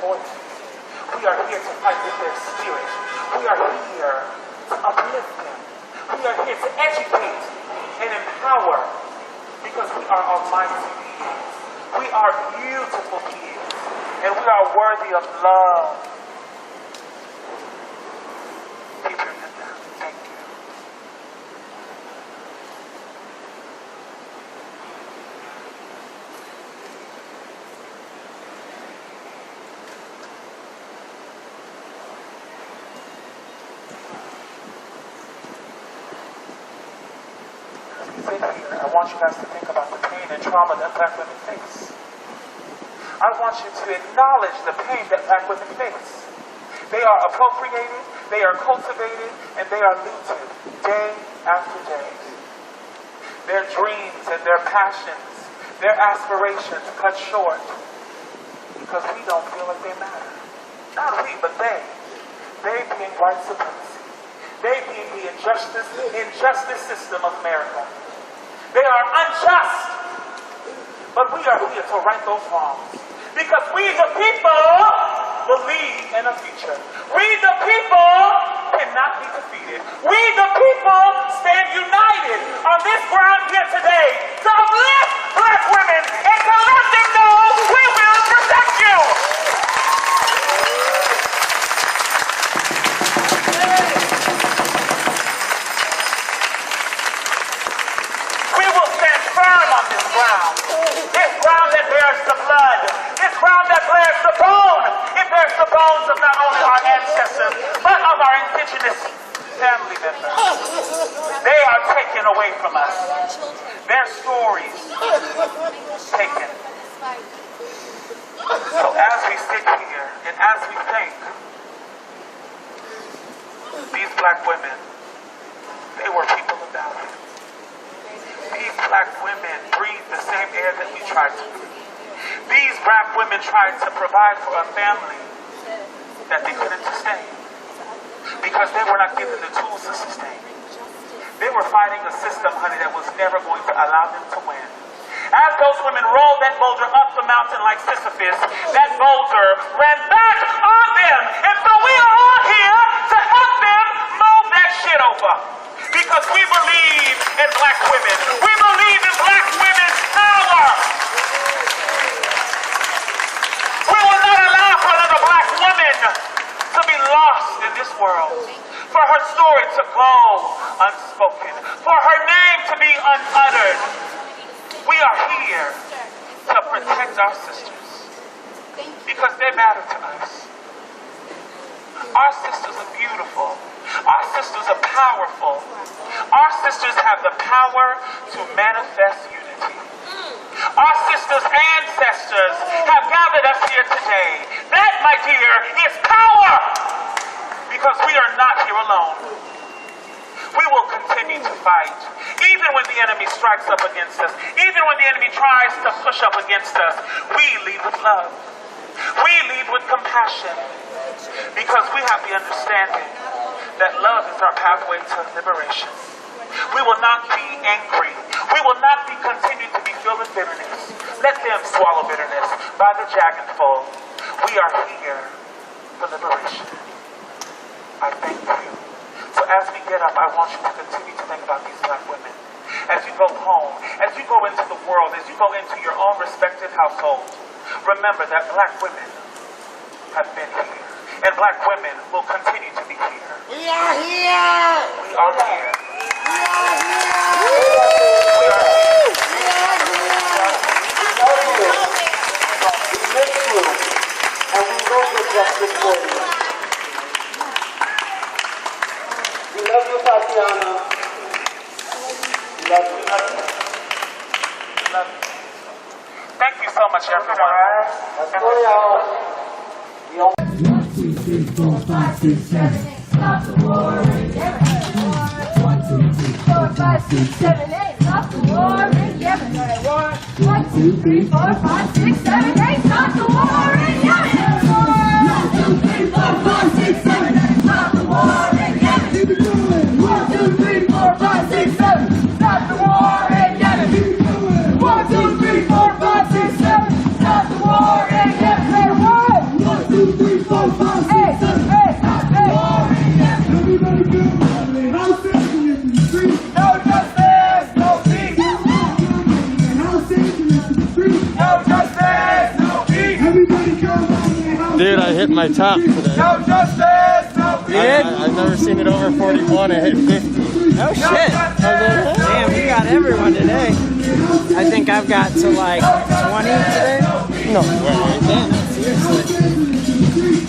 voices. We are here to fight with their spirit. We are here to uplift them. We are here to educate and empower because we are almighty beings. We are beautiful beings and we are worthy of love. Deeper than that. Thank you. I want you guys to think about the pain and trauma that Black women face. I want you to acknowledge the pain that Black women face. They are appropriated, they are cultivated, and they are looted day after day. Their dreams and their passions, their aspirations cut short because we don't feel like they matter. Not we, but they. They being white supremacy. They being the injustice system of America. They are unjust, but we are here to right those wrongs. Because we the people believe in a future. We the people cannot be defeated. We the people stand united on this ground here today to uplift Black women and to let them know we will protect you. This ground that bears the blood, this ground that bears the bone, it bears the bones of not only our ancestors, but of our indigenous family members. They are taken away from us. Their stories taken. So as we sit here and as we think, these Black women, they were people of valor. These Black women breathe the same air that we tried to breathe. These Black women tried to provide for a family that they couldn't sustain because they were not given the tools to sustain. They were fighting a system, honey, that was never going to allow them to win. As those women rolled that boulder up the mountain like Sisyphus, that boulder ran back on them. And so we are all here to help them move that shit over. Because we believe in Black women. We believe in Black women's power. We will not allow for another Black woman to be lost in this world. For her story to go unspoken. For her name to be unuttered. We are here to protect our sisters. Because they matter to us. Our sisters are beautiful. Our sisters are powerful. Our sisters have the power to manifest unity. Our sisters' ancestors have gathered us here today. That, my dear, is power. Because we are not here alone. We will continue to fight. Even when the enemy strikes up against us. Even when the enemy tries to push up against us. We lead with love. We lead with compassion. Because we have the understanding that love is our pathway to liberation. We will not be angry. We will not be continued to be filled with bitterness. Let them swallow bitterness by the jaganful. We are here for liberation. I thank you. So as we get up, I want you to continue to think about these Black women. As you go home, as you go into the world, as you go into your own respective household, remember that Black women have been here. And Black women will continue to be here. We are here! We are here. We are here! We are here. We are here! We love you. We miss you. And we will get justice for you. We love you, Tatiana. We love you. We love you. Thank you so much, everyone. Let's go, y'all. 1, 2, 3, 4, 5, 6, 7. Stop the war in Yemen. 1, 2, 3, 4, 5, 6, 7, 8. Stop the war in Yemen. 1, 2, 3, 4, 5, 6, 7, 8. Stop the war in Yemen. 1, 2, 3, 4, 5, 6, 7, 8. Stop the war in Yemen. 1, 2, 3, 4, 5, 6, 7. Stop the war in Yemen. 1, 2, 3, 4, 5, 6, 7. Stop the war in Yemen. 1, 2, No justice, no peace. Dude, I hit my top today. No justice, no peace. I've never seen it over 41. I hit 50. Oh shit! Damn, you got everyone today. I think I've got to like 20 today. No way. Damn, seriously.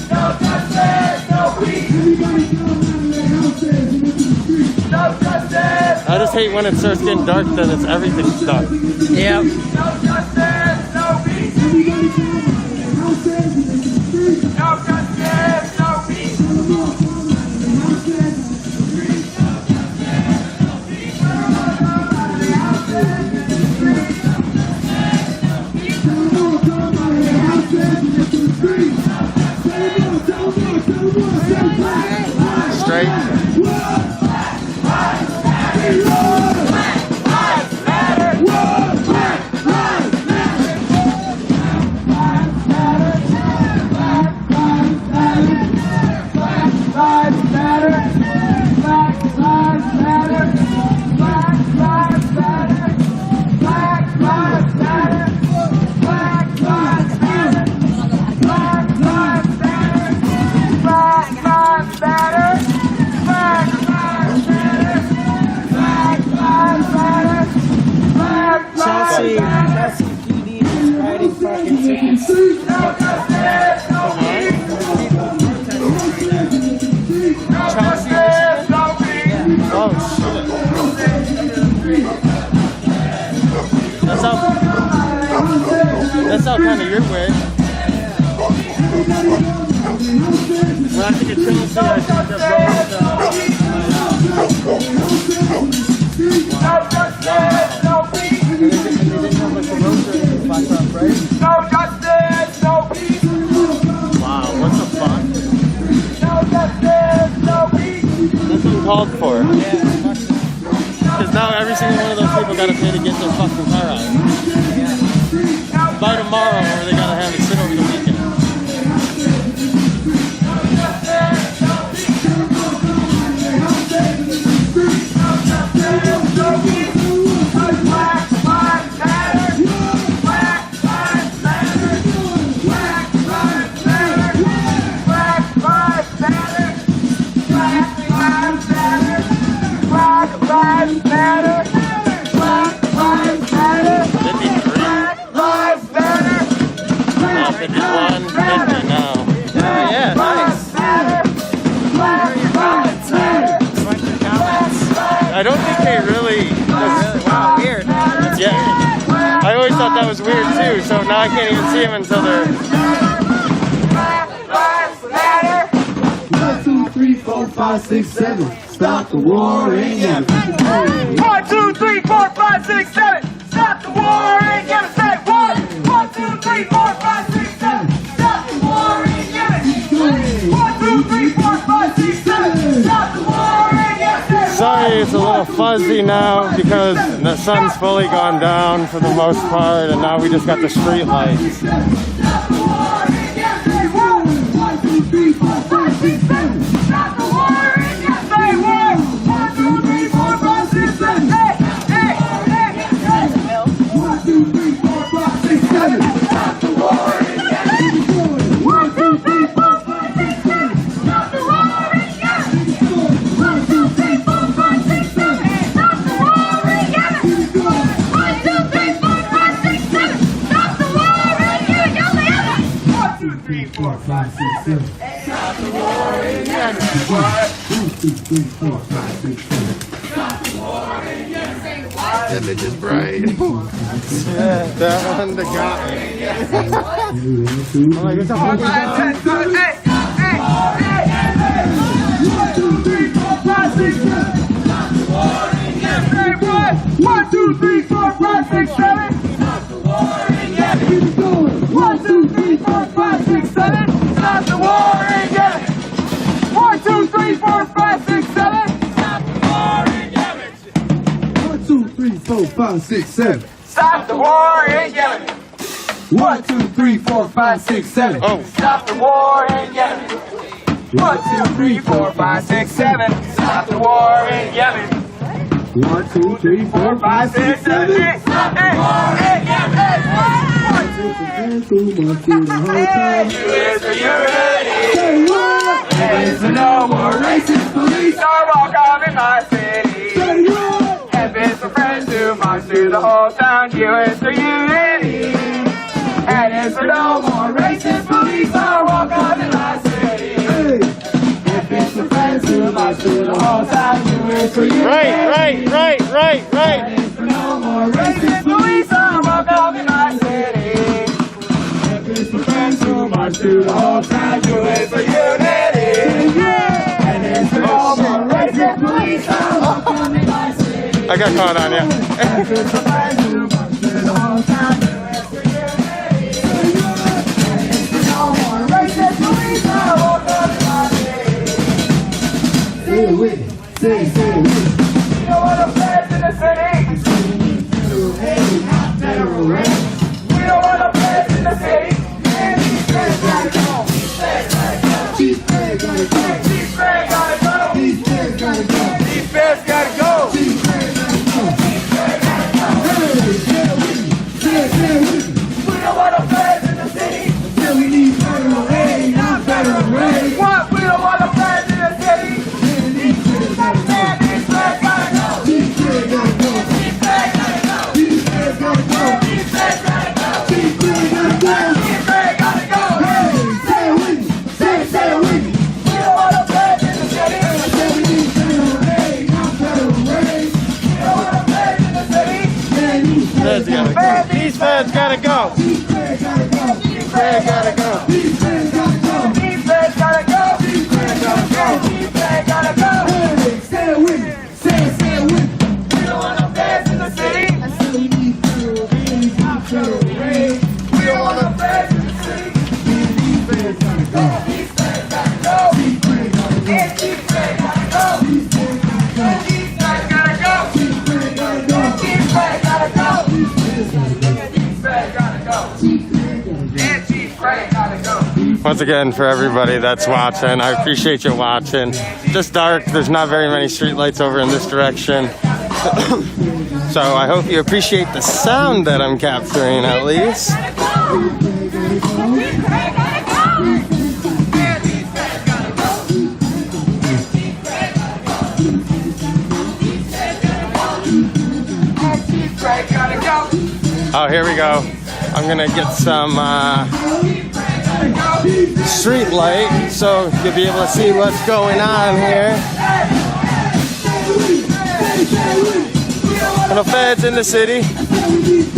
No justice, no peace. No justice. I just hate when it starts getting dark, then it's everything's dark. Yep. No justice, no peace. No justice, no peace. Straight. Chelsea PD is writing fucking tickets. Oh shit. That's out kind of your way. When I think of Chelsea, I think of No justice, no peace. Wow, what the fuck? No justice, no peace. That's uncalled for. Because now every single one of those people gotta pay to get their fucking car out. By tomorrow, or they gotta have it sit over the weekend. I don't think they really. Wow, weird. Yeah. I always thought that was weird too, so now I can't even see them until they're. 1, 2, 3, 4, 5, 6, 7. Stop the war in Yemen. 1, 2, 3, 4, 5, 6, 7. Stop the war in Yemen. Say 1, 2, 3, 4, 5, 6, 7. Stop the war in Yemen. 1, 2, 3, 4, 5, 6, 7. Stop the war in Yemen. Sorry, it's a little fuzzy now because the sun's fully gone down for the most part, and now we just got the street lights. Stop the war in Yemen. Say 1, 2, 3, 4, 5, 6, 7. Stop the war in Yemen. Say 1, 2, 3, 4, 5, 6, 7. Hey, hey, hey, hey. 1, 2, 3, 4, 5, 6, 7. Stop the war in Yemen. 1, 2, 3, 4, 5, 6, 7. Stop the war in Yemen. 1, 2, 3, 4, 5, 6, 7. Stop the war in Yemen. 1, 2, 3, 4, 5, 6, 7. Stop the war in Yemen. 1, 2, 3, 4, 5, 6, 7. Stop the war in Yemen. 1, 2, 3, 4, 5, 6, 7. That bitch is bright. Yeah, that one that got me. I'm like, it's a fucking Hey, hey, hey, hey. 1, 2, 3, 4, 5, 6, 7. Stop the war in Yemen. Say 1, 2, 3, 4, 5, 6, 7. Stop the war in Yemen. 1, 2, 3, 4, 5, 6, 7. Stop the war in Yemen. 1, 2, 3, 4, 5, 6, 7. Stop the war in Yemen. 1, 2, 3, 4, 5, 6, 7. Stop the war in Yemen. 1, 2, 3, 4, 5, 6, 7. Oh, Stop the war in Yemen. 1, 2, 3, 4, 5, 6, 7. Stop the war in Yemen. 1, 2, 3, 4, 5, 6, 7. Stop the war in Yemen. through my through the whole time. U is for unity. Say what? F is for no more racist police are welcome in my city. Say what? F is for friends who march through the whole town. U is for unity. N is for no more racist police are welcome in my city. Hey. F is for friends who march through the whole town. U is for unity. Right. N is for no more racist police are welcome in my city. F is for friends who march through the whole town. U is for unity. N is for no more racist police are welcome in my city. I got caught on you. F is for friends who march through the whole town. U is for unity. N is for no more racist police are welcome in my city. Say it with me. Say it with me. We don't want to feds in the city. Federal aid, not federal rent. We don't want to feds in the city. And these feds gotta go. These feds gotta go. Chief Fred gotta go. These feds gotta go. These feds gotta go. These feds gotta go. Chief Fred gotta go. These feds gotta go. Hey, say it with me. Say it with me. We don't want to feds in the city. Say we need federal aid, not federal rent. What? We don't want to feds in the city. These feds gotta go. And these feds gotta go. Chief Fred gotta go. These feds gotta go. These feds gotta go. These feds gotta go. Chief Fred gotta go. These feds gotta go. Hey, say it with me. Say it with me. We don't want to feds in the city. Say we need federal aid, not federal rent. We don't want to feds in the city. Man, these feds gotta go. These feds gotta go. Chief Fred gotta go. These feds gotta go. These feds gotta go. These feds gotta go. These feds gotta go. These feds gotta go. Hey, say it with me. Say it with me. We don't want no feds in the city. I said we need federal aid, not federal rent. We don't want no feds in the city. These feds gotta go. These feds gotta go. These feds gotta go. And these feds gotta go. These feds gotta go. These feds gotta go. These feds gotta go. These feds gotta go. These feds gotta go. These feds gotta go. Chief Fred gotta go. And Chief Craig gotta go. Once again, for everybody that's watching, I appreciate you watching. Just dark. There's not very many streetlights over in this direction. So I hope you appreciate the sound that I'm capturing at least. Craig gotta go. Oh, here we go. I'm gonna get some street light so you'll be able to see what's going on here. No feds in the city.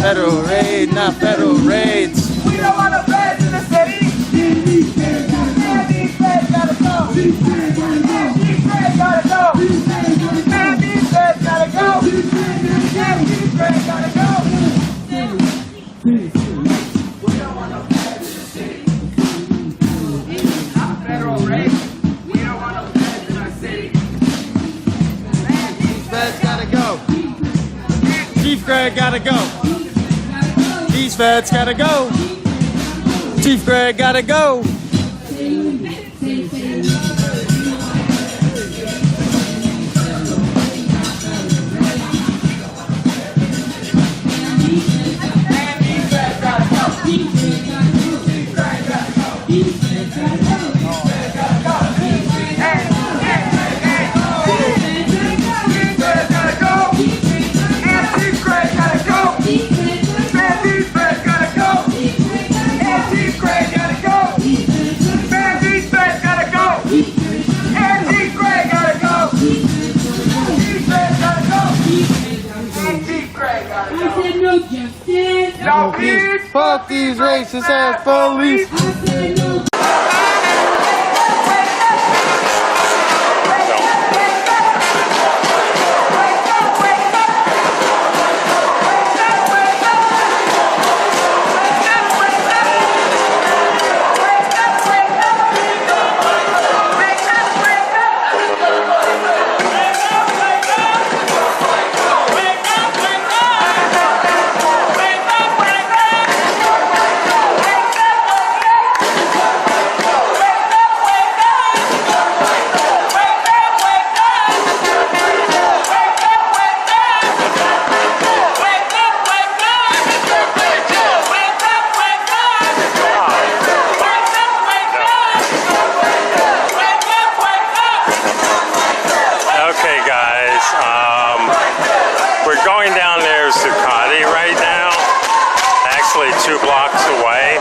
Federal raid, not federal raids. We don't want no feds in the city. And these feds gotta go. These feds gotta go. And these feds gotta go. And these feds gotta go. We don't want no feds in the city. Not federal raid. We don't want no feds in our city. These feds gotta go. Chief Greg gotta go. These feds gotta go. Chief Greg gotta go. No peace. Fuck these racist ass police. actually 2 blocks away.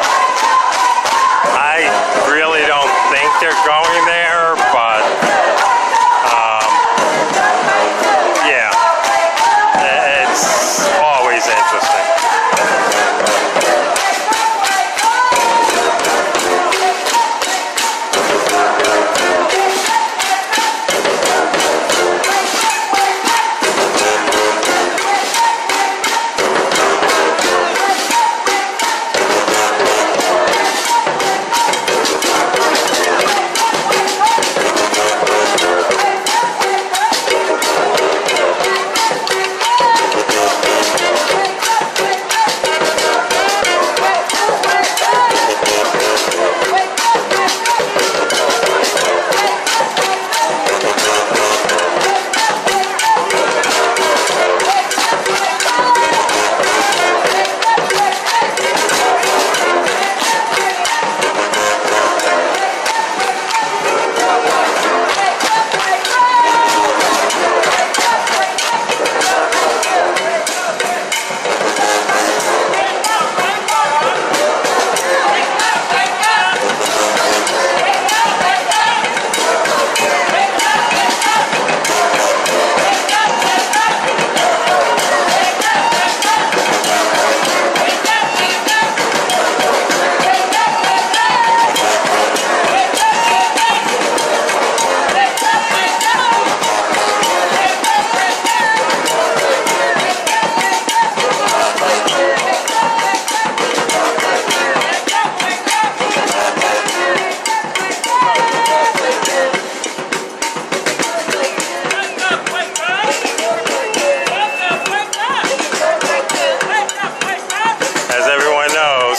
I really don't think they're going there, but yeah, it's always interesting.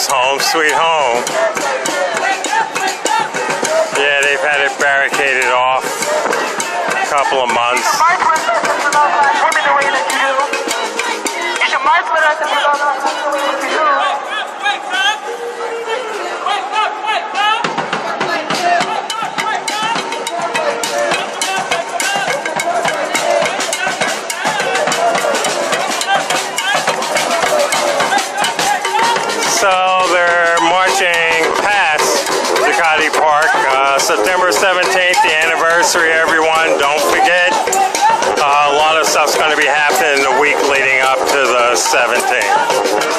Home sweet home. Yeah, they've had it barricaded off a couple of months. March with us if you love us, him in the way that you do. You should march with us if you love us, him in the way that you do. So they're marching past Ducati Park, September 17th, the anniversary, everyone. Don't forget, a lot of stuff's going to be happening the week leading up to the 17th.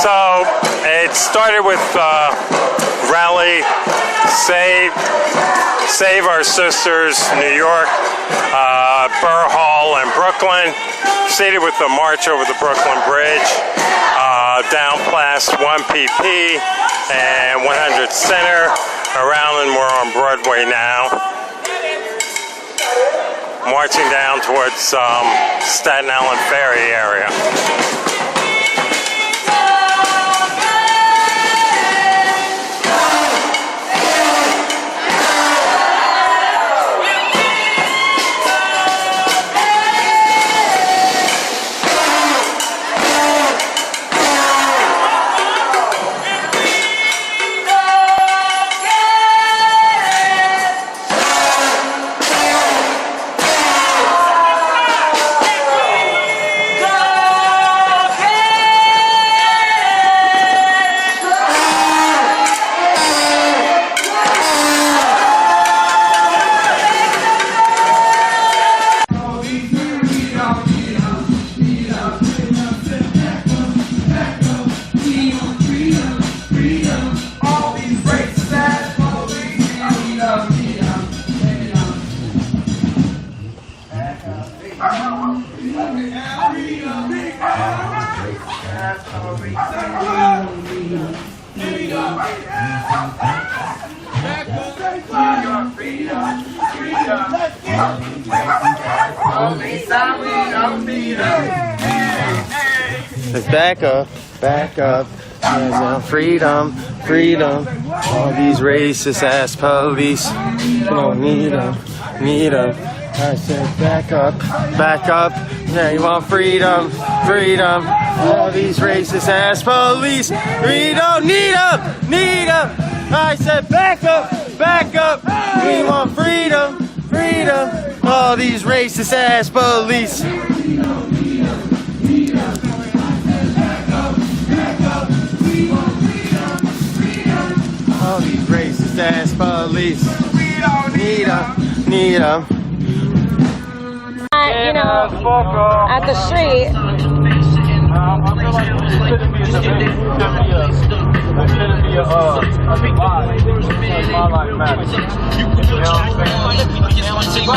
So it started with rally, Save Our Sisters, New York, Burr Hall, and Brooklyn. Proceeded with the march over the Brooklyn Bridge, down past 1PP and 100 Center. Around, and we're on Broadway now. Marching down towards Staten Island Ferry area. Let's back up, back up. Freedom, freedom. All these racist ass police. You don't need them, need them. I said back up, back up. Yeah, you want freedom, freedom. All these racist ass police. We don't need them, need them. I said back up, back up. We want freedom, freedom. All these racist ass police. All these racist ass police. We don't need them, need them. You know, at the street. I feel like this shouldn't be a debate. It shouldn't be a divide. Like my life matters. You know what I'm saying?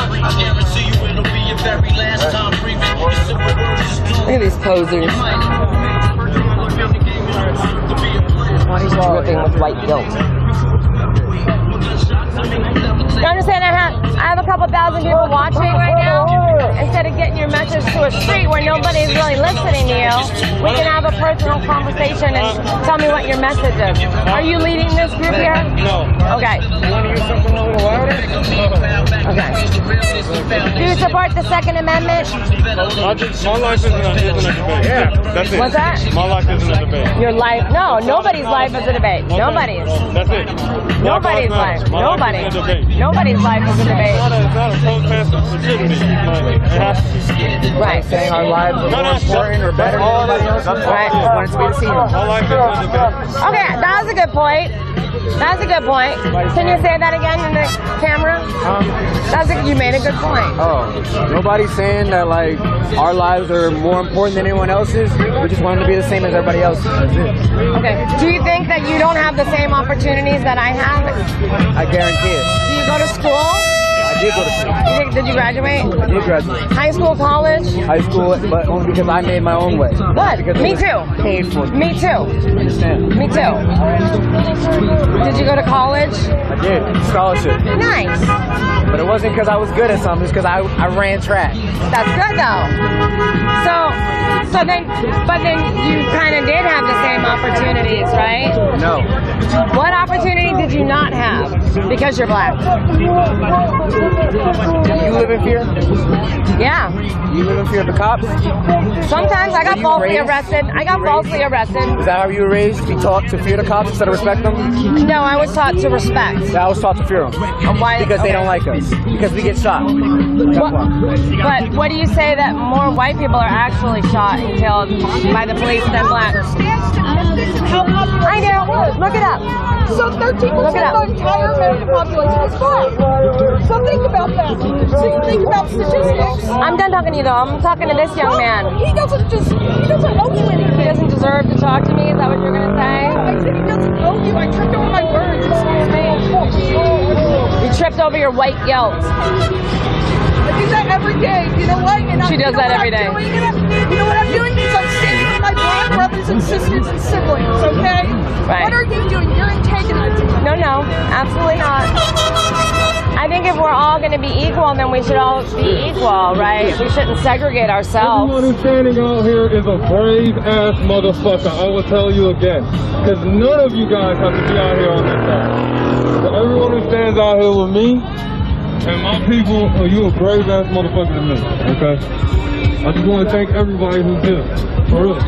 Look at these posers. He's dripping with white guilt. You understand? I have a couple thousand people watching right now. Instead of getting your message to a street where nobody's really listening to you, we can have a personal conversation and tell me what your message is. Are you leading this group here? No. Okay. You want to use something a little louder? Okay. Do you support the Second Amendment? My life isn't a debate. Yeah, that's it. What's that? My life isn't a debate. Your life? No, nobody's life is a debate. Nobody's. That's it. Nobody's life. Nobody. Is a debate. Nobody's life is a debate. It's not a protest of stupidity. Right. Saying our lives are more important or better than anybody else's. Right. I want it to be the same. My life isn't a debate. Okay, that was a good point. That's a good point. Can you say that again in the camera? You made a good point. Oh, nobody's saying that like our lives are more important than anyone else's. We just want them to be the same as everybody else. That's it. Okay. Do you think that you don't have the same opportunities that I have? I guarantee it. Do you go to school? I did go to school. Did you graduate? I did graduate. High school, college? High school, but only because I made my own way. Good. Because Me it was too. Paid for. Me too. Understand? Me too. Did you go to college? I did. Scholarship. Nice. But it wasn't because I was good at something. It's because I ran track. That's good though. But then you kind of did have the same opportunities, right? No. What opportunity did you not have? Because you're black. You live in fear? Yeah. You live in fear of the cops? Sometimes I got Were you falsely raised? arrested. I got falsely arrested. Is that how you were raised? To be taught to fear the cops instead of respect them? No, I was taught to respect. I was taught to fear them. Why? Because they don't like us. Because we get shot. That's why. But what do you say that more white people are actually shot and killed by the police than blacks? I know. Look it up. So 13% of the entire American population is black. So think about that. So you think about statistics. I'm done talking to you though. I'm talking to this young man. He doesn't owe you anything. He doesn't deserve to talk to me. Is that what you're gonna say? I said he doesn't owe you. I tripped over my words. Excuse me. You tripped over your white guilt. I do that every day. You know what? And She does that every day. You know what I'm doing? Is I'm standing with my black brothers and sisters and siblings, okay? Right. What are you doing? You're antagonizing. No, absolutely not. I think if we're all going to be equal, then we should all be equal, right? We shouldn't segregate ourselves. Everyone who's standing out here is a brave ass motherfucker. I will tell you again, because none of you guys have to be out here on this side. So everyone who stands out here with me and my people, you a brave ass motherfucker to me. Okay. I just want to thank everybody who's here. For real.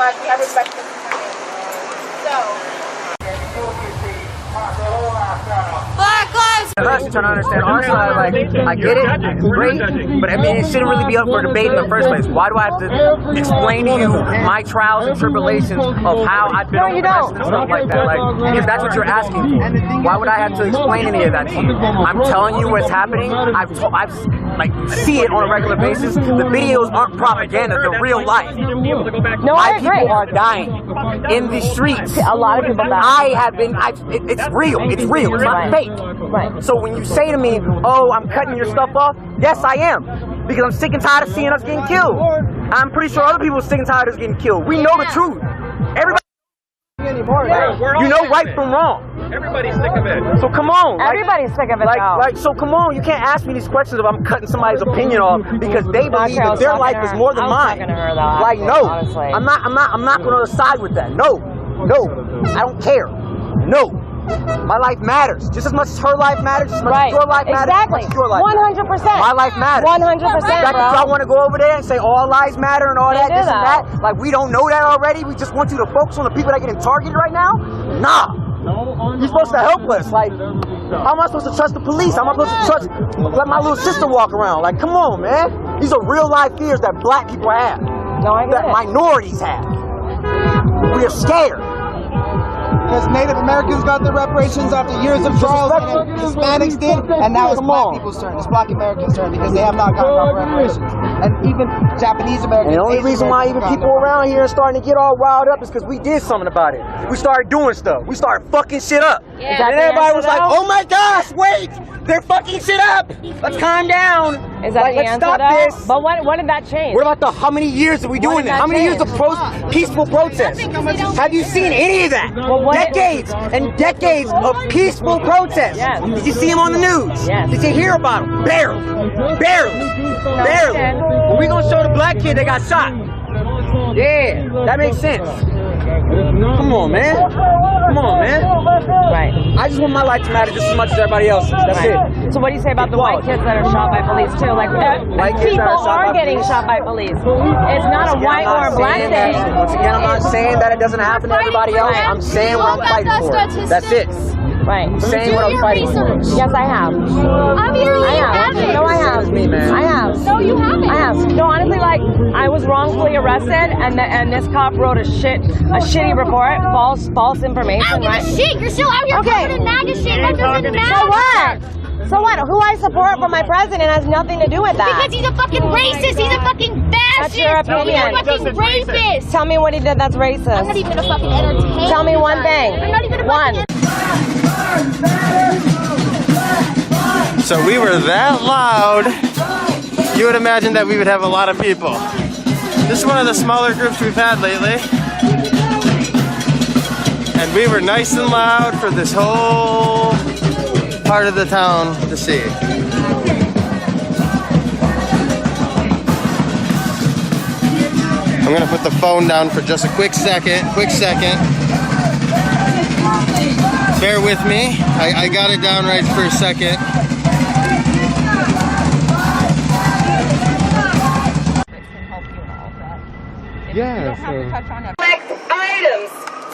much. We have respect for so. Black lives. Us trying to understand our side, like, I get it, great, but I mean, it shouldn't really be up for debate in the first place. Why do I have to explain to you my trials and tribulations of how I've been oppressed and stuff like that? Like, if that's what you're asking for, why would I have to explain any of that to you? I'm telling you what's happening. I've like, see it on a regular basis. The videos aren't propaganda, they're real life. No, My I agree. people are dying in the streets. A lot of people die. I have been, it's real, it's real, it's not fake. Right. So when you say to me, oh, I'm cutting your stuff off, yes, I am. Because I'm sick and tired of seeing us getting killed. I'm pretty sure other people are sick and tired of us getting killed. We know the truth. Everybody anymore. You know right from wrong. Everybody's sick of it. So come on. Everybody's sick of it, so come on. You can't ask me these questions if I'm cutting somebody's opinion off because they believe that their life is more than mine. Like, no. Honestly. I'm not going to side with that. No. I don't care. No. My life matters just as much as her life matters, just as much as your life matters, Exactly. as much as your life 100%. matters. My life matters. 100%, The fact that y'all want to go over there and say all lives matter and all They that, do this and that. that, like we don't know that already. We just want you to focus on the people that are getting targeted right now. Nah. You're supposed to help us. Like, how am I supposed to trust the police? How am I supposed to let my little sister walk around? Like, come on, man. These are real life fears that black people have. No, I get that it. minorities have. We are scared. Because Native Americans got their reparations after years of trials, and Hispanics did, and now it's black people's turn. It's black Americans' turn because they have not gotten proper reparations. And even Japanese Americans. And the only reason why even people around here are starting to get all riled up is because we did something about it. We started doing stuff. We started fucking shit up. Yeah. And everybody was like, oh my gosh, wait! They're fucking shit up! Let's calm down. Is that the let's answer, stop though? this. But what did that change? What about how many years are we doing did this? that How many years change? of peaceful protests? Have you seen any of that? Decades and decades of peaceful protests. Yes. Did you see them on the news? Yes. Did you hear about them? Barely. When we gonna show the black kid that got shot? Yeah, that makes sense. Come on, man. Right. I just want my life to matter just as much as everybody else's. That's it. So what do you say about the white kids that are shot by police too? Like, kids that people are shot are by getting police. shot by police. It's not a white or a black thing. Once again, I'm not saying that it doesn't happen to everybody else. I'm saying what I'm fighting for. That's it. Right. I'm saying what I'm fighting for. Yes, I have. Obviously, you haven't. No, I have. Me, man. I have. No, you haven't. I have. No, honestly, like, I was wrongfully arrested, and this cop wrote a shitty report, false information, I don't right? give a shit. You're still out here covered in MAGA shit. That doesn't matter. So what? So what? Who I support for my president has nothing to do with that. Because he's a fucking racist. He's a fucking fascist. That's your opinion. He's a fucking rapist. Tell me what he did that's racist. I'm not even gonna fucking entertain. Tell me one thing. I'm not even One. So we were that loud, you would imagine that we would have a lot of people. This is one of the smaller groups we've had lately. And we were nice and loud for this whole part of the town to see. I'm gonna put the phone down for just a quick second. Bear with me. I got it down right for a second. Yeah. Select items,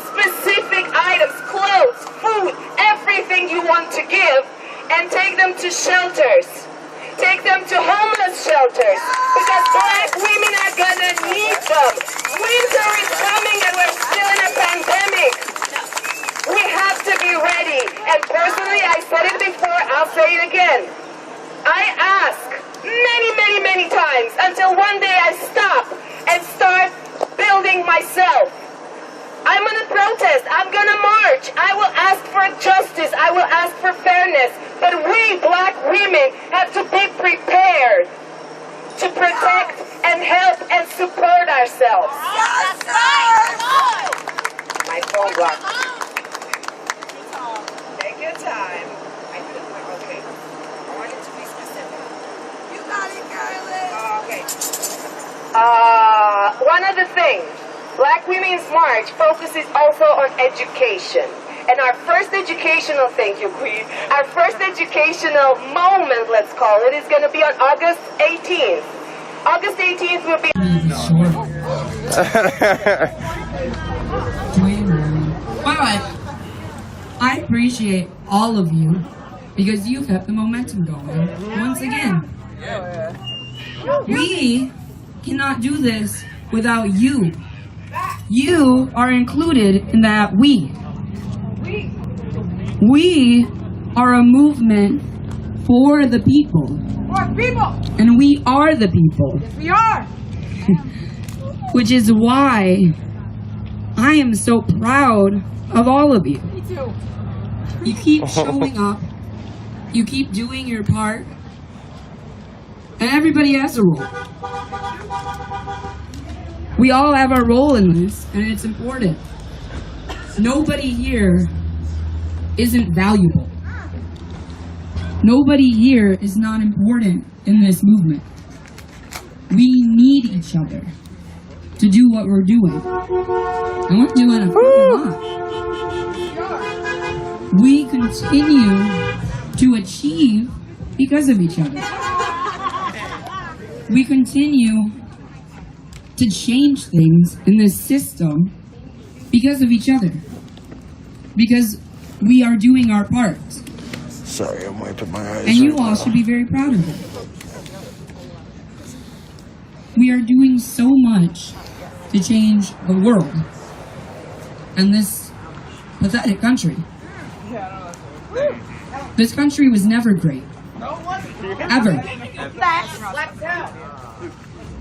specific items, clothes, food, everything you want to give, and take them to shelters. Take them to homeless shelters, because black women are gonna need them. Winter is coming and we're still in a pandemic. We have to be ready. And personally, I said it before, I'll say it again. I ask many times until one day I stop and start building myself. I'm gonna protest, I'm gonna march, I will ask for justice, I will ask for fairness, but we black women have to be prepared to protect and help and support ourselves. Yes, right. My phone blocked. Take your time. Okay. I want it to be specific. You got it, girl. Okay. One other thing. Black Women's March focuses also on education. And our first educational, thank you, Queen, our first educational moment, let's call it, is going to be on August 18th. August 18th will be... But I appreciate all of you because you've kept the momentum going once again. We cannot do this without you. You are included in that we. We are a movement for the people. For people. And we are the people. Yes, we are. Which is why I am so proud of all of you. Me too. You keep showing up. You keep doing your part. And everybody has a role. We all have our role in this, and it's important. Nobody here isn't valuable. Nobody here is not important in this movement. We need each other to do what we're doing. And we're doing a fucking lot. We continue to achieve because of each other. We continue to change things in this system because of each other. Because we are doing our part. Sorry, I'm wiping my eyes. And you all should be very proud of it. We are doing so much to change the world and this pathetic country. This country was never great. Ever.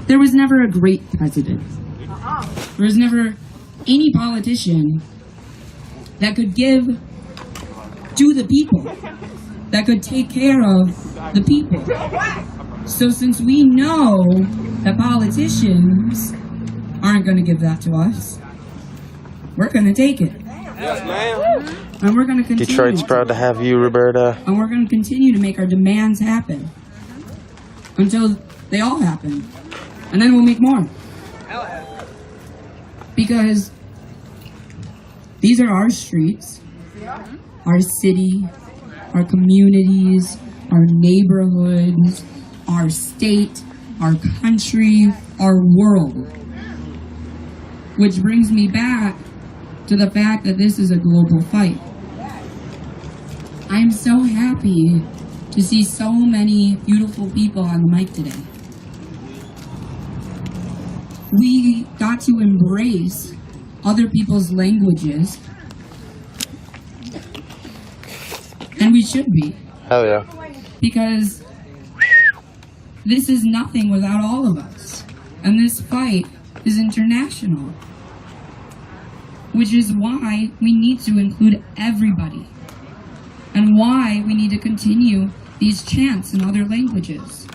There was never a great president. There was never any politician that could give to the people, that could take care of the people. So since we know that politicians aren't going to give that to us, we're going to take it. Yes, ma'am. And we're going to continue. Detroit's proud to have you, Roberta. And we're going to continue to make our demands happen until they all happen. And then we'll make more. Because these are our streets, our city, our communities, our neighborhoods, our state, our country, our world. Which brings me back to the fact that this is a global fight. I'm so happy to see so many beautiful people on the mic today. We got to embrace other people's languages, and we should be. Hell yeah. Because this is nothing without all of us. And this fight is international. Which is why we need to include everybody. And why we need to continue these chants in other languages.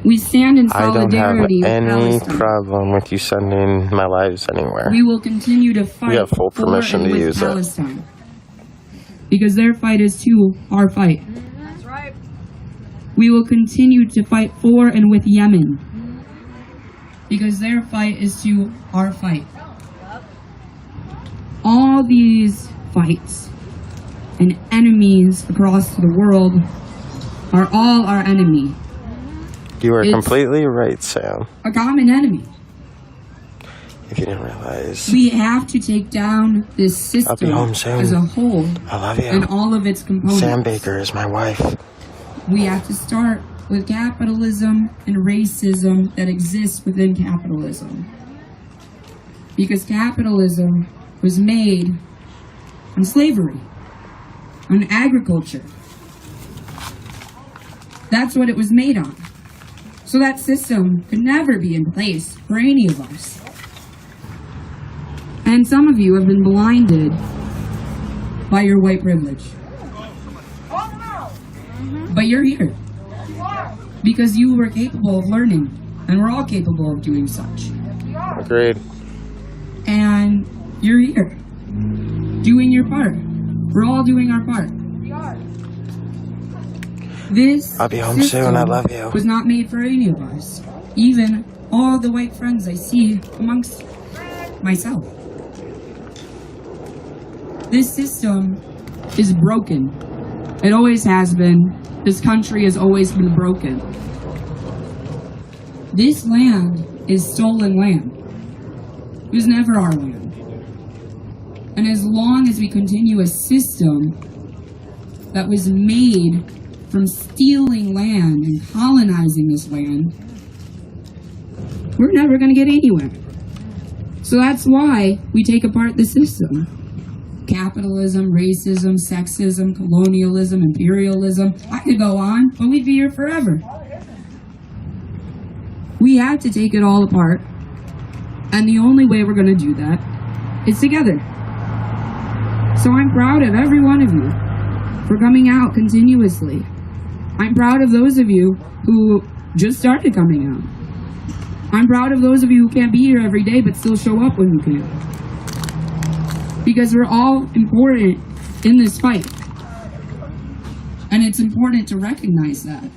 We stand in solidarity I don't have any with Palestine. problem with you sending my lives anywhere. We will continue to fight You have full permission for and to with use Palestine. Because their fight is too our fight. That's right. We will continue to fight for and with Yemen. Because their fight is to our fight. All these fights and enemies across the world are all our enemy. You are It's completely right, Sam. a common enemy. If you didn't realize. We have to take down this system I'll be home soon. as a whole I love you. and all of its components. Sam Baker is my wife. We have to start with capitalism and racism that exists within capitalism. Because capitalism was made on slavery, on agriculture. That's what it was made on. So that system could never be in place for any of us. And some of you have been blinded by your white privilege. But you're here because you were capable of learning, and we're all capable of doing such. Agreed. And you're here, doing your part. We're all doing our part. This I'll be home soon. I love you. was not made for any of us. Even all the white friends I see amongst myself. This system is broken. It always has been. This country has always been broken. This land is stolen land. It was never our land. And as long as we continue a system that was made from stealing land and colonizing this land, we're never going to get anywhere. So that's why we take apart the system. Capitalism, racism, sexism, colonialism, imperialism. I could go on, but we'd be here forever. We have to take it all apart. And the only way we're going to do that is together. So I'm proud of every one of you for coming out continuously. I'm proud of those of you who just started coming out. I'm proud of those of you who can't be here every day but still show up when you can. Because we're all important in this fight. And it's important to recognize that.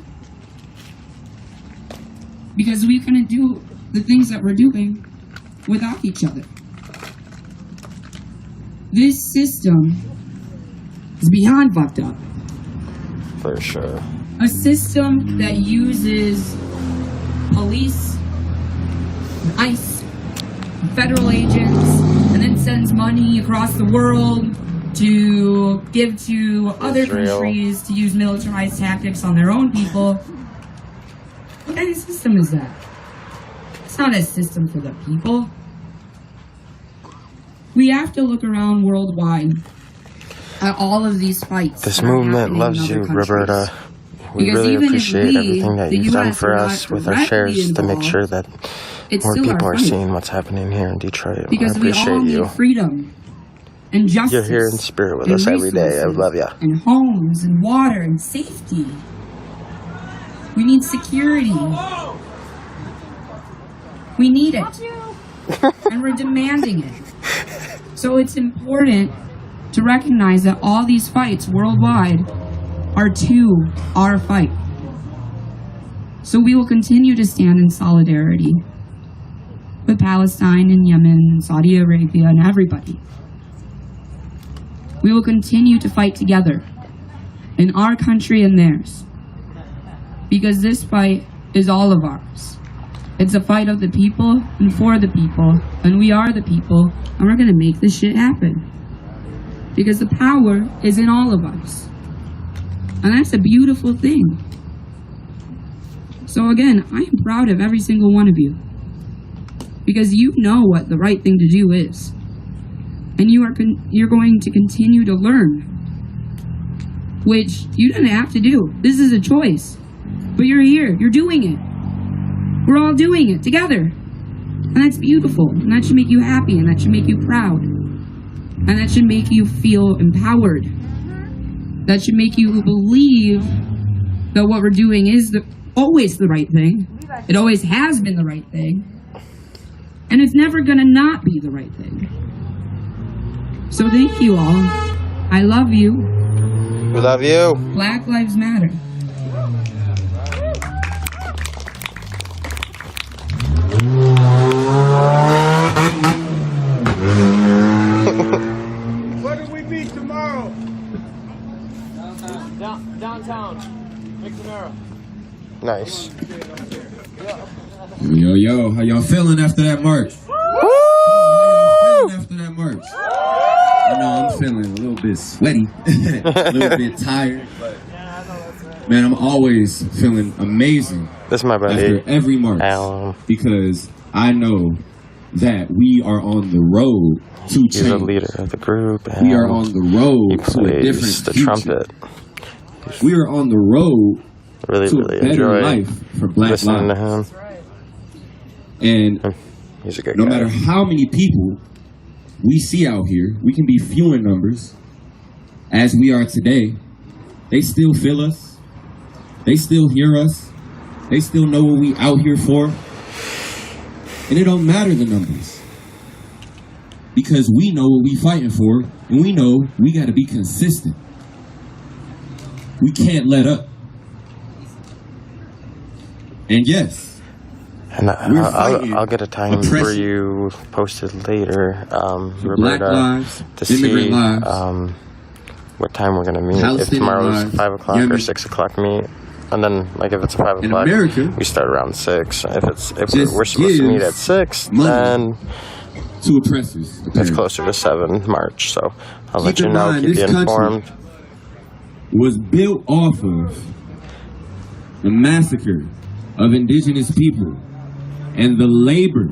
Because we couldn't do the things that we're doing without each other. This system is beyond fucked up. For sure. A system that uses police, ICE, federal agents, and then sends money across the world to give to other countries to use militarized tactics on their own people. What kind of system is that? It's not a system for the people. We have to look around worldwide at all of these fights. This movement loves you, Roberta. We really appreciate everything that you've done for us with our shares to make sure that more people are seeing what's happening here in Detroit. Because I appreciate we all you. need freedom and justice. You're here in spirit with us every day. I love you. And homes and water and safety. We need security. We need it. And we're demanding it. So it's important to recognize that all these fights worldwide are to our fight. So we will continue to stand in solidarity with Palestine and Yemen and Saudi Arabia and everybody. We will continue to fight together in our country and theirs. Because this fight is all of ours. It's a fight of the people and for the people, and we are the people, and we're gonna make this shit happen. Because the power is in all of us. And that's a beautiful thing. So again, I am proud of every single one of you. Because you know what the right thing to do is. And you're going to continue to learn. Which you didn't have to do. This is a choice. But you're here, you're doing it. We're all doing it together. And that's beautiful. And that should make you happy. And that should make you proud. And that should make you feel empowered. That should make you believe that what we're doing is always the right thing. It always has been the right thing. And it's never gonna not be the right thing. So thank you all. I love you. We love you. Black Lives Matter. Where do we meet tomorrow? Downtown. McNamara. Nice. Yo, how y'all feeling after that march? Woo! After that march? I know I'm feeling a little bit sweaty, a little bit tired, but man, I'm always feeling amazing. This is my buddy. After every march, because I know that we are on the road to change. He's the leader of the group. And we are on the road to a different the future. trumpet. We are on the road to a better life for Black listening lives. to him. And he's a good no guy. matter how many people we see out here, we can be few in numbers, as we are today, they still feel us. They still hear us. They still know what we out here for. And it don't matter the numbers. Because we know what we fighting for, and we know we got to be consistent. We can't let up. And yes, and I'll get a time for you posted later, Roberta, to see what time we're gonna meet. If tomorrow's 5 o'clock or 6 o'clock meet, and then like if it's 5 o'clock, we start around 6. If we're supposed to meet at 6, then to oppressors. Apparently. It's closer to 7 March, so I'll let Keep you in know, mind, keep you this informed. country was built off of the massacre of indigenous people and the labor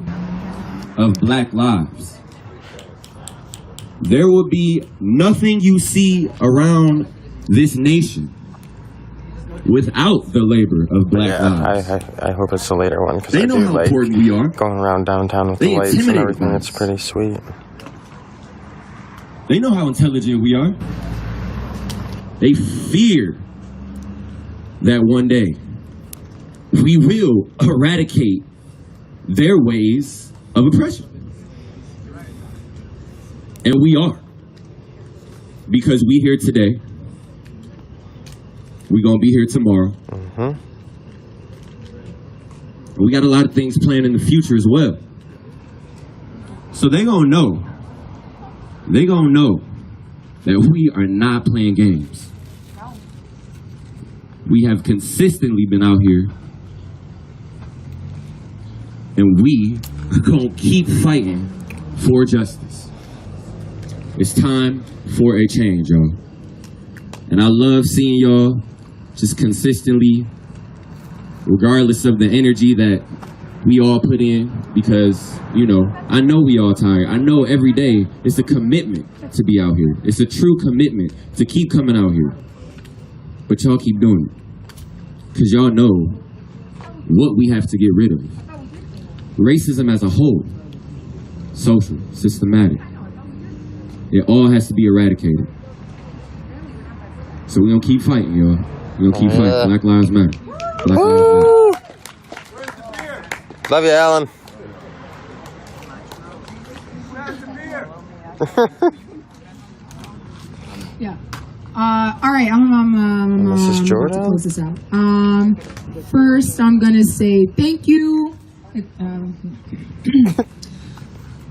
of black lives. There will be nothing you see around this nation without the labor of black lives. I hope it's the later one, because They I know do how like important we are. going around downtown with They the lights and intimidate everything. us. It's pretty sweet. They know how intelligent we are. They fear that one day we will eradicate their ways of oppression. And we are. Because we here today. We're going to be here tomorrow. We got a lot of things planned in the future as well. So they going to know. They going to know that we are not playing games. We have consistently been out here, and we are going to keep fighting for justice. It's time for a change, y'all. And I love seeing y'all just consistently, regardless of the energy that we all put in, because, you know, I know we all tired. I know every day it's a commitment to be out here. It's a true commitment to keep coming out here. But y'all keep doing it. Because y'all know what we have to get rid of. Racism as a whole, social, systematic. It all has to be eradicated. So we're going to keep fighting, y'all. We're going to keep fighting. Black Lives Matter. Black Lives Matter. Love you, Alan. Yeah. All right. I'm This is Jordan. to close this out. First, I'm gonna say thank you.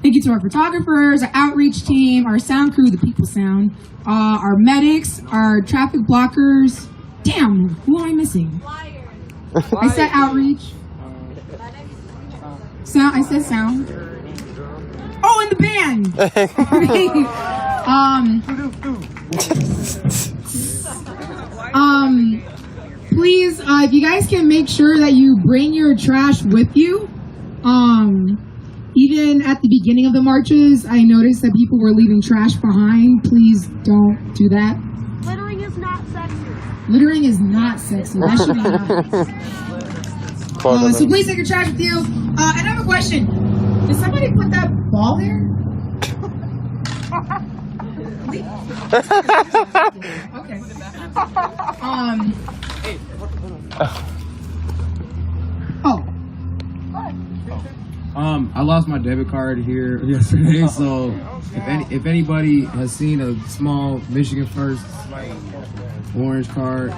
Thank you to our photographers, our outreach team, our sound crew, the People Sound, our medics, our traffic blockers. Damn, who am I missing? I said outreach. Sound. I said sound. Oh, and the band. Please, if you guys can make sure that you bring your trash with you. Even at the beginning of the marches, I noticed that people were leaving trash behind. Please don't do that. Littering is not sexy. Littering is not sexy. That should be nice. So please take your trash with you. And I have a question. Did somebody put that ball there? Okay. I lost my debit card here yesterday, so if anybody has seen a small Michigan First orange card,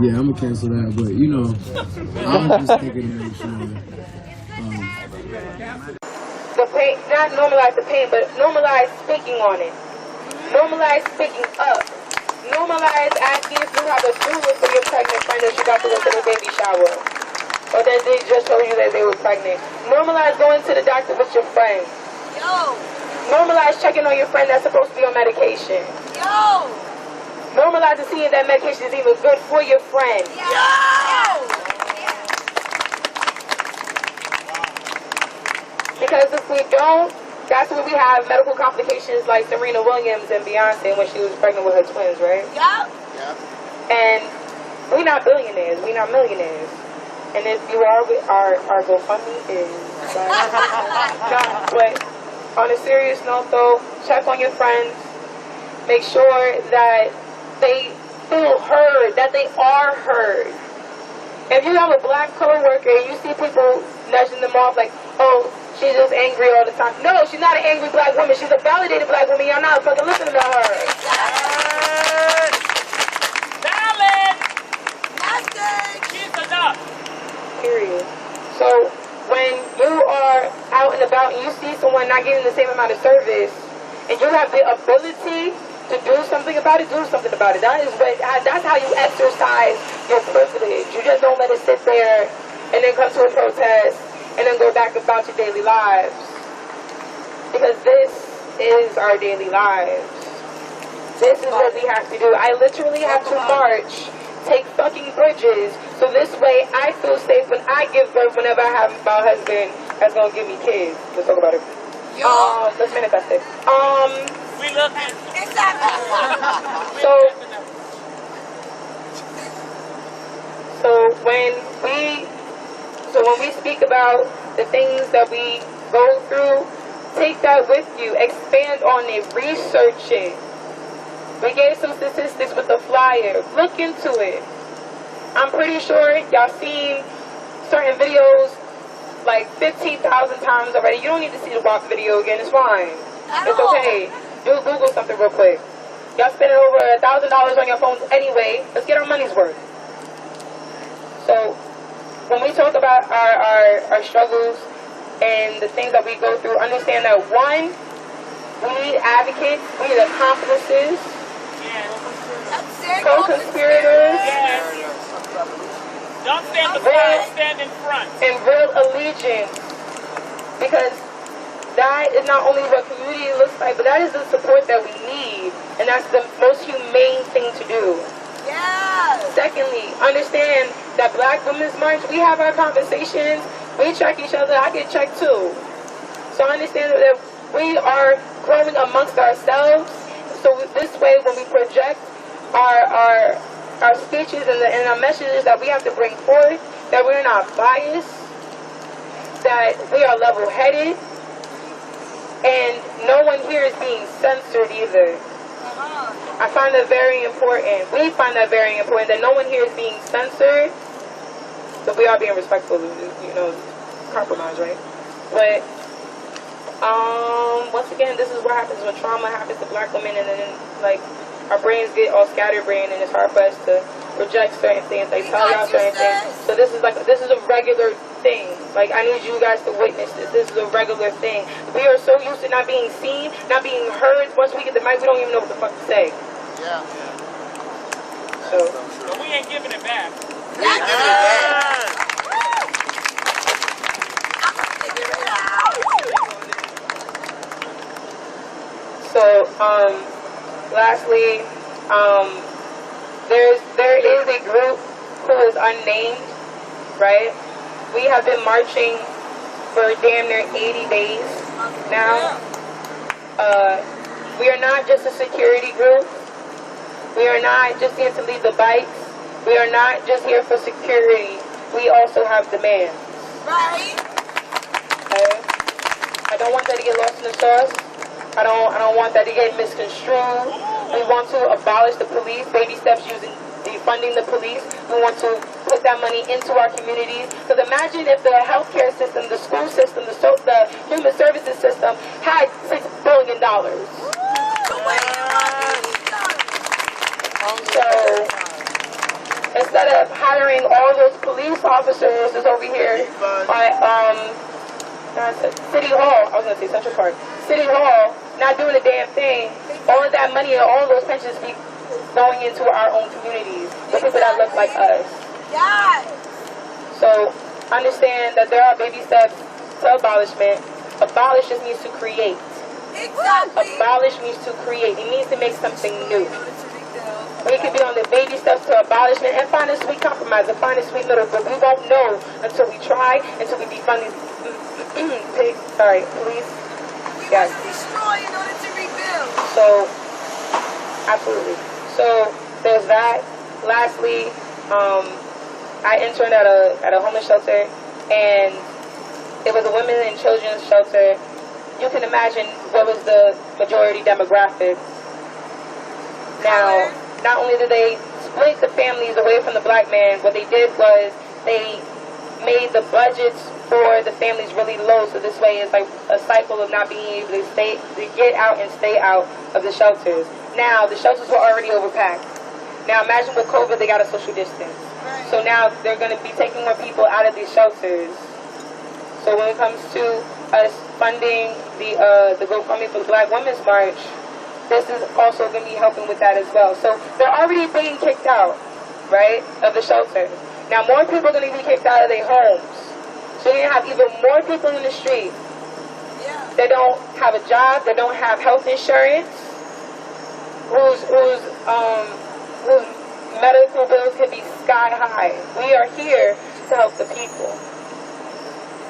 yeah, I'm gonna cancel that. But you know, I was just thinking to make sure. The pain, not normalize the pain, but normalize speaking on it. Normalize speaking up. Normalize asking if you have a doula for your pregnant friend that you got to go to the baby shower. Or that they just told you that they were pregnant. Normalize going to the doctor with your friend. Yo! Normalize checking on your friend that's supposed to be on medication. Yo! Normalize to seeing that medication is even good for your friend. Yo! Because if we don't, that's when we have medical complications like Serena Williams and Beyonce when she was pregnant with her twins, right? Yup. And we're not billionaires, we're not millionaires. And if you are, our GoFundMe is not. But on a serious note though, check on your friends. Make sure that they feel heard, that they are heard. If you have a black co-worker and you see people nudging them off like, oh, she's just angry all the time. No, she's not an angry black woman. She's a validated black woman. Y'all not fucking listening to her. Valid! Nothing! She's enough! Period. So when you are out and about and you see someone not getting the same amount of service and you have the ability to do something about it, do something about it. That's how you exercise your privilege. You just don't let it sit there and then come to a protest and then go back about your daily lives. because this is our daily lives. This is what we have to do. I literally have to march, take fucking bridges, so this way I feel safe when I give birth, whenever I have my husband that's gonna give me kids. Let's talk about it. Let's manifest it. We looking. So when we speak about the things that we go through, take that with you. Expand on it. Research it. We gave some statistics with the flyer. Look into it. I'm pretty sure y'all seen certain videos like 15,000 times already. You don't need to see the walk video again. It's fine. It's okay. You'll Google something real quick. Y'all spending over $1,000 on your phones anyway. Let's get our money's worth. So when we talk about our struggles and the things that we go through, understand that one, we need advocates, we need accomplices, co-conspirators, don't stand aside, stand in front, and real allegiance, because that is not only what community looks like, but that is the support that we need, and that's the most humane thing to do. Secondly, understand that Black Women's March, we have our conversations, we check each other, I get checked too. So understand that we are growing amongst ourselves, so this way when we project our speeches and our messages that we have to bring forth, that we're not biased, that we are level-headed, and no one here is being censored either. I find that very important. We find that very important, that no one here is being censored, but we are being respectful, compromise, right? But once again, this is what happens when trauma happens to Black women, and then like our brains get all scatterbrained, and it's hard for us to reject certain things, like tell y'all certain things. So this is a regular thing. Like, I need you guys to witness this. This is a regular thing. We are so used to not being seen, not being heard. Once we get the mic, we don't even know what the fuck to say. Yeah. So but we ain't giving it back. We ain't giving it back. So, lastly, there is a group who is unnamed, right? We have been marching for damn near 80 days now. We are not just a security group. We are not just here to lead the bikes. We are not just here for security. We also have demands. Right. Okay? I don't want that to get lost in the sauce. I don't want that to get misconstrued. We want to abolish the police, baby steps using defunding the police. We want to put that money into our communities. Because imagine if the healthcare system, the school system, the human services system had $6 billion. So instead of hiring all those police officers that's over here at City Hall, I was going to say Central Park, City Hall, not doing a damn thing, all of that money and all of those pensions be going into our own communities, the people that look like us. So understand that there are baby steps to abolishment. Abolish just means to create. Abolish means to create. It means to make something new. We could be on the baby steps to abolishment and find a sweet compromise and find a sweet middle, but we won't know until we try, until we defund these police. Yes. Destroy in order to rebuild. So, absolutely. So there's that. Lastly, I interned at a homeless shelter, and it was a women and children's shelter. You can imagine what was the majority demographic. Now, not only did they split the families away from the Black man, what they did was they made the budgets for the families really low, so this way it's like a cycle of not being able to get out and stay out of the shelters. Now, the shelters were already overpacked. Now, imagine with COVID, they got a social distance. So now they're going to be taking more people out of these shelters. So when it comes to us funding the GoFundMe for the Black Women's March, this is also going to be helping with that as well. So they're already being kicked out, right, of the shelter. Now more people are going to be kicked out of their homes. So you're going to have even more people in the street. They don't have a job. They don't have health insurance. Whose medical bills can be sky high. We are here to help the people.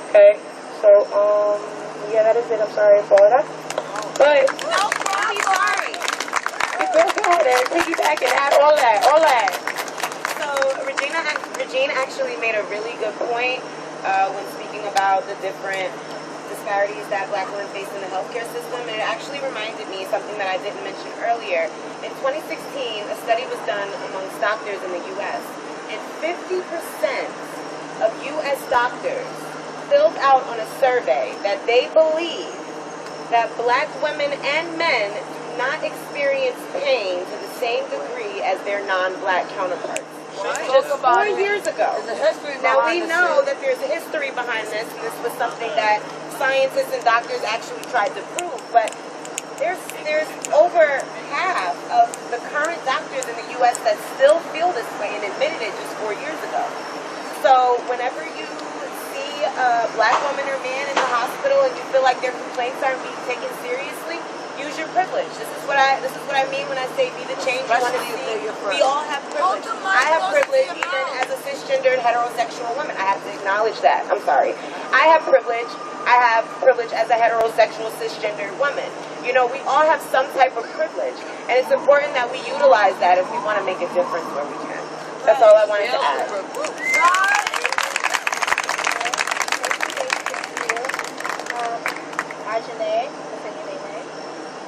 Okay, so yeah, that is it. I'm sorry for that. But go ahead and piggyback and add all that. So Regina actually made a really good point when speaking about the different disparities that Black women face in the healthcare system, and it actually reminded me something that I didn't mention earlier. In 2016, a study was done amongst doctors in the U.S., and 50% of U.S. doctors filled out on a survey that they believe that Black women and men do not experience pain to the same degree as their non-Black counterparts. Just 4 years ago. Now we know that there's a history behind this, and this was something that scientists and doctors actually tried to prove, but there's over half of the current doctors in the U.S. that still feel this way and admitted it just 4 years ago. So whenever you see a Black woman or man in the hospital and you feel like their complaints aren't being taken seriously, use your privilege. This is what I mean when I say be the change you want to see. We all have privilege. I have privilege even as a cisgendered heterosexual woman. I have to acknowledge that. I'm sorry. I have privilege. I have privilege as a heterosexual cisgendered woman. You know, we all have some type of privilege, and it's important that we utilize that if we want to make a difference where we can. That's all I wanted to add. Ajane,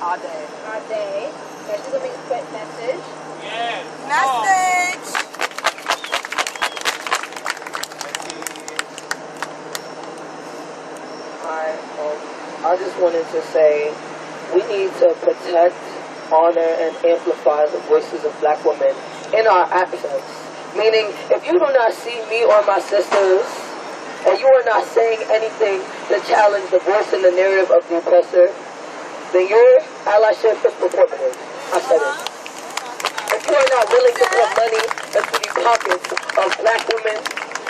Ade. She's gonna make a quick message. Yes. Message. I just wanted to say we need to protect, honor, and amplify the voices of Black women in our absence. Meaning, if you do not see me or my sisters, and you are not saying anything to challenge the voice and the narrative of the oppressor, then your allyship is performative. I said it. If you are not willing to put money into the pockets of Black women,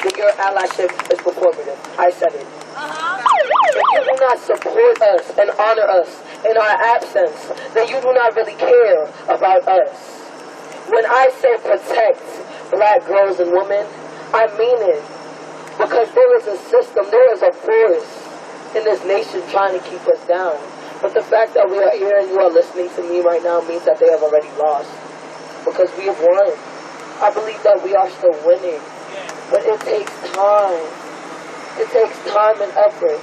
then your allyship is performative. I said it. If you do not support us and honor us in our absence, then you do not really care about us. When I say protect Black girls and women, I mean it. Because there is a system, there is a force in this nation trying to keep us down. But the fact that we are here and you are listening to me right now means that they have already lost. Because we have won. I believe that we are still winning. But it takes time. It takes time and effort.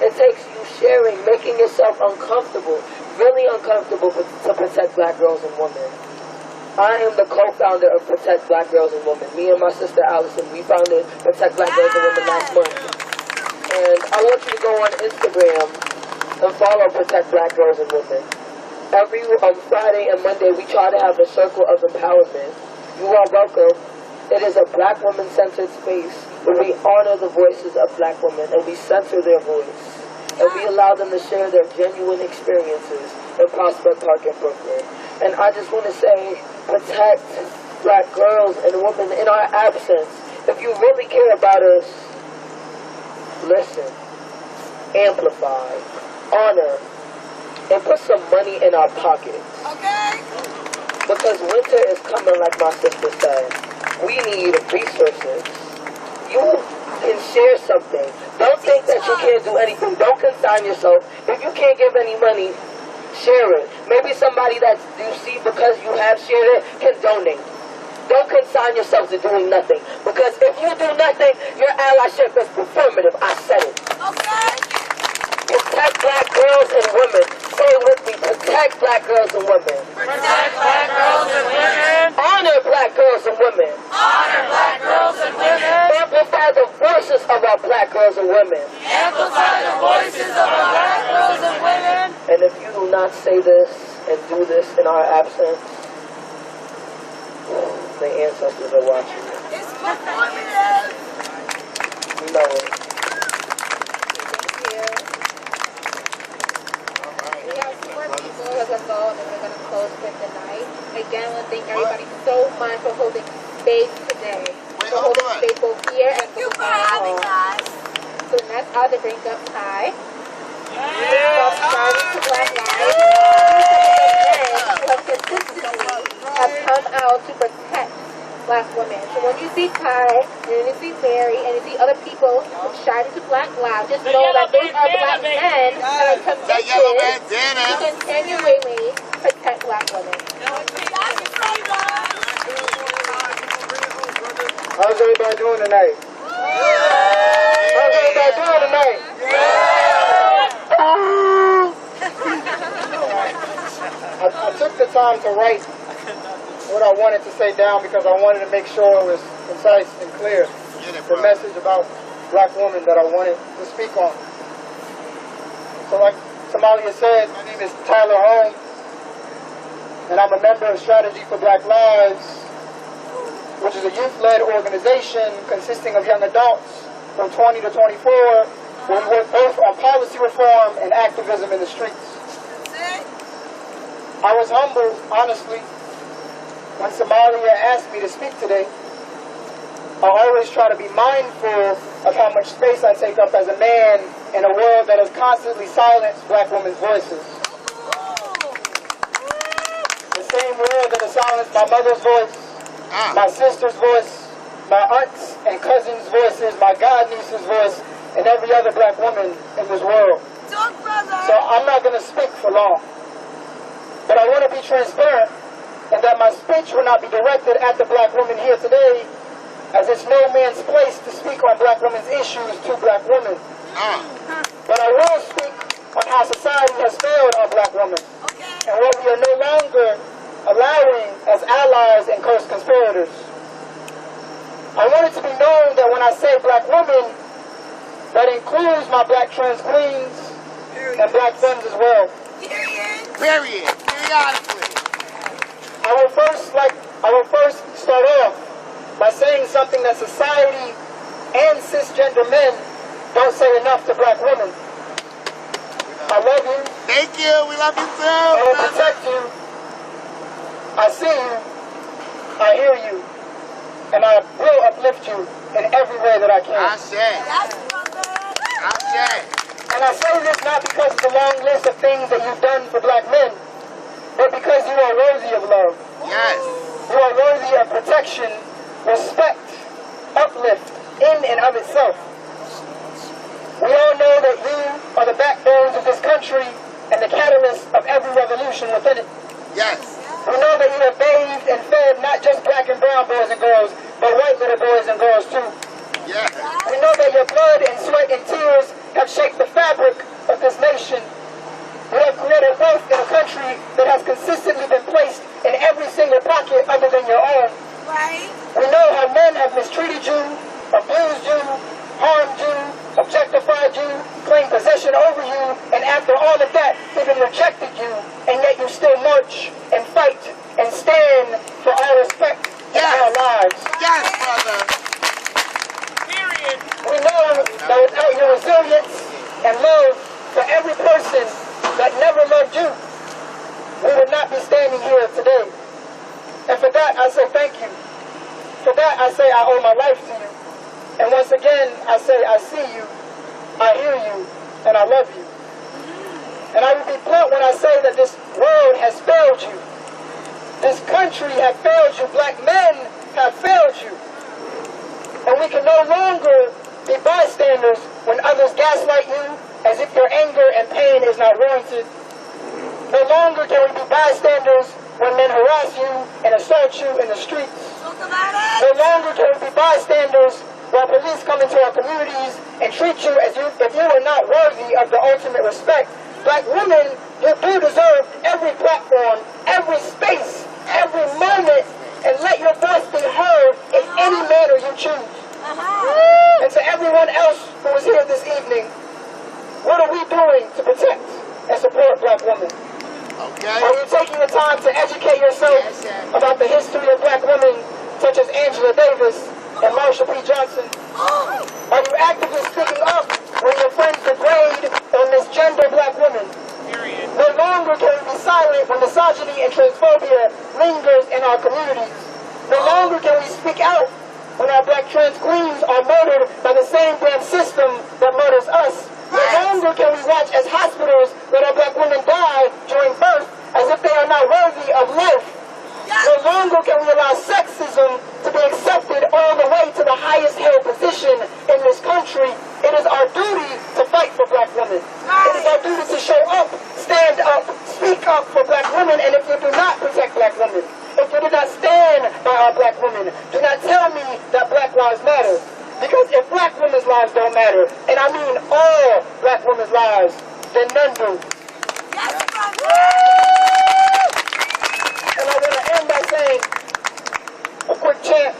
It takes you sharing, making yourself uncomfortable, really uncomfortable to protect Black girls and women. I am the co-founder of Protect Black Girls and Women. Me and my sister Allison, we founded Protect Black Girls and Women last month. And I want you to go on Instagram and follow Protect Black Girls and Women. Every Friday and Monday, we try to have a circle of empowerment. You are welcome. It is a Black woman-centered space where we honor the voices of Black women and we censor their voice. And we allow them to share their genuine experiences in Prospect Park in Brooklyn. And I just want to say, protect Black girls and women in our absence. If you really care about us, listen, amplify, honor, and put some money in our pockets. Okay? Because winter is coming, like my sister said. We need resources. You can share something. Don't think that you can't do anything. Don't consign yourself. If you can't give any money, share it. Maybe somebody that you see because you have shared it can donate. Don't consign yourself to doing nothing. Because if you do nothing, your allyship is performative. I said it. Okay. Protect Black girls and women. Say it with me. Protect Black girls and women. Protect Black girls and women. Honor Black girls and women. Honor Black girls and women. Amplify the voices of our Black girls and women. Amplify the voices of our Black girls and women. And if you do not say this and do this in our absence, the ancestors are watching. It's performative. We know it. We have 4 people who have involved, and we're going to close with the night. Again, I want to thank everybody so much for holding space today. For holding space both here and for having us. So next, I'll bring up Ty. Stop shouting to black lives. Men who have consistently come out to protect black women. So when you see Ty, and you see Mary, and you see other people shouting to black lives, just know that those are black men that are committed to continually protect black women. How's everybody doing tonight? How's everybody doing tonight? I took the time to write what I wanted to say down because I wanted to make sure it was concise and clear. The message about black women that I wanted to speak on. So like Somalia said, my name is Tyler Holmes, and I'm a member of Strategy for Black Lives, which is a youth-led organization consisting of young adults from 20 to 24, where we work both on policy reform and activism in the streets. I was humbled, honestly, when Somalia asked me to speak today. I always try to be mindful of how much space I take up as a man in a world that has constantly silenced black women's voices. The same world that has silenced my mother's voice, my sister's voice, my aunts and cousins' voices, my godniece's voice, and every other black woman in this world. So I'm not going to speak for long. But I want to be transparent and that my speech will not be directed at the black women here today, as it's no man's place to speak on black women's issues to black women. But I will speak on how society has failed our black women and what we are no longer allowing as allies and co-conspirators. I want it to be known that when I say black women, that includes my black trans queens and black femmes as well. Period. Periodically. I will first start off by saying something that society and cisgender men don't say enough to black women. I love you. Thank you. We love you too. I will protect you. I see you. I hear you. And I will uplift you in every way that I can. I say. And I say this not because of the long list of things that you've done for black men, but because you are worthy of love. Yes. You are worthy of protection, respect, uplift, in and of itself. We all know that you are the backbones of this country and the catalyst of every revolution within it. Yes. We know that you have bathed and fed not just black and brown boys and girls, but white little boys and girls too. Yes. We know that your blood and sweat and tears have shaped the fabric of this nation. We have created wealth in a country that has consistently been placed in every single pocket other than your own. Right. We know how men have mistreated you, abused you, harmed you, objectified you, claimed possession over you, and after all of that, even rejected you, and yet you still march and fight and stand for our respect in our lives. Yes, brother. Period. We know that without your resilience and love for every person that never loved you, we would not be standing here today. And for that, I say thank you. For that, I say I owe my life to you. And once again, I say I see you, I hear you, and I love you. And I will be blunt when I say that this world has failed you. This country has failed you. Black men have failed you. And we can no longer be bystanders when others gaslight you as if your anger and pain is not warranted. No longer can we be bystanders when men harass you and assault you in the streets. No longer can we be bystanders while police come into our communities and treat you as if you are not worthy of the ultimate respect. Black women, you do deserve every platform, every space, every moment, and let your voice be heard in any manner you choose. And to everyone else who is here this evening, what are we doing to protect and support black women? Are you taking the time to educate yourself about the history of black women such as Angela Davis and Marsha P. Johnson? Are you actively speaking up when your friends degrade or misgender black women? No longer can we be silent when misogyny and transphobia lingers in our communities. No longer can we speak out when our black trans queens are murdered by the same damn system that murders us. No longer can we watch as hospitals let our black women die during birth as if they are not worthy of life. No longer can we allow sexism to be accepted all the way to the highest held position in this country. It is our duty to fight for black women. It is our duty to show up, stand up, speak up for black women. And if you do not protect black women, if you do not stand by our black women, do not tell me that black lives matter. Because if black women's lives don't matter, and I mean all black women's lives, then none do. And I want to end by saying a quick chant.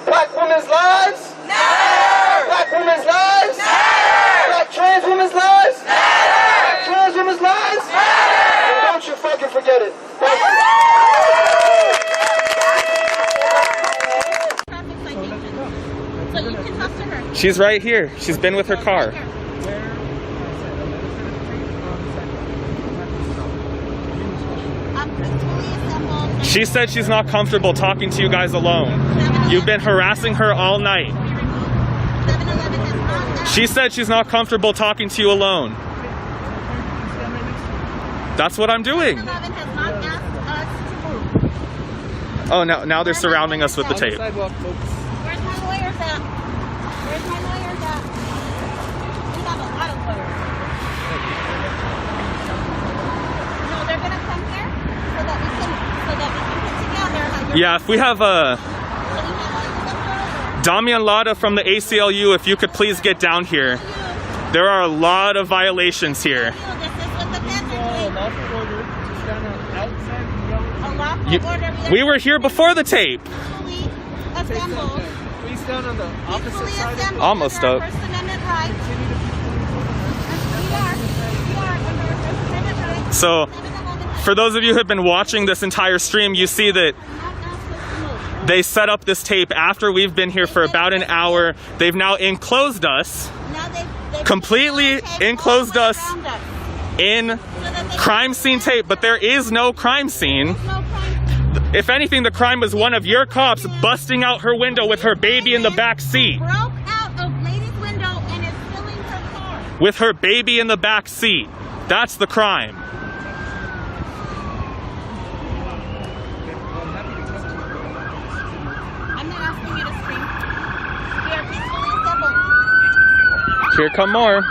Black women's lives? Matter! Black women's lives? Matter! Black trans women's lives? Matter! Black trans women's lives? Matter! And don't you fucking forget it. Thank you. So you can talk to her. She's right here. She's been with her car. She said she's not comfortable talking to you guys alone. You've been harassing her all night. She said she's not comfortable talking to you alone. That's what I'm doing. Oh, now they're surrounding us with the tape. Where's my lawyers at? Where's my lawyers at? We have a lot of lawyers. No, they're gonna come here so that we can put together. Yeah, if we have Damian Lada from the ACLU, if you could please get down here. There are a lot of violations here. We were here before the tape. Please stand on the opposite side. Almost up. So, for those of you who have been watching this entire stream, you see that they set up this tape after we've been here for about an hour. They've now enclosed us, completely enclosed us in crime scene tape, but there is no crime scene. If anything, the crime was one of your cops busting out her window with her baby in the back seat. Broke out of lady's window and is filling her car. With her baby in the back seat. That's the crime. I'm not asking you to scream. We are peacefully assembled. Here come more.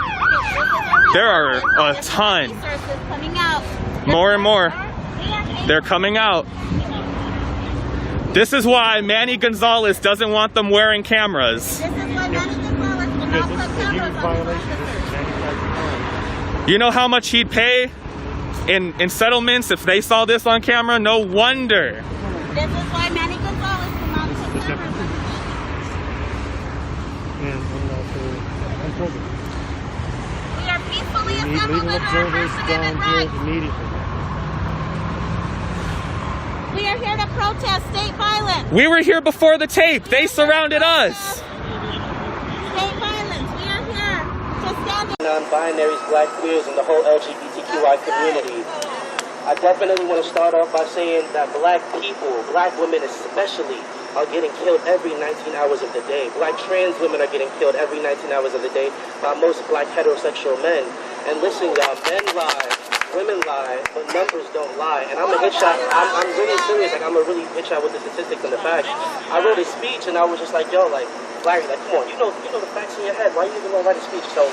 There are a ton. Coming out. More and more. They're coming out. This is why Manny Gonzalez doesn't want them wearing cameras. This is why Manny Gonzalez will not put cameras on the You know how much he'd pay in settlements if they saw this on camera? No wonder. This is why Manny Gonzalez will not put cameras on. We are peacefully assembled in our First Amendment rights. We are here to protest state violence. We were here before the tape. They surrounded us. State violence. We are here to stand up. Non-binaries, black queers, and the whole LGBTQI community. I definitely want to start off by saying that black people, black women especially, are getting killed every 19 hours of the day. Black trans women are getting killed every 19 hours of the day by most black heterosexual men. And listen, y'all, men lie, women lie, but numbers don't lie. And I'm a hit shot. I'm really serious. Like, I'm a really hit shot with the statistics and the facts. I wrote a speech and I was just like, yo, like, Larry, like, come on, you know the facts in your head. Why you even gonna write a speech? So,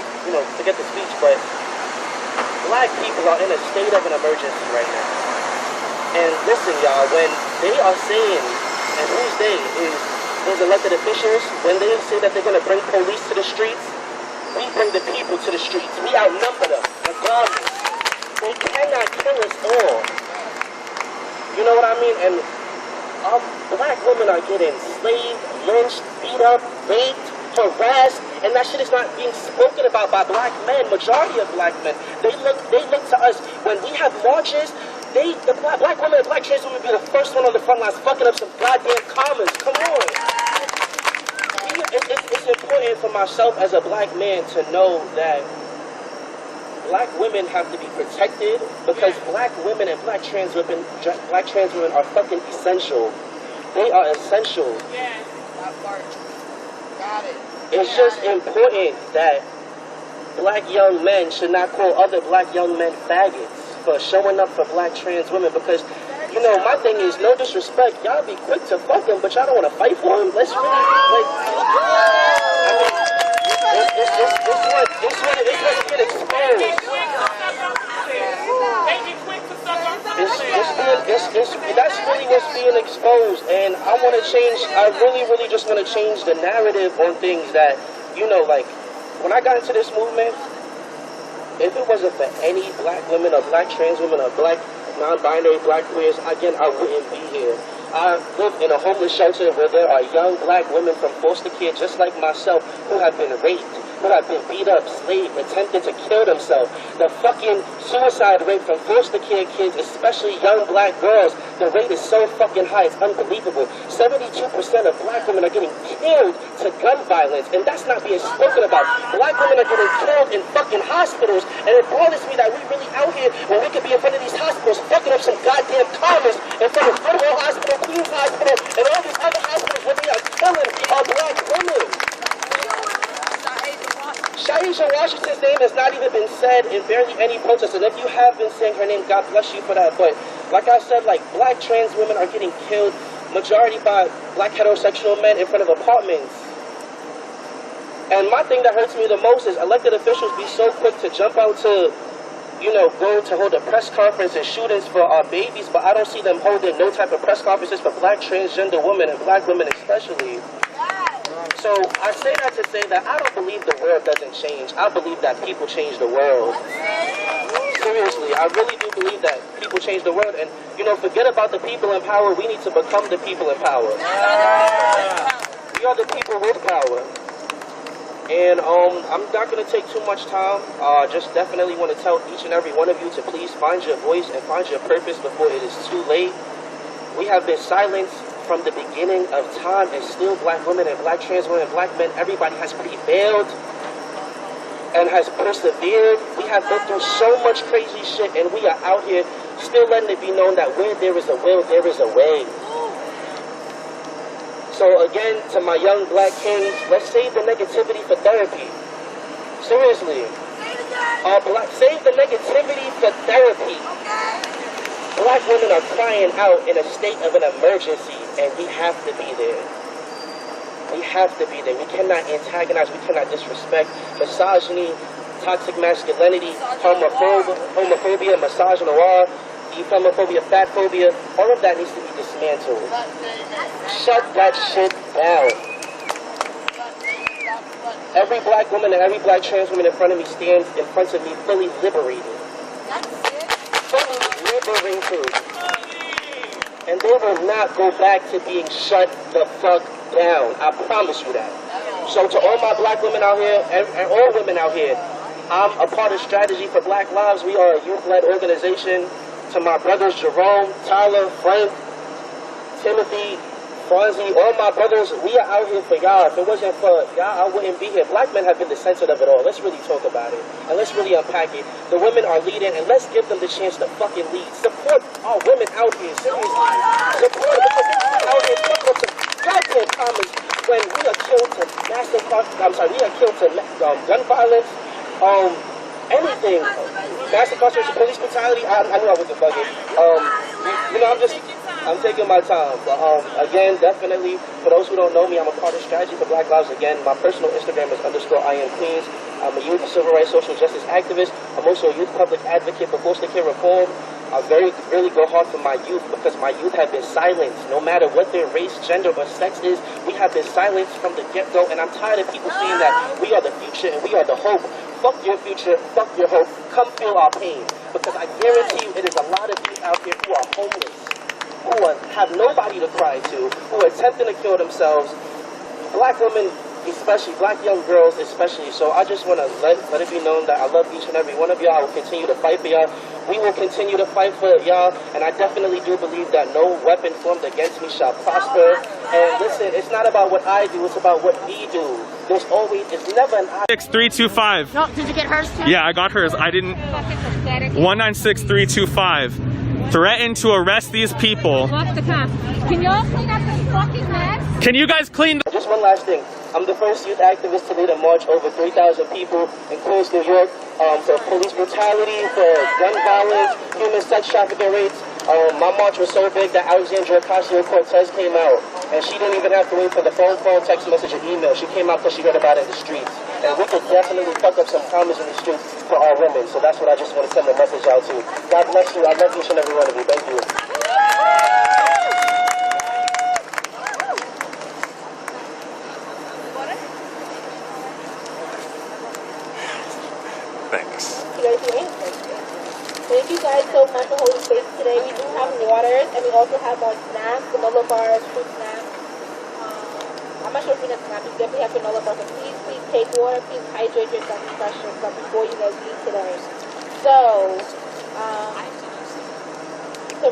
forget the speech, but black people are in a state of an emergency right now. And listen, y'all, when they are saying, and who's they, is those elected officials, when they say that they're gonna bring police to the streets, we bring the people to the streets. We outnumber them, regardless. They cannot kill us all. You know what I mean? And black women are getting enslaved, lynched, beat up, raped, harassed, and that shit is not being spoken about by black men. Majority of black men, they look to us when we have marches. The black women and black trans women be the first one on the front lines, fucking up some goddamn commas. Come on. It's important for myself as a black man to know that black women have to be protected because black women and black trans women are fucking essential. They are essential. Yes, that part. Got it. It's just important that black young men should not call other black young men faggots for showing up for black trans women, because, you know, my thing is, no disrespect, y'all be quick to fuck them, but y'all don't want to fight for them. Let's really, like, it's what's getting exposed. That's really what's being exposed, and I want to change. I really just want to change the narrative on things that, you know, like, when I got into this movement, if it wasn't for any black women or black trans women or black non-binary black queers, again, I wouldn't be here. I live in a homeless shelter where there are young black women from foster care just like myself who have been raped, who have been beat up, slaved, attempted to kill themselves. The fucking suicide rate from foster care kids, especially young black girls, the rate is so fucking high, it's unbelievable. 72% of black women are getting killed to gun violence, and that's not being spoken about. Black women are getting killed in fucking hospitals, and it bothers me that we really out here when we could be in front of these hospitals fucking up some goddamn commerce in front of Federal Hospital, Queens Hospital, and all these other hospitals where they are killing our black women. Shaisha Washington's name has not even been said in barely any protest, and if you have been saying her name, God bless you for that. But like I said, like, black trans women are getting killed, majority by black heterosexual men in front of apartments. And my thing that hurts me the most is elected officials be so quick to jump out to, you know, go to hold a press conference and shootings for our babies, but I don't see them holding no type of press conferences for black transgender women and black women especially. So I say that to say that I don't believe the world doesn't change. I believe that people change the world. Seriously, I really do believe that people change the world. And, you know, forget about the people in power. We need to become the people in power. We are the people with power. And I'm not going to take too much time. Just definitely want to tell each and every one of you to please find your voice and find your purpose before it is too late. We have been silenced from the beginning of time, and still black women and black trans women and black men, everybody has prevailed and has persevered. We have been through so much crazy shit, and we are out here still letting it be known that where there is a will, there is a way. So again, to my young black kings, let's save the negativity for therapy. Seriously. Save the negativity for therapy. Black women are crying out in a state of an emergency, and we have to be there. We have to be there. We cannot antagonize, we cannot disrespect misogyny, toxic masculinity, homophobia, misogynoir, ephenophobia, fatphobia. All of that needs to be dismantled. Shut that shit down. Every black woman and every black trans woman in front of me stands in front of me fully liberated. Fully liberated. And they will not go back to being shut the fuck down. I promise you that. So to all my black women out here, and all women out here, I'm a part of Strategy for Black Lives. We are a youth-led organization. To my brothers Jerome, Tyler, Frank, Timothy, Fonzie, all my brothers, we are out here for y'all. If it wasn't for y'all, I wouldn't be here. Black men have been the center of it all. Let's really talk about it. And let's really unpack it. The women are leading, and let's give them the chance to fucking lead. Support our women out here, seriously. Support them, because they out here putting up some goddamn comments when we are killed to we are killed to gun violence, anything. Mass incarceration, police brutality, I knew I wasn't bugging. You know, I'm taking my time. But again, definitely, for those who don't know me, I'm a part of Strategy for Black Lives. Again, my personal Instagram is _IamQueens. I'm a youth civil rights social justice activist. I'm also a youth public advocate for foster care reform. I really go hard for my youth, because my youth have been silenced. No matter what their race, gender, or sex is, we have been silenced from the get-go. And I'm tired of people saying that we are the future and we are the hope. Fuck your future, fuck your hope. Come feel our pain. Because I guarantee you, it is a lot of youth out here who are homeless, who have nobody to cry to, who are attempting to kill themselves. Black women, especially, black young girls especially. So I just want to let it be known that I love each and every one of y'all. I will continue to fight for y'all. We will continue to fight for y'all. And I definitely do believe that no weapon formed against me shall prosper. And listen, it's not about what I do, it's about what we do. There's always, it's never an I. 196-325. No, did you get hers too? Yeah, I got hers. I didn't. 196-325. Threatened to arrest these people. Walk the cop. Can you all clean up this fucking mess? Can you guys clean? Just one last thing. I'm the first youth activist to lead a march over 3,000 people in Queens, New York, for police brutality, for gun violence, human sex trafficking rates. My march was so big that Alexandria Ocasio-Cortez came out, and she didn't even have to wait for the phone call, text message, or email. She came out because she heard about it in the streets. And we could definitely fuck up some comments in the streets for our women. So that's what I just want to send a message out to. God bless you. I love each and every one of you. Thank you. Thanks. Thank you guys so much for holding space today. We do have waters, and we also have more snacks, granola bars, fruit snacks. I'm not sure if we have snacks. We definitely have granola bars. So please take water. Please hydrate yourself and refresh yourself before you guys eat today. So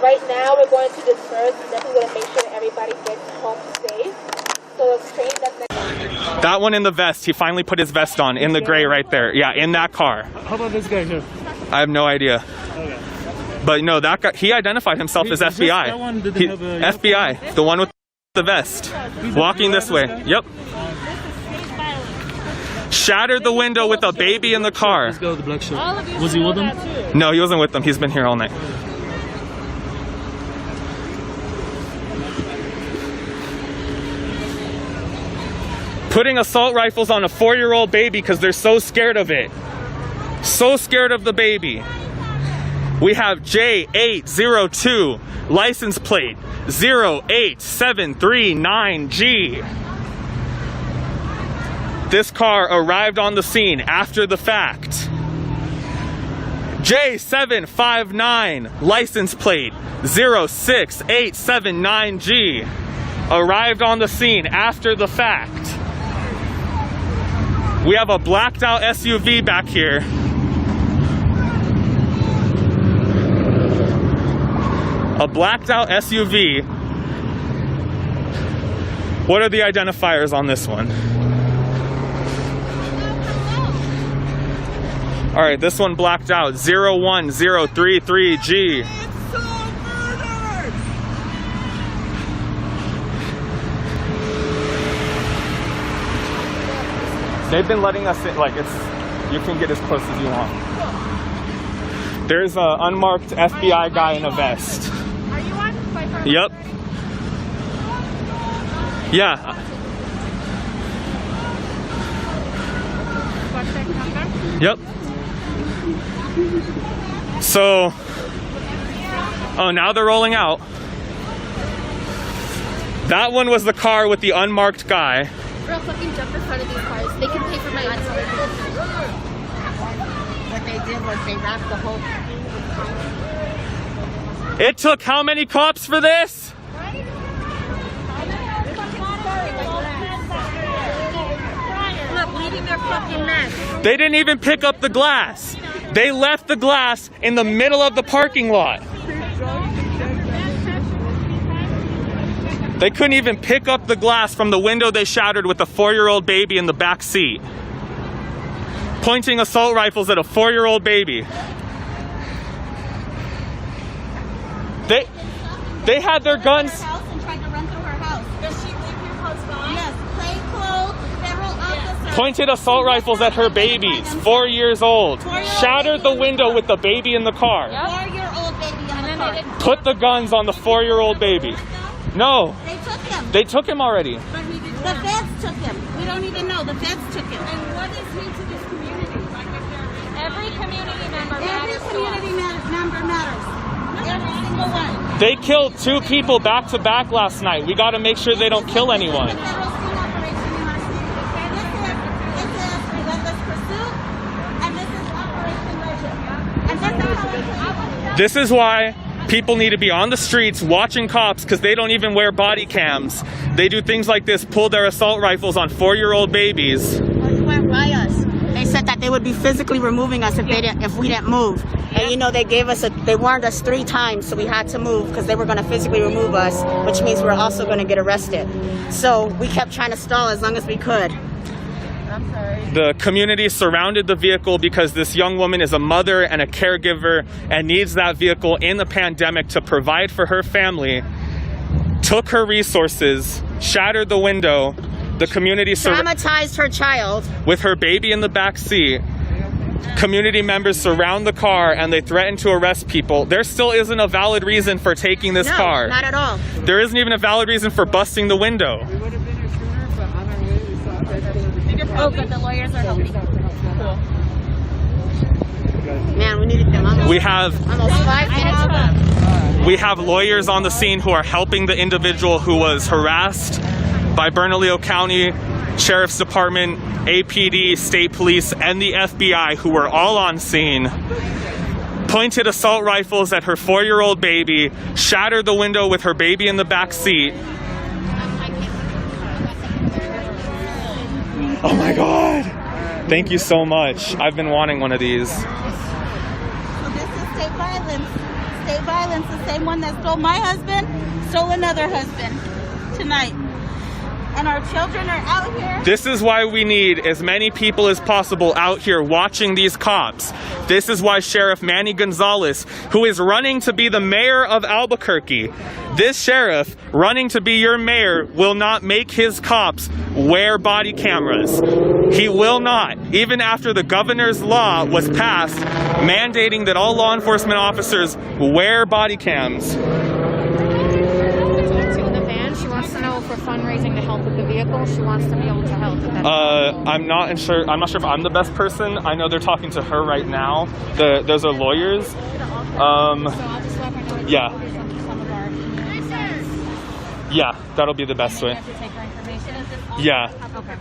right now we're going to disperse. We're definitely going to make sure everybody gets home safe. So the train that's next. That one in the vest, he finally put his vest on, in the gray right there. Yeah, in that car. How about this guy here? I have no idea. Okay. But no, that guy, he identified himself as FBI. That one didn't have a FBI, the one with the vest. Walking this way. Yep. Shattered the window with a baby in the car. Let's go to the black shirt. Was he with them? No, he wasn't with them. He's been here all night. Putting assault rifles on a 4-year-old baby because they're so scared of it. So scared of the baby. We have J802, license plate 08739G. This car arrived on the scene after the fact. J759, license plate 06879G. Arrived on the scene after the fact. We have a blacked out SUV back here. A blacked out SUV. What are the identifiers on this one? All right, this one blacked out, 01033G. They've been letting us in, like, you can get as close as you want. There's an unmarked FBI guy in a vest. Are you on? Yep. Yeah. Yep. So, oh, now they're rolling out. That one was the car with the unmarked guy. Girl, fucking jump in front of these cars. They can pay for my answer. What they did was they wrapped the whole. It took how many cops for this? Look, leaving their fucking mess. They didn't even pick up the glass. They left the glass in the middle of the parking lot. They couldn't even pick up the glass from the window they shattered with a 4-year-old baby in the back seat. Pointing assault rifles at a 4-year-old baby. They had their guns. Pointed assault rifles at her babies, 4 years old. Shattered the window with the baby in the car. 4-year-old baby in the car. Put the guns on the 4-year-old baby. No. They took him. They took him already. But he did the feds took him. We don't even know. The feds took him. And what is he to this community? Every community member matters. Every community member matters. Every single one. They killed 2 people back to back last night. We got to make sure they don't kill anyone. This is why people need to be on the streets watching cops, because they don't even wear body cams. They do things like this, pull their assault rifles on 4-year-old babies. You went by us. They said that they would be physically removing us if we didn't move. And you know, they warned us 3 times, so we had to move because they were going to physically remove us, which means we're also going to get arrested. So we kept trying to stall as long as we could. I'm sorry. The community surrounded the vehicle because this young woman is a mother and a caregiver and needs that vehicle in the pandemic to provide for her family. Took her resources, shattered the window, The community traumatized her child with her baby in the back seat. Community members surround the car and they threaten to arrest people. There still isn't a valid reason for taking this car. Not at all. There isn't even a valid reason for busting the window. Oh, good. The lawyers are helping. Cool. Man, we need to come on. We have almost 5 minutes left. We have lawyers on the scene who are helping the individual who was harassed by Bernalillo County Sheriff's Department, APD, State Police, and the FBI, who were all on scene. Pointed assault rifles at her 4-year-old baby, shattered the window with her baby in the back seat. Oh my God! Thank you so much. I've been wanting one of these. So this is state violence. State violence, the same one that stole my husband, stole another husband tonight. And our children are out here. This is why we need as many people as possible out here watching these cops. This is why Sheriff Manny Gonzalez, who is running to be the mayor of Albuquerque, this sheriff running to be your mayor will not make his cops wear body cameras. He will not, even after the governor's law was passed mandating that all law enforcement officers wear body cams. She wants to know if we're fundraising to help with the vehicle. She wants to be able to help with that. I'm not sure if I'm the best person. I know they're talking to her right now. Those are lawyers. So I'll just let her know. Yeah. Some of our Yeah, that'll be the best way. have to take her information. Yeah. Okay.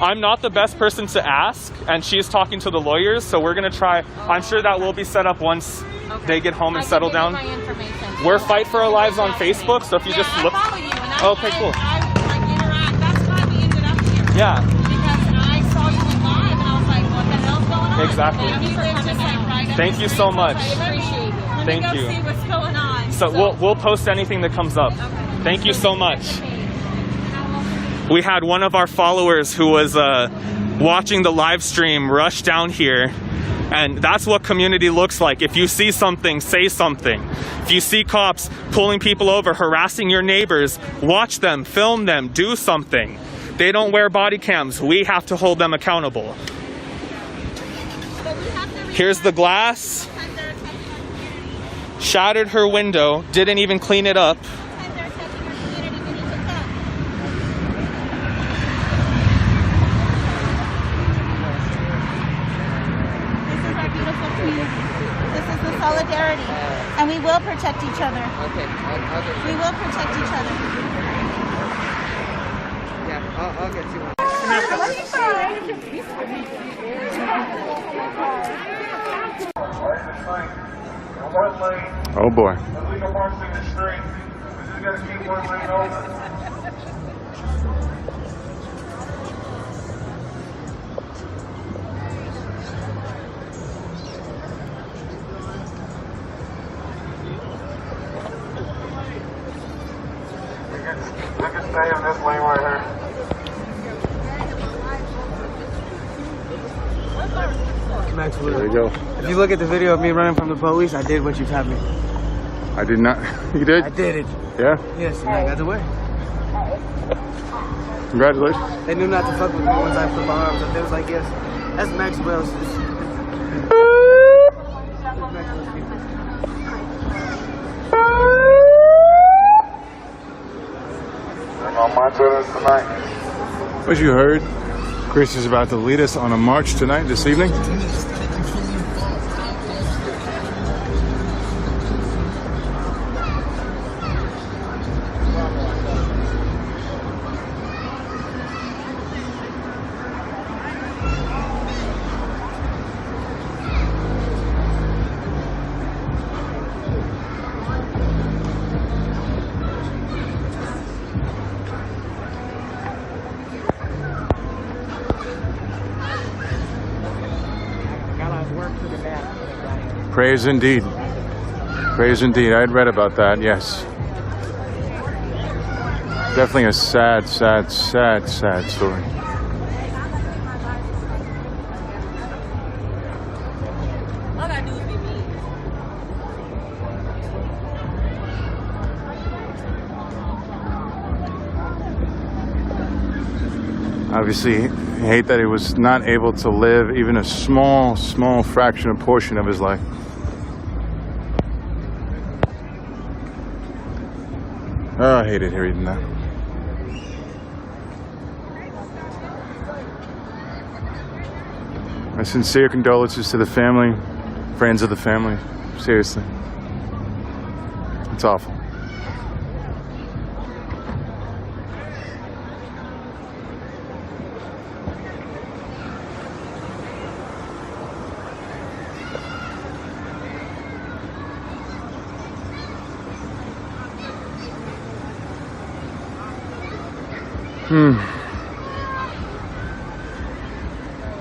I'm not the best person to ask, and she's talking to the lawyers, so we're gonna try. I'm sure that will be set up once they get home and settle down. We're Fight for Our Lives on Facebook, so if you just look. Okay, cool. That's why we ended up here. Yeah. Because I saw you live and I was like, what the hell's going on? Exactly. Thank you for coming out. Thank you so much. I appreciate it. Let Thank me go you. see what's going on. So we'll post anything that comes up. Thank you so much. We had one of our followers who was watching the live stream rush down here, and that's what community looks like. If you see something, say something. If you see cops pulling people over, harassing your neighbors, watch them, film them, do something. They don't wear body cams. We have to hold them accountable. Here's the glass. Shattered her window, didn't even clean it up. This is the solidarity, and we will protect each other. Okay, We will protect each other. Yeah, I'll get you one. Oh boy. We can stay in this lane right here. There you go. If you look at the video of me running from the police, I did what you told me. I did not. You did? I did it. Yeah? Yes, and I got away. Congratulations. They knew not to fuck with me once I put my arms up. They was like, yes, that's Maxwell's. On my children tonight. As you heard, Chris is about to lead us on a march tonight, this evening. Praise indeed. Praise indeed. I had read about that, yes. Definitely a sad, sad, sad, sad story. Obviously, hate that he was not able to live even a small fraction or portion of his life. Oh, I hated reading that. My sincere condolences to the family, friends of the family. Seriously. It's awful.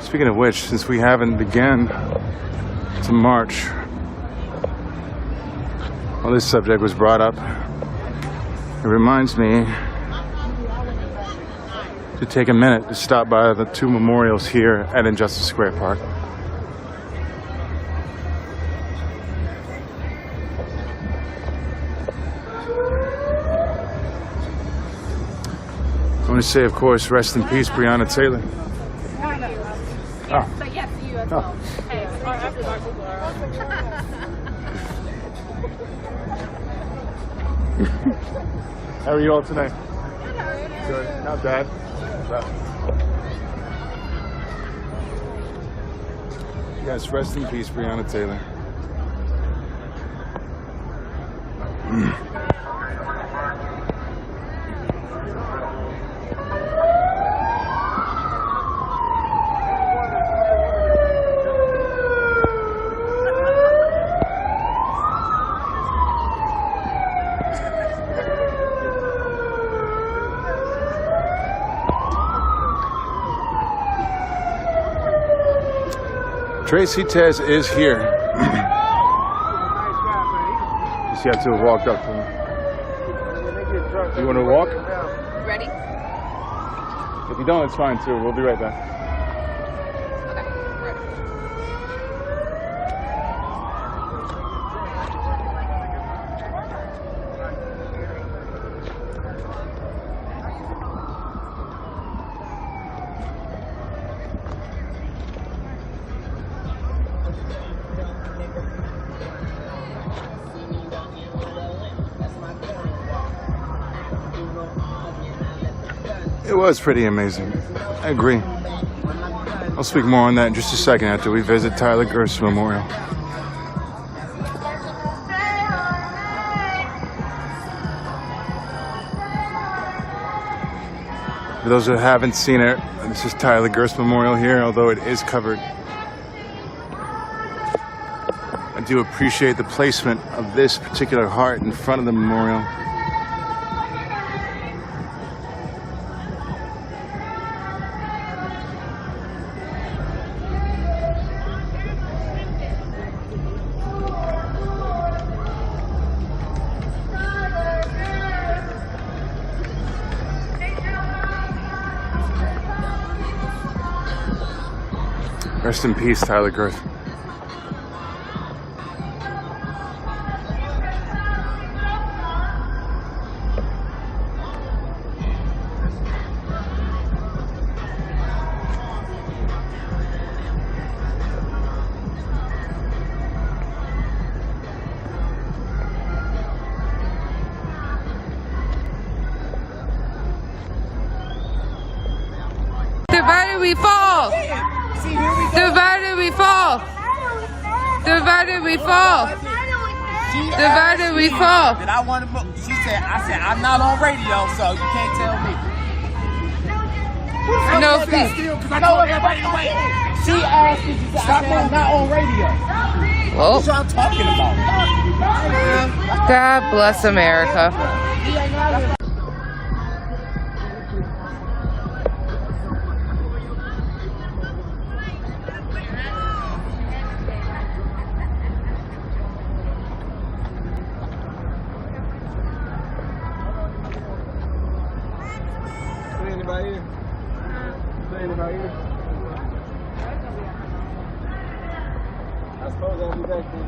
Speaking of which, since we haven't begun to march, well, this subject was brought up. It reminds me to take a minute to stop by the two memorials here at Injustice Square Park. I want to say, of course, rest in peace, Breonna Taylor. Oh. But yes, to you as well. Hey, How are you all tonight? Good. Not bad. Yes, rest in peace, Breonna Taylor. Tracy Tez is here. You see, I had to have walked up to him. You want to walk? Ready? If you don't, it's fine too. We'll be right back. It was pretty amazing. I agree. I'll speak more on that in just a second after we visit Tyler Gerst Memorial. For those who haven't seen it, this is Tyler Gerst Memorial here, although it is covered. I do appreciate the placement of this particular heart in front of the memorial. Rest in peace, Tyler Gerst. Divided we fall. Divided we fall. Divided we fall. Divided we fall. That I want to. She said, I said, I'm not on radio, so you can't tell me. No, please. Because I told everybody to wait. She asked me, she said, I'm not on radio. Well, what y'all talking about? God bless America. I suppose I'll be back then.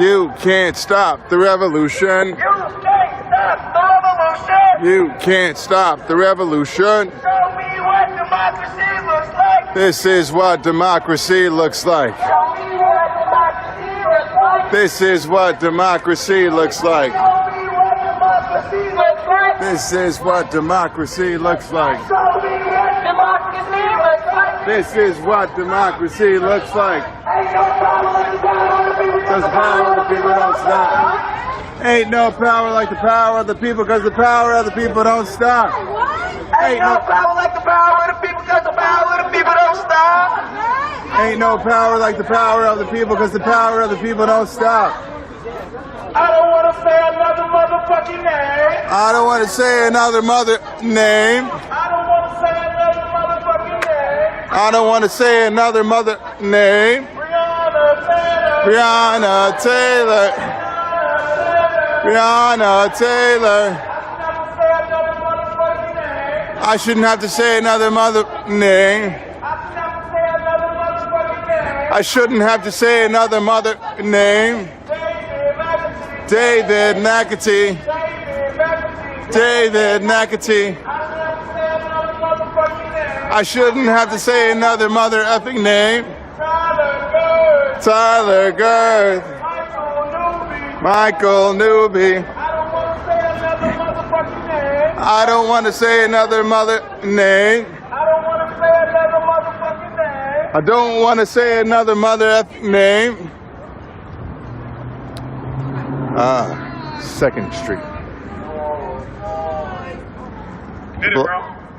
You can't stop the revolution. You can't stop the revolution. Show me what democracy looks like. This is what democracy looks like. Show me what democracy looks like. This is what democracy looks like. Show me what democracy looks like. This is what democracy looks like. Show me what democracy looks like. This is what democracy looks like. Ain't no power like the power of the people, because the power of the people don't stop. Ain't no power like the power of the people, because the power of the people don't stop. Ain't no power like the power of the people, because the power of the people don't stop. I don't want to say another motherfucking name. I don't want to say another mother name. I don't want to say another motherfucking name. I don't want to say another mother name. Breonna Taylor. Breonna Taylor. I shouldn't have to say another mother name. I shouldn't have to say another mother name. David McAtee. David McAtee. I shouldn't have to say another mother effing name. Tyler Girth. Michael Newby. I don't want to say another mother name. I don't want to say another mother effing name. 2nd Street.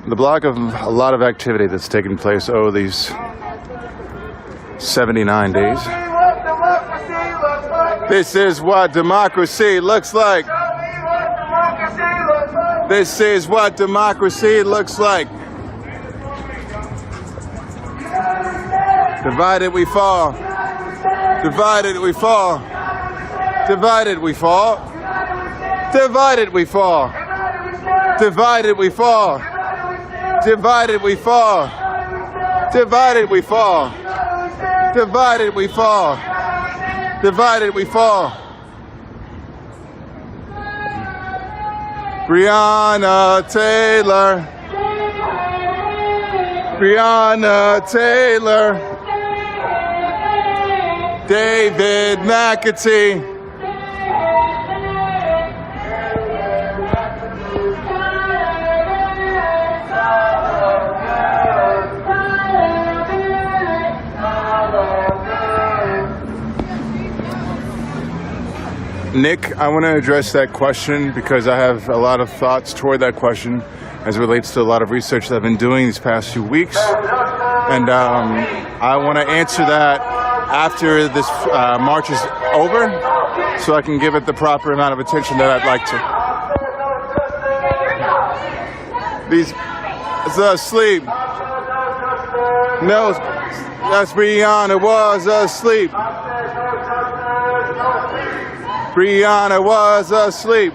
The block of a lot of activity that's taken place these 79 days. This is what democracy looks like. This is what democracy looks like. Divided we fall. Divided we fall. Divided we fall. Divided we fall. Divided we fall. Divided we fall. Divided we fall. Divided we fall. Divided we fall. Breonna Taylor. Breonna Taylor. David McAtee. Nick, I want to address that question because I have a lot of thoughts toward that question as it relates to a lot of research that I've been doing these past few weeks. And I want to answer that after this march is over so I can give it the proper amount of attention that I'd like to. These asleep. No, that's Breonna was asleep. Breonna was asleep.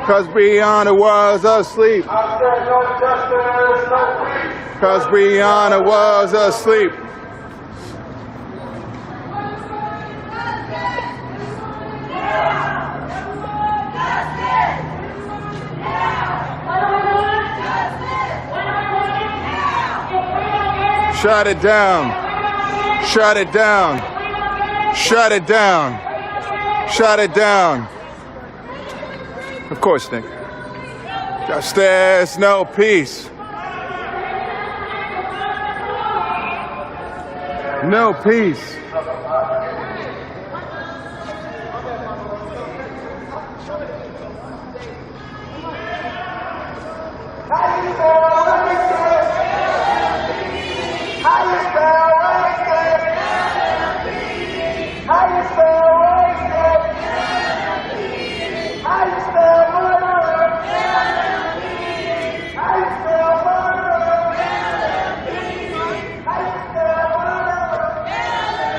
Cause Breonna was asleep. Cause Breonna was asleep. Shut it down. Shut it down. Shut it down. Shut it down. Of course, Nick. Justice, no peace. No peace.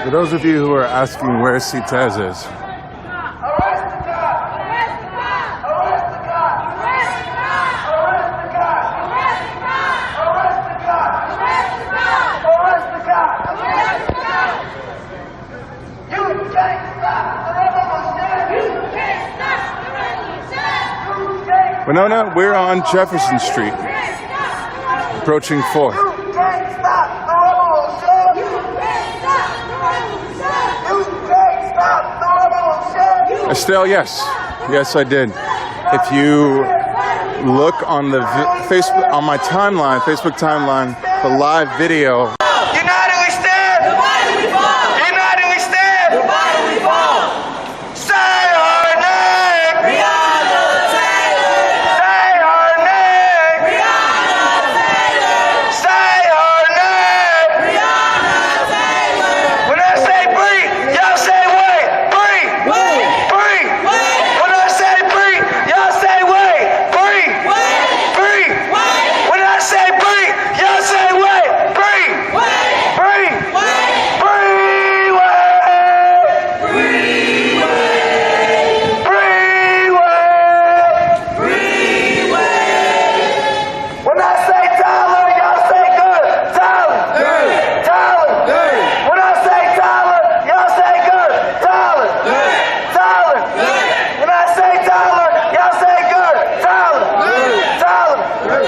For those of you who are asking where CTES is, Winona, we're on Jefferson Street, approaching 4th. Estelle, yes. Yes, I did. If you look on the Facebook, on my timeline, Facebook timeline, the live video. United we stand! Divided we fall! United we stand! Divided we fall! Say our name! Breonna Taylor! Say our name! Breonna Taylor! Say our name! Breonna Taylor! When I say free, y'all say wait! Free! Wait! Free! Wait! When I say free, y'all say wait! Free! Wait! Free! Wait! When I say free, y'all say wait! Free! Wait! Free! Wait! When I say Tyler, y'all say good. Tyler. Good. Tyler. Good. When I say Tyler, y'all say good. Tyler. Good. Tyler. Good. When I say Tyler, y'all say good. Tyler. Good. Tyler. Good.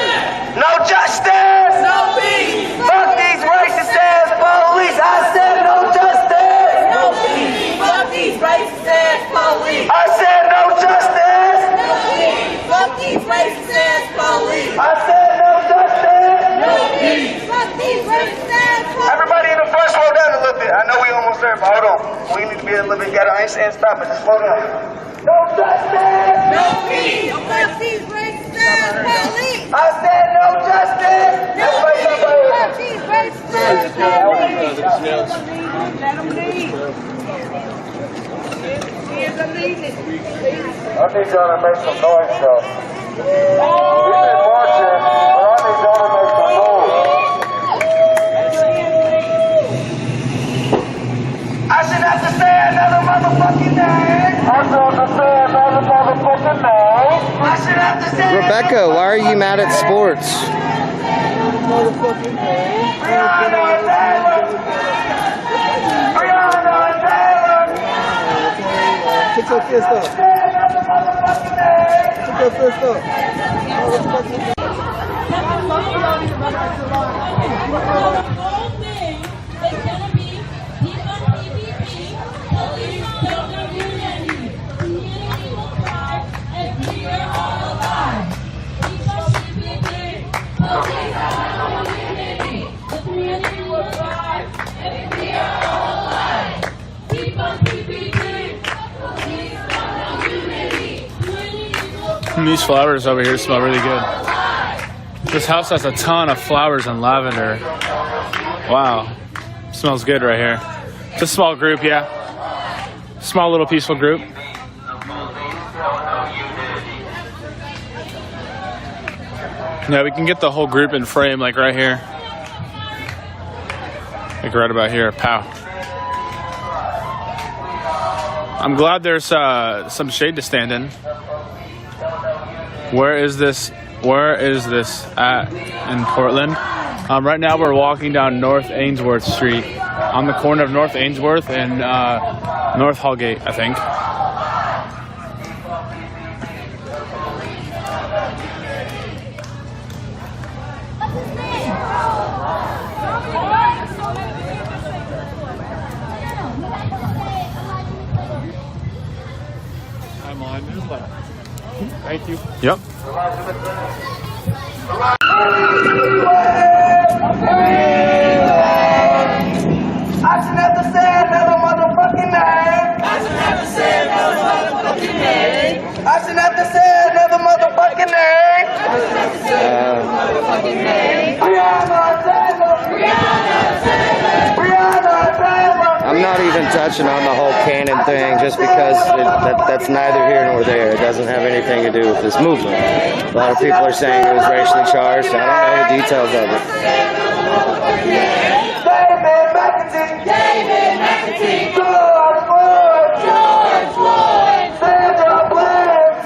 No justice. No peace. Fuck these racist ass police. I said no justice. No peace. Fuck these racist ass police. I said no justice. No peace. Fuck these racist ass police. I said no justice. No peace. Fuck these racist ass police. Everybody in the front, slow down a little bit. I know we almost there, but hold on. We need to be a little bit. I ain't saying stop it. Just slow down. No justice. No peace. Fuck these racist ass police. I said no justice. No peace. Fuck these racist ass police. Let them leave. I need y'all to make some noise, though. We've been marching, but I need y'all to make some noise. I should have to say another motherfucking name. I should have to say another motherfucking name. I should have to say. Rebecca, why are you mad at sports? Motherfucking name. Breonna Taylor. Breonna Taylor. Put your fist up. Put your fist up. These flowers over here smell really good. This house has a ton of flowers and lavender. Wow. Smells good right here. It's a small group, yeah. Small little peaceful group. Yeah, we can get the whole group in frame, like right here. Like right about here. Pow. I'm glad there's some shade to stand in. Where is this at in Portland? Right now we're walking down North Ainsworth Street, on the corner of North Ainsworth and North Hallgate, I think. I'm on newsletter. Thank you. Yep. I should have to say another motherfucking name. I should have to say another motherfucking name. I should have to say another motherfucking name. I should have to say another motherfucking name. Breonna Taylor. Breonna Taylor. Breonna Taylor. I'm not even touching on the whole canon thing just because that's neither here nor there. It doesn't have anything to do with this movement. A lot of people are saying it was racially charged. I don't know the details of it. David McAtee. George Floyd. Sandra Bland.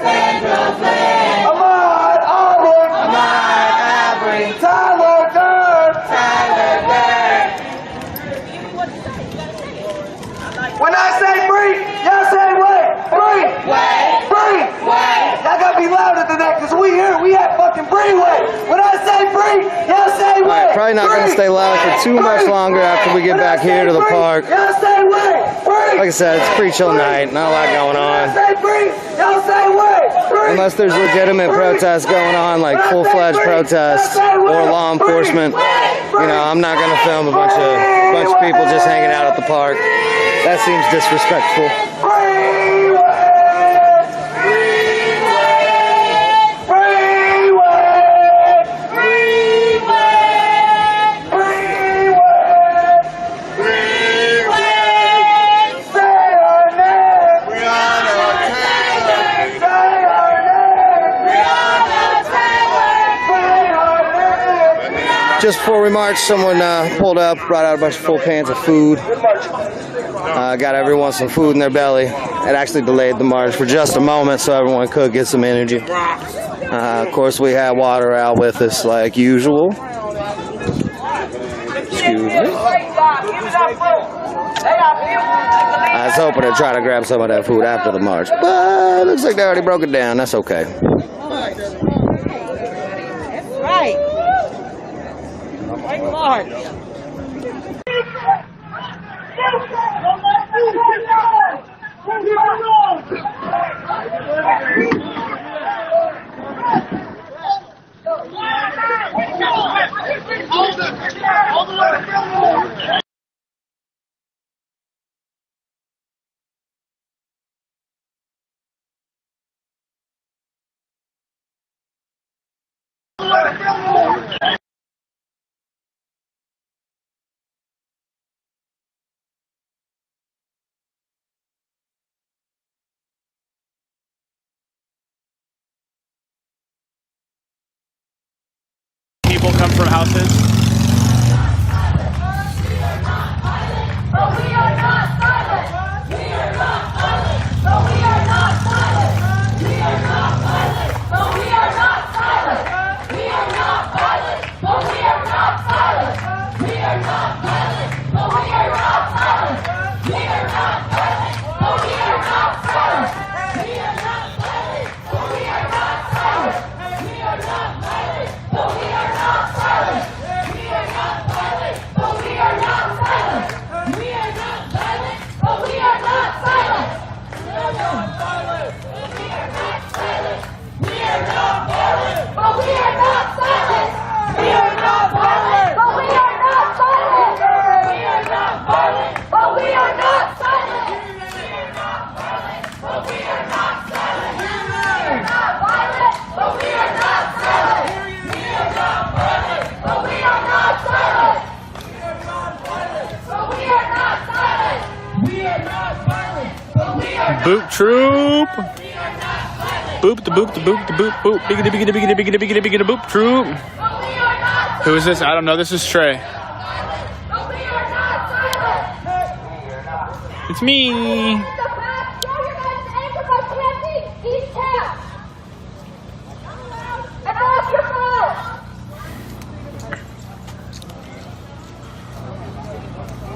Ahmaud Arbery. Tyler Durden. When I say free, y'all say what? Free. Free. Y'all gotta be louder than that, cause we probably not going to stay loud for too much longer after we get back here to the park. Like I said, it's a pretty chill night. Not a lot going on. Unless there's legitimate protests going on, like full-fledged protests or law enforcement. You know, I'm not going to film a bunch of people just hanging out at the park. That seems disrespectful. Just before we marched, someone pulled up, brought out a bunch of full pans of food. Got everyone some food in their belly. It actually delayed the march for just a moment so everyone could get some energy. Of course, we had water out with us like usual. Excuse me. I was hoping to try to grab some of that food after the march, but it looks like they already broke it down. That's okay. Right. Right, Lord. People come from houses. Boop troop. Boop the boop the boop the boop boop. Biggity biggity biggity biggity biggity biggity boop troop. Who is this? I don't know. This is Trey. It's me.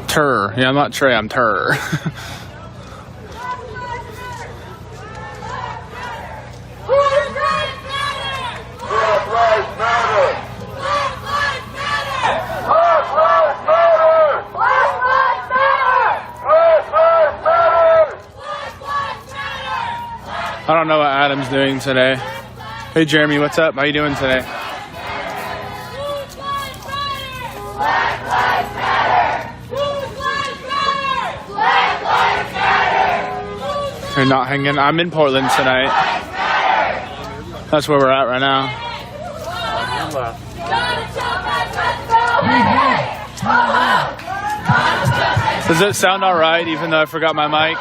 Tur. Yeah, I'm not Trey. I'm Tur. I don't know what Adam's doing today. Hey Jeremy, what's up? How you doing today? You're not hanging? I'm in Portland tonight. That's where we're at right now. Does it sound alright even though I forgot my mic?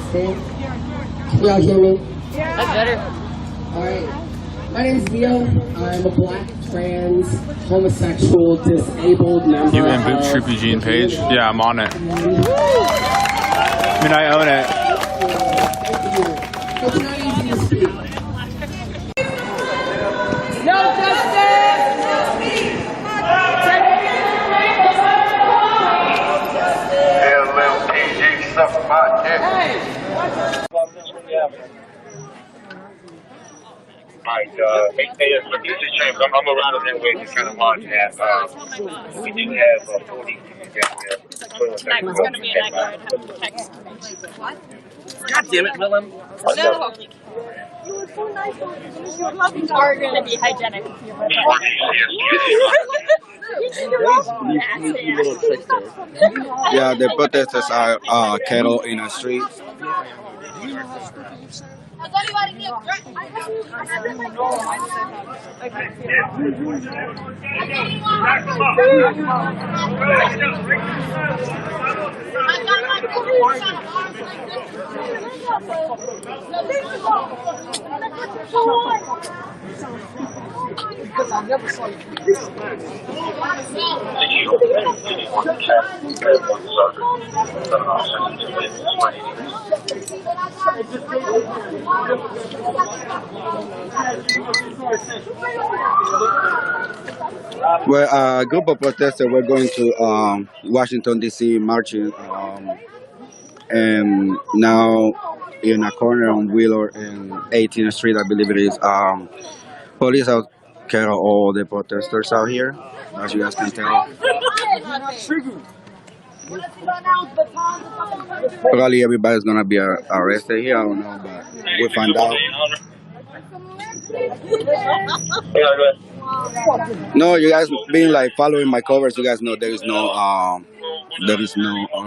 testing. Can y'all hear me? That's better. Alright. My name is Leo. I'm a black, trans, homosexual, disabled member You in Boot Troop Eugene page? Yeah, I'm on it. I mean, I own it. It's not easy to speak. No justice! No peace! LMPG, suck my dick. Alright, hey, look, this is James. I'm around the way to kind of launch at, we do have 40 It's going to be an text. God damn it, Willem. No. Are going to be hygienic. Yeah, the protesters are cattle in the street. Has anybody give Because I never saw you. Well, a group of protesters were going to Washington, D.C. marching, and now in a corner on Wheeler and 18th Street, I believe it is, police out carry all the protesters out here, as you guys can tell. Probably everybody's gonna be arrested here, I don't know, but we'll find out. No, you guys been like following my covers. You guys know there is no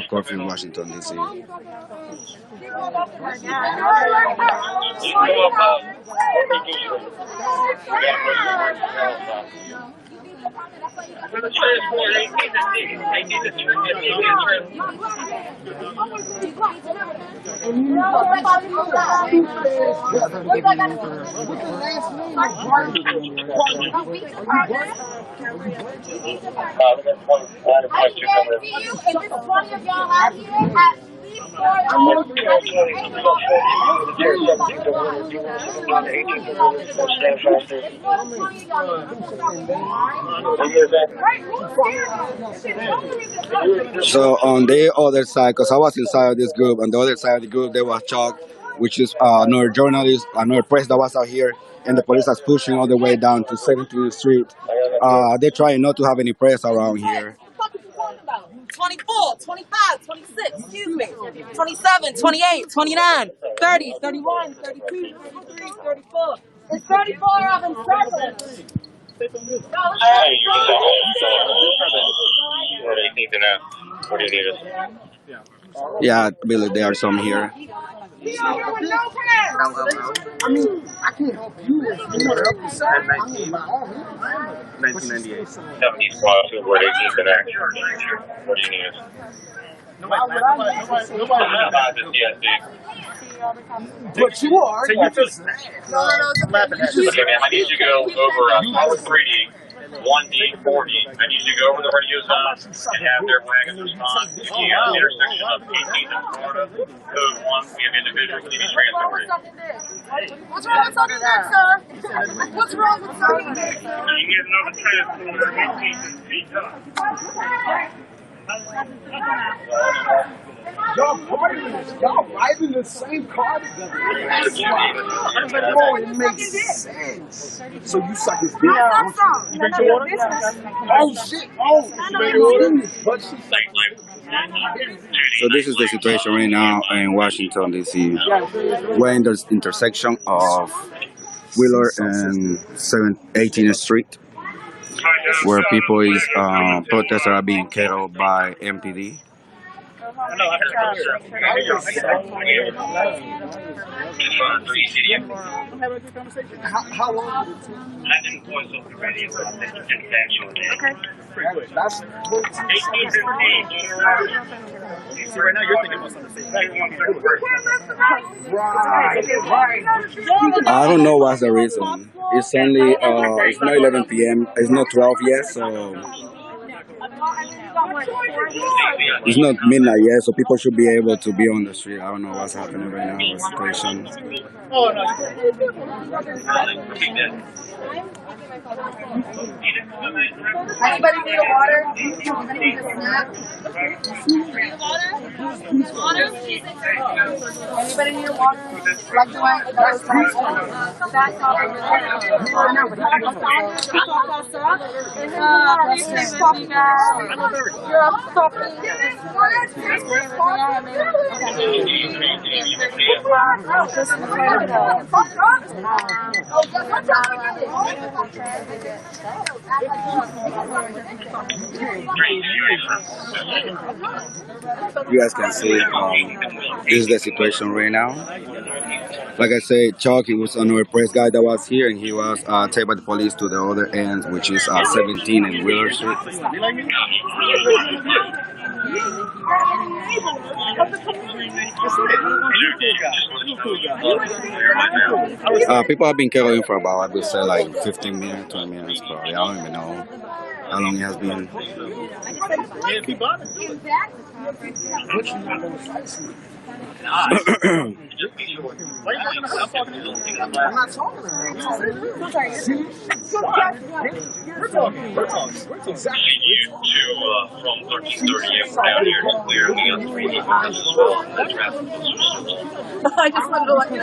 curfew in Washington D.C. So on the other side, because I was inside of this group, on the other side of the group there was Chuck, which is another journalist, another press that was out here, and the police are pushing all the way down to 17th Street. They're trying not to have any press around here. 24, 25, 26, excuse me, 27, 28, 29, 30, 31, 32, 33, 34. There's 34 of them circling. What do you need us? Yeah, I believe there are some here. I mean, I can't help you if you want to help yourself. I mean, by all means. 1998. 70 squad to where 18th and action. What do you need us? But you are. So you just No. Okay, man, I need you to go over solid 3D, 1D, 4D. I need you to go over the radio zones and have their wagons respond to the intersection of 18th and Florida. Code 1, we have individuals that need to be transported. What's wrong with sucking dick, sir? What's wrong with sucking dick, sir? You get another transporter, 18th and speak up. Y'all riding the same car together. It makes sense. So you suck his dick. Oh shit! So this is the situation right now in Washington D.C. We're in the intersection of Wheeler and 18th Street, where people protesters are being killed by MPD. How long? I didn't voice over the radio, but I think it's actual day. Okay. That's 1815. So right now you're thinking about something. I don't know what's the reason. It's only it's not 11 p.m. It's not 12 yet, so it's not midnight yet. So people should be able to be on the street. I don't know what's happening right now. The situation. Oh, no. Anybody need a water? Anybody need a snack? Need water? Water? Anybody need a water? Like the way it goes. That's all. You guys can see this is the situation right now. Like I said, Chuck, he was another press guy that was here, and he was taken by the police to the other end, which is 17 in Wheeler Street. People have been carrying for about, I would say, like 15 minutes, 20 minutes probably. I don't even know how long it has been. From 1338 down here to clear. We got 3 people as well. The traffic was I just wanted to let you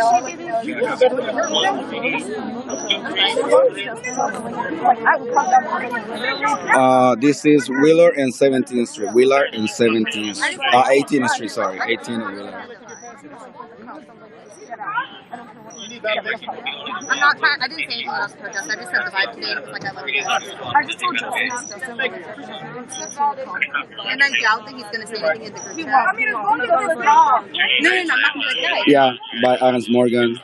know. This is Wheeler and 17th Street. Wheeler and 17th, 18th Street. Sorry, 18 and Wheeler. I'm not trying. I didn't say anything else to protest. I just said the vibe today. It was like I love you. I just told Justin. And I doubt that he's going to say anything in the group chat. I mean, as long as it's wrong. No, I'm not going to be like that. Yeah, by Ernest Morgan.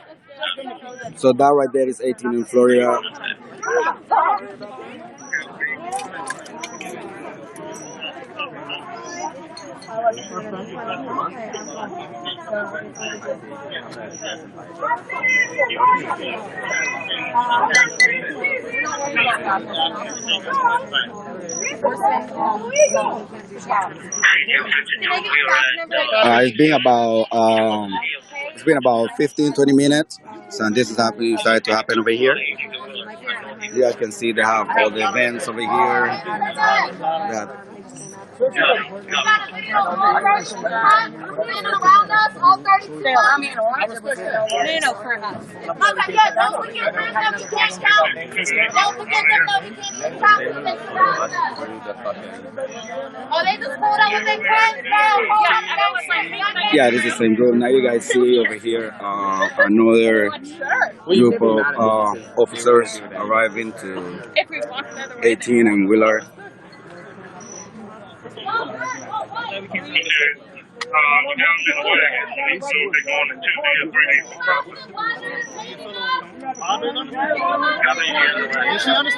So that right there is 18 in Florida. It's been about 15-20 minutes. So this is happening, started to happen over here. You guys can see they have all the events over here. Yeah, this is the same group. Now you guys see over here another group of officers arriving to 18 and Wheeler.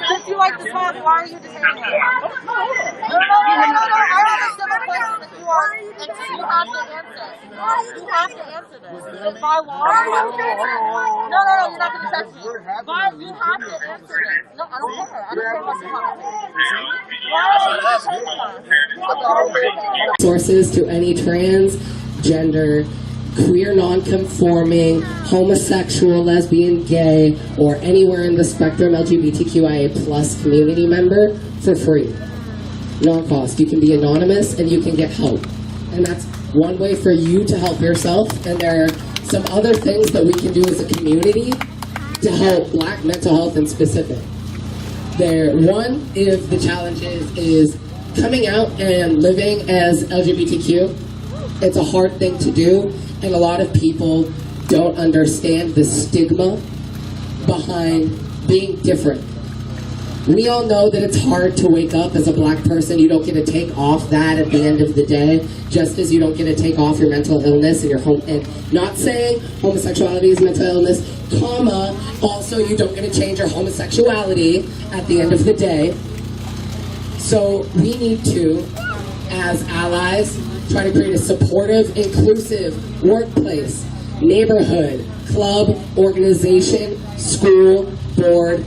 If you like the song, why are you detaining her? No. I have a simple question. If you are, and you have to answer. You have to answer this. By law. No, you're not going to touch me. But you have to answer this. No, I don't care. I don't care what's the conversation. Sources to any trans, gender, queer, non-conforming, homosexual, lesbian, gay, or anywhere in the spectrum LGBTQIA+ community member for free. No cost. You can be anonymous and you can get help. And that's one way for you to help yourself. And there are some other things that we can do as a community to help Black mental health in specific. One of the challenges is coming out and living as LGBTQ. It's a hard thing to do, and a lot of people don't understand the stigma behind being different. We all know that it's hard to wake up as a black person. You don't get to take off that at the end of the day, just as you don't get to take off your mental illness and your home. And not saying homosexuality is mental illness, comma, also you don't get to change your homosexuality at the end of the day. So we need to, as allies, try to create a supportive, inclusive workplace, neighborhood, club, organization, school, board,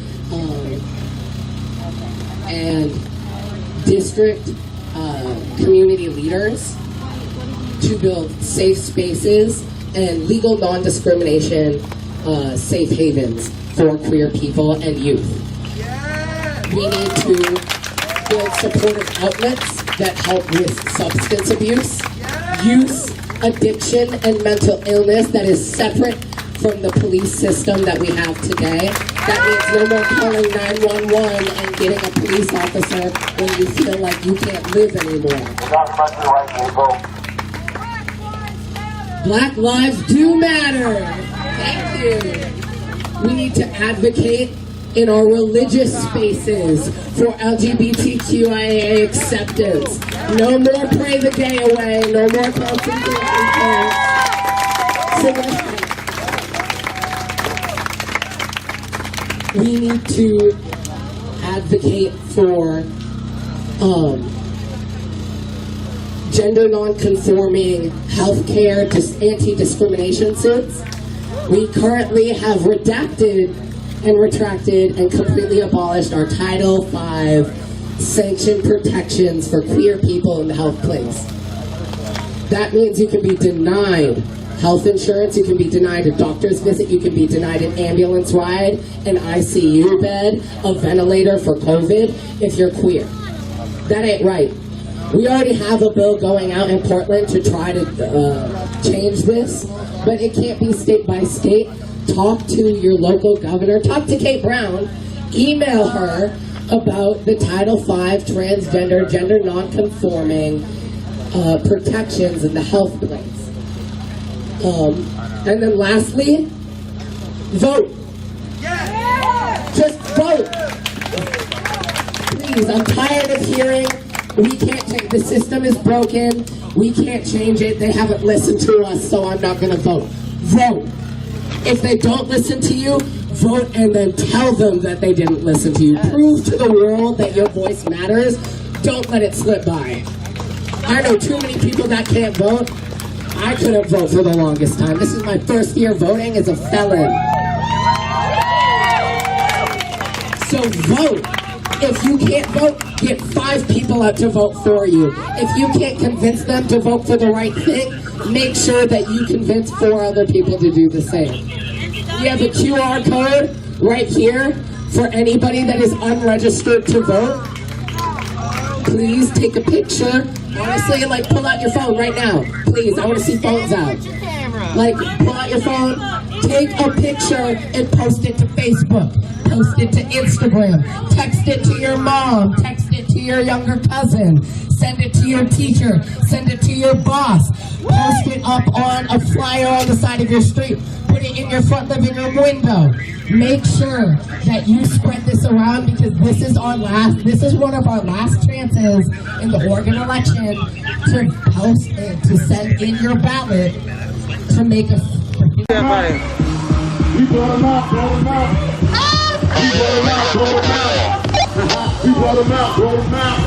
and district community leaders to build safe spaces and legal non-discrimination safe havens for queer people and youth. We need to build supportive outlets that help with substance abuse, use, addiction, and mental illness that is separate from the police system that we have today. That means no more calling 911 and getting a police officer when you feel like you can't live anymore. Black lives do matter. Thank you. We need to advocate in our religious spaces for LGBTQIA acceptance. No more pray the gay away. No more concentration camps. We need to advocate for gender non-conforming healthcare anti-discrimination suits. We currently have redacted and retracted and completely abolished our Title V sanctioned protections for queer people in the health place. That means you can be denied health insurance, you can be denied a doctor's visit, you can be denied an ambulance ride, an ICU bed, a ventilator for COVID if you're queer. That ain't right. We already have a bill going out in Portland to try to change this, but it can't be state by state. Talk to your local governor, talk to Kate Brown, email her about the Title V transgender, gender non-conforming protections in the health place. And then lastly, vote. Just vote. Please, I'm tired of hearing we can't change, the system is broken, we can't change it, they haven't listened to us, so I'm not going to vote. Vote. If they don't listen to you, vote and then tell them that they didn't listen to you. Prove to the world that your voice matters. Don't let it slip by. I know too many people that can't vote. I couldn't vote for the longest time. This is my first year voting as a felon. So vote. If you can't vote, get 5 people out to vote for you. If you can't convince them to vote for the right thing, make sure that you convince 4 other people to do the same. We have a QR code right here for anybody that is unregistered to vote. Please take a picture. Honestly, like, pull out your phone right now. Please, I want to see phones out. Like, pull out your phone, take a picture and post it to Facebook. Post it to Instagram. Text it to your mom. Text it to your younger cousin. Send it to your teacher. Send it to your boss. Post it up on a flyer on the side of your street. Put it in your front living room window. Make sure that you spread this around, because this is one of our last chances in the Oregon election to post it, to send in your ballot to make a... We brought them out, brought them out. We brought them out, brought them out. We brought them out, brought them out.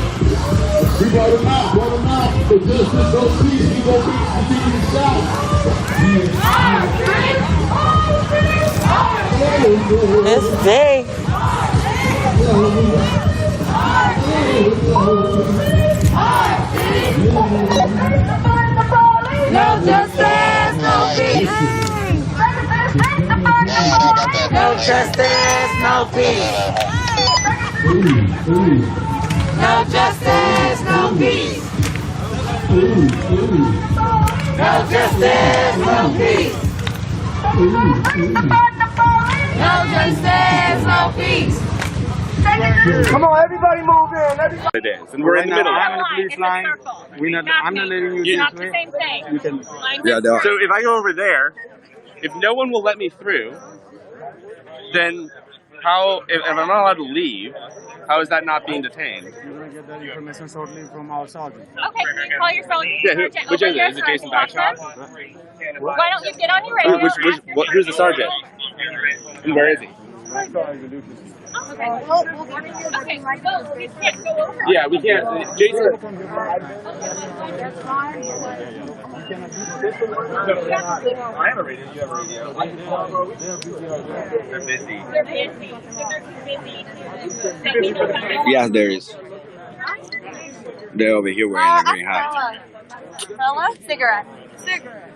We brought them out, brought them out. For justice, no peace, we go continue to shout. This day. No justice, no peace. No justice, no peace. No justice, no peace. No justice, no peace. No justice, no peace. Come on, everybody move in. Everybody. It is, and we're in the middle. I'm on the police line. I'm not letting you It's this not way. the same thing. You can. So if I go over there, if no one will let me through, then how, if I'm not allowed to leave, how is that not being detained? You're going to get that information shortly from our sergeant. Okay, can you call your phone? Yeah, which is it? Is it Jason Backshot? Why don't you get on your radio? Who's the sergeant? And where is he? Okay, well, we can't go over. Yeah, we can't. Jason. I have a radio. You have a radio. They're busy. They're busy. They're too busy. Yes, there is. They're over here wearing a green hat. Fella, cigarette. Cigarette.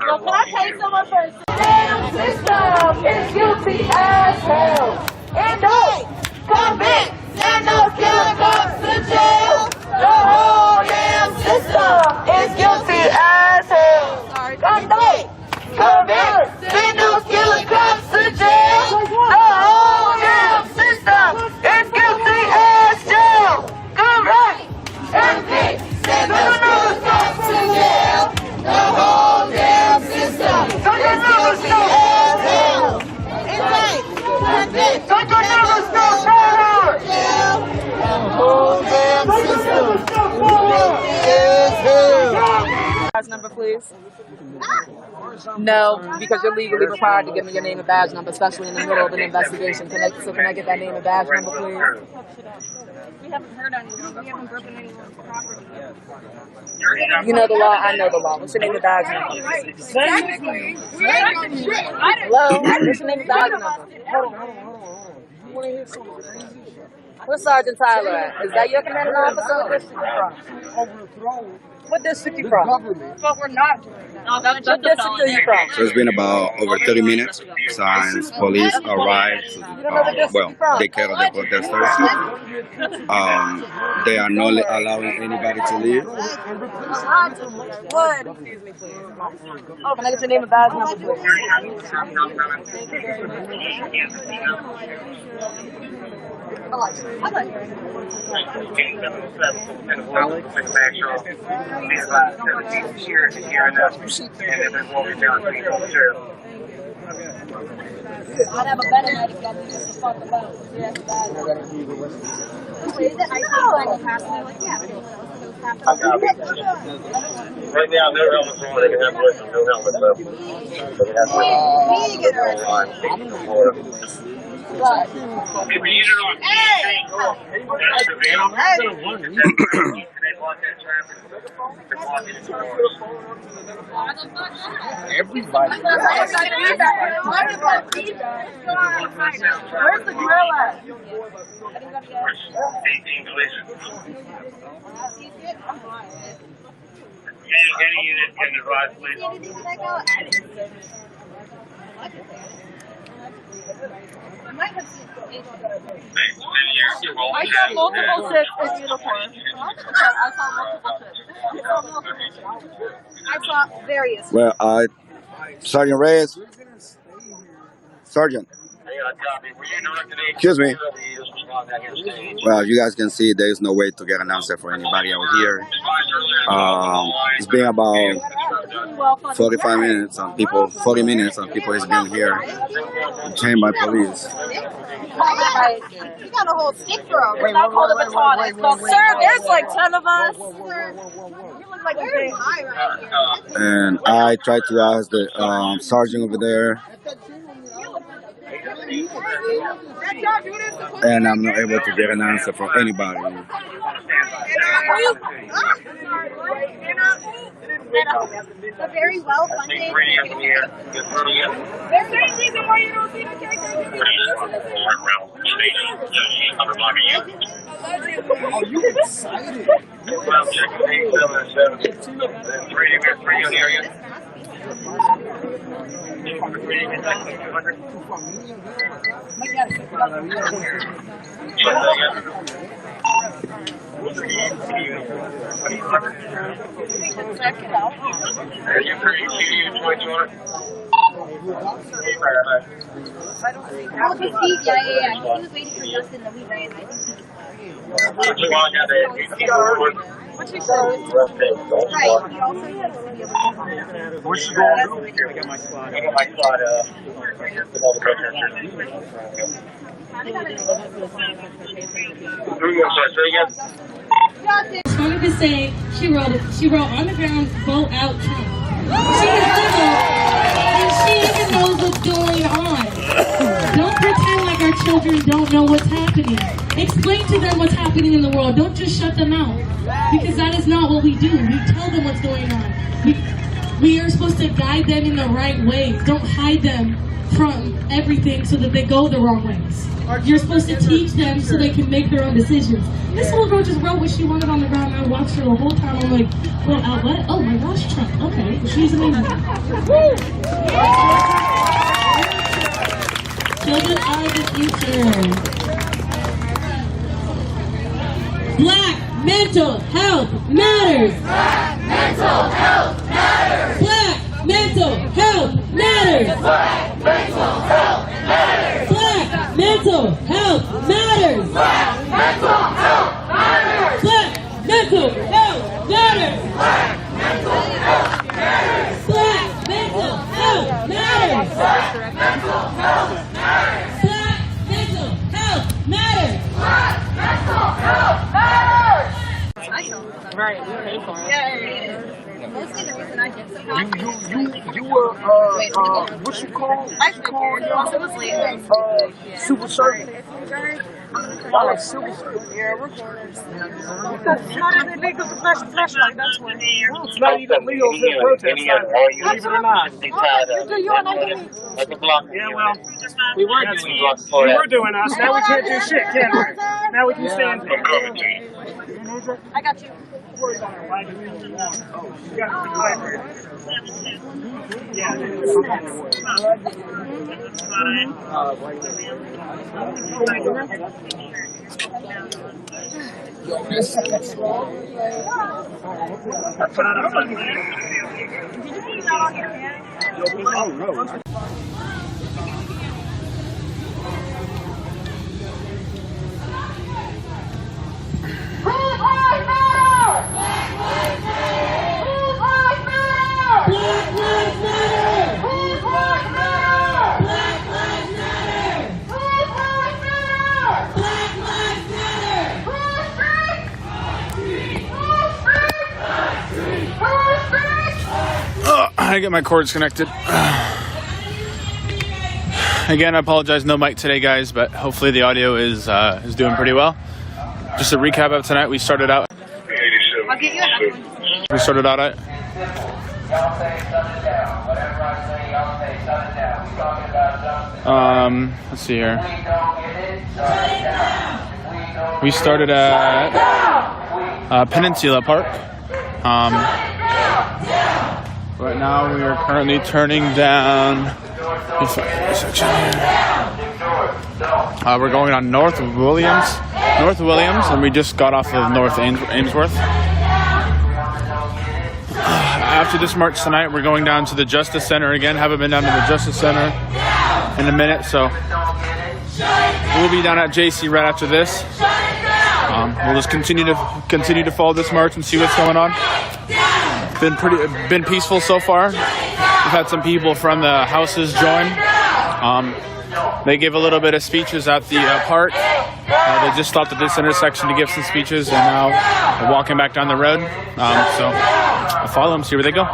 Well, can I tell you someone first? Damn system is guilty as hell. And they convict, send those killer cops to jail. The whole damn system is guilty as hell. And they convict, send those killer cops to jail. The whole damn system is guilty as jail. Correct. Convict, send those killer cops to jail. The whole damn system is guilty as hell. It's right. Convict, send those killer cops to jail. The whole damn system is guilty as hell. Badge number, please. No, because you're legally required to give me your name and badge number, especially in the middle of an investigation. Can I get that name and badge number, please? We haven't heard anything. We haven't broken anyone's property. You know the law, I know the law. What's your name and badge number? Technically, we ain't done shit. Hello? What's your name and badge number? Where's Sergeant Tyler at? Is that your commanding officer? What district you from? But we're not doing that. No, that's what district are you from? So it's been about over 30 minutes since police arrived to take care of the protesters. They are not allowing anybody to leave. What? Excuse me, please. Oh, can I get your name and badge number, please? Thank you very I'd have a better night if y'all did this to fuck about. Yeah, bad. Is it ice cream you pass me? Like, yeah. Right now, no helmets on. They can have voice and no helmets up. They can have voice online. Everybody. Where's the grill at? 18 collisions. Any unit can advise, please. I saw multiple ships in uniform. I saw various. Well, Sergeant Reyes. Sergeant. Excuse me. Well, you guys can see there is no way to get an answer for anybody out here. It's been about 45 minutes and 40 minutes and people has been here detained by police. You got a whole stick throw. We're not called a baton. Sir, there's like 10 of us. You look like you're very high right here. And I tried to ask the sergeant over there, and I'm not able to get an answer from anybody. The very well funded. There's no reason why you don't see the Are you excited? Well, check 877. 3 on the area. Yeah. He was waiting for Justin, then we ran. I think What you said? Right. You also have to be able to. What's your goal? I got my squad. With all the protesters. I just wanted to say she wrote on the ground, vote out Trump. She is little and she even knows what's going on. Don't pretend like our children don't know what's happening. Explain to them what's happening in the world. Don't just shut them out, because that is not what we do. We tell them what's going on. We are supposed to guide them in the right way. Don't hide them from everything so that they go the wrong ways. You're supposed to teach them so they can make their own decisions. This little girl just wrote what she wanted on the ground, and I watched her the whole time. I'm like, well, what? Oh my gosh, Trump. Okay, she's amazing. Children are the future. Black mental health matters. Black mental health matters. Black mental health matters. Black mental health matters. Black mental health matters. Black mental health matters. Black mental health matters. Black mental health matters. Black mental health matters. Black mental health matters. Black mental health matters. Black mental health matters. Right, we paid for it. Yeah. Mostly the reason I did so You were, what you call? also was late. Super servant. I like civil service. Yeah, recorders. It's not illegal to flash a flashlight, that's when. It's not even legal to protest, believe it or not. Yeah, well, We were doing us. Now we can't do shit, can we? Now we can stand there. I got you. I get my cords connected. Again, I apologize, no mic today, guys, but hopefully the audio is doing pretty well. Just a recap of tonight. We started out. I'll get you another one. We started out at. Let's see here. We started at Peninsula Park. Right now we are currently turning down. We're going on North Williams, and we just got off of North Ainsworth. After this march tonight, we're going down to the Justice Center again. Haven't been down to the Justice Center in a minute, so we'll be down at JC right after this. We'll just continue to follow this march and see what's going on. Been peaceful so far. We've had some people from the houses join. They gave a little bit of speeches at the park. They just stopped at this intersection to give some speeches, and now they're walking back down the road. So I'll follow them, see where they go.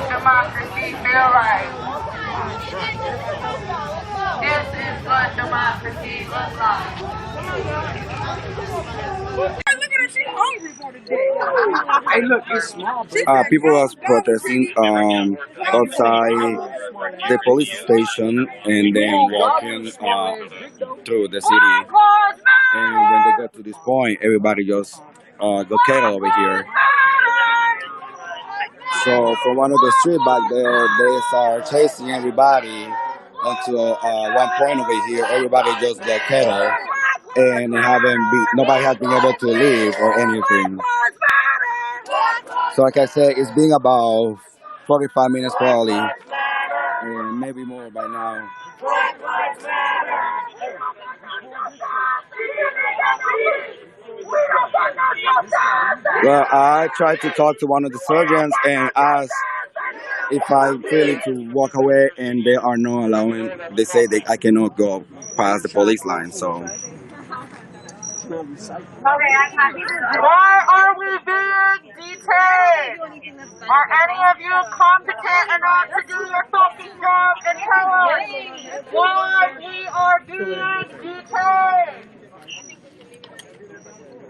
Democracy feel right. This is what democracy looks like. Look at her, she's hungry for the day. Hey, look, it's small. People are protesting outside the police station and then walking through the city. And when they got to this point, everybody just got cattle over here. So from one of the street back there, they start chasing everybody until one point over here, everybody just got kettled, and nobody has been able to leave or anything. So like I said, it's been about 45 minutes probably, and maybe more by now. Well, I tried to talk to one of the surgeons and ask if I really to walk away, and they are not allowing. They say I cannot go past the police line. So Why are we being detained? Are any of you competent enough to do your fucking job and tell us why we are being detained?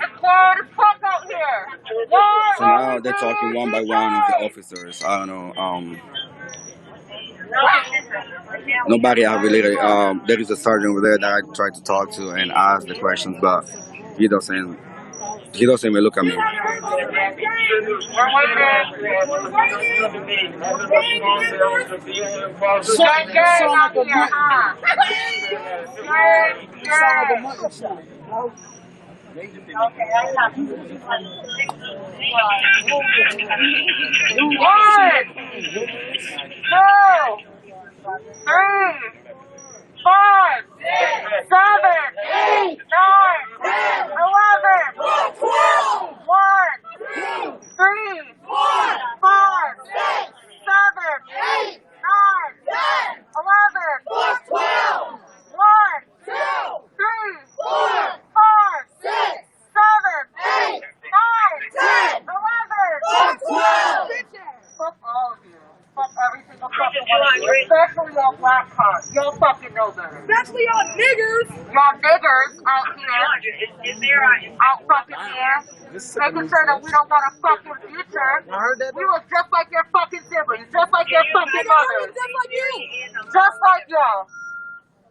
It's cold as fuck out here. Why so now they're talking one by one of the officers. I don't know. Nobody I really. There is a sergeant over there that I tried to talk to and ask the questions, but he doesn't even look at me. Especially y'all black cars. Y'all fucking know better. Especially y'all niggers. Y'all niggers out here. Out fucking here. Making sure that we don't got a fucking future. We was just like your fucking siblings. Just like your fucking mothers. Just like you. Just like y'all.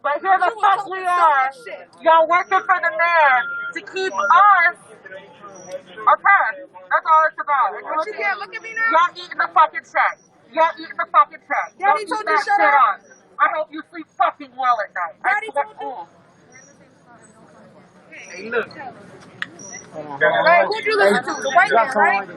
But here the fuck we are. Y'all working for the mayor to keep us oppressed. That's all it's about. But you can't look at me now? Y'all eating the fucking check. Y'all eating the fucking check. Daddy told you to shut up. I hope you sleep fucking well at night. Daddy told you. Hey, look. Hey, who'd you listen to? The white man, right?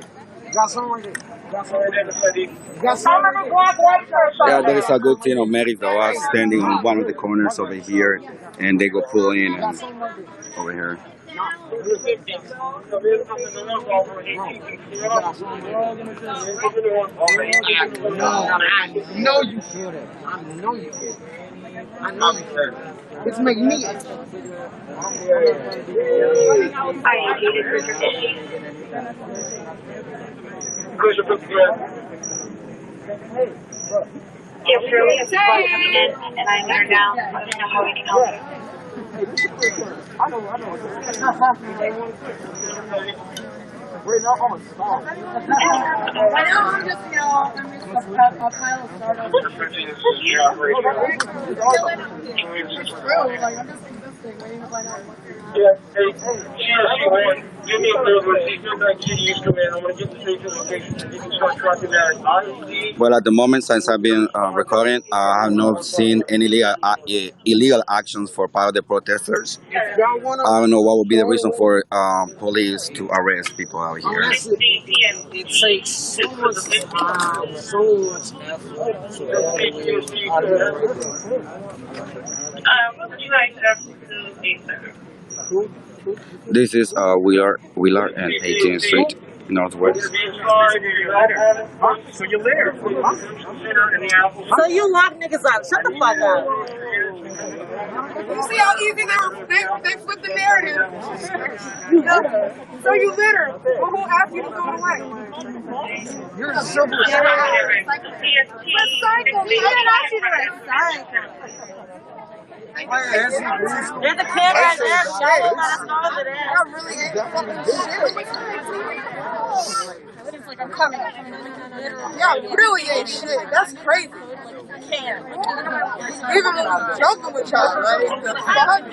Yeah, there is a good team of medics that was standing on one of the corners over here, and they go pull in and over here. I know you feel that. I know you feel that. I know you feel that. It's making me itch. It's really a support coming in, and I'm there now. Let me know how we can help you. I know. Wait, no, I'm a star. I know, I'm just, I'm just a pile of stardust. It's true, like, I'm just existing, waiting to find out what's going on. Yeah, hey, she give me a favor, see if you're back to you come in. I'm going to get the station location so you can start tracking that. Honestly, Well, at the moment, since I've been recording, I have not seen any illegal actions for part of the protesters. I don't know what would be the reason for police to arrest people out here. It takes so much time, so much effort. What would you like to see, sir? This is Willard and 18th Street, Northwest. So you live. So you lock niggas out. Shut the fuck up. You see how easy they flip the narrative? So you litter. Well, who asked you to throw it away? You're a silver recycle. We didn't ask you to recycle. There's a kid right there. Show let us know that I really hate fucking shit. It's like I'm coming. Y'all really ain't shit. That's crazy. can. Even when I'm joking with y'all, right? The fuck?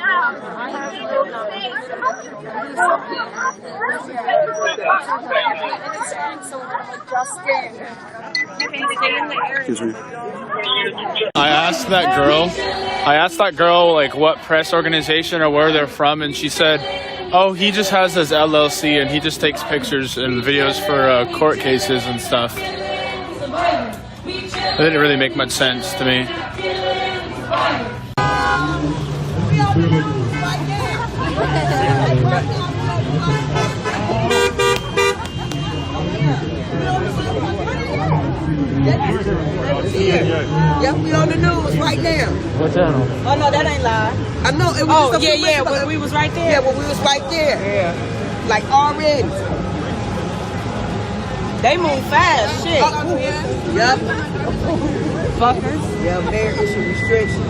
Excuse me. I asked that girl like what press organization or where they're from, and she said, oh, he just has his LLC and he just takes pictures and videos for court cases and stuff. It didn't really make much sense to me. Yep, we on the news right now. What channel? Oh no, that ain't live. I know it was. Oh yeah, when we was right there. Yeah, when we was right there. Yeah. Like already. They move fast, shit. Yep. Fuckers. Yeah, mayor issue restrictions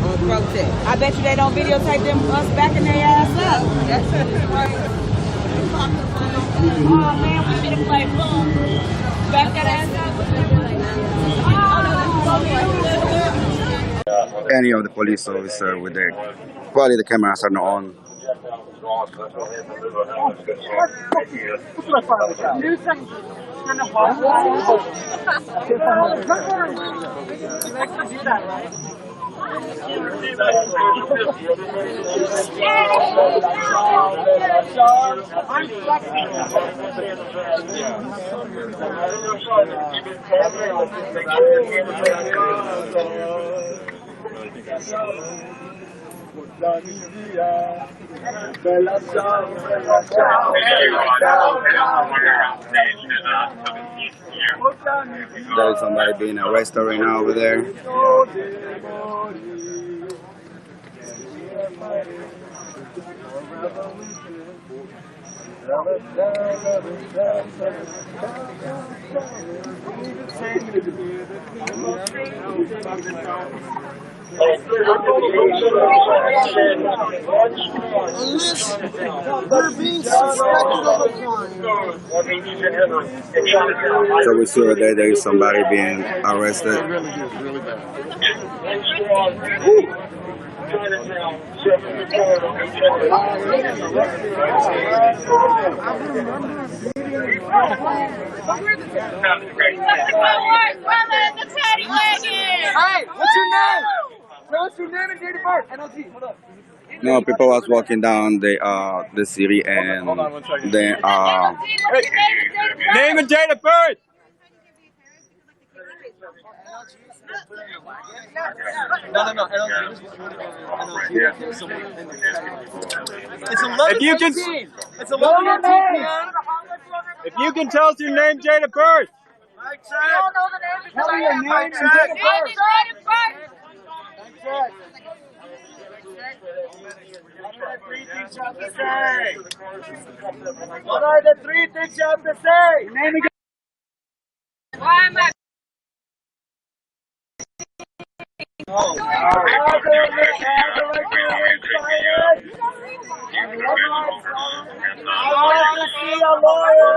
on protest. I bet you they don't videotape them us backing their ass up. That's right. Oh man, we should have played ball. Back that ass up. Any of the police officer with their probably the cameras are not on. There's somebody being arrested right now over there. So we saw that there is somebody being arrested. Hey, what's your name? Tell us your name and date of birth. NLG, hold up. No, people was walking down the city and then Name and date of birth. No. It's 11:15. It's 11:15. If you can tell us your name, date of birth. We all know the name. Tell me your name and date of birth. What are the three things you have to say? Name again. Why am I? I want to see a lawyer.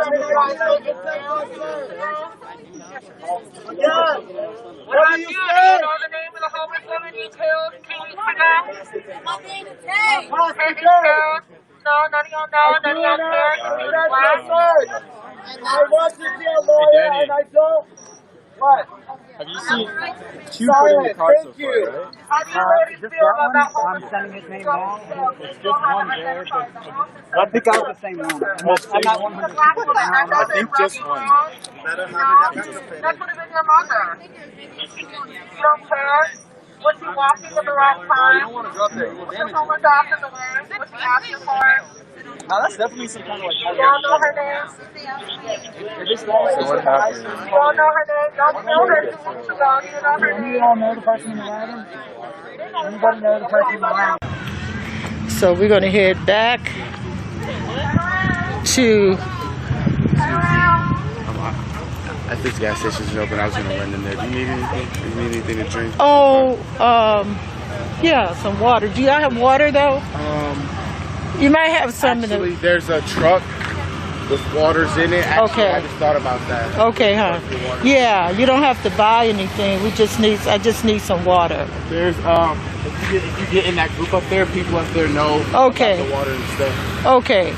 Yeah. What do you say? You know the name of the homeless woman you killed 2 weeks ago? My name is Tay. No, none of y'all know. None of y'all care. I want to see a lawyer and I don't. What? Have you seen two putting the card so far, right? How do you ladies feel about I'm sending his name now. It's just one there, but I think I have the same one. I'm not 100%. I think just one. That would have been your mother. You don't care? Was she walking at the right time? Was the homeless after the way? Was she asking for it? Now that's definitely some kind of like. Y'all know her name? So what happened? Y'all know her name? Y'all killed her 2 weeks ago. Do you know her name? You all know the person in the wagon? Anybody know the person in the wagon? So we're going to head back to... At this gas station's open, I was going to run in there. Do you need anything? Do you need anything to drink? Oh, yeah, some water. Do y'all have water, though? You might have some actually, there's a truck with waters in it. Actually, Okay. I just thought about that. Okay, huh? Yeah, you don't have to buy anything. I just need some water. There's if you get in that group up there, people up there know Okay. about the water and stuff. Okay.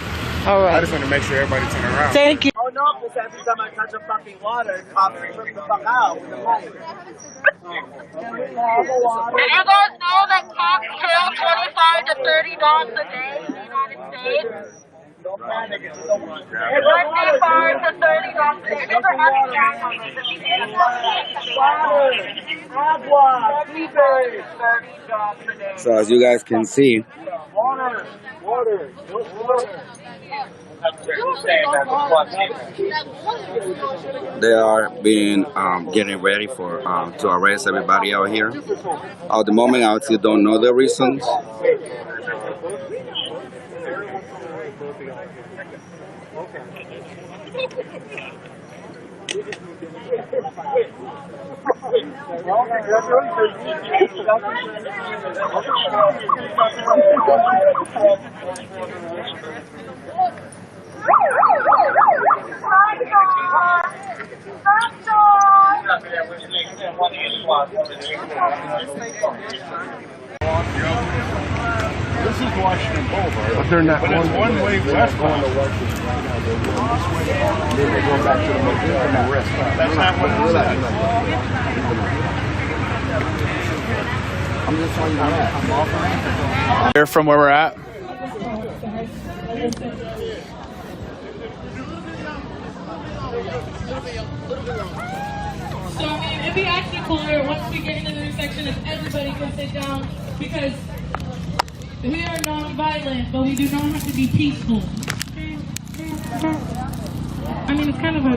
All I right. just want to make sure everybody turn around. Thank you. Oh no, because every time I touch a fucking water, cops freak the fuck out with the light. Did you guys know that cops kill 25 to 30 dogs a day in the United States? 25 to 30 dogs a day. These are heavy dogs. So as you guys can see, they are getting ready for to arrest everybody out here. At the moment, I still don't know the reasons. This is Washington Boulevard. But they're not. But it's one way west going to Washington. Then they go back to the Mobile and the rest. That's not what it is. I'm just telling you that. Here from where we're at. So, I mean, it'd be actually cooler once we get into the intersection if everybody can sit down, because we are non-violent, but we do not have to be peaceful. I mean, it's kind of a...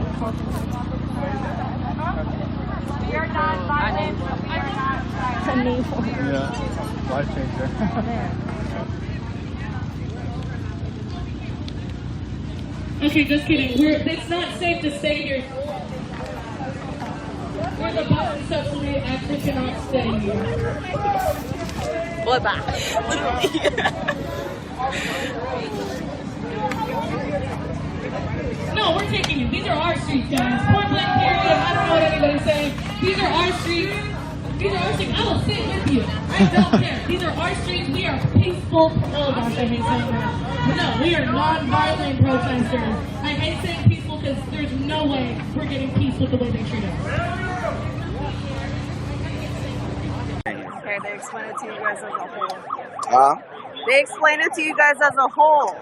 We are non-violent, but we are not violent. Yeah, life changer. Okay, just kidding. It's not safe to stay here. We're the bus subsidy actually cannot stay here. Bye-bye. No, we're taking you. These are our streets, guys. Point blank period. I don't know what anybody's saying. These are our streets. These are our streets. I will sit with you. I don't care. These are our streets. We are peaceful. Oh gosh, I hate saying that. But no, we are non-violent protesters. I hate saying peaceful because there's no way we're getting peace with the way they treat us. Okay, they explain it to you guys as a whole. Huh? They explain it to you guys as a whole.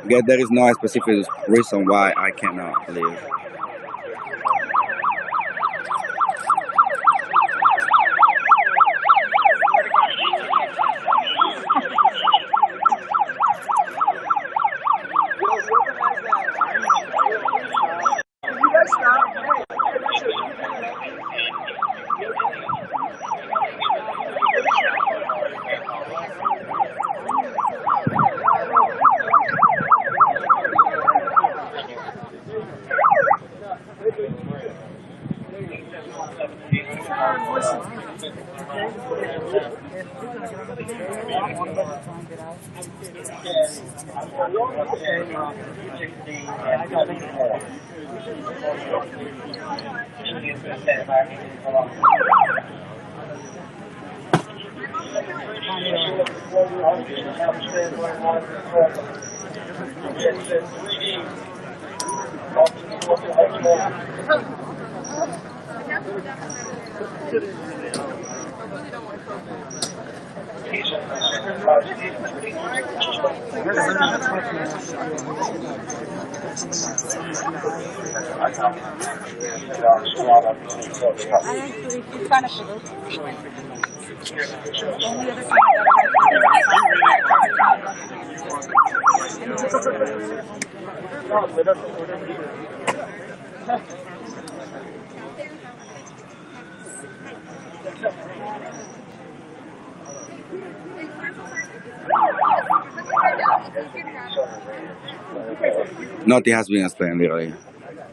Yeah, there is no specific reason why I cannot leave. Nothing has been explained, literally.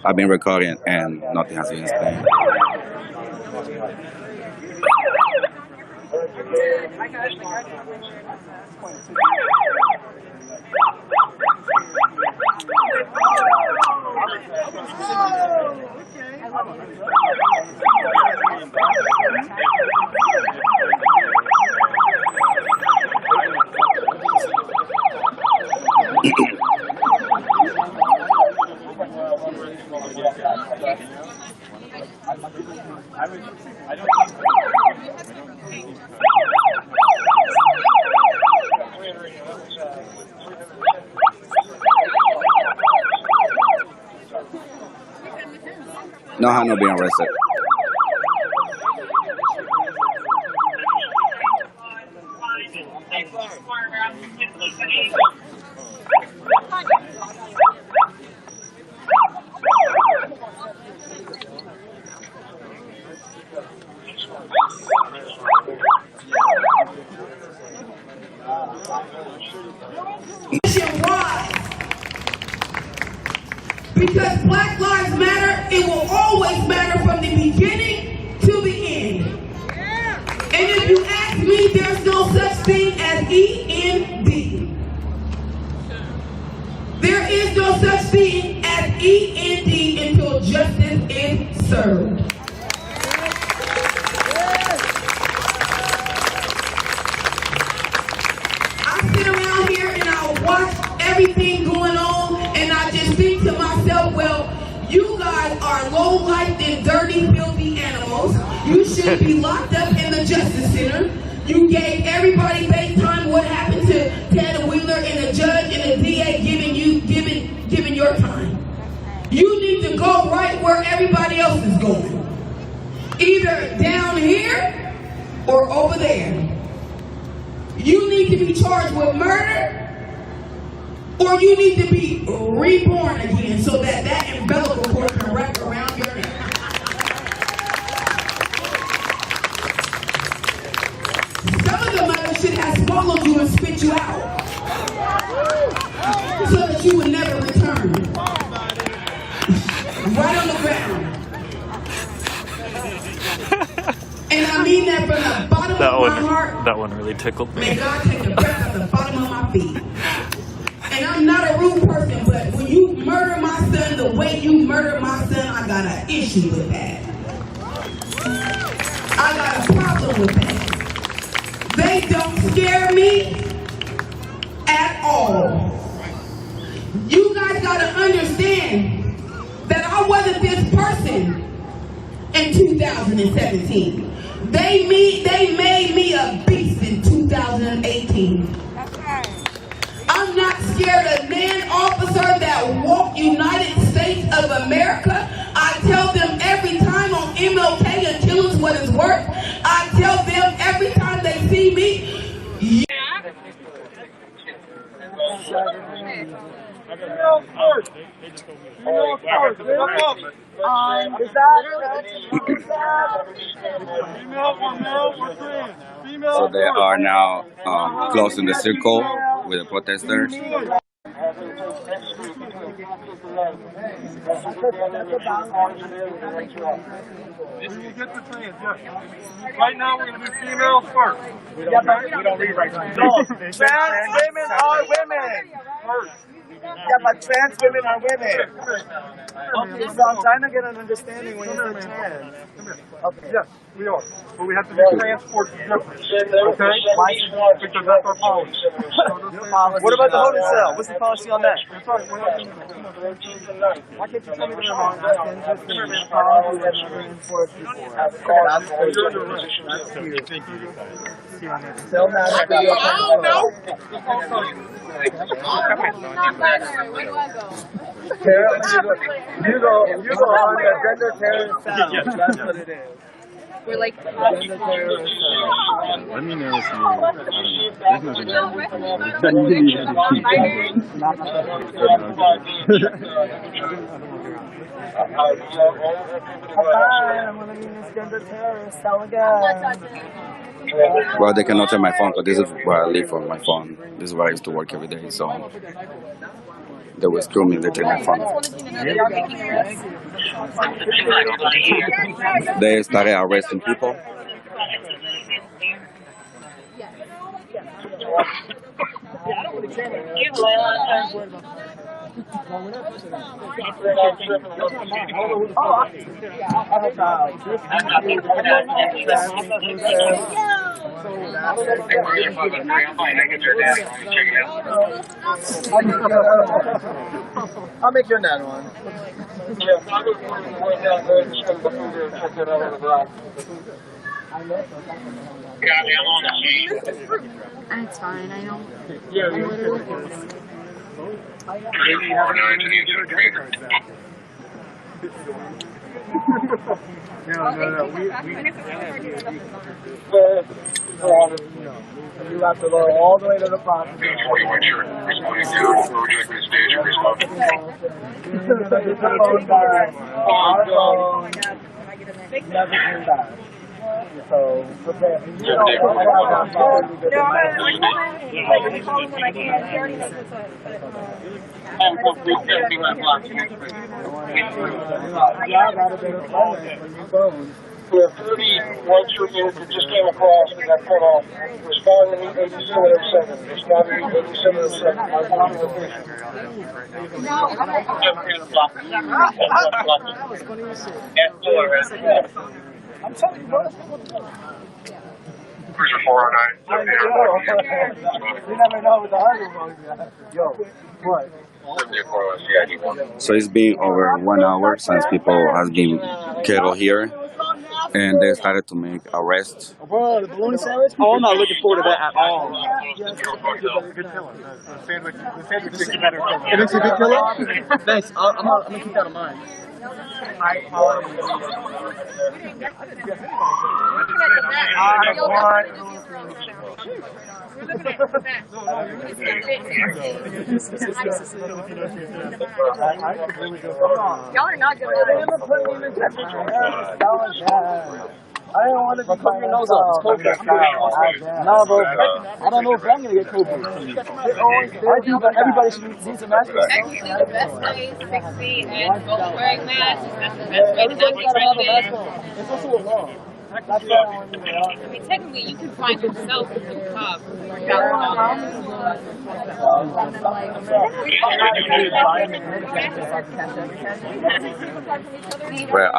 I've been recording and nothing has been explained. No, I'm not being arrested. Why? Because Black Lives Matter, it will always matter from the beginning to the end. And if you ask me, there's no such thing as END. There is no such thing as END until justice is served. I sit around here and I watch everything going on, and I just think to myself, well, you guys are low-life and dirty, filthy animals. You should be locked up in the Justice Center. You gave everybody base time. What happened to Ted Wheeler and the judge and the DA giving your time? You need to go right where everybody else is going. Either down here or over there. You need to be charged with murder, or you need to be reborn again so that that umbilical cord can wrap around your neck. Some of the mother should have swallowed you and spit you out so that you would never return. Right on the ground. And I mean that from the bottom of my heart. That one really tickled me. May God take the breath out the bottom of my feet. And I'm not a rude person, but when you murder my son the way you murder my son, I got an issue with that. I got a problem with that. They don't scare me at all. You guys got to understand that I wasn't this person in 2017. They made me a beast in 2018. I'm not scared of man officer that walk United States of America. I tell them every time on MLK until it's what it's worth. I tell them every time they see me. So they are now closing the circle with the protesters. Right now, we're going to do females first. We don't read right now. No, trans women are women. First. Yeah, but trans women are women. Okay, so I'm trying to get an understanding when you say trans. Okay. Yes, we are. But we have to do transport different. Okay? Because that's our policy. What about the holding cell? What's the policy on that? Why can't you tell me the wrong? That's you go on the gender terrorist sound. That's what it is. We're like gender terrorist sound. Let me know if you, I don't I'm going to use this gender terrorist sound again. Well, they cannot take my phone because this is where I live on my phone. This is where I used to work every day, so they will screw me if they take my phone. They started arresting people. I'll make you another one. It's fine, I don't. You have to go all the way to the front. So, prepare. We have 31 troop units that just came across and got cut off. Respond to me 8707. Respond to me 8707. I'm telling you, bro. Cruiser 409. You never know with the hardware. Yo, what? So it's been over 1 hour since people has been killed here, and they started to make arrests. Bro, the bologna sandwich? Oh, I'm not looking forward to that at all. Good killer. The sandwich makes a better killer. It makes a good killer? Thanks. I'm gonna keep that in mind. Y'all are not good at it. I don't want to be putting your nose up. It's cold. Nah, bro. I don't know if I'm going to get COVID. Everybody should need some masks. Actually, the best way is 6 feet and both wearing masks. That's the best way to Everybody's got to have a mask on. It's also a law. I mean, technically, you can find yourself if you're cop. Well,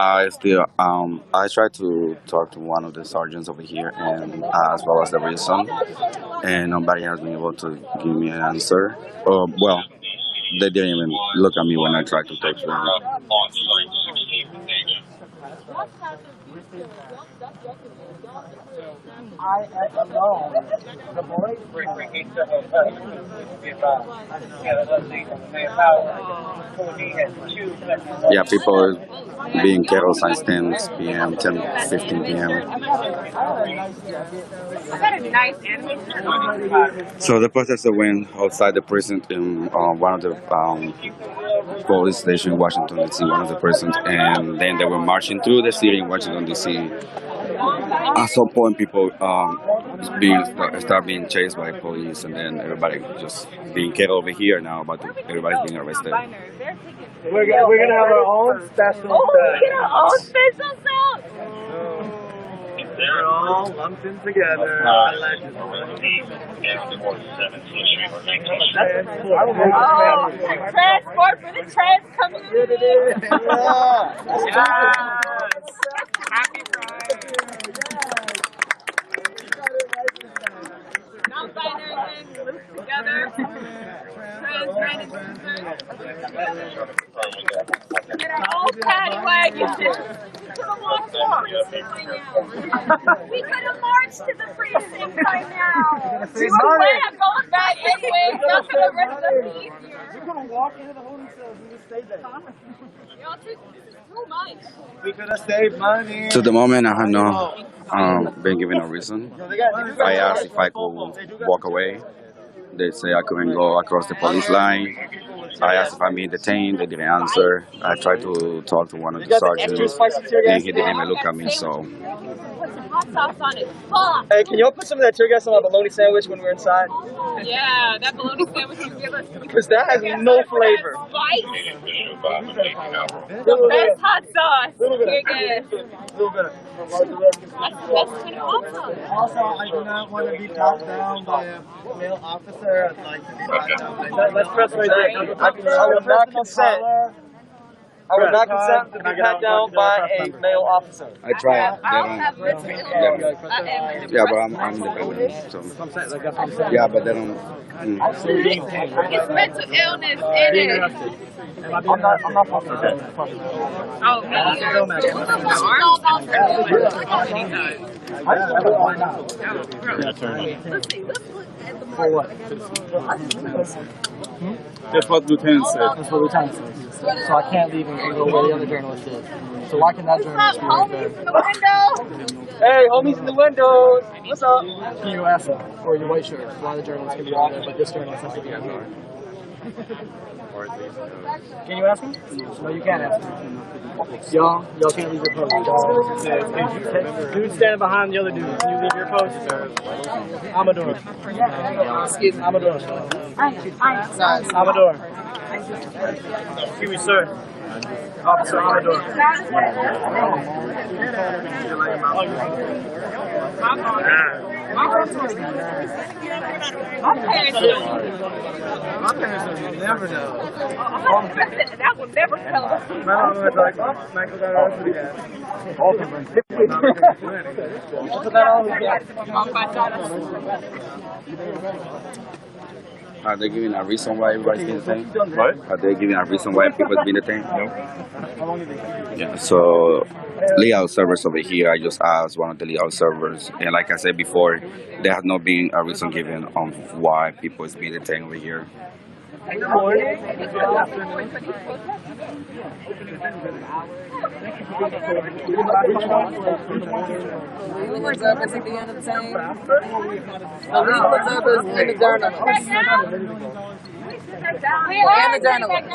I tried to talk to one of the sergeants over here, and as well as the reason, and nobody has been able to give me an answer. Well, they didn't even look at me when I tried to text them. I am alone. The boys. Yeah, people being killed since 10 p.m., 10, 15 p.m. So the protester went outside the prison in one of the police stations in Washington, D.C., one of the prisons, and then they were marching through the city in Washington, D.C. At some point, people start being chased by police, and then everybody just being killed over here now, but everybody's being arrested. We're gonna have our own special cell. Special cell! They're all lumped in together. Transport for the trans community! Happy Pride! Non-binary things looped together. Trans, get our old paddy wagon. We could have marched to the precinct by now. We were planning on going back anyway, not for the rest of the piece here. We could have walked into the holding cells and just stayed there. Y'all took too much. We could have saved money. To the moment, I have not been given a reason. I asked if I could walk away. They say I couldn't go across the police line. I asked if I'm being detained. They didn't answer. I tried to talk to one of the sergeants, and he didn't even look at me. So. Put some hot sauce on it. Fuck. Hey, can y'all put some of that tear gas on my bologna sandwich when we're inside? Yeah, that bologna sandwich you give us. Because that has no flavor. Spice. The best hot sauce. Here, guys. That's the best kind of hot sauce. Also, I do not want to be talked down by a male officer. I'd like to be talked down by Let's press right there. I will not consent. I will not consent to be pat down by a male officer. I tried. I'll have mental illness. Yeah, but I'm independent. So. Yeah, but they don't. It's mental illness in it. I'm not fucking with that. Oh, me either. For what? That's what Lieutenant said. That's what Lieutenant says. So I can't leave and go where the other journalist is. So why can that journalist be right there? Hey, homies in the windows. What's up? Can you ask them? Or your white shirt. Why the journalist can be on there, but this journalist has to be on there? Can you ask him? No, you can't ask him. Y'all can't leave your post. Dude standing behind the other dude. Can you leave your post? Amador. Excuse me, Amador. Amador. Excuse me, sir. Officer Amador. My parents never know. That would never tell us. My mom was like, oh, Michael got arrested again. Are they giving a reason why everybody's being detained? What? Are they giving a reason why people are being detained? No. Yeah. So, legal servers over here, I just asked one of the legal servers, and like I said before, there has not been a reason given on why people is being detained over here. Legal observers are being detained. The legal observers and the journalists. And the journalists.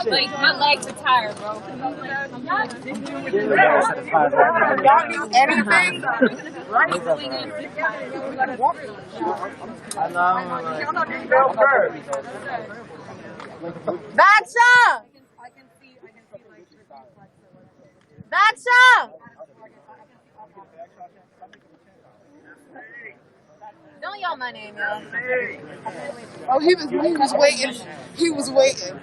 Like, my legs are tired, bro. Y'all do anything? Baksha! Baksha! Don't yell my name, y'all. Oh, he was waiting. He was waiting.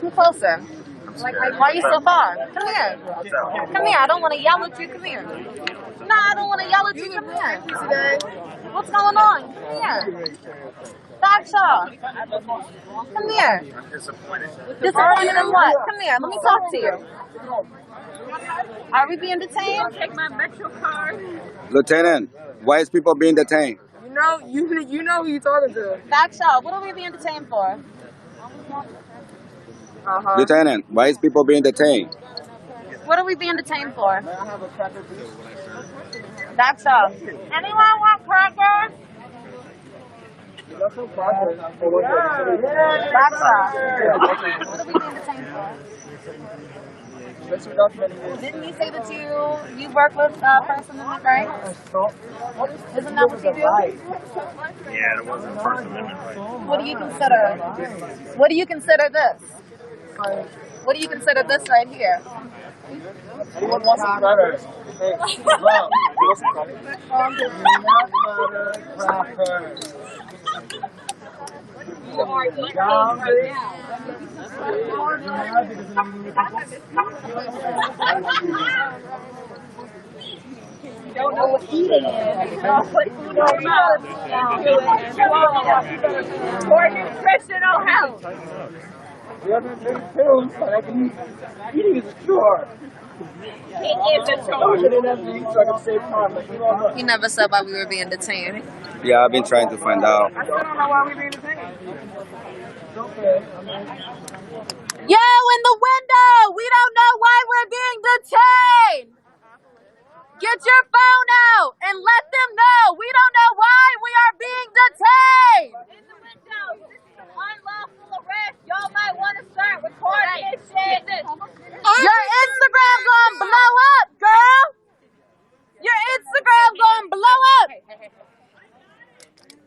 Come closer. Why are you so far? Come here. Come here. I don't want to yell at you. Come here. No, I don't want to yell at you. Come here. What's going on? Come here. Baksha. Come here. Disappointed in what? Come here. Let me talk to you. Are we being detained? Take my Metro card. Lieutenant, why is people being detained? You know who you talking to. Baksha, what are we being detained for? Lieutenant, why is people being detained? What are we being detained for? Baksha. Anyone want crackers? Baksha. What are we being detained for? Didn't you say that you work with First Amendment rights? Isn't that what you do? Yeah, it wasn't First Amendment rights. What do you consider? What do you consider this? What do you consider this right here? Anyone wants some crackers? Hey, love. You are eating right now. You don't know what eating is. I'll put food on your mouth. For nutritional health. Eating is a chore. It is a chore. You never said why we were being detained. Yeah, I've been trying to find out. I still don't know why we being detained. Yo, in the window! We don't know why we're being detained! Get your phone out and let them know we don't know why we are being detained! In the window, this is an unlawful arrest. Y'all might want to start recording this shit.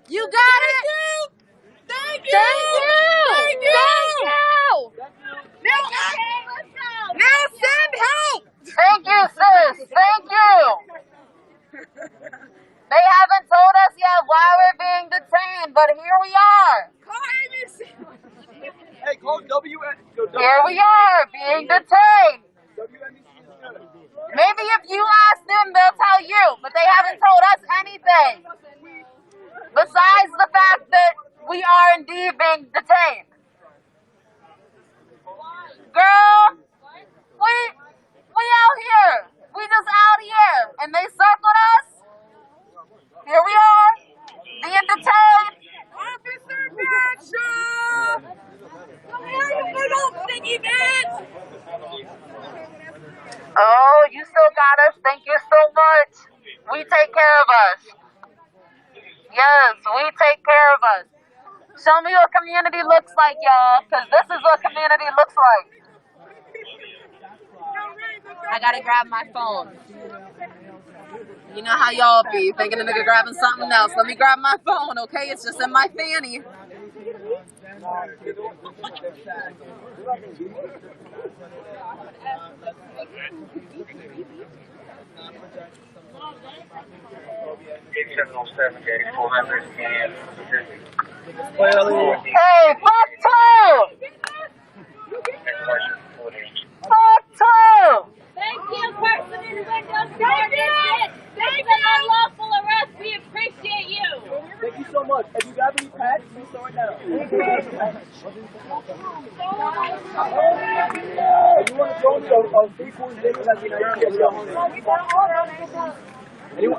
You got it? Thank you! Thank you! Thank you! Now send help! Thank you, sis. Thank you. They haven't told us yet why we're being detained, but here we are. Hey, call WN. Here we are, being detained. Maybe if you ask them, they'll tell you, but they haven't told us anything. Besides the fact that we are indeed being detained. Girl, we out here. We just out here. And they circled us. Here we are, being detained. Officer Bishop! Come here, you big old stinky bitch! Oh, you still got us. Thank you so much. We take care of us. Yes, we take care of us. Show me what community looks like, y'all, because this is what community looks like. I gotta grab my phone. You know how y'all be, thinking a nigga grabbing something else. Let me grab my phone, okay? It's just in my fanny. Hey, fuck two! Fuck two! Thank you, person in the window. Thank you. This is an unlawful arrest. We appreciate you. Thank you so much. If you got any pets, please throw it down. You want to throw me a free cool thing that we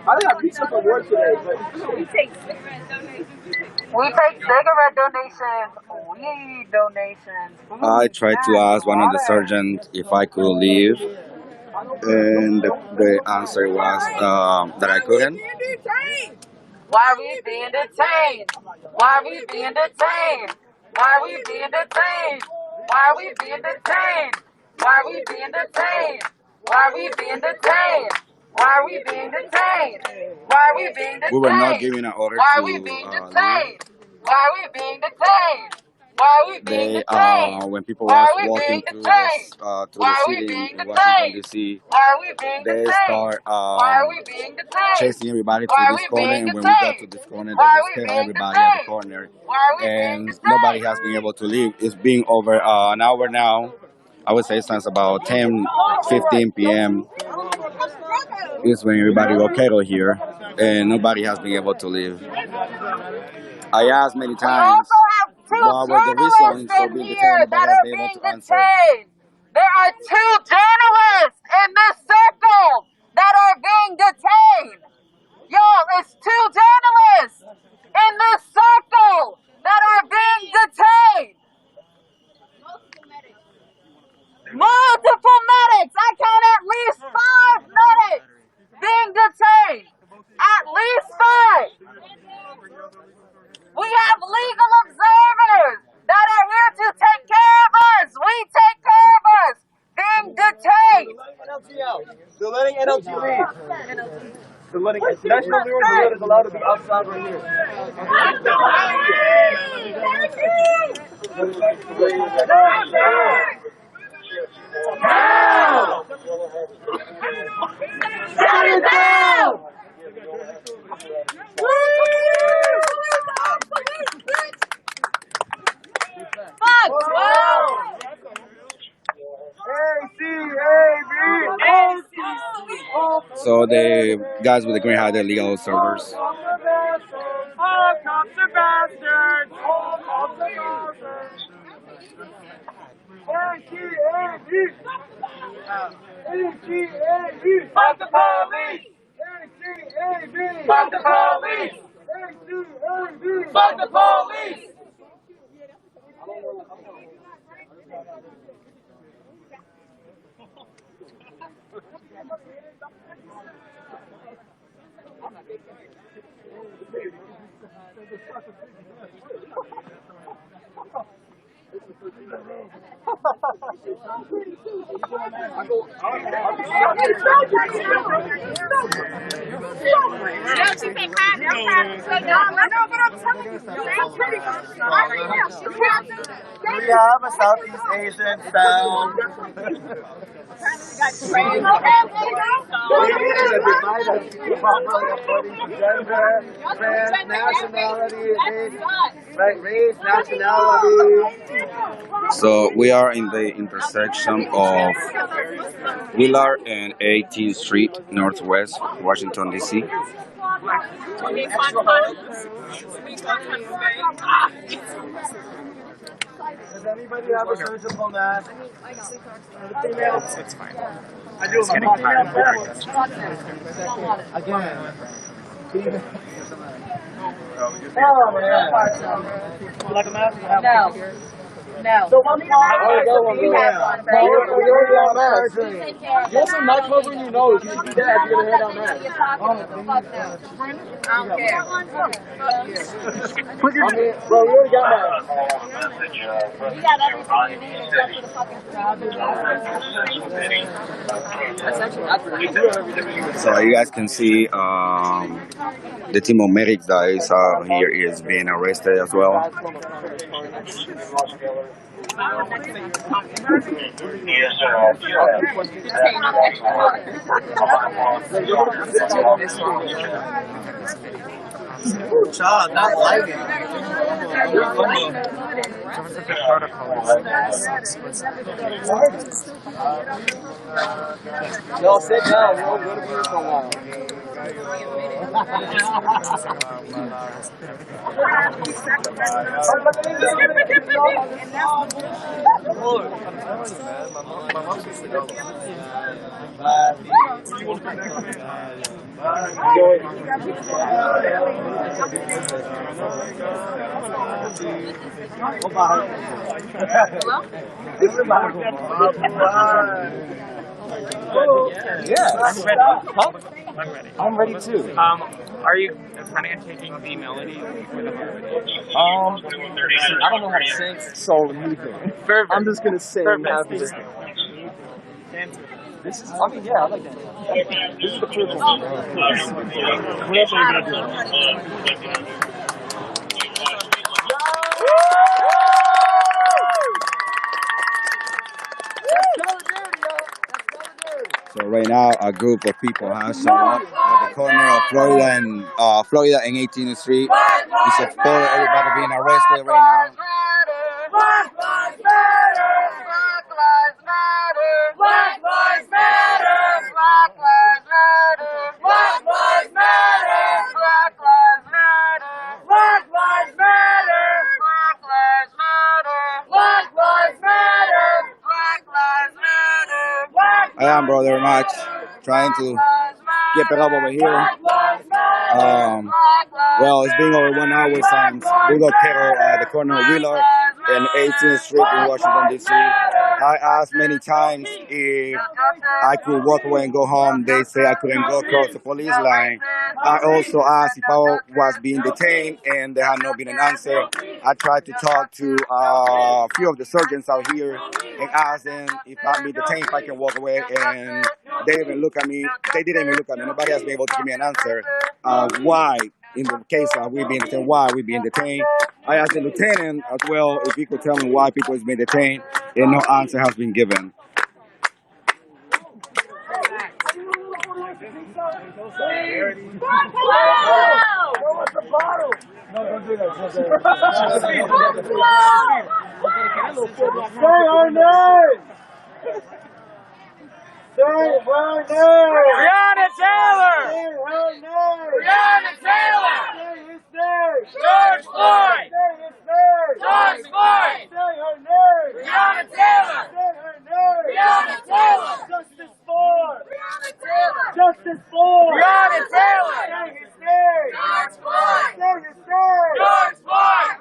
I don't have pizza for work today, but we take cigarette donations. We take cigarette donations. Weed donations. I tried to ask one of the sergeants if I could leave, and the answer was that I couldn't. Why are we being detained? Why are we being detained? Why are we being detained? Why are we being detained? Why are we being detained? Why are we being detained? Why are we being detained? Why are we being detained? We were not given an order Why to are we being leave. detained? Why are we being detained? Why are we being detained? When people Why was are we walking being through detained? the Why are we city being in Washington, detained? D.C., Why are we being they detained? start Why are we being detained? chasing everybody to Why are this we corner, being and when we got to detained? this corner, Why they are just we kill being everybody at the detained? corner, Why are we being and detained? nobody has been able to leave. It's been over an hour now. I would say since about 10:15 p.m. is when everybody got kettled here, and nobody has been able to leave. I asked many We times also have two what was the reason journalists for in being here detained, that nobody has are been able being to answer. detained. There are two journalists in this circle that are being detained. Y'all, it's two journalists in this circle that are being detained. Multiple medics. I count at least 5 medics being detained. At least 5. We have legal observers that are here to take care of us. We take care of us. Being detained. They're letting NLT leave. They're letting National New York is allowed to be outside right here. Now! Shut it down! Fuck! So the guys with the green hat, they're legal observers. All cops are bastards! All cops are bastards! Fuck the police! Fuck the police! Fuck the police! Don't you say crap, I'm trying to say no, but I'm We have a Southeast Asian style. Race, nationality. So we are in the intersection of Willard and 18th Street, Northwest, Washington, D.C. Does anybody have a surgical mask? It's fine. I do. It's getting tired. Again. You like a mask? No. No. So one part. We already have masks. You also not covering your nose. You should do that if you're gonna head on mask. I don't care. Put your bro, we already got masks. You got everything you need except for the fucking So you guys can see the team of medics that is here is being arrested as well. Child, not lighting. Y'all sit down. We're all going to be here for a while. I'm ready too. Are you planning on taking the melody or the harmony? I don't know how to sing soul music. I'm just gonna sing happy. This is, I mean, yeah, I like that. This is the first one. What else are we gonna do? So right now, a group of people has shown up at the corner of Florida and 18th Street. We support everybody being arrested right now. Black lives matter! Black lives matter! Black lives matter! Black lives matter! Black lives matter! Black lives matter! Black lives matter! Black lives matter! Black lives matter! Black lives matter! I am Brother Max, trying to keep it up over here. Well, it's been over 1 hour since we got killed at the corner of Willard and 18th Street in Washington, D.C. I asked many times if I could walk away and go home. They say I couldn't go across the police line. I also asked if I was being detained, and there had not been an answer. I tried to talk to a few of the surgeons out here and asked them if I'm being detained, if I can walk away, and they didn't even look at me. Nobody has been able to give me an answer. Why, in the case of we being detained, why we being detained. I asked the lieutenant as well if he could tell me why people is being detained, and no answer has been given. Say our name! Say her name! Breonna Taylor! Say her name! Breonna Taylor! Say his name! George Floyd! Say his name! George Floyd! Say her name! Breonna Taylor! Say her name! Breonna Taylor! Justice for! Breonna Taylor! Justice for! Breonna Taylor! Say his name! George Floyd! Say his name! George Floyd!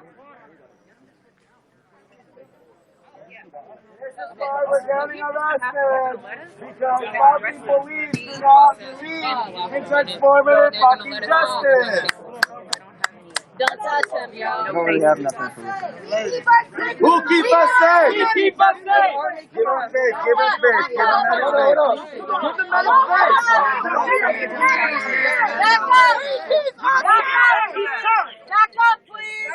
This is why we're getting arrested, because fucking police do not believe in transformative fucking justice. Don't touch him, yo. I don't really have nothing for you. Who keep us safe? Keep us safe! Give him space, give him space, give him space. Give the man space. Back up! Back up, please!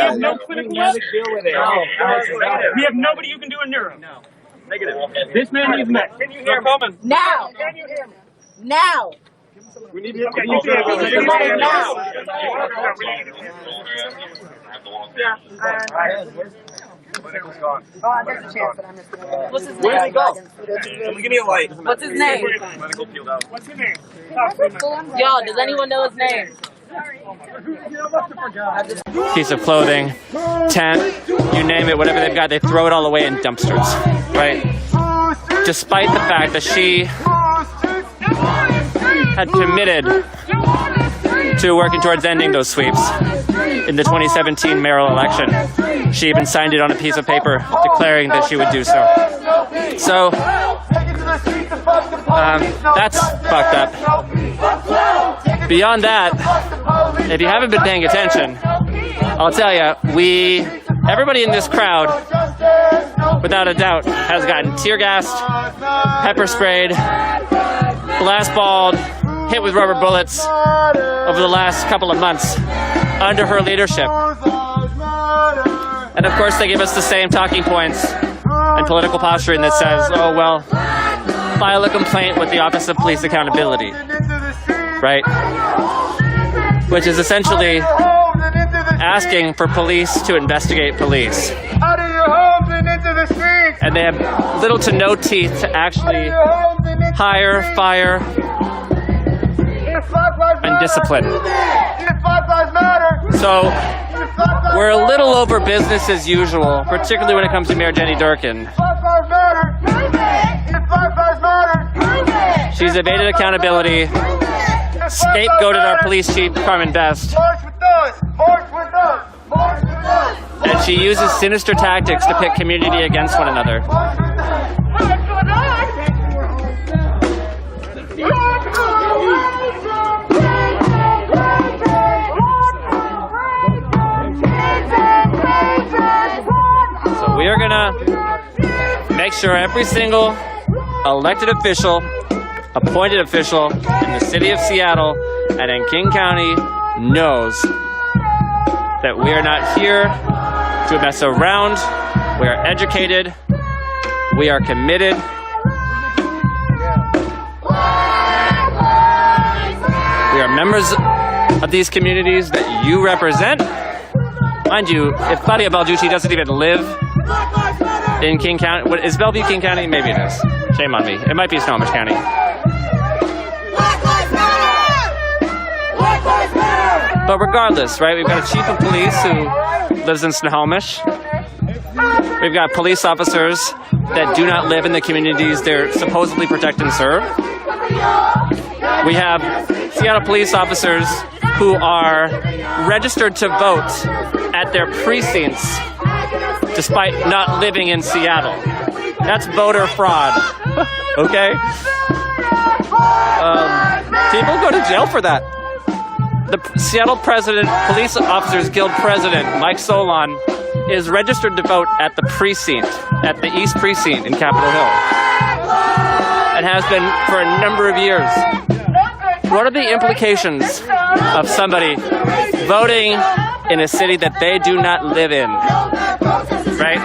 got it. No clinical deal with it. We have nobody who can do a neuro. No. Negative. This man needs med. Can you hear him? Now. Can you hear me? Now. We need to okay, you can hear me now. Yeah. Oh, there's a chance that I'm just gonna. What's his name? Where did he go? Give me a light. What's his name? What's his name? Yo, does anyone know his name? Piece of clothing, tent, you name it, whatever they've got, they throw it all away in dumpsters, right? Despite the fact that she had committed to working towards ending those sweeps in the 2017 mayoral election. She even signed it on a piece of paper declaring that she would do so. So, that's fucked up. Beyond that, if you haven't been paying attention, I'll tell you, everybody in this crowd, without a doubt, has gotten tear gassed, pepper sprayed, blast balled, hit with rubber bullets over the last couple of months under her leadership. And of course they give us the same talking points and political posturing that says, oh well, file a complaint with the Office of Police Accountability, right? Which is essentially asking for police to investigate police. Out of your homes and into the streets. And they have little to no teeth to actually hire, fire, and discipline. So we're a little over business as usual, particularly when it comes to Mayor Jenny Durkin. She's evaded accountability, scapegoated our police chief, Carmen Best, and she uses sinister tactics to pit community against one another. So we are gonna make sure every single elected official, appointed official in the city of Seattle and in King County knows that we are not here to mess around. We are educated. We are committed. We are members of these communities that you represent. Mind you, if Claudia Balducci doesn't even live in King County, is Bellevue King County? Maybe it is. Shame on me. It might be Snohomish County. But regardless, right, we've got a chief of police who lives in Snohomish. We've got police officers that do not live in the communities they're supposedly protect and serve. We have Seattle police officers who are registered to vote at their precincts despite not living in Seattle. That's voter fraud, okay? People go to jail for that. The Seattle Police Officers Guild president, Mike Solon, is registered to vote at the precinct, at the East Precinct in Capitol Hill, and has been for a number of years. What are the implications of somebody voting in a city that they do not live in, right?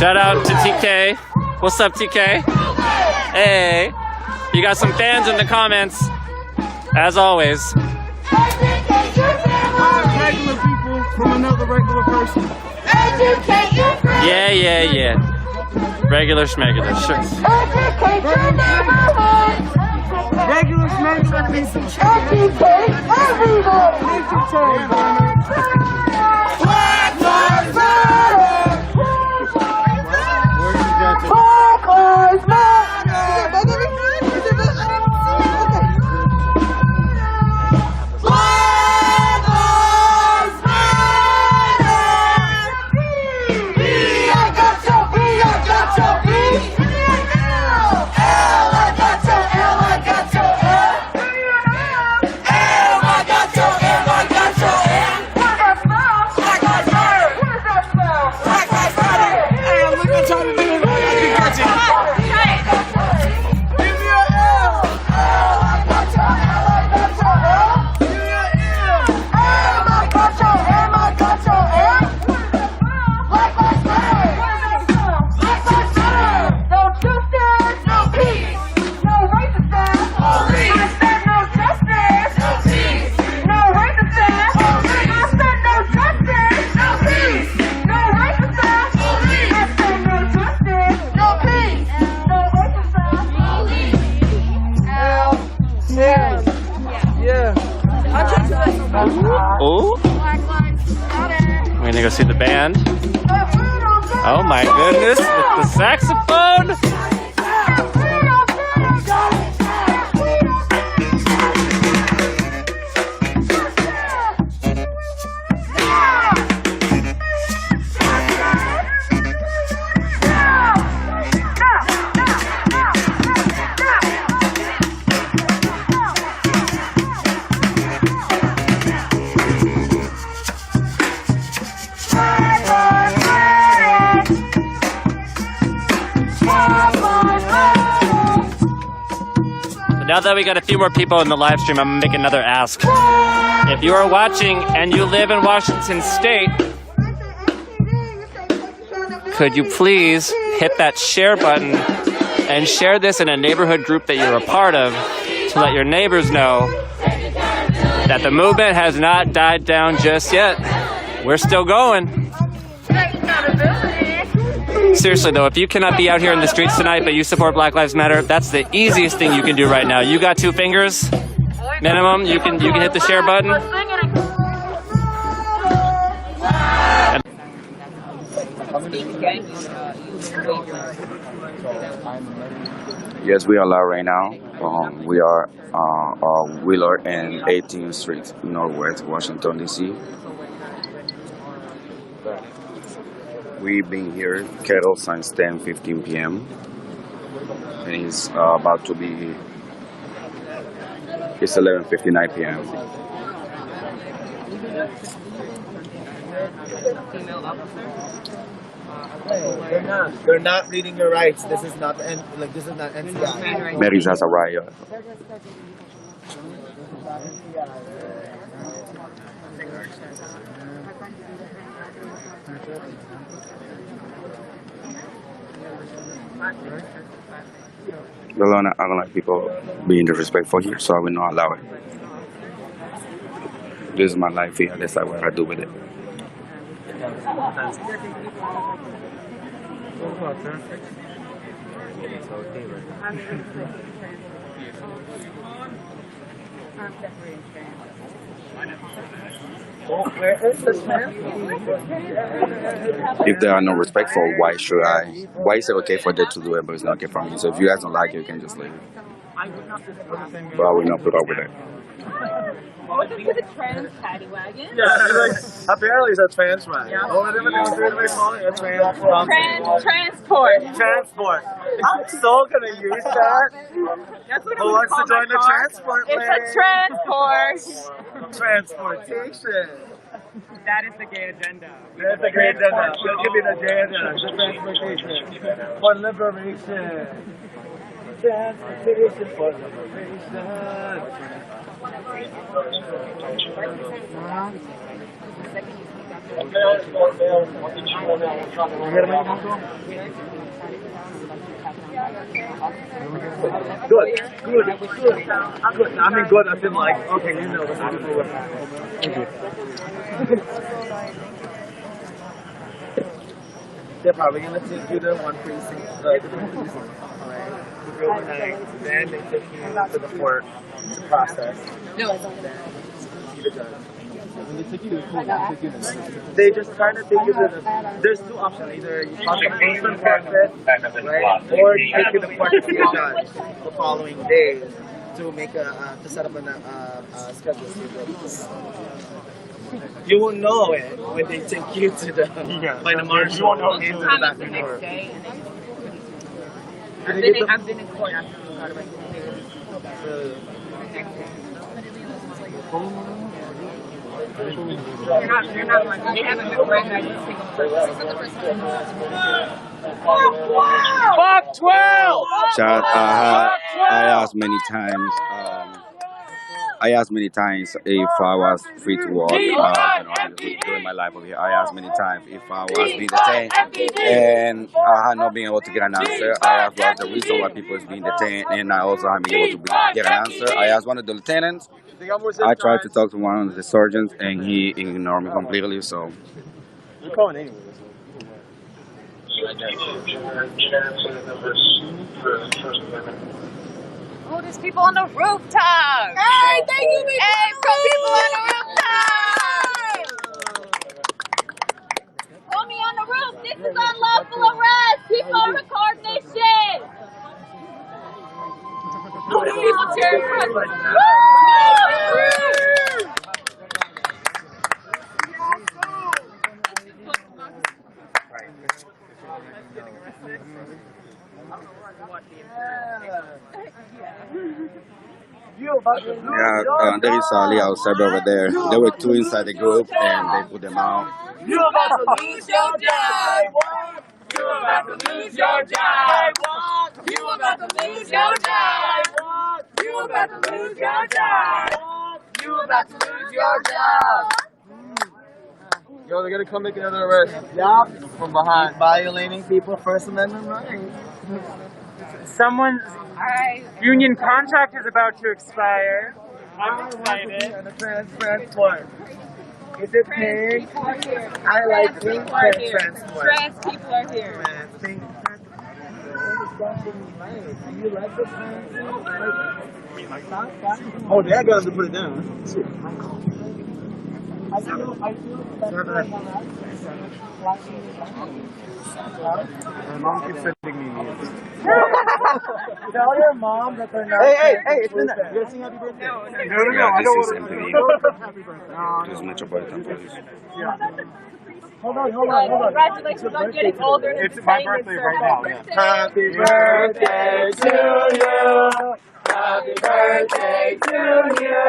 Shout out to TK. What's up, TK? Hey. You got some fans in the comments, as always. Regular people from another regular person. Yeah. Regular schmegular, sure. Regular smuggling needs to change. Everybody needs to change. Black Lives Matter. Black Lives Matter. Oh, we're gonna go see the band. Oh my goodness, with the saxophone. Now that we got a few more people in the live stream, I'm gonna make another ask. If you are watching and you live in Washington State, could you please hit that share button and share this in a neighborhood group that you're a part of to let your neighbors know that the movement has not died down just yet. We're still going. Seriously though, if you cannot be out here in the streets tonight but you support Black Lives Matter, that's the easiest thing you can do right now. You got 2 fingers minimum, you can hit the share button. Yes, we are live right now. We are Wheeler and 18th Street, Northwest Washington, D.C. We've been here, kettle, since 10:15 p.m. And it's about to be, it's 11:59 p.m. They're not reading your rights. This is not this is not NCI. Mary's has a riot. I don't like people being disrespectful here, so I will not allow it. This is my life here. That's like what I do with it. If they are not respectful, why should I? Why is it okay for them to do it, but it's not okay for me? So if you guys don't like it, you can just leave. But I will not put up with it. Welcome to the trans paddy wagon. Yeah, apparently it's a trans wagon. Yeah. Oh, whatever they call it, a transport. Transport. I'm so gonna use that. Who wants to join the transport? It's a transport. Transportation. That is the gay agenda. That's the gay agenda. Give me the gay agenda. The transportation for liberation. Transportation for liberation. Good. I mean, good. I feel like, okay, you know, this is good. Thank you. They're probably gonna take you to one precinct. real quick. Then they take you to the court to process. No. See the judge. When they take you to the court, they just kind of take you to the. There's two options. Either you talk to the person process, right, or you take you to the court to see the judge the following day to make to set up a schedule. You will know it when they take you to the by the marshal. You won't know into the back of the court. I've been in court after the car about They're not like they haven't been right now. Fuck 12! Chat, I asked many times. I asked many times if I was free to walk during my life over here. I asked many times if I was being detained, and I had not been able to get an answer. I asked what's the reason why people is being detained, and I also haven't been able to get an answer. I asked one of the lieutenants. I tried to talk to one of the sergeants, and he ignored me completely. So. You're calling anyways. Oh, there's people on the rooftop. Hey, thank you, people. Hey, people on the rooftop. Put me on the roof. This is unlawful arrest. People are recording this shit. People cheering for us. Yeah, there is Ali outside over there. There were two inside the group, and they put them out. You about to lose your job. You about to lose your job. You about to lose your job. You about to lose your job. You about to lose your job. Yo, they're gonna come make another arrest. Yup. From behind. Violating people's First Amendment rights. Someone's union contract is about to expire. I'm excited. And the transport. Is it pink? I like pink transport. Trans people are here. Man, pink transport. Do you like the transport? Oh, that got to put it down. I feel better My mom keeps sending me memes. Tell your mom that they're not. Hey, it's in there. You guys sing Happy Birthday? No, Yeah, I this don't is want to. MTV. Happy Birthday. This is Metropolitan Police. Yeah. Hold on. Congratulations on getting older. It's my birthday right now. Yeah. Happy birthday to you. Happy birthday to you.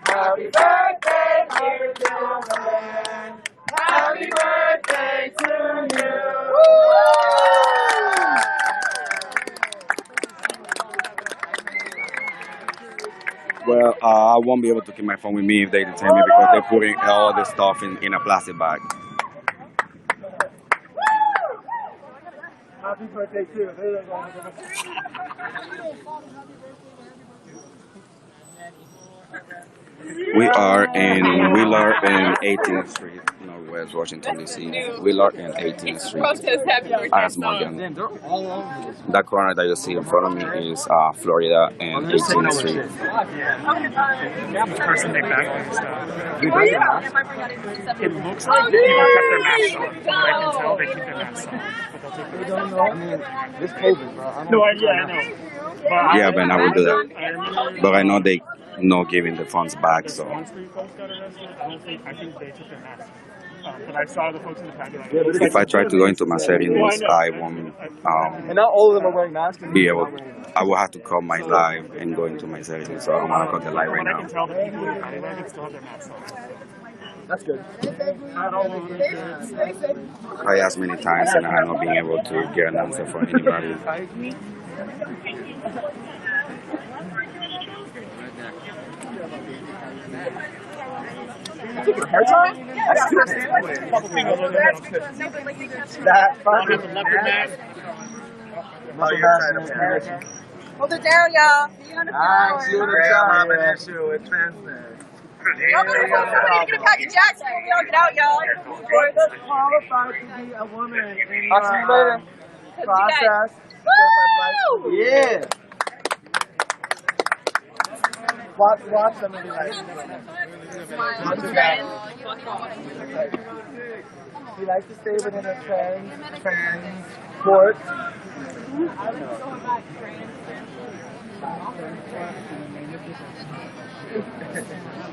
Happy birthday, dear gentleman. Happy birthday to you. Well, I won't be able to keep my phone with me if they detain me because they're putting all the stuff in a plastic bag. Happy birthday too. We are in Willard and 18th Street, Northwest Washington, D.C. Willard and 18th Street. As Morgan. That corner that you see in front of me is Florida and 18th Street. Person make back stuff. Oh, yeah. It looks like people kept their masks on. From what I can tell, they keep their masks on. I don't know. I mean, this COVID, bro. No idea, I know. Yeah, but I will do that. But I know they not giving the funds back, so. I think they took their masks. But I saw the folks in the packet. If I try to go into my settings, I won't and not all of them are wearing masks. be able. I will have to cut my live and go into my settings, so I don't want to cut the live right now. I can tell the people in the paddy wagon still have their masks on. That's good. I asked many times and I have not been able to get an answer from anybody. Her time? That's too That fucking leopard mask. Hold it down, y'all. See you on the floor. See you on the job. Issue with transnet. Y'all better find somebody to get a pack of jacks before we all get out, y'all. You're qualified to be a woman in I'll see you later. Process. Woo! Yeah. Watch them and be like, he likes to stay within a trans court.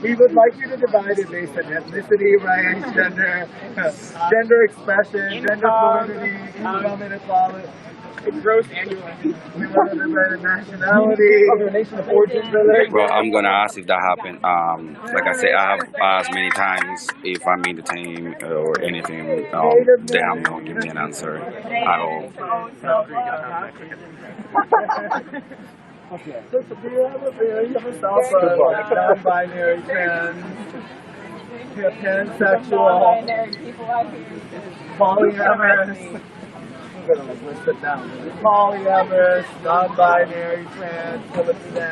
We would like you to divide it based on ethnicity, race, gender expression, gender fluidity, income inequality. Gross annual. We want to divide nationality, nation of origin, religion. Well, I'm gonna ask if that happened. Like I said, I have asked many times if I'm being detained or anything. They have not given me an answer at all. Okay. So do you have yourself non-binary, trans, pansexual, polyamorous? I'm gonna list it down. Polyamorous, non-binary, trans, Filipino,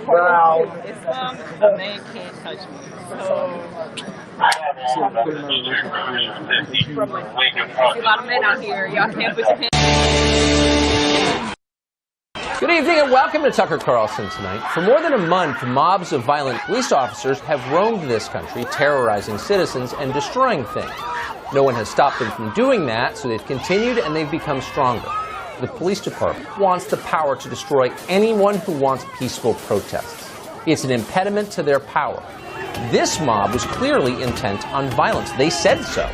brown. A man can't touch me. So. A lot of men out here. Y'all can't put your hands. Good evening and welcome to Tucker Carlson Tonight. For more than a month, mobs of violent police officers have roamed this country, terrorizing citizens and destroying things. No one has stopped them from doing that, so they've continued and they've become stronger. The police department wants the power to destroy anyone who wants peaceful protests. It's an impediment to their power. This mob was clearly intent on violence. They said so.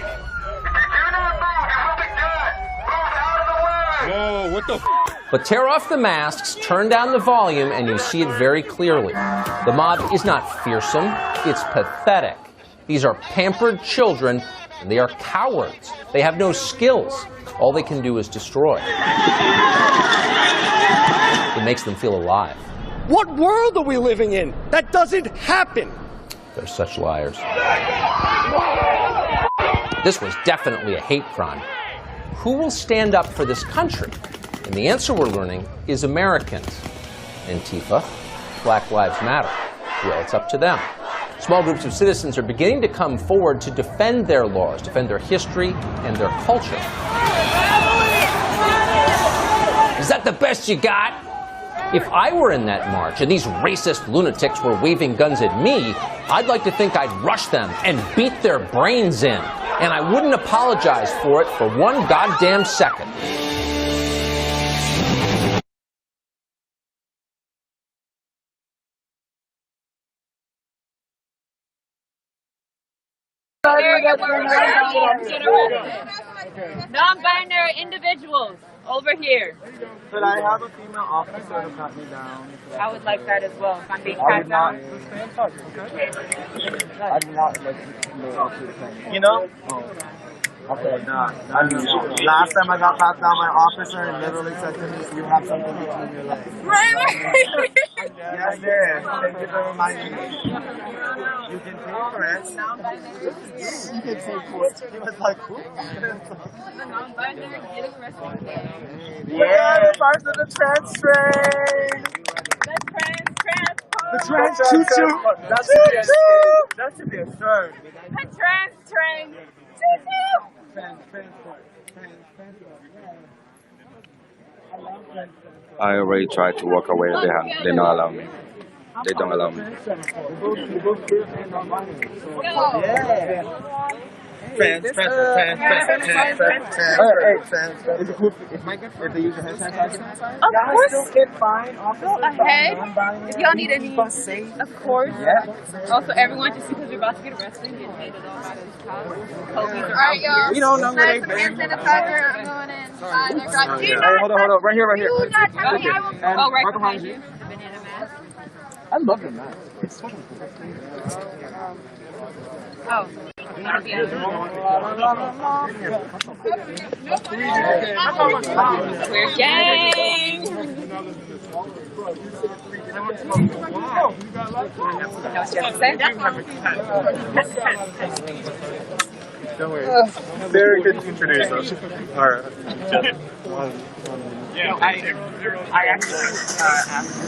Whoa, what the f***? But tear off the masks, turn down the volume, and you see it very clearly. The mob is not fearsome, it's pathetic. These are pampered children, and they are cowards. They have no skills. All they can do is destroy. It makes them feel alive. What world are we living in? That doesn't happen. They're such liars. This was definitely a hate crime. Who will stand up for this country? And the answer we're learning is Americans. Antifa, Black Lives Matter. Well, it's up to them. Small groups of citizens are beginning to come forward to defend their laws, defend their history and their culture. Is that the best you got? If I were in that march and these racist lunatics were waving guns at me, I'd like to think I'd rush them and beat their brains in. And I wouldn't apologize for it for one goddamn second. Non-binary individuals over here. Could I have a female officer to cut me down? I would like that as well. If I'm being I cut would not. down. I do not like you know? Okay, nah. Last time I got pat down, my officer literally said to me, "You have something between your legs." Right. Yes, there is. Thank you for reminding me. You can pay for it. You can pay for it. He was like, who? The non-binary getting arrested. Yeah, the parts of the trans train. The trans choo-choo. That should be absurd. The trans train. Choo-choo. I already tried to walk away. They don't allow me. They don't allow me. If they use your hand sanitizer? Of course. Fine. Go ahead. If y'all need any, of course. Yeah. Also, everyone, just because you're about to get arrested, get paid at all. Alright, y'all. We don't know where they've been. been. I'm going in. Hold on. Right here. Do not tell me I will. Oh, right behind you. The banana mask. I love the mask. It's so cool. Oh. We're gang! Don't worry. Very good to introduce us. All right. Yeah, I actually asked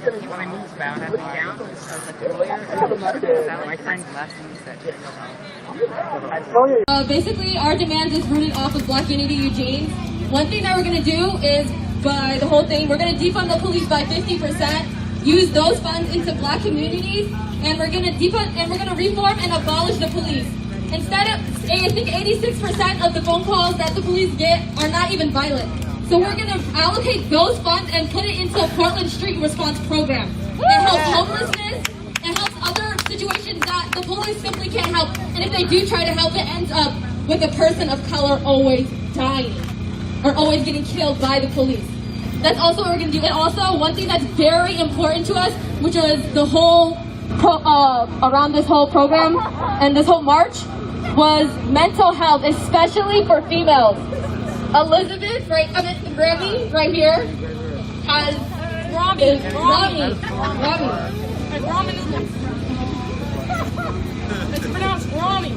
when I moved down, I looked down, my friend's left and said, basically, our demands is rooted off of Black Unity Eugene. One thing that we're going to do is, by the whole thing, we're going to defund the police by 50%. use those funds into black communities, and we're gonna reform and abolish the police. Instead of, I think 86% of the phone calls that the police get are not even violent. So we're gonna allocate those funds and put it into a Portland Street Response program. It helps homelessness, it helps other situations that the police simply can't help. And if they do try to help, it ends up with a person of color always dying or always getting killed by the police. That's also what we're gonna do. And also, one thing that's very important to us, which was the whole, around this whole program and this whole march, was mental health, especially for females. Elizabeth, Grammy, right here, has Rami. It's pronounced Rami.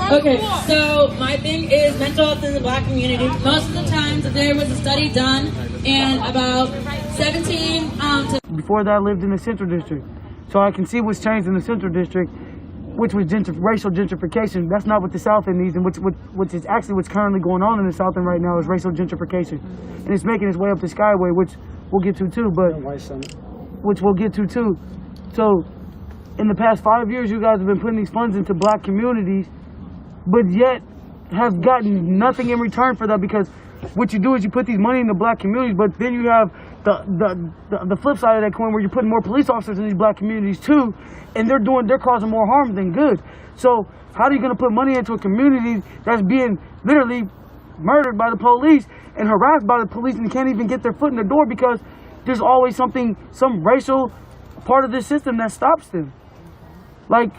Okay, so my thing is mental health in the black community. Most of the times there was a study done, and about 17 Before that, I lived in the Central District, so I can see what's changed in the Central District, which was racial gentrification. That's not what the South End needs, and which is actually what's currently going on in the South End right now is racial gentrification, and it's making its way up the Skyway, which we'll get to too. So, in the past 5 years, you guys have been putting these funds into black communities, but yet have gotten nothing in return for that, because what you do is you put these money in the black communities, but then you have the flip side of that coin where you're putting more police officers in these black communities too, and they're causing more harm than good. So how are you going to put money into a community that's being literally murdered by the police and harassed by the police and can't even get their foot in the door because there's always some racial part of this system that stops them? Like,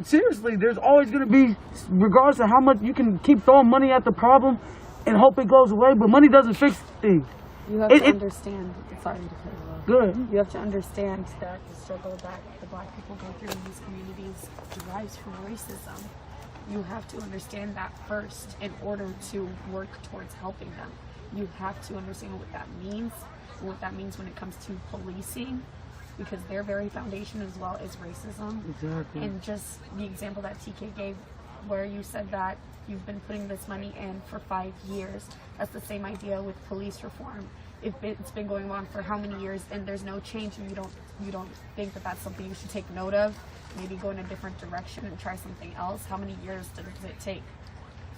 seriously, there's always going to be, regardless of how much you can keep throwing money at the problem and hope it goes away, but money doesn't fix things. You have to understand. Sorry to cut you off. Good. You have to understand that the struggle that the black people go through in these communities derives from racism. You have to understand that first in order to work towards helping them. You have to understand what that means when it comes to policing, because their very foundation as well is racism. Exactly. And just the example that TK gave, where you said that you've been putting this money in for 5 years. That's the same idea with police reform. It's been going on for how many years, and there's no change, and you don't think that that's something you should take note of? Maybe go in a different direction and try something else? How many years does it take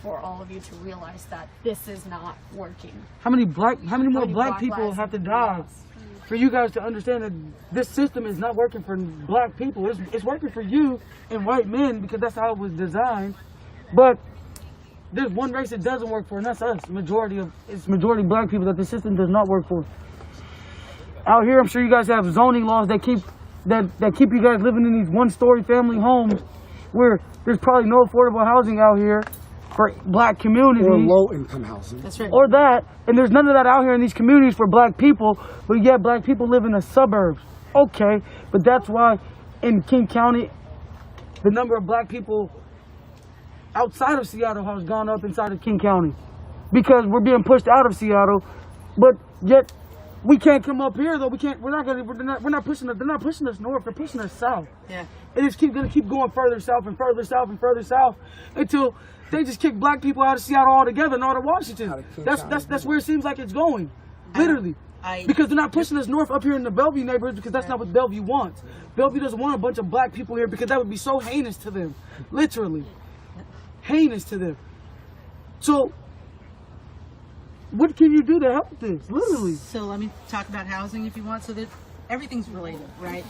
for all of you to realize that this is not working? How many more black people have to die for you guys to understand that this system is not working for black people? It's working for you and white men because that's how it was designed. But there's one race it doesn't work for, and that's us. It's majority black people that the system does not work for. Out here, I'm sure you guys have zoning laws that keep you guys living in these one-story family homes where there's probably no affordable housing out here for black communities. Or low-income housing. That's right. Or that, and there's none of that out here in these communities for black people, but yet black people live in the suburbs. Okay, but that's why in King County, the number of black people outside of Seattle has gone up inside of King County, because we're being pushed out of Seattle, but yet we can't come up here though. We're not pushing us. They're not pushing us north. They're pushing us south. Yeah. And it's going to keep going further south and further south and further south until they just kick black people out of Seattle altogether and out of Washington. That's where it seems like it's going, literally. Because they're not pushing us north up here in the Bellevue neighborhoods, because that's not what Bellevue wants. Bellevue doesn't want a bunch of black people here because that would be so heinous to them, literally. Heinous to them. So what can you do to help this, literally? So let me talk about housing if you want. So that everything's related, right?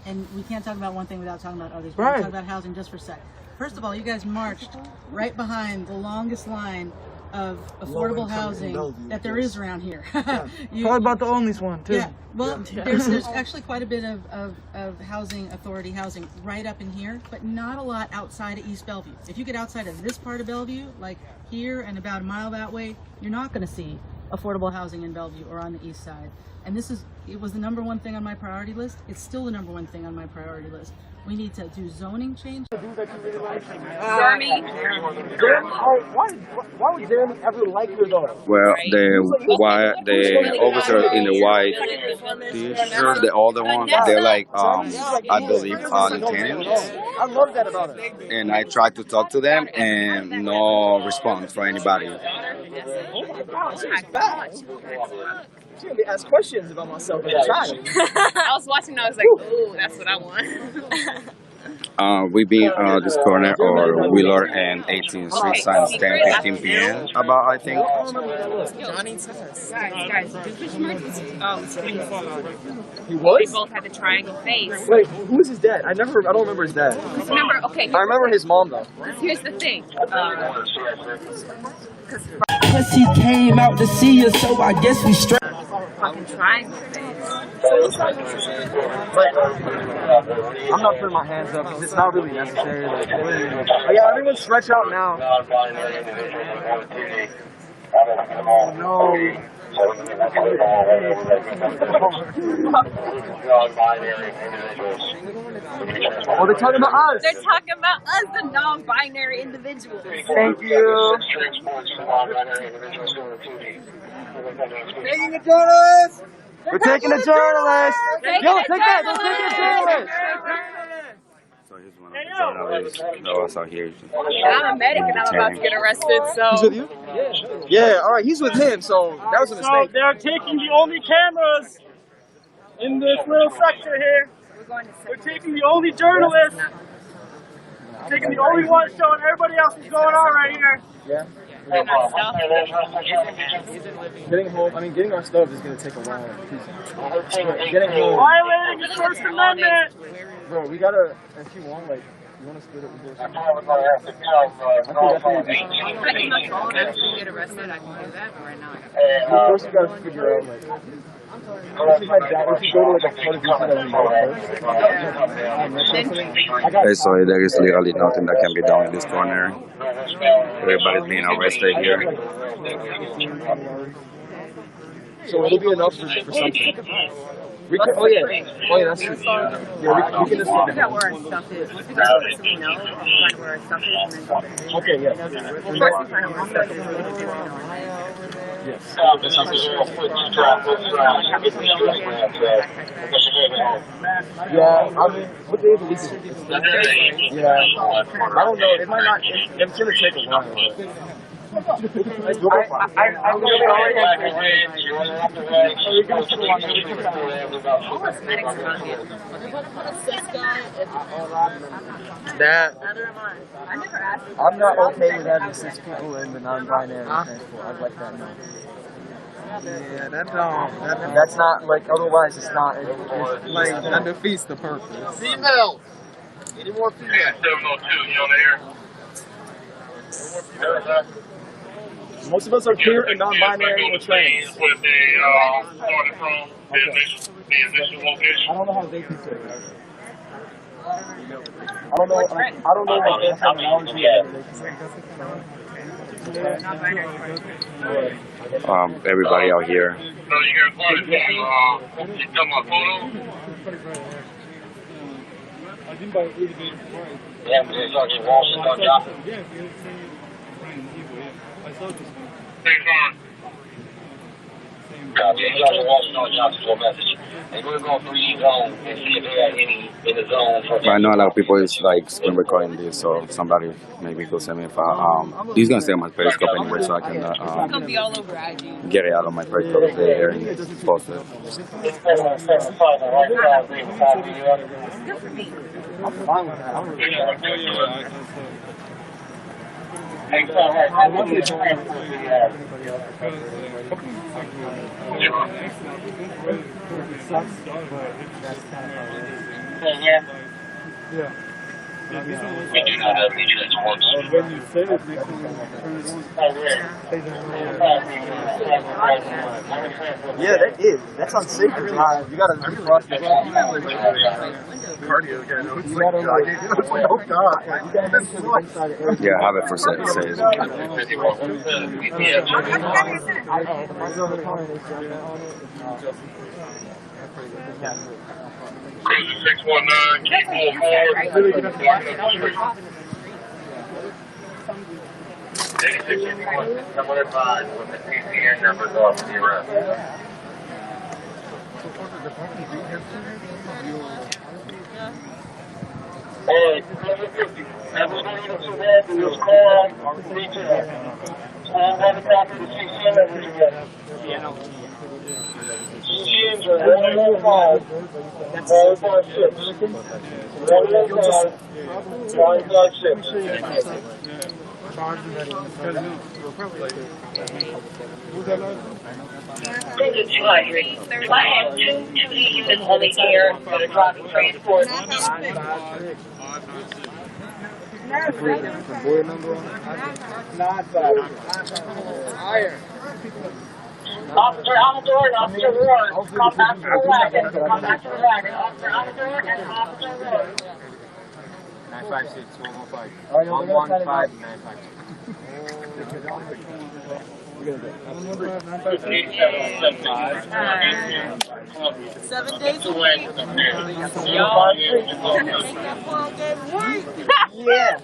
And we can't talk about one thing without talking about others. We're going to talk about housing just for a sec. First of all, you guys marched right behind the longest line of affordable housing that there is around here. Probably about the only one too. Yeah, well, there's actually quite a bit of housing authority housing right up in here, but not a lot outside of East Bellevue. If you get outside of this part of Bellevue, like here and about a mile that way, you're not going to see affordable housing in Bellevue or on the east side. And it was the number one thing on my priority list. It's still the number one thing on my priority list. We need to do zoning change. Jeremy? Why would Jeremy ever like her though? Well, the officer in the white t-shirt, the older ones, they're like, I believe, Detainment. I love that about her. And I tried to talk to them, and no response from anybody. Wow, she was bad. She made me ask questions about myself at the time. I was watching and I was like, ooh, that's what I want. We be this corner or Wheeler and 18th Street since 10:15 p.m. About I think. Johnny says. Guys, do Vigil was He was? They both had the triangle face. Wait, who was his dad? I don't remember his dad. Remember, okay. I remember his mom though. Here's the thing. Cause he came out to see us, so I guess we straight. Fucking triangle face. I'm not putting my hands up because it's not really necessary. Like, yeah, everyone stretch out now. No. Oh, they're talking about us. They're talking about us, the non-binary individuals. Thank you. Taking the journalists! We're taking the journalists! Yo, take that! Go take the journalists! So he's one of the journalists that was out here. I'm a medic and I'm about to get arrested, so. He's with you? Yeah, alright, he's with him, so that was a mistake. So they're taking the only cameras in this little sector here. We're taking the only journalists. Taking the only one showing everybody else what's going on right here. Yeah. Getting our stuff is gonna take a while. Getting home. Violating the First Amendment. Bro, we gotta. If you want, like, you wanna split it with us? I can get arrested, I can do that, but right now I Of course, you gotta figure out, like. If you go to like a part of Okay, so there is literally nothing that can be done in this corner. Everybody's being arrested here. So it'll be enough for something. We can, oh yeah, that's true. Yeah, we can just figure out where our stuff is. Once we get to where we know, we'll find where our stuff is and then okay, yeah. Well, first we find out where our stuff is. Yes, that sounds good. Yeah, I mean, what day of the week is it? Yeah, I don't know. It might not. It's gonna take a while. I really already that. I'm not okay with having 6 people in the non-binary transport. I'd like that now. Yeah, that's not like. Otherwise, it's not. Like that defeats the purpose. Female. Any more female? Yeah, 702. You on the air? Most of us are queer and non-binary or trans. With the started from the initial location. I don't know how they consider it. I don't know what their terminology is. Everybody out here. So you got quite a few, you talking about photos? Yeah, but it's like Washington on top. Thanks, Ron. Copy. It's like Washington on Johnson's little message. And we're going through each zone and see if there are any in the zone. But I know a lot of people is like screen recording this, so somebody maybe go send me if he's gonna stay on my Periscope anyway, so I can be all over IG. get it out of my Periscope there and post it. Good for me. I'm fine with that. Yeah. We do not have insurance once. When you say it, yeah, that is. That's unsafe to drive. You gotta cross that. Cardio, yeah, no, it's like, oh God. You gotta make sure the inside of the Yeah, I have it for sale. Cruiser 619, keep moving forward. 8651, someone advised when the TCN numbers off the arrest. Hey, 750. Have a little bit of that in your car. Reach out. 11 o'clock to the TCN. I have two units only here that are driving transport. Officer Amador and Officer Ward, come back to the wagon. Come back to the wagon. Officer Amador and Officer Ward. 956, 115. 115, 7 days a week. Y'all make that ball game work. Yeah.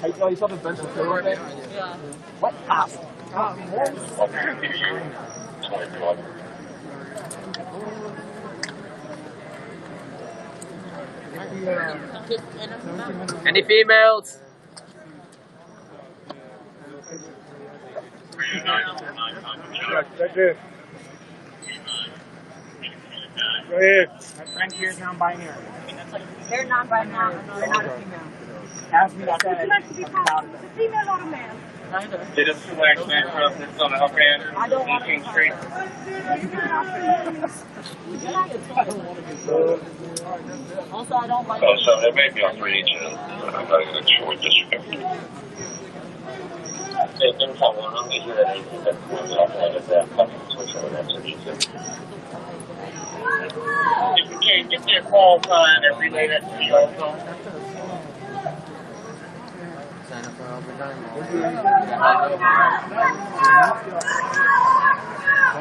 Hey, you call yourself a bench and field thing? Yeah. What? Any females? That's it. Go ahead. My friend here is non-binary. They're non-binary. They're not a female. Ask me that. Would you like to be called a female or a man? Did a select man from this on the upper end? I don't want to King Street. Also, I don't like Oh, so there may be on 3 each. I'm not even sure what district. They didn't tell me. I'm going to hear that anything that's going on at that fucking switch over that to these. If you can't get their call sign and relay that to the also.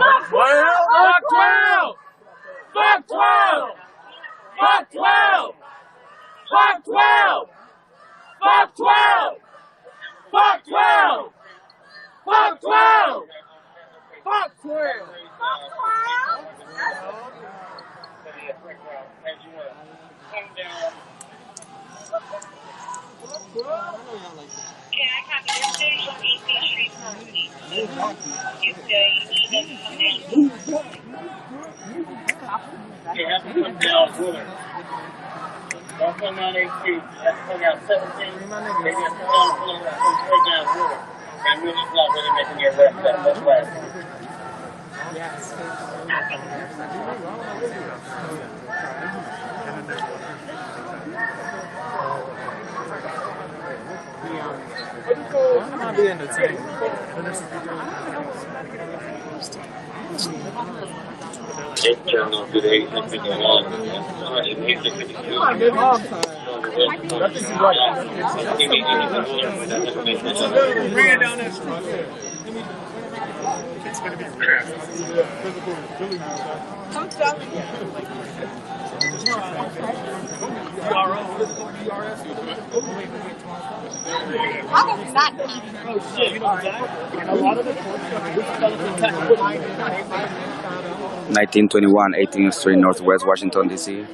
Fuck 12! Fuck 12! Fuck 12! Fuck 12! Fuck 12! Fuck 12! Fuck 12! Fuck 12! Can I copy your station on 18th Street currently? If you need information. You have to come down Woodard. Don't come down 18. You have to come down 17. Maybe you have to come down Woodard. Come straight down Woodard. And really block where they're making your left step. That's right. Yes. I'm not being detained. It turned on to the 851. Bring it down that street. It's going to be Come down. I was not eating. Oh shit, you know that? And a lot of the 1921, 18th Street, Northwest Washington, D.C.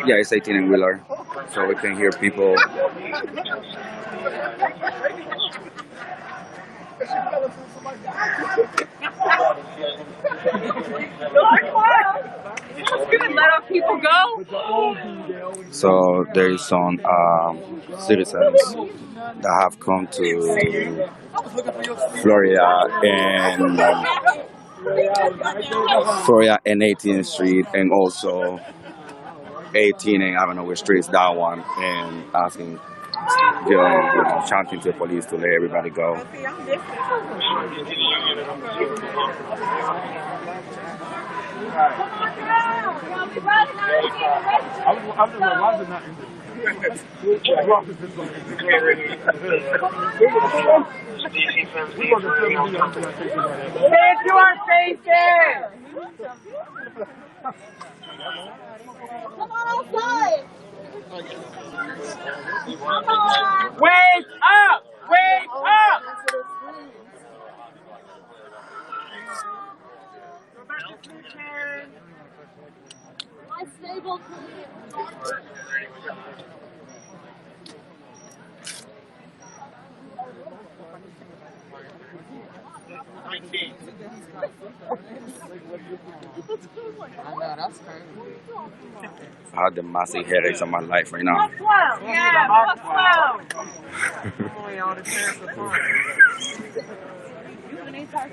Yeah, it's 18 and Wheeler, so we can hear people. You just gonna let our people go? So there is some citizens that have come to Florida and 18th Street, and also 18 and Avenue Streets, that one, and asking, chanting to the police to let everybody go. Stand to our faces! Come on outside! Wake up! Wake up! My stable that's crazy. I have the massive headaches of my life right now. Yeah,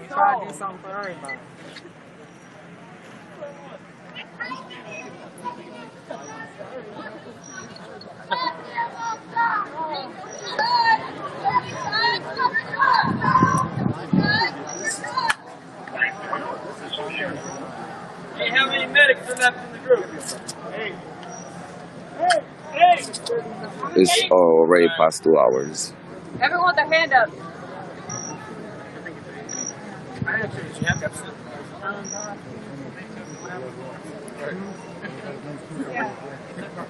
try to do something for everybody. Hey, how many medics are left in the group? Hey. It's already past 2 hours. Everyone with their hand up.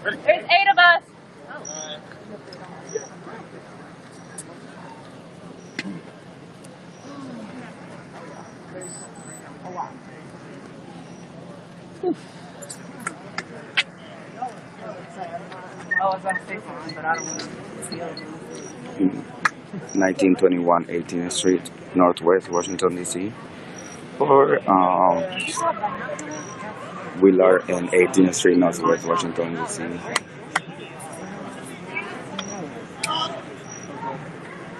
There's 8 of us. I was going to say something, but I don't want to steal it. 1921 18th Street, Northwest Washington, D.C. Or Willard and 18th Street, Northwest Washington, D.C.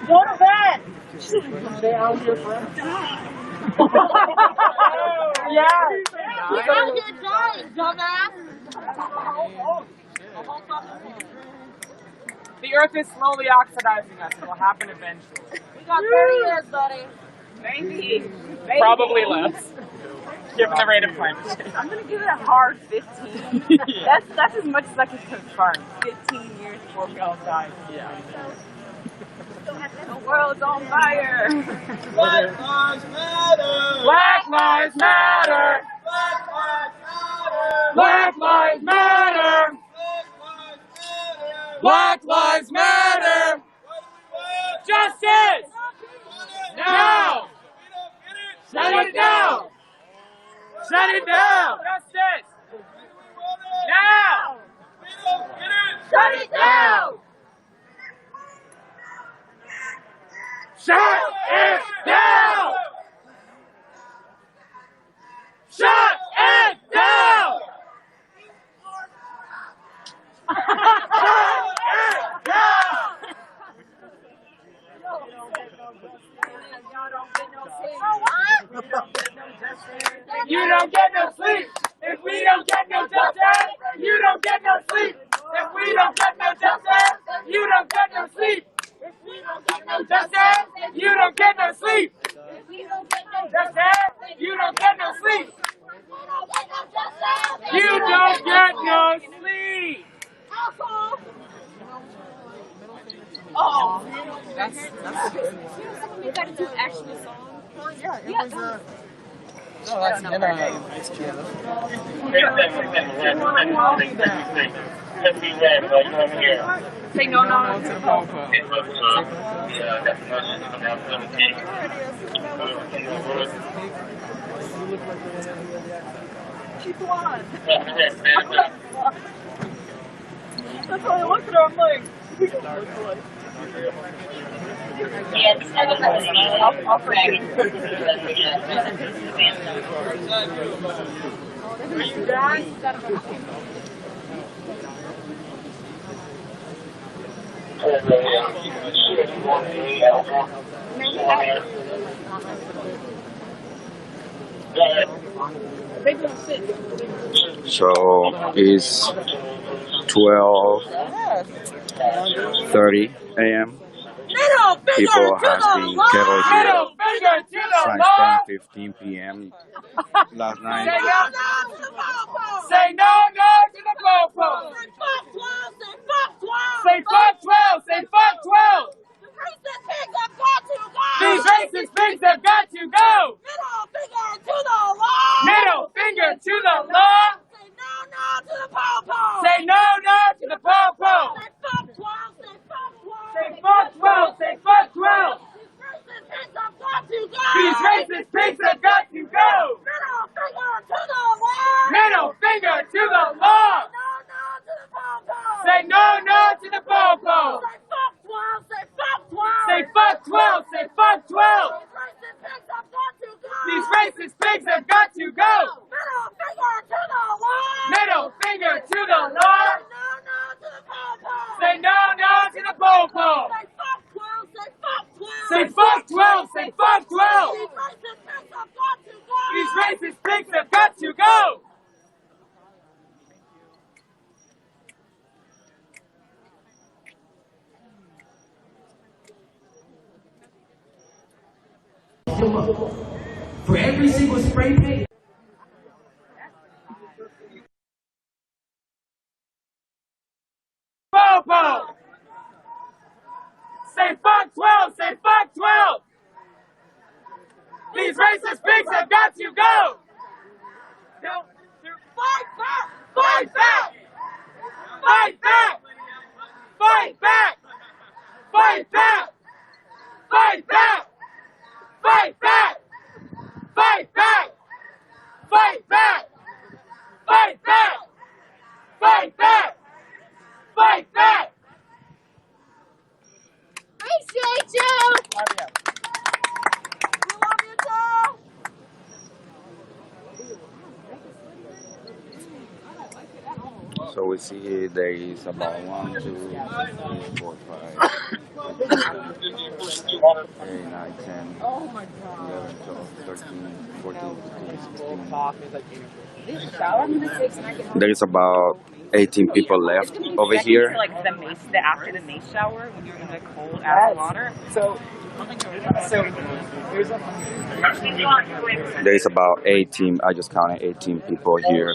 Go to bed! Stay out here, friend. Yeah! He's out here dying, dumbass! The earth is slowly oxidizing us. It will happen eventually. We got 30 years, buddy. Maybe. Probably less. Given the rate of climate change. I'm gonna give it a hard 15. That's as much as I can confirm. 15 years before we all die. Yeah. The world's on fire. Black lives matter. Black lives matter. Black lives matter. Black lives matter. Justice. Now. Shut it down. Shut it down. Justice. Now. Shut it down! Shut it down! Shut it down! You don't get no sleep if we don't get no justice. You don't get no sleep if we don't get no justice. You don't get no sleep if we don't get no justice. You don't get no sleep if we don't get no justice. You don't get no sleep. You don't get no sleep. Oh, that's someone made that into actually a song. Yeah, it was no, that's in Say no, no. Keep on. That's why I looked at her, I'm like, I'll forget. are you done? So it's 12:30 a.m. People have been gathered here since 10:15 p.m. last night. Say no, no to the popo. Say fuck 12. Say fuck 12. These racist pigs have got to go. Middle finger to the law. Say no, no to the popo. Say fuck 12. Say fuck 12. These racist pigs have got to go. Middle finger to the law. up. For every single spray paint. Popo! Say fuck 12! Say fuck 12! These racist pigs have got to go! Fight back! Fight back! Fight back! Fight back! Fight back! Fight back! Fight back! Fight back! Fight back! Fight back! Fight back! Fight back! Appreciate you! We love you too! So we see there is about 1, 2, 3, 4, 5, 8, 9, 10, 11, 12, 13, 14, 15, 16. There is about 18 people left over here. Like after the mace shower when you're in the cold ass water. There is about 18, I just counted 18 people here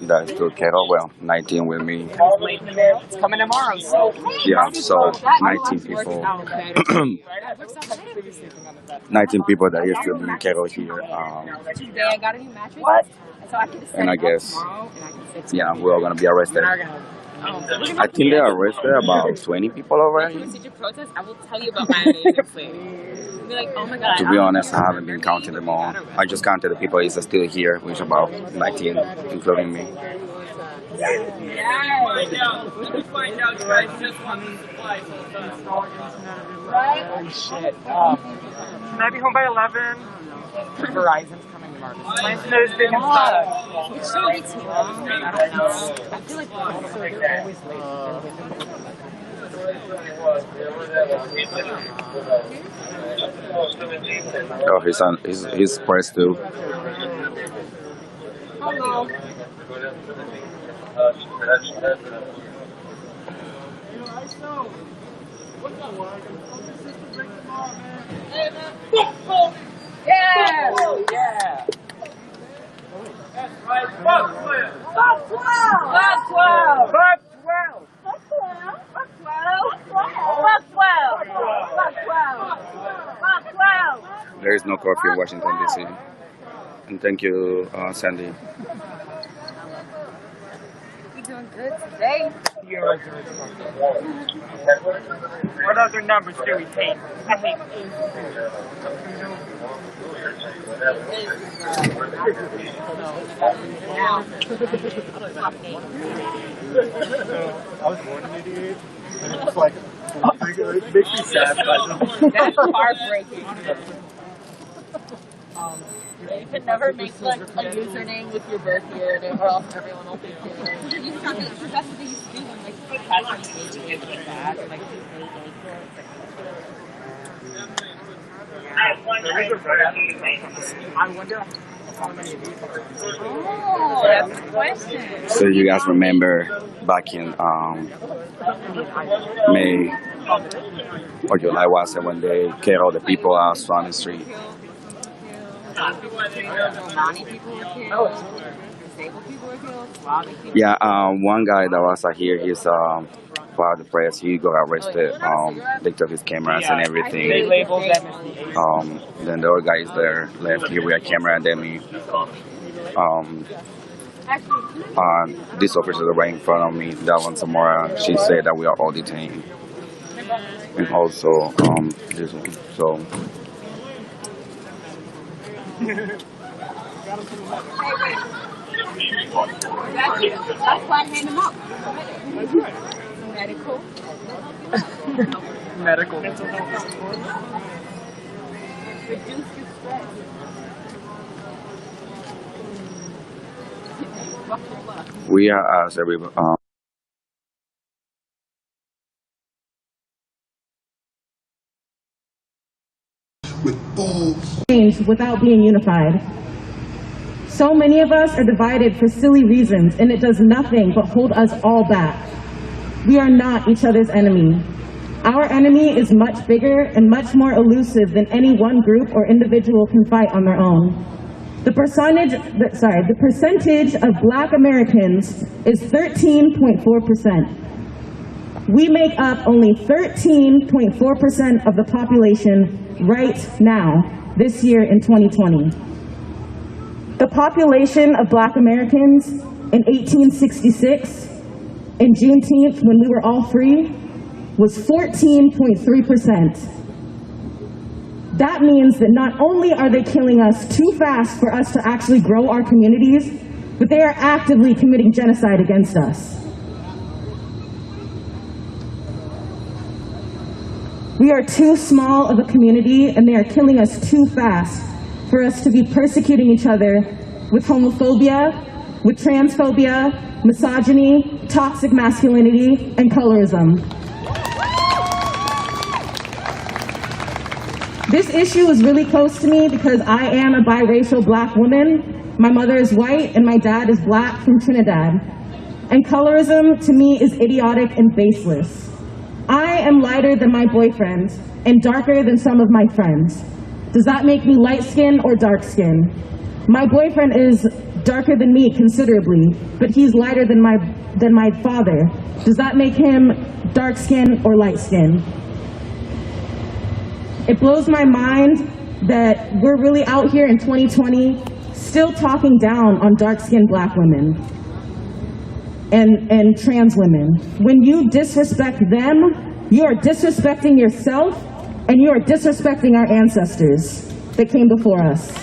that is still kettle. Well, 19 with me. It's coming tomorrow, so. Yeah, so 19 people. 19 people that are still being kettle here. Today I got a new mattress. What? So I can And I guess, yeah, we're all going to be arrested. I think they arrested about 20 people already. Protest, I will tell you about my agency. Be like, oh my God. To be honest, I haven't been counting them all. I just counted the people that are still here, which is about 19, including me. Oh shit. Can I be home by 11? Verizon's coming tomorrow. My snow's been inside. It shouldn't be too long. I don't know. I feel like they're always late. Oh, he's pressed too. Hello. Yeah! Yeah! That's right. Fuck 12! Fuck 12! Fuck 12! Fuck 12! Fuck 12! Fuck 12! Fuck 12! Fuck 12! Fuck 12! There is no curfew in Washington, D.C. And thank you, Sandy. We doing good today. What other numbers do we hate? I hate I was born in '88, and it's like, it makes me sad. That's heartbreaking. You can never make like a username with your birth year, or else everyone will think you. You have to, because that's what they used to do when like people had like bad, or like I wonder how many of these are. Oh, that's a question. So you guys remember back in May or July was it when they killed all the people on Swan Street? Yeah, one guy that was here, he's part of the press. He got arrested. They took his cameras and everything. They labeled them. Then the other guys there left here with a camera, and then we this officer right in front of me, that one Samora, she said that we are all detained. And also this one. So That's why I hand them up. Medical. Medical. Reduce your stress. we are as every without being unified. So many of us are divided for silly reasons, and it does nothing but hold us all back. We are not each other's enemy. Our enemy is much bigger and much more elusive than any one group or individual can fight on their own. The percentage of Black Americans is 13.4%. We make up only 13.4% of the population right now, this year in 2020. The population of Black Americans in 1866, in Juneteenth, when we were all free, was 14.3%. That means that not only are they killing us too fast for us to actually grow our communities, but they are actively committing genocide against us. We are too small of a community, and they are killing us too fast for us to be persecuting each other with homophobia, with transphobia, misogyny, toxic masculinity, and colorism. This issue is really close to me because I am a biracial Black woman. My mother is white and my dad is Black from Trinidad. And colorism to me is idiotic and baseless. I am lighter than my boyfriend and darker than some of my friends. Does that make me light-skinned or dark-skinned? My boyfriend is darker than me considerably, but he's lighter than my father. Does that make him dark-skinned or light-skinned? It blows my mind that we're really out here in 2020 still talking down on dark-skinned Black women and trans women. When you disrespect them, you are disrespecting yourself and you are disrespecting our ancestors that came before us.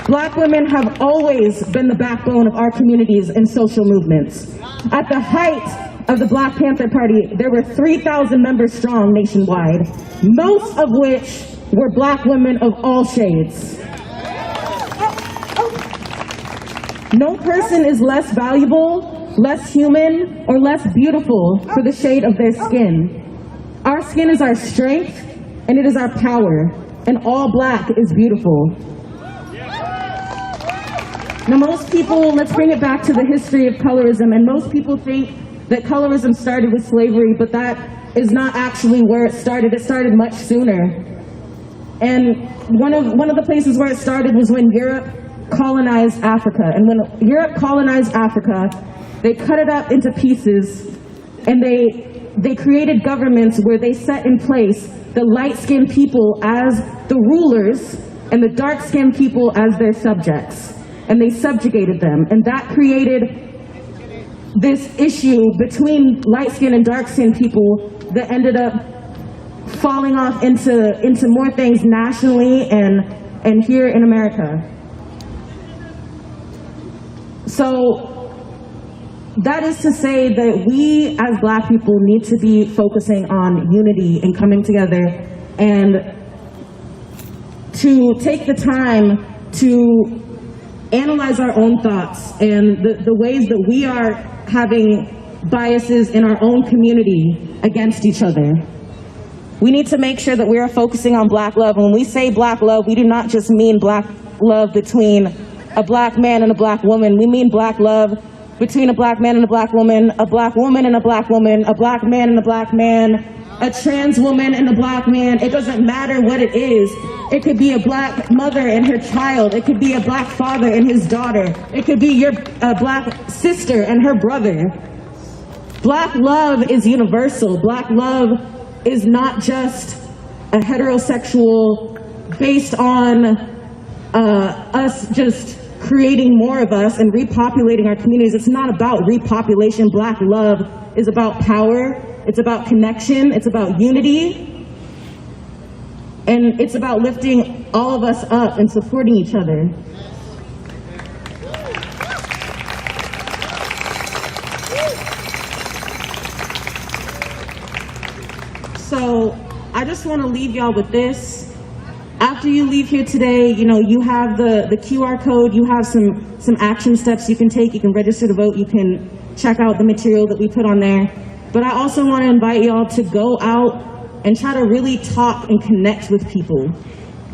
Black women have always been the backbone of our communities and social movements. At the height of the Black Panther Party, there were 3,000 members strong nationwide, most of which were Black women of all shades. No person is less valuable, less human, or less beautiful for the shade of their skin. Our skin is our strength, and it is our power, and all Black is beautiful. Now most people, let's bring it back to the history of colorism, and most people think that colorism started with slavery, but that is not actually where it started. It started much sooner. And one of the places where it started was when Europe colonized Africa. And when Europe colonized Africa, they cut it up into pieces, and they created governments where they set in place the light-skinned people as the rulers and the dark-skinned people as their subjects. And they subjugated them. And that created this issue between light-skinned and dark-skinned people that ended up falling off into more things nationally and here in America. So that is to say that we as Black people need to be focusing on unity and coming together and to take the time to analyze our own thoughts and the ways that we are having biases in our own community against each other. We need to make sure that we are focusing on Black love. When we say Black love, we do not just mean Black love between a Black man and a Black woman. We mean Black love between a Black man and a Black woman, a Black woman and a Black woman, a Black man and a Black man, a trans woman and a Black man. It doesn't matter what it is. It could be a Black mother and her child. It could be a Black father and his daughter. It could be your Black sister and her brother. Black love is universal. Black love is not just a heterosexual based on us just creating more of us and repopulating our communities. It's not about repopulation. Black love is about power. It's about connection. It's about unity. And it's about lifting all of us up and supporting each other. So I just want to leave y'all with this. After you leave here today, you have the QR code, you have some action steps you can take, you can register to vote, you can check out the material that we put on there. But I also want to invite y'all to go out and try to really talk and connect with people.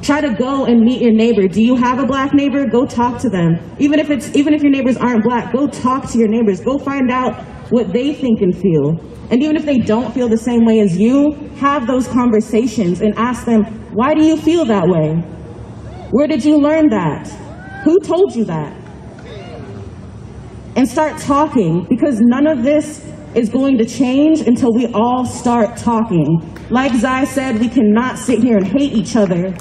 Try to go and meet your neighbor. Do you have a Black neighbor? Go talk to them. Even if your neighbors aren't Black, go talk to your neighbors. Go find out what they think and feel. And even if they don't feel the same way as you, have those conversations and ask them, why do you feel that way? Where did you learn that? Who told you that? And start talking, because none of this is going to change until we all start talking. Like Zai said, we cannot sit here and hate each other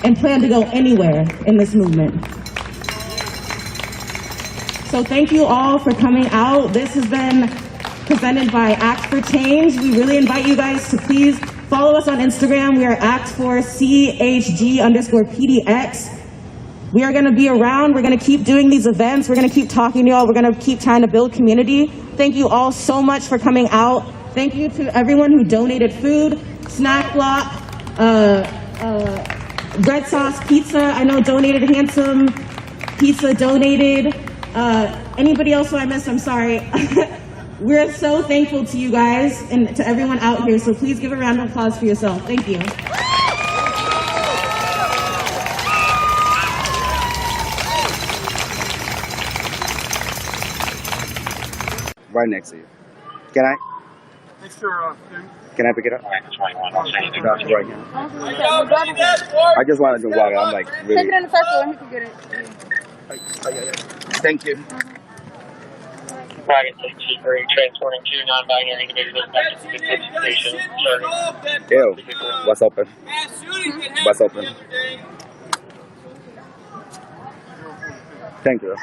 and plan to go anywhere in this movement. So thank you all for coming out. This has been presented by Act for Change. We really invite you guys to please follow us on Instagram. We are act4chg_PDX. We are gonna be around. We're gonna keep doing these events. We're gonna keep talking to y'all. We're gonna keep trying to build community. Thank you all so much for coming out. Thank you to everyone who donated food, snack block, bread sauce, pizza. I know donated Handsome Pizza donated. Anybody else who I missed, I'm sorry. We're so thankful to you guys and to everyone out here, so please give a round of applause for yourself. Thank you. Right next to you. Can I? Thanks for, Can I pick it up? That's right here. I just wanted to walk. I'm like really. Take it in a circle and he can get it. Thank you. Wagon 63, transporting 2 non-binary individuals back to the detention station. Ew. What's open? What's open? Thank you.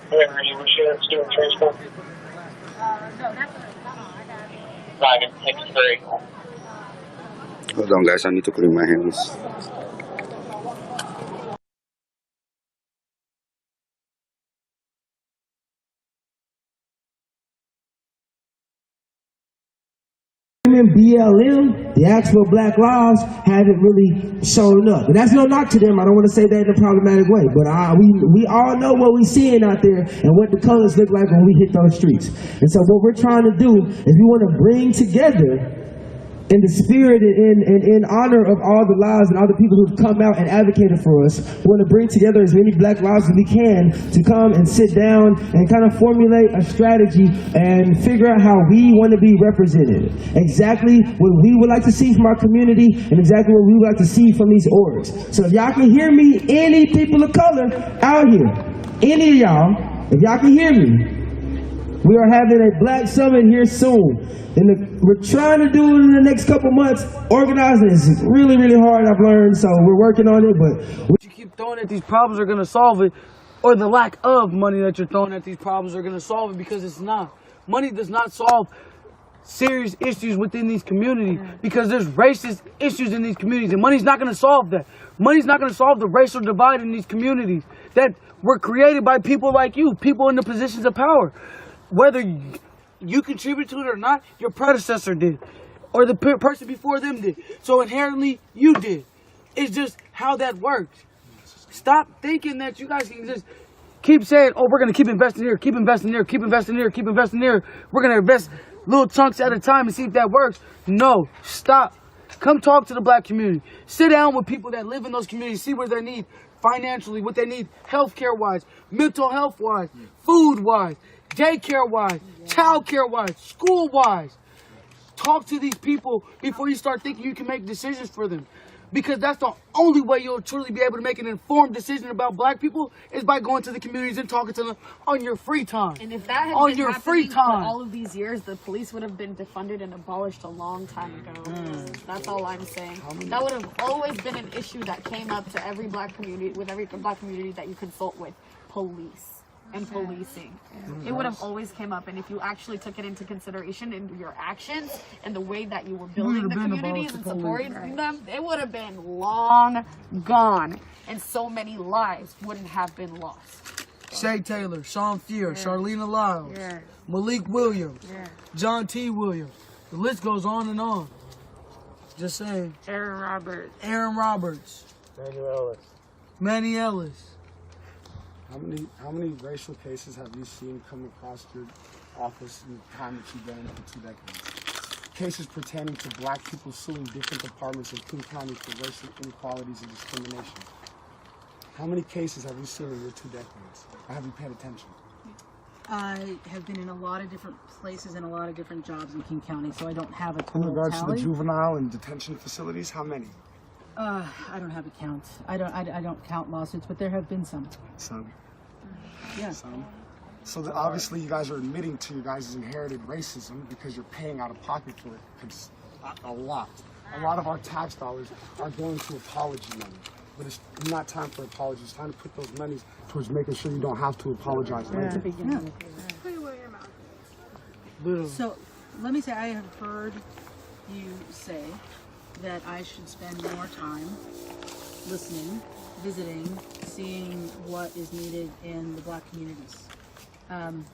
Whatever you wish to do in transport. Wagon 63. Hold on, guys. I need to clean my hands. BLM, the actual Black Lives, haven't really shown up. And that's no knock to them. I don't want to say that in a problematic way. But we all know what we're seeing out there and what the colors look like when we hit those streets. And so what we're trying to do is we want to bring together, in the spirit and in honor of all the lives and all the people who've come out and advocated for us, we want to bring together as many Black lives as we can to come and sit down and kind of formulate a strategy and figure out how we want to be represented. Exactly what we would like to see from our community and exactly what we would like to see from these orgs. So if y'all can hear me, any people of color out here, any of y'all, if y'all can hear me, we are having a Black Summit here soon. And we're trying to do it in the next couple months. Organizing is really, really hard, I've learned, so we're working on it. But what you keep throwing at these problems are going to solve it, or the lack of money that you're throwing at these problems are going to solve it, because it's not. Money does not solve serious issues within these communities, because there's racist issues in these communities, and money's not going to solve that. Money's not going to solve the racial divide in these communities that were created by people like you, people in the positions of power. Whether you contribute to it or not, your predecessor did, or the person before them did. So inherently, you did. It's just how that works. Stop thinking that you guys can just keep saying, oh, we're going to keep investing here, keep investing there, keep investing here, keep investing there. We're going to invest little chunks at a time and see if that works. No, stop. Come talk to the Black community. Sit down with people that live in those communities, see where they need financially, what they need healthcare-wise, mental health-wise, food-wise, daycare-wise, childcare-wise, school-wise. Talk to these people before you start thinking you can make decisions for them. Because that's the only way you'll truly be able to make an informed decision about Black people is by going to the communities and talking to them on your free time. And if that had on been your happening free time. for all of these years, the police would have been defunded and abolished a long time ago. That's all I'm saying. That would have always been an issue that came up to every Black community, with every Black community that you consult with. Police and policing. It would have always came up, and if you actually took it into consideration in your actions and the way that you were building the communities and supporting them, it would have been long gone, and so many lives wouldn't have been lost. Shay Taylor, Sean Fear, Charlena Lyles, Malik Williams, John T. Williams. The list goes on and on. Just saying. Aaron Roberts. Manny Ellis. How many racial cases have you seen come across your office in the time that you've been in it for 2 decades? Cases pertaining to Black people suing different departments in King County for racial inequalities and discrimination. How many cases have you seen in your 2 decades? Or have you paid attention? I have been in a lot of different places and a lot of different jobs in King County, so I don't have a In total regards tally. to the juvenile and detention facilities, how many? I don't have a count. I don't count lawsuits, but there have been some. Some. Yeah. Some. So that obviously you guys are admitting to your guys' inherited racism because you're paying out of pocket for it. It's a lot. A lot of our tax dollars are going to apology money. But it's not time for apologies. It's time to put those monies towards making sure you don't have to apologize later. Yeah. So let me say, I have heard you say that I should spend more time listening, visiting, seeing what is needed in the Black communities. I'm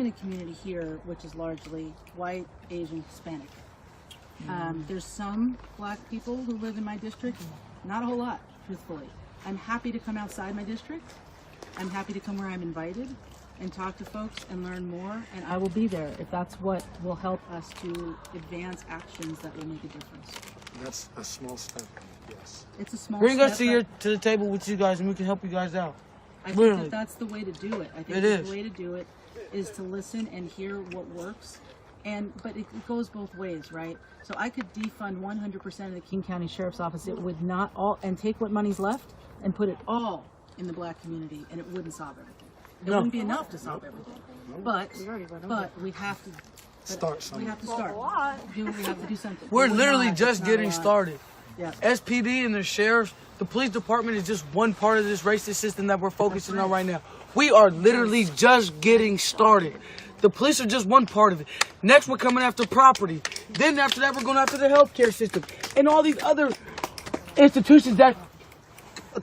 in a community here which is largely white, Asian, Hispanic. There's some Black people who live in my district, not a whole lot, truthfully. I'm happy to come outside my district. I'm happy to come where I'm invited and talk to folks and learn more, and I will be there if that's what will help us to advance actions that will make a difference. That's a small step, yes. It's a small Bring step. us to the table with you guys, and we can help you guys out. I think Literally. that that's the way to do it. I think It the is. way to do it is to listen and hear what works. But it goes both ways, right? So I could defund 100% of the King County Sheriff's Office. It would not all, and take what money's left and put it all in the Black community, and it wouldn't solve everything. It wouldn't be enough to solve everything. But we have to start somewhere. We have to start. We have to do something. We're It would literally not- just it's not a getting lot. started. Yeah. SPD and the sheriffs, the police department is just one part of this racist system that we're focusing on right now. We are literally just getting started. The police are just one part of it. Next, we're coming after property. Then after that, we're going after the healthcare system and all these other institutions that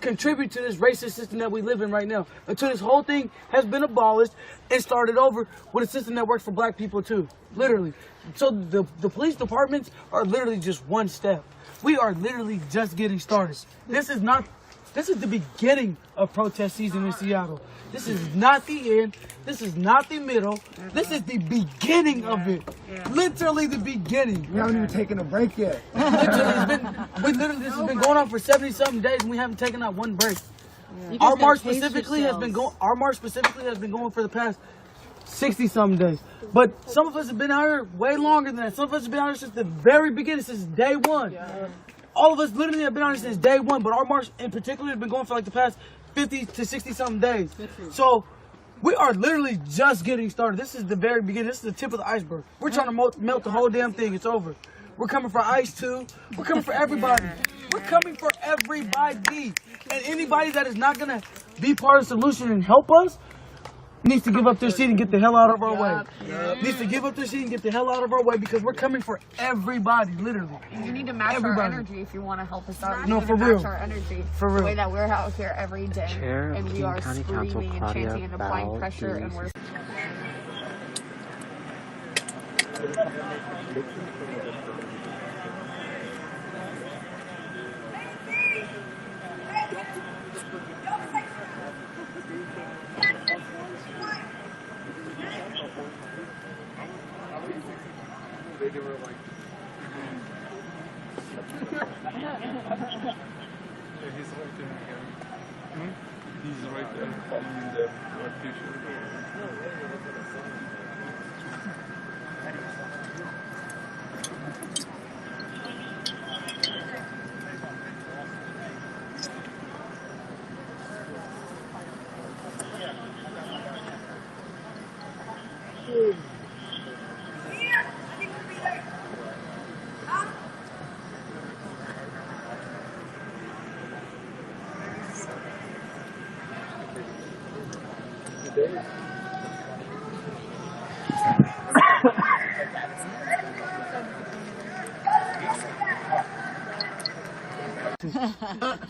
contribute to this racist system that we live in right now. Until this whole thing has been abolished and started over with a system that works for Black people too. Literally. So the police departments are literally just one step. We are literally just getting started. This is the beginning of protest season in Seattle. This is not the end. This is not the middle. This is the beginning of it. Literally the beginning. We haven't even taken a break yet. This has been going on for 70-something days, and we haven't taken out one break. You guys Our gotta march pace specifically has been yourselves. going. Our march specifically has been going for the past 60-something days. But some of us have been out here way longer than that. Some of us have been out here since the very beginning, since day one. All of us literally have been out here since day one. But our march in particular has been going for like the past 50 to 60-something days. So we are literally just getting started. This is the very beginning. This is the tip of the iceberg. We're trying to melt the whole damn thing. It's over. We're coming for ICE too. We're coming for everybody. We're coming for everybody. And anybody that is not going to be part of the solution and help us needs to give up their seat and get the hell out of our way. Needs to give up their seat and get the hell out of our way because we're coming for everybody, literally. You need to match our energy if you want to help us out. No, You for need to real. match our energy. For real. The way that we're out here every day. Chair of and we King are County Council, screaming and Claudia chanting and applying Bowell, pressure, and we're He's right there in the what future.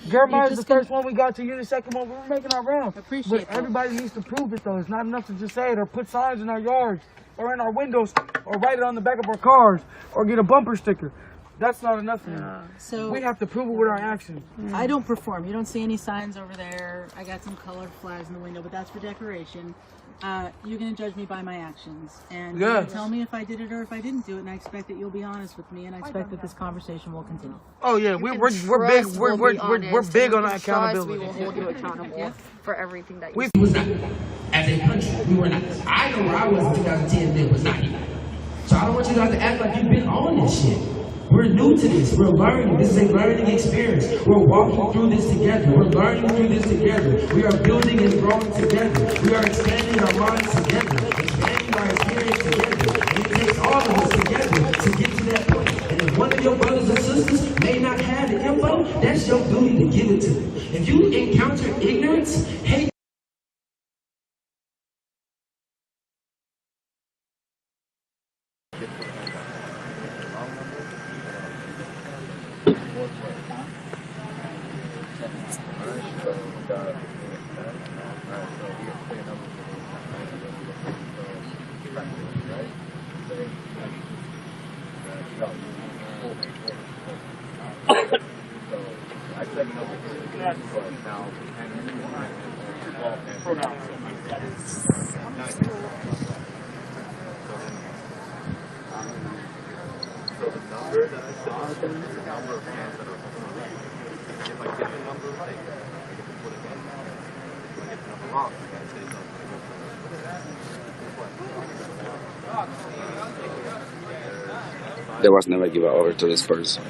Jeremiah is the first one we got to. You're the second one. We're making our rounds. Appreciate But everybody needs to prove it, though. It's not enough to just say it or put signs in our yards or in our windows or write it on the back of our cars or get a bumper sticker. That's not enough for me. So we have to prove it with our actions. I don't perform. You don't see any signs over there. I got some colored flags in the window, but that's for decoration. You're going to judge me by my actions. And you're going to tell me if I did it or if I didn't do it. And I expect that you'll be honest with me. And I expect that this conversation will continue. Oh yeah, we're big. We're big on accountability. We will hold you accountable for everything that you We was not, as a country, we were not. I know where I was in 2010, it was not here. So I don't want you guys to act like you've been on this shit. We're new to this. We're learning. This is a learning experience. We're walking through this together. We're learning through this together. We are building and growing together. We are expanding our minds together, expanding our experience together. And it takes all of us together to get to that point. And if one of your brothers or sisters may not have the info, that's your duty to give it to them. If you encounter ignorance, hate, They was never given over to this person.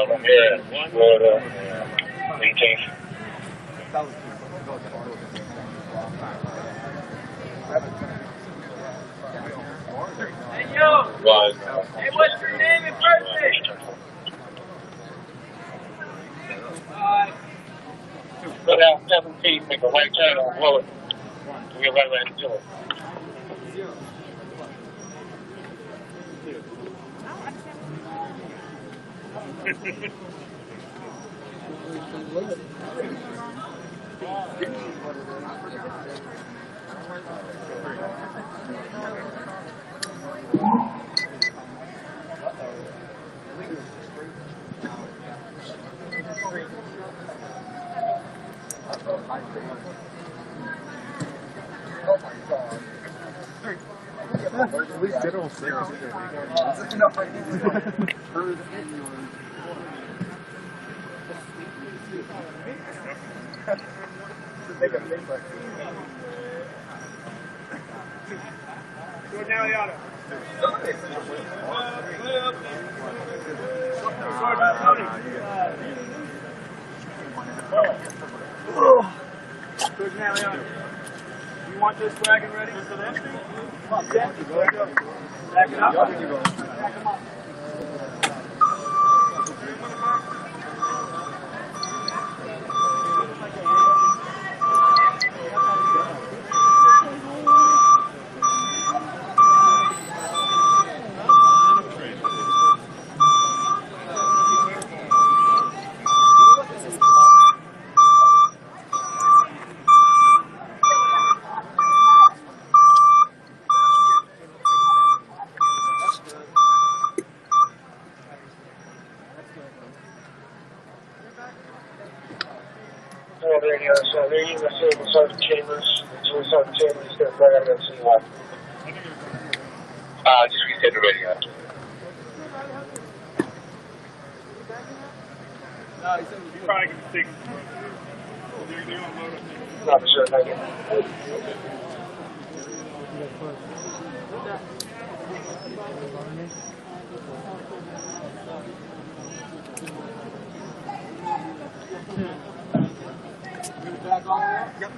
From here, Florida, 18th. Hey, yo! Hey, what's your name and birthday? Go down 17, make a right turn on Willard. We'll get right into it. At least they don't say You want this flag and ready for the entry? Come on, back it up. Back them up. So they're using certain chambers. Certain chambers that right out of the one. Just reset the radio. You probably can stick. Not for sure, thank you. Yep.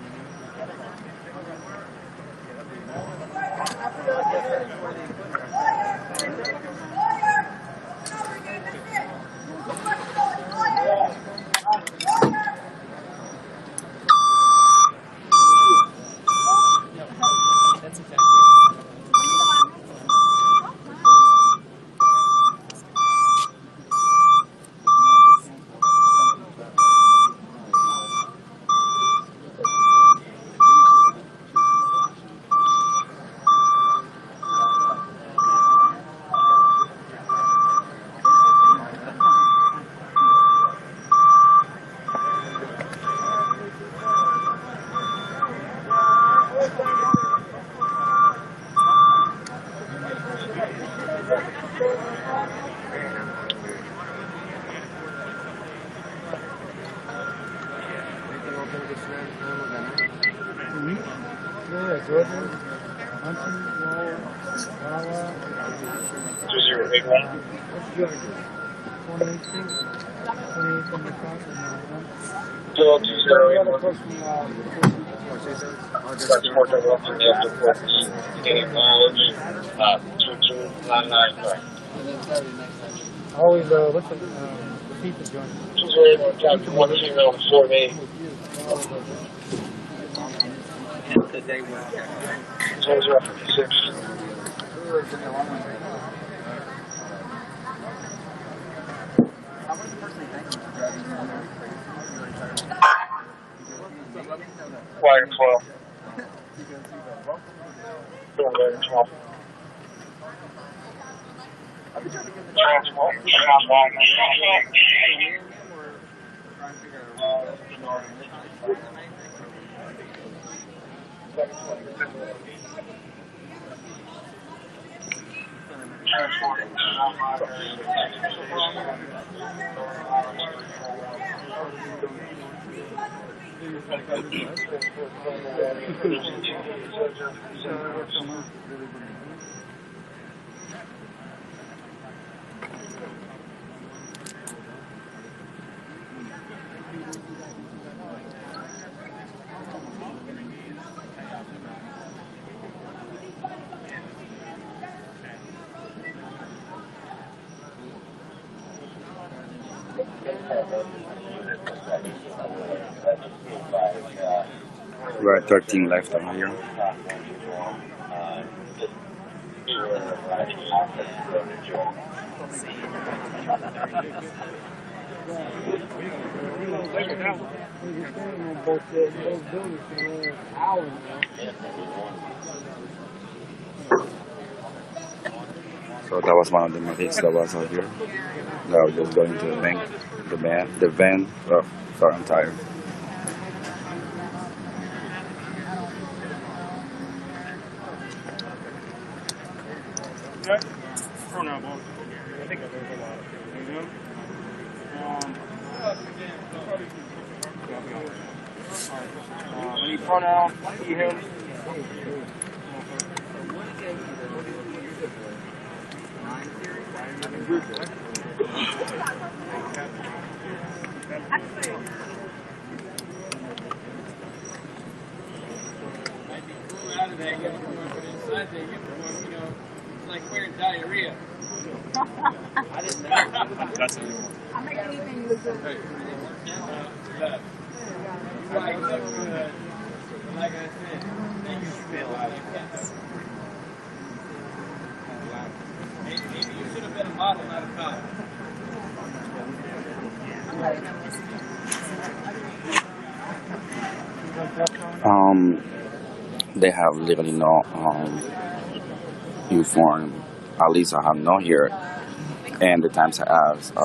Always what's the pizza joint? Wire 12. Wire 12. We're at 13 left over here. So that was one of the medics that was out here. That was just going to the van. Oh, sorry, I'm tired. Pronoun, boss. I think there's a lot of people. Any pronoun, he, him. It's like wearing diarrhea. I didn't know. That's it. I make anything look good. Like I said, they used to be a lot of cats. Maybe you should have been a model, not a cop. They have literally no informed, at least I have not here, and the times I asked,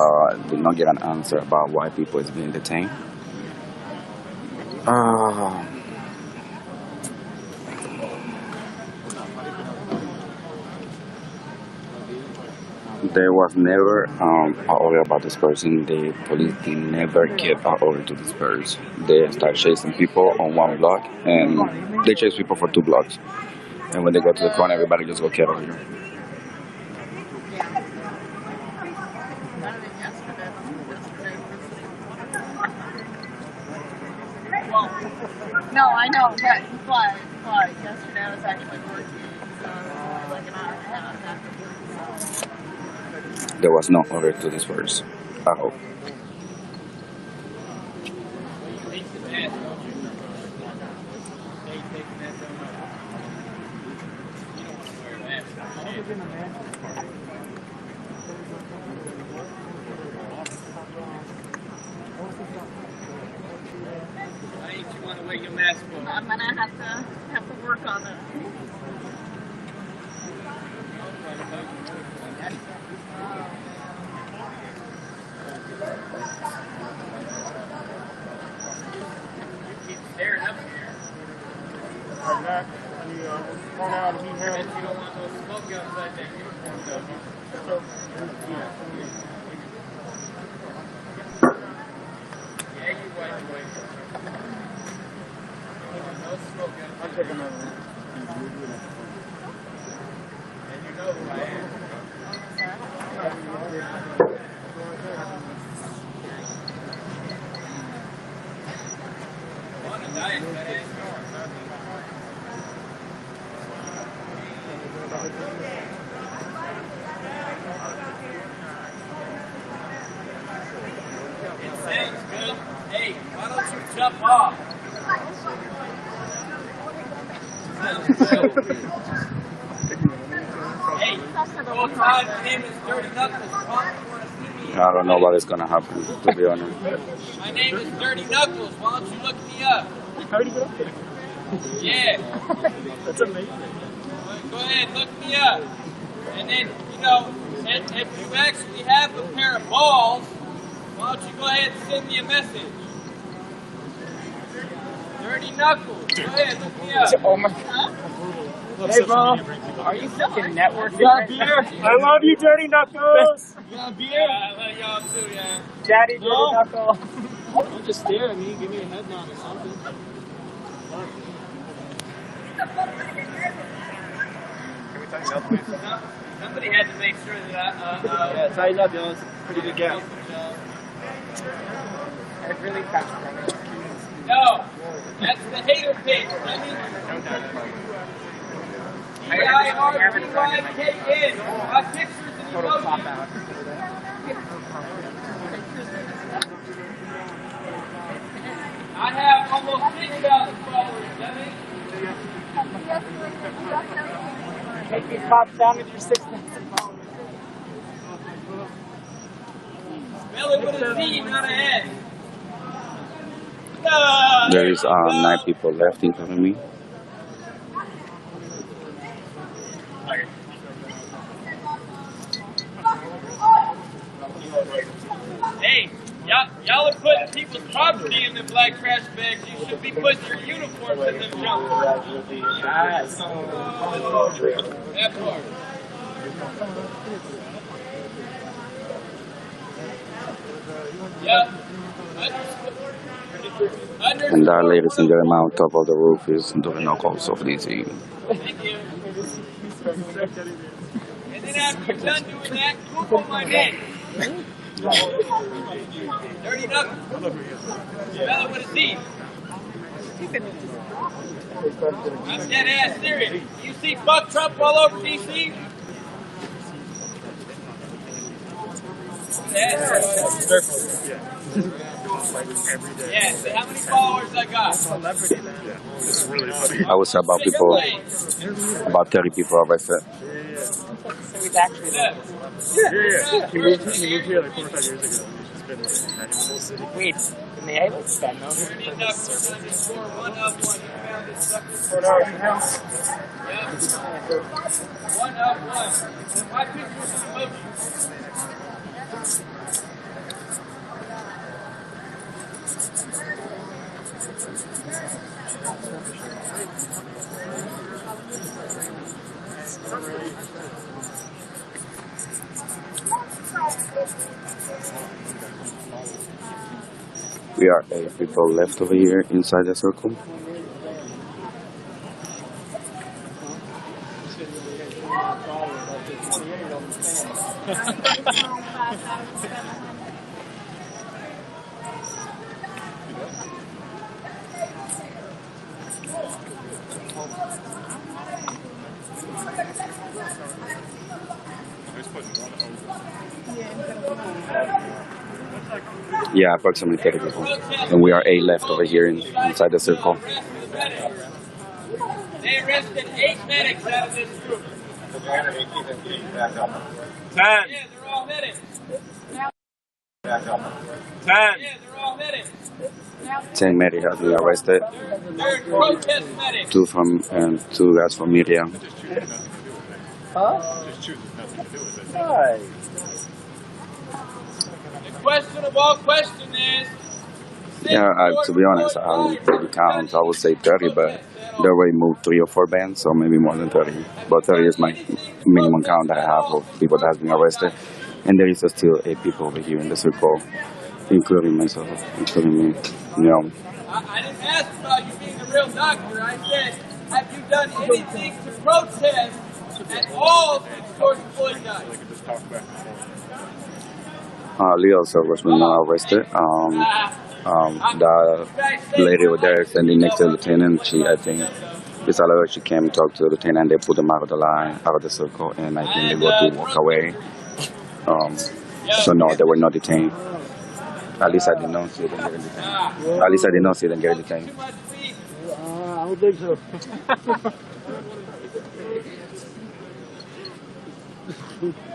did not get an answer about why people is being detained. There was never an order about this person. The police did never get an order to disperse. They start chasing people on one block, and they chase people for 2 blocks. And when they go to the front, everybody just go get over here. No, I know, but yesterday I was actually working, so like an hour and a half after. There was no order to disperse, I hope. I'm gonna have to work on it. Keep staring up here. Pronoun, he, him. You don't want no smoke gun. Hey, why don't you jump off? Hey, old time, my name is Dirty Knuckles. I don't know what is gonna happen, to be honest. My name is Dirty Knuckles. Why don't you look me up? Yeah. That's amazing. Go ahead, look me up. And then, you know, if you actually have a pair of balls, why don't you go ahead and send me a message? Dirty Knuckles. Go ahead, look me up. Oh my God. Hey, bro. Are you fucking networking? You got beer? I love you, Dirty Knuckles. You got beer? Yeah, I love y'all too, yeah. Daddy, Dirty Knuckles. Don't just stare at me. Give me a head nod or something. Somebody had to make sure that yeah, tighten up, yo. It's a pretty good gap. It's really fast. No, that's the hater page. EIRBYKN. My pictures and emojis. I have almost 6,000 followers, dummy. Take these pops down with your 6,000 followers. Spell it with a Z, not an S. There is 9 people left, including me. Hey, y'all are putting people's property in the black trash bags. You should be putting your uniforms in them junk. Yes. That part. Yep. And that, ladies and gentlemen, on top of the roof is Dirty Knuckles of DC. Thank you. And then after you're done doing that, Google my name. Dirty Knuckles. Spell it with a Z. I'm dead ass serious. You see fuck Trump all over DC? Yeah, see how many followers I got? I would say about 30 people arrested. So he's actually there. Yeah. He moved here like 4 or 5 years ago. He's just been like in the whole city. Wait, and they like spend those for this service. One up one. You found this sucker. Yep. One up one. My picture's an emoji. We are 8 people left over here inside the circle. Yeah, approximately 30 people. And we are 8 left over here inside the circle. They arrested 8 medics out of this group. 10. Yeah, they're all medics. 10. Yeah, they're all medics. 10 medics have been arrested. They're protest medics. 2 guys from media. Huh? Why? The question of all questions is... Yeah, to be honest, I don't really count. I would say 30, but they already moved 3 or 4 bands, so maybe more than 30. But 30 is my minimum count that I have of people that has been arrested. And there is still 8 people over here in the circle, including myself, including me. You know. I didn't ask about you being a real doctor. I said, have you done anything to protest at all since George Floyd died? Leo was being arrested. The lady over there standing next to the lieutenant, I think, she came and talked to the lieutenant. They put them out of the line, out of the circle, and I think they go to walk away. So no, they were not detained. At least I did not see them getting detained. At least I did not see them getting detained. I don't think so.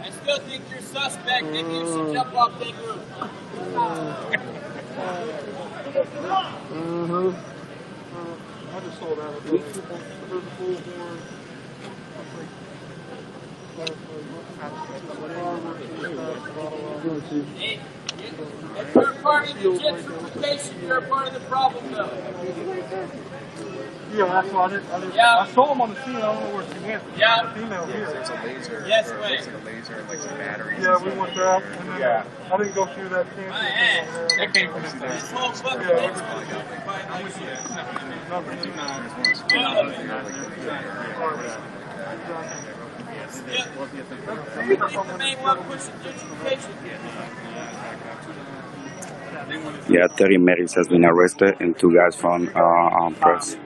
I still think you're suspect. Maybe you should jump off that roof. I just saw that. There's a bullhorn. Hey, if you're a part of the gentrification, you're a part of the problem, though. Yeah, that's why I saw him on the scene. I don't know where she went. Yeah. The female here. There's a laser. Yes, wait. There's like a laser and like some batteries. Yeah, we went that. And then I didn't go through that camp. That came from this whole fucking thing's the main one pushing gentrification. Yeah, 30 medics has been arrested and 2 guys from press.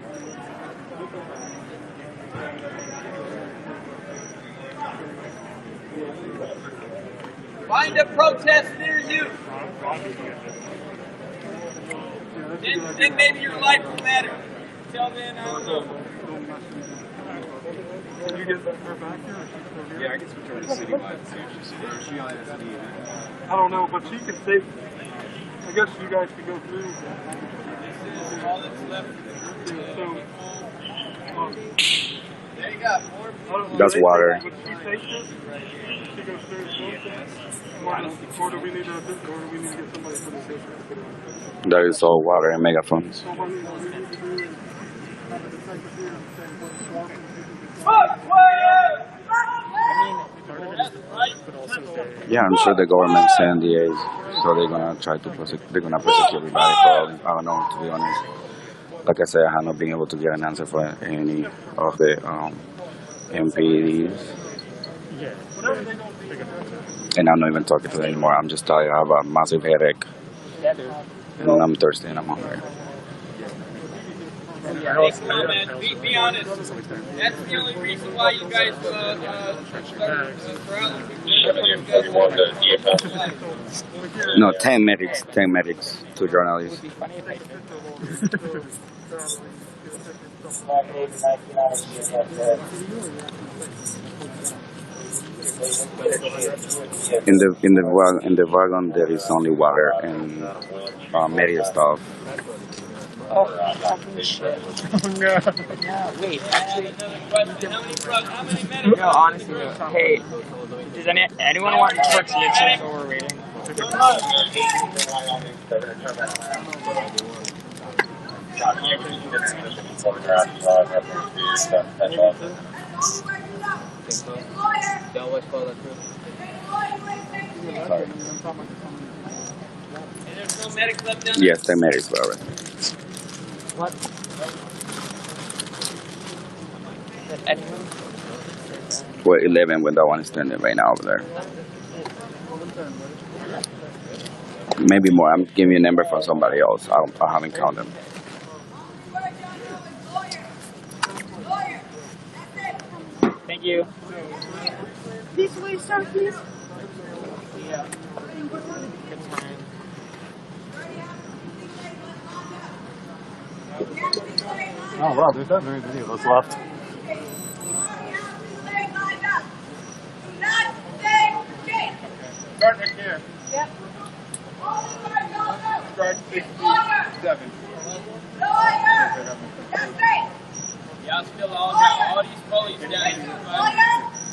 Find a protest near you. Then maybe your life will matter. Till then, I don't know. Can you get her back here? Or she's still here? Yeah, I can switch over to citywide and see if she's here. She on SD. I don't know, but she can take. I guess you guys could go through. This is all that's left. There you go. That's water. Would she take this? She goes through. Or do we need to get somebody for this issue? That is all water and megaphones. Yeah, I'm sure the government sent DAs, so they're gonna try to prosecute. They're gonna prosecute everybody. Probably. I don't know, to be honest. Like I said, I have not been able to get an answer for any of the MPDs. And I'm not even talking to them anymore. I'm just tired. I have a massive headache. And I'm thirsty and I'm hungry. Man. Be honest. That's the only reason why you guys No, 10 medics. 10 medics. 2 journalists. In the wagon there is only water and media stuff. Oh, shit. Oh, no. No, wait, actually. No, honestly, no. Hey, does anyone want to talk to the chief while we're waiting? Sorry. There's no medics left down there? Yes, 10 medics were arrested. What? Well, 11 when that one is standing right now over there. Maybe more. I'm giving you a number from somebody else. I haven't counted them. Thank you. This way, sir, please. Yeah. Good time. Oh, wow, there's not very many of us left. Start right there. Yep. Start 67. Y'all still all got all these police down here.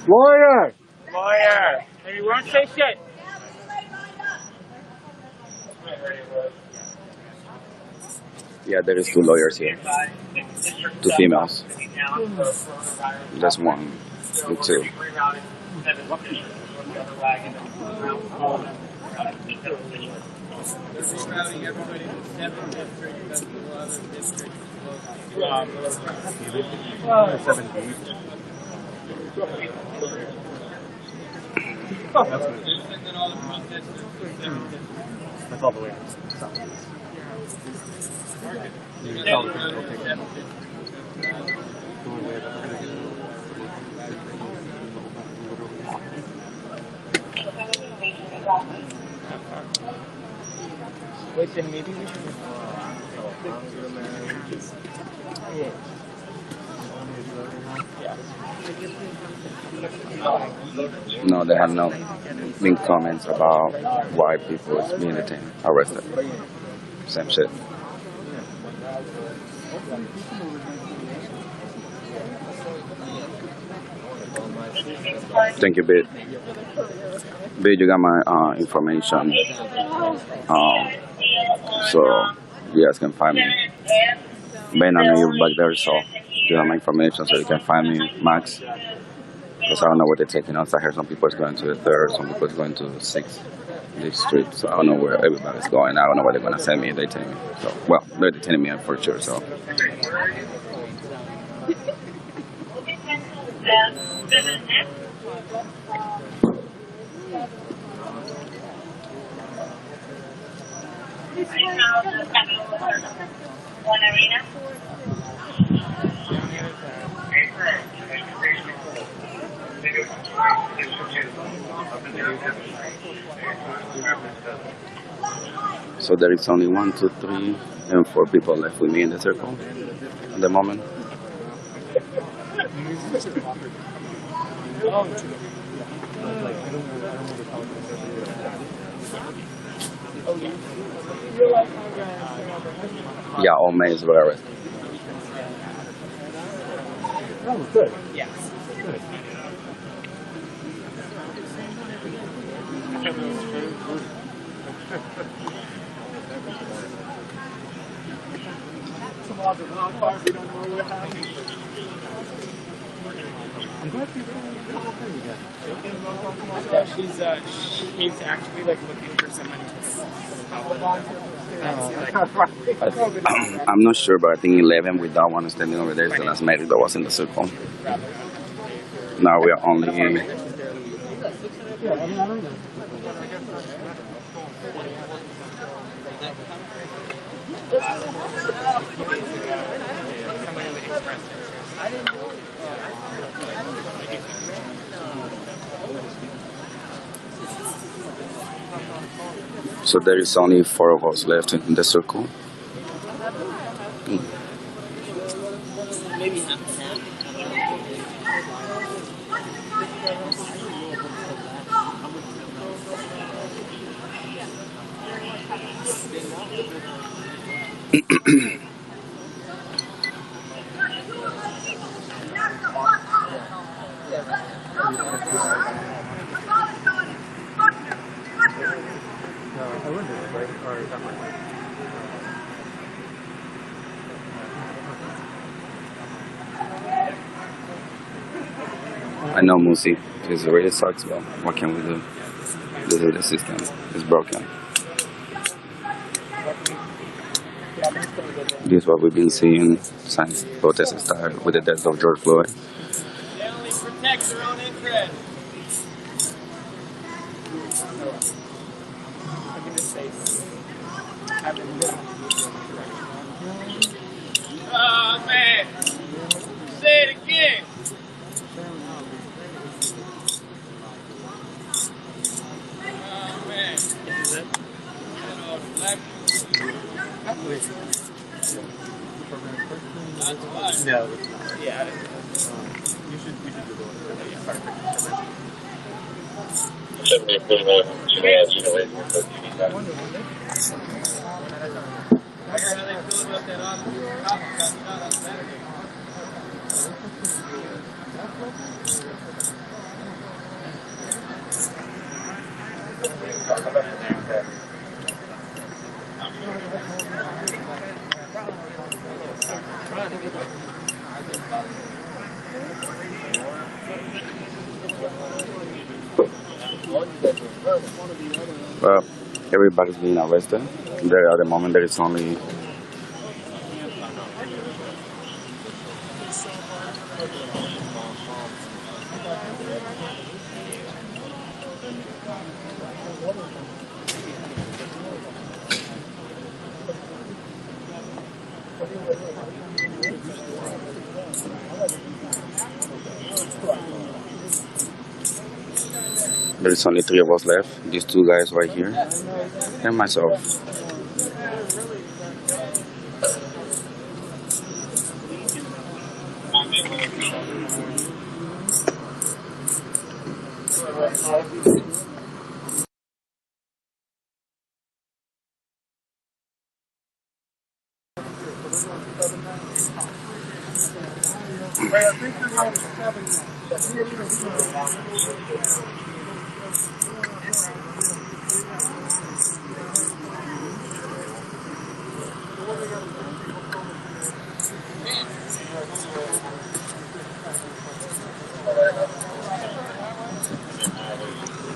Lawyer! Lawyer! Hey, you won't say shit. Yeah, there is 2 lawyers here. 2 females. Just 1 and 2. That's all the way. You can tell the people will take that. Wait, then maybe we should. No, they have no big comments about why people is being detained, arrested. Same shit. Thank you, Bid. Bid, you got my information. So you guys can find me. Ben, I know you're back there, so you have my information, so you can find me, Max. Because I don't know where they're taking us. I heard some people is going to the 3rd, some people is going to the 6th district. So I don't know where everybody's going. I don't know where they're going to send me if they detain me. So, well, they're detaining me for sure, so. So there is only 1, 2, 3, and 4 people left with me in the circle at the moment. Yeah, all males were arrested. That was good. Yes. Good. I'm glad people Yeah, she's actually like looking for someone to I'm not sure, but I think 11 with that one standing over there is the last medic that was in the circle. Now we are only. So there is only 4 of us left in the circle. Maybe I know, Musi. This really sucks, but what can we do? This is the system. It's broken. This is what we've been seeing since protests started with the death of George Floyd. They only protect their own interests. I'm gonna say Oh man, say it again. Oh man, is it? That's why. No. yeah. You should do the Well, everybody's being arrested. There at the moment there is only three of us left. These two guys right here and myself.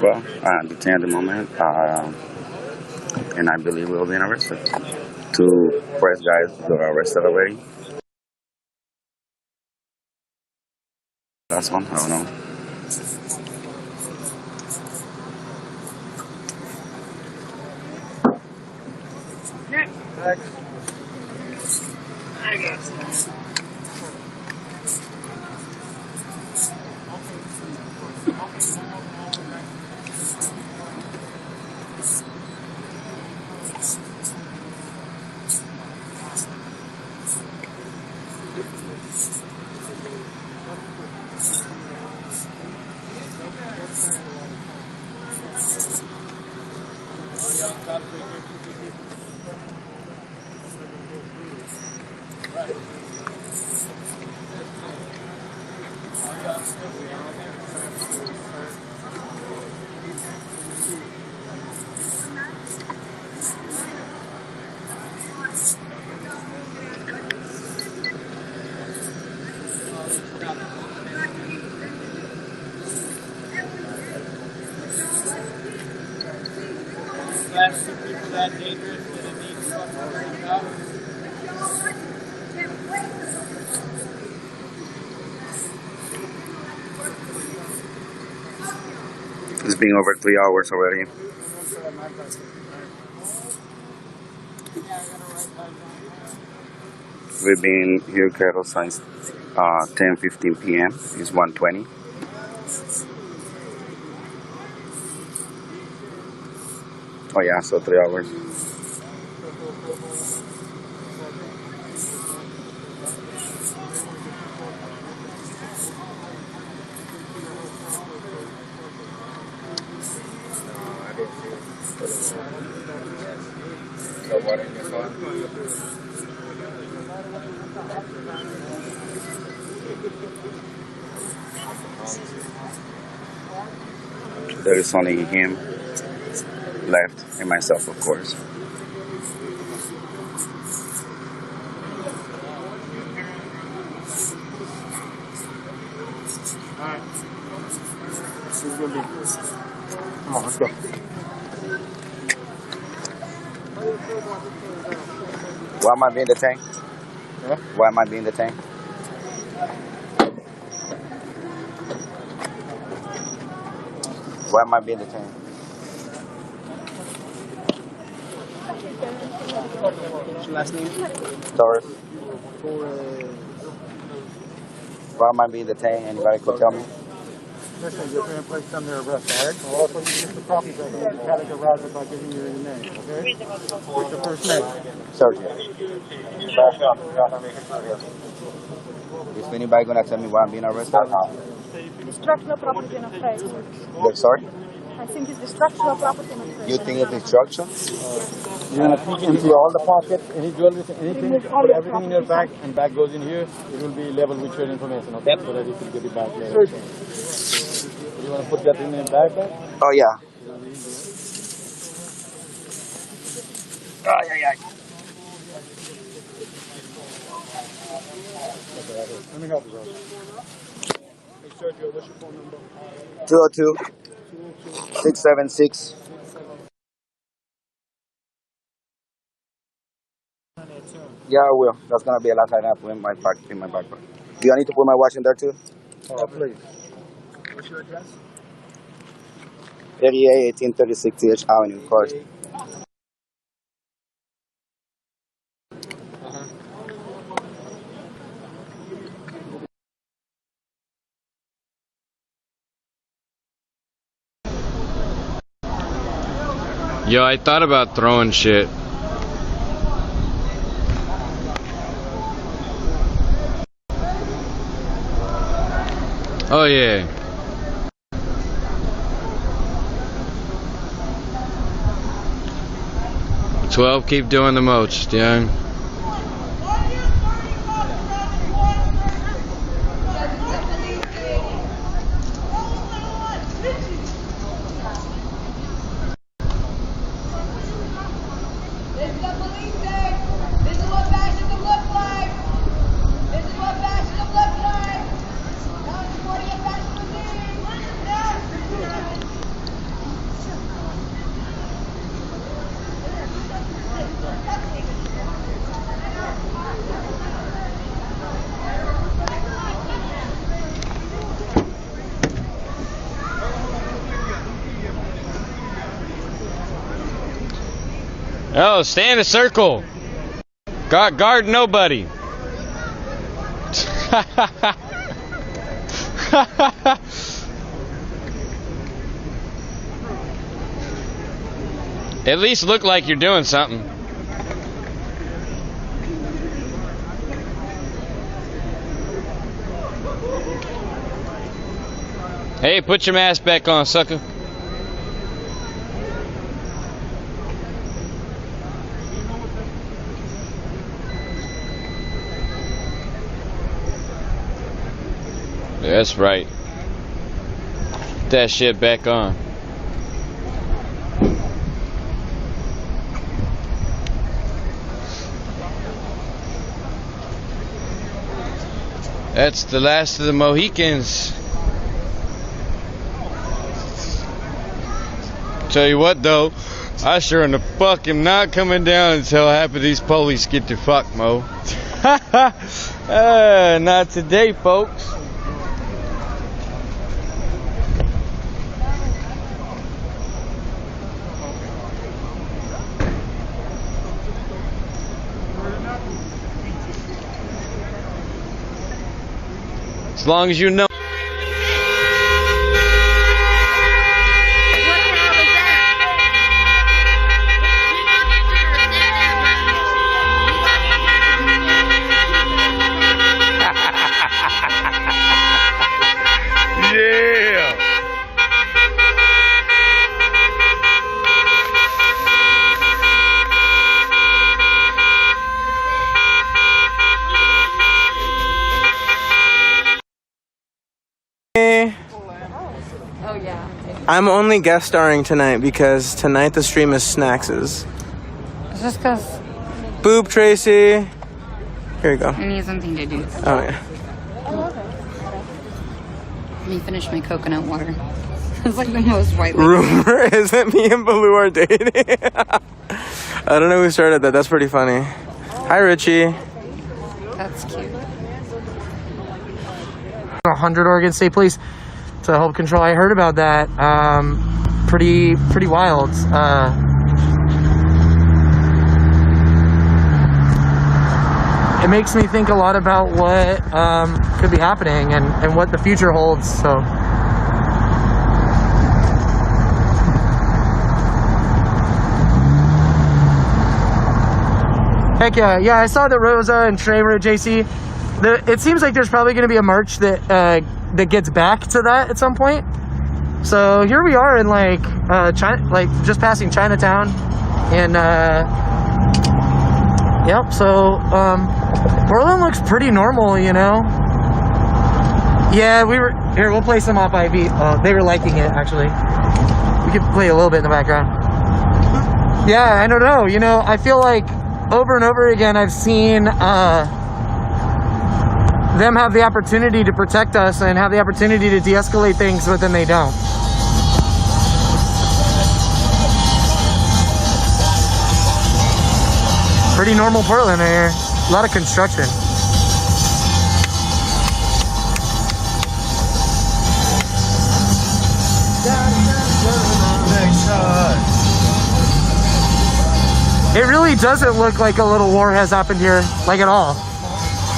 Well, detained at the moment, and I believe we'll be arrested. Two press guys got arrested already. Last one, I don't know. It's been over 3 hours already. We've been here, Carol, since 10:15 p.m. It's 1:20. Oh yeah, so 3 hours. There is only him left and myself, of course. Alright. This is gonna be. Come on, let's go. Why am I being detained? Yeah? Why am I being detained? Why am I being detained? What's your last name? Torres. Why am I being detained? Anybody could tell me? Listen, you're going to place under arrest, alright? Well, also, you get the copy of it. You gotta get routed by giving your name, okay? What's your first name? Sergio. Is anybody gonna tell me why I'm being arrested? Destruction of property and affairs. Sorry? I think it's destruction of property and affairs. You think it's destruction? You're going to empty all the pockets, any jewelry, anything, put everything in your bag, and bag goes in here. It will be leveled with your information, okay? So that you can get it back later. You want to put that in your bag? Oh, yeah. Let me help you, bro. Hey, Sergio, what's your phone number? 202-676. Yeah, I will. That's gonna be a last item I put in my backpack. Do I need to put my watch in there too? Oh, please. What's your address? 381836 TH Avenue, of course. Yo, I thought about throwing shit. Oh yeah. "12, keep doing the most, young." Oh, stay in a circle. Guard nobody. At least look like you're doing something. Hey, put your mask back on, sucker. That's right. Put that shit back on. That's the last of the Mohicans. Tell you what though, I sure in the fuck am not coming down until half of these police get to fuck, Mo. Not today, folks. As long as you know. I'm only guest starring tonight because tonight the stream is Snackses. It's just because. Boop, Tracy. Here you go. I need something to do. Oh, yeah. Let me finish my coconut water. It's like the most white. Rumor is that me and Baloo are dating. I don't know who started that. That's pretty funny. Hi, Richie. That's cute. 100 Oregon State Police to help control. I heard about that. Pretty wild. It makes me think a lot about what could be happening and what the future holds. So. Heck yeah. Yeah, I saw that Rosa and Trey were at JC. It seems like there's probably going to be a march that gets back to that at some point. So here we are in China, just passing Chinatown, and yep. So Portland looks pretty normal, you know. Yeah, we were here. We'll play some off IV. They were liking it actually. We could play a little bit in the background. Yeah, I don't know. You know, I feel like over and over again I've seen. them have the opportunity to protect us and have the opportunity to de-escalate things, but then they don't. Pretty normal Portland right here. A lot of construction. It really doesn't look like a little war has happened here, like at all.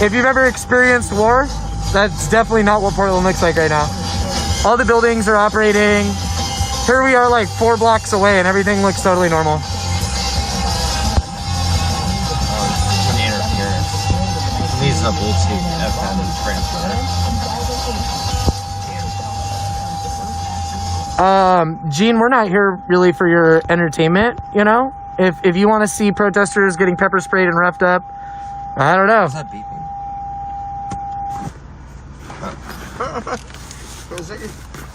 If you've ever experienced war, that's definitely not what Portland looks like right now. All the buildings are operating. Here we are like 4 blocks away and everything looks totally normal. These are Bluetooth FM transmitter. Gene, we're not here really for your entertainment, you know? If you want to see protesters getting pepper sprayed and roughed up, I don't know. What's that beeping?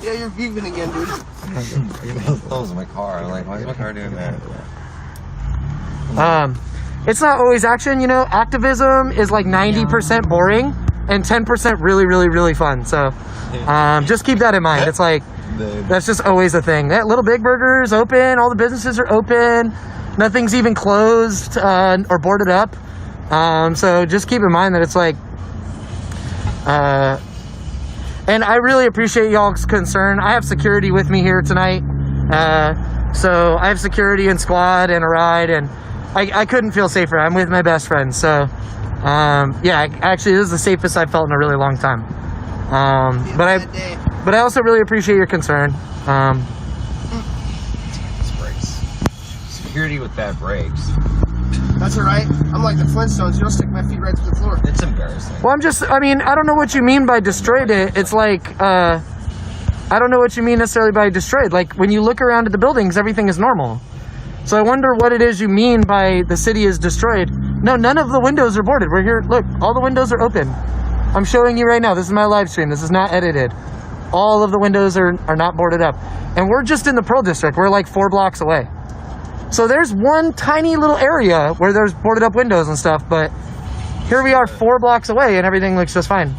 Yeah, you're beeping again, dude. That was my car. I'm like, why is my car doing that? It's not always action, you know? Activism is like 90% boring and 10% really, really, really fun. So just keep that in mind. It's like, that's just always a thing. That Little Big Burger is open. All the businesses are open. Nothing's even closed or boarded up. So just keep in mind that it's like, and I really appreciate y'all's concern. I have security with me here tonight. So I have security and squad and a ride, and I couldn't feel safer. I'm with my best friend. So, yeah, actually this is the safest I've felt in a really long time. But I also really appreciate your concern. Security with bad brakes. That's alright. I'm like the Flintstones. You don't stick my feet right to the floor. It's embarrassing. Well, I mean, I don't know what you mean by destroyed it. It's like, I don't know what you mean necessarily by destroyed. Like, when you look around at the buildings, everything is normal. So I wonder what it is you mean by the city is destroyed. No, none of the windows are boarded. We're here. Look, all the windows are open. I'm showing you right now. This is my live stream. This is not edited. All of the windows are not boarded up. And we're just in the Pearl District. We're like 4 blocks away. So there's one tiny little area where there's boarded up windows and stuff, but here we are 4 blocks away and everything looks just fine.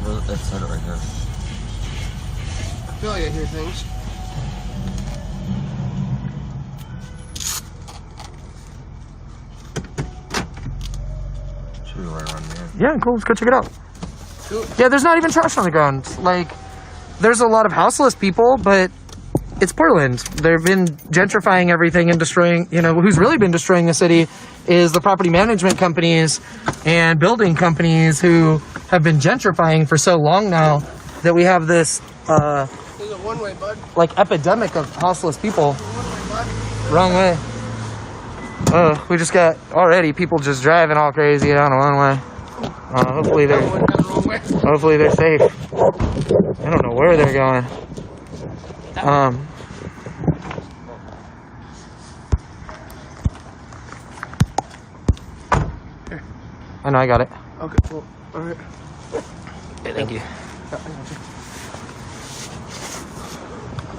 That's it right here. I feel like I hear things. Should be right around here. Yeah, cool. Let's go check it out. Cool. Yeah, there's not even trash on the ground. Like, there's a lot of houseless people, but it's Portland. They've been gentrifying everything and destroying, you know, who's really been destroying the city is the property management companies and building companies who have been gentrifying for so long now that we have this, There's a one-way, bud. like, epidemic of houseless people. Wrong way. We just got already people just driving all crazy down a one way. Hopefully they're safe. I don't know where they're going. I know, I got it. Okay, cool. All right. Okay, thank you.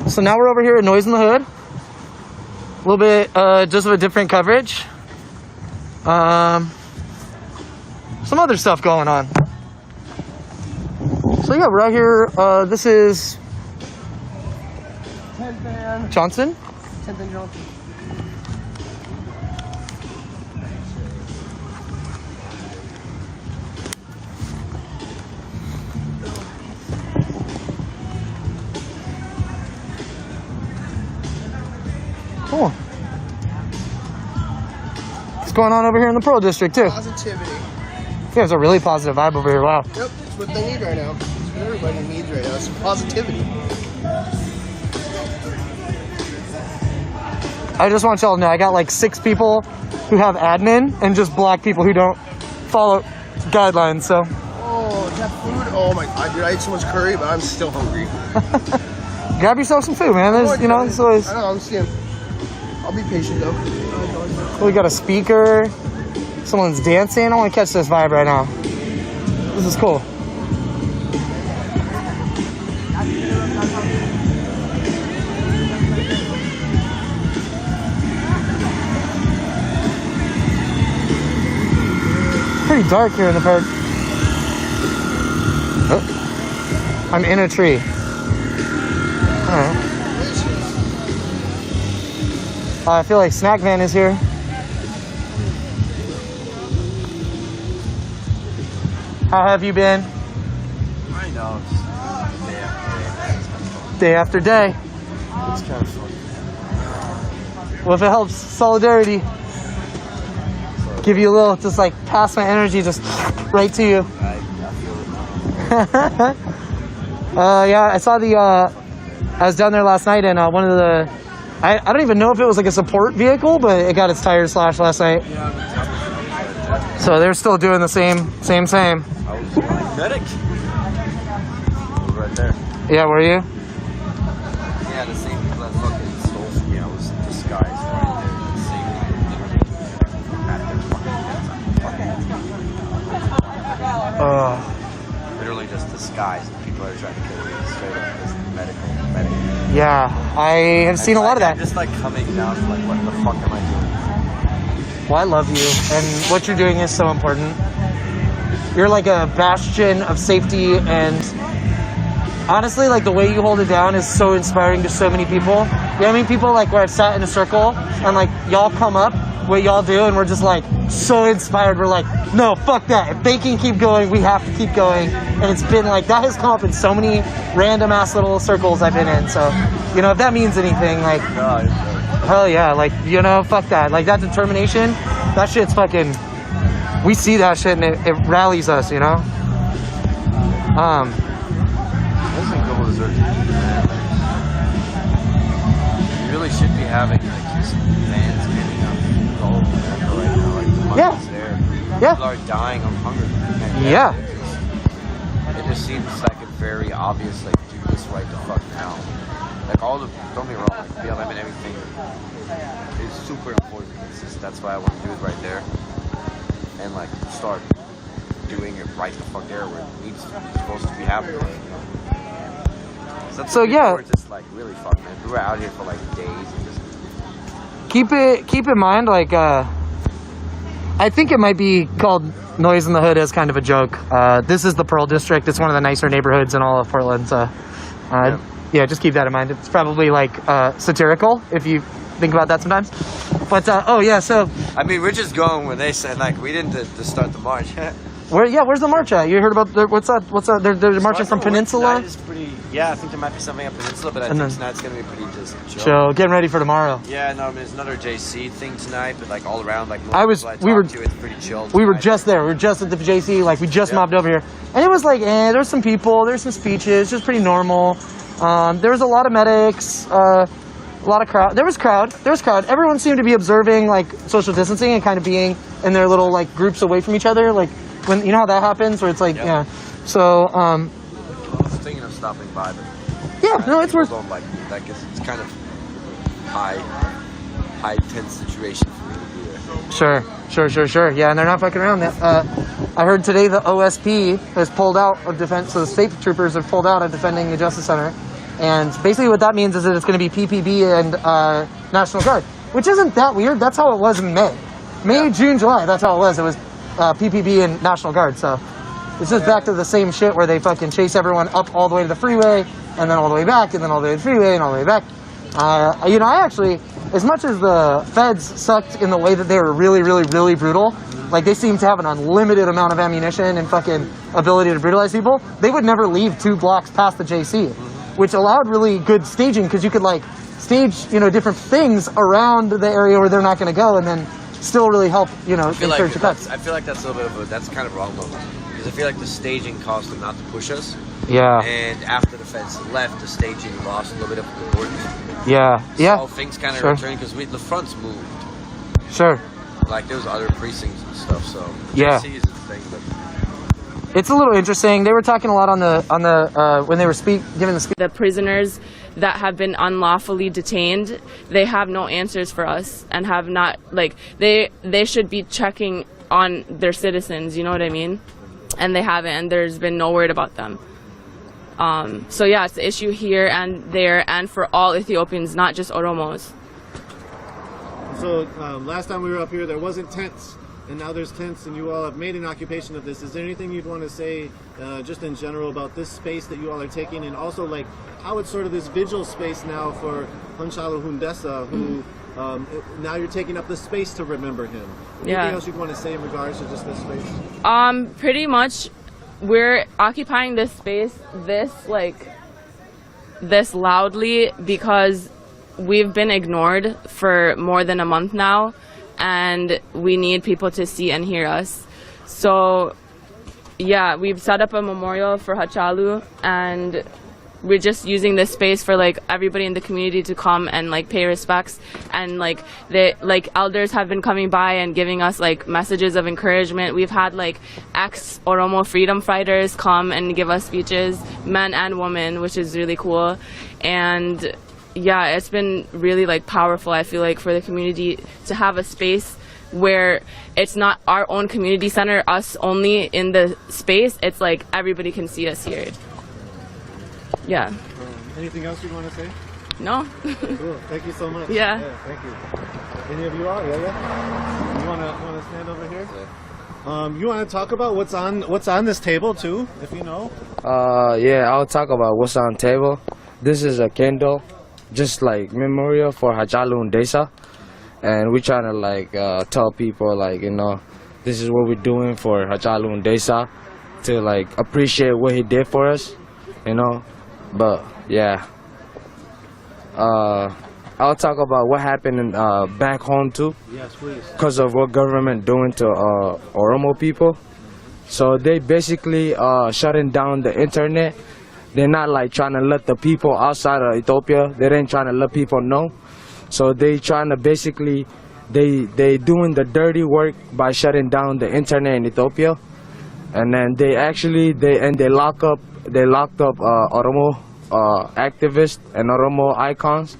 So now we're over here at Noise in the Hood. A little bit just of a different coverage. Some other stuff going on. So yeah, we're out here. This is Johnson. 10th and Johnson. Cool. What's going on over here in the Pearl District too? Positivity. There's a really positive vibe over here. Wow. Yep, that's what they need right now. That's what everybody needs right now. It's positivity. I just want y'all to know, I got like 6 people who have admin and just black people who don't follow guidelines, so. Oh, that food? Oh my god, dude, I ate so much curry, but I'm still hungry. Grab yourself some food, man. There's, you know, it's always. I know, I'm seeing. I'll be patient though. We got a speaker. Someone's dancing. I want to catch this vibe right now. This is cool. Pretty dark here in the park. I'm in a tree. Alright. I feel like Snack Van is here. How have you been? I know. Day after day. It's kind of fun. Well, if it helps, solidarity. Give you a little, just like pass my energy just right to you. Yeah, I saw I was down there last night and one of the, I don't even know if it was like a support vehicle, but it got its tires slashed last night. So they're still doing the same. I was medic. Right there. Yeah, were you? Yeah, the same people that fucking stole from me. I was disguised right there. Literally just disguised. People are trying to kill me straight up as medic. Yeah, I have seen a lot of that. I'm just like coming down to like, what the fuck am I doing? Well, I love you, and what you're doing is so important. You're like a bastion of safety, and honestly, like the way you hold it down is so inspiring to so many people. You know what I mean? People like where I've sat in a circle, and like y'all come up, what y'all do, and we're just like so inspired. We're like, no, fuck that. If they can keep going, we have to keep going. And it's been like, that has come up in so many random ass little circles I've been in. So, you know, if that means anything, like, hell yeah, like, you know, fuck that. Like that determination, that shit's fucking, we see that shit and it rallies us, you know? You really should be having like just vans handing out all over America right now. Like the money's there. Yeah. People are dying of hunger. And Yeah. It just seems like a very obvious like do this right the fuck now. Like all the, don't be wrong, like BLM and everything is super important. It's just, that's why I want to do it right there. And like start doing it right the fuck there where it needs to be supposed to be happening. So yeah, we're just like really fucked, man. We were out here for like days and just keep in mind, like I think it might be called Noise in the Hood as kind of a joke. This is the Pearl District. It's one of the nicer neighborhoods in all of Portland. So yeah, just keep that in mind. It's probably like satirical if you think about that sometimes. But oh yeah, so I mean, we're just going when they said like we didn't to start the march. Where's the march at? You heard about what's that? They're marching from Peninsula. Yeah, I think there might be something at Peninsula, but I think tonight's gonna be pretty just chill. So getting ready for tomorrow. Yeah, no, I mean there's another JC thing tonight, but like all around, like it's pretty chill. We were just there. We were just at the JC. Like we just mobbed over here, and it was like, there's some people, there's some speeches, just pretty normal. There was a lot of medics, a lot of crowd. There was crowd. Everyone seemed to be observing like social distancing and kind of being in their little like groups away from each other, like. When you know how that happens, where it's like, yeah. So, I was thinking of stopping by, but yeah, no, it's worth. Don't like me. I guess it's kind of high tense situation for me to be there. Sure. Yeah, and they're not fucking around. I heard today the OSP has pulled out of defense. So the state troopers have pulled out of defending the Justice Center, and basically what that means is that it's going to be PPB and National Guard, which isn't that weird. That's how it was in May, June, July. That's how it was. It was. PPB and National Guard, so it's just back to the same shit where they fucking chase everyone up all the way to the freeway and then all the way back and then all the way to the freeway and all the way back. You know, I actually, as much as the feds sucked in the way that they were really, really, really brutal, like they seemed to have an unlimited amount of ammunition and fucking ability to brutalize people, they would never leave 2 blocks past the JC, which allowed really good staging because you could like stage, you know, different things around the area where they're not going to go and then still really help, you know, encourage the cuts. I feel like that's a little bit of that's kind of wrong though, because I feel like the staging caused them not to push us. Yeah. And after the feds left, the staging lost a little bit of importance. Yeah. So things kind of returned because the fronts moved. Sure. Like there was other precincts and stuff. So yeah. JC is the thing, but it's a little interesting. They were talking a lot on the when they were giving the speech. The prisoners that have been unlawfully detained, they have no answers for us and have not, like, they should be checking on their citizens, you know what I mean? And they haven't, and there's been no word about them. So yeah, it's an issue here and there and for all Ethiopians, not just Oromos. So last time we were up here, there wasn't tents and now there's tents, and you all have made an occupation of this. Is there anything you'd want to say, just in general, about this space that you all are taking, and also like how it's sort of this vigil space now for Hachalu Hundessa, who now you're taking up the space to remember him? Anything else you'd want to say in regards to just this space? Pretty much, we're occupying this space this loudly because we've been ignored for more than a month now, and we need people to see and hear us. So yeah, we've set up a memorial for Hachalu, and we're just using this space for like everybody in the community to come and like pay respects, and like elders have been coming by and giving us like messages of encouragement. We've had like ex-Oromo freedom fighters come and give us speeches, men and women, which is really cool. And yeah, it's been really like powerful, I feel like, for the community to have a space where it's not our own community center, us only in the space. It's like everybody can see us here. Yeah. Anything else you want to say? No. Cool. Thank you so much. Yeah. Thank you. Any of you all? Yeah. You want to stand over here? You want to talk about what's on this table too, if you know? Yeah, I'll talk about what's on the table. This is a candle, just like memorial for Hachalu Hundessa, and we're trying to like tell people like, you know, this is what we're doing for Hachalu Hundessa, to like appreciate what he did for us, you know. But yeah, I'll talk about what happened in, back home too. Yes, please. Because of what government doing to Oromo people. So they basically shutting down the internet. They're not like trying to let the people outside of Ethiopia, they ain't trying to let people know. So they trying to basically, they doing the dirty work by shutting down the internet in Ethiopia. And then they locked up Oromo activists and Oromo icons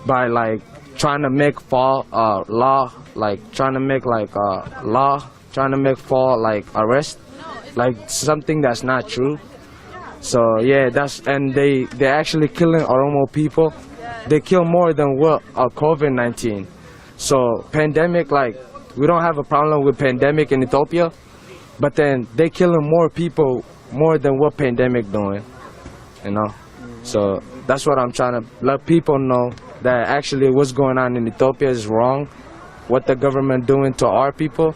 by like trying to make fall law, like trying to make like law, trying to make fall like arrest, like something that's not true. So yeah, and they actually killing Oromo people. They kill more than what COVID-19. So pandemic, like we don't have a problem with pandemic in Ethiopia, but then they killing more people more than what pandemic doing, you know. So that's what I'm trying to let people know, that actually what's going on in Ethiopia is wrong, what the government doing to our people.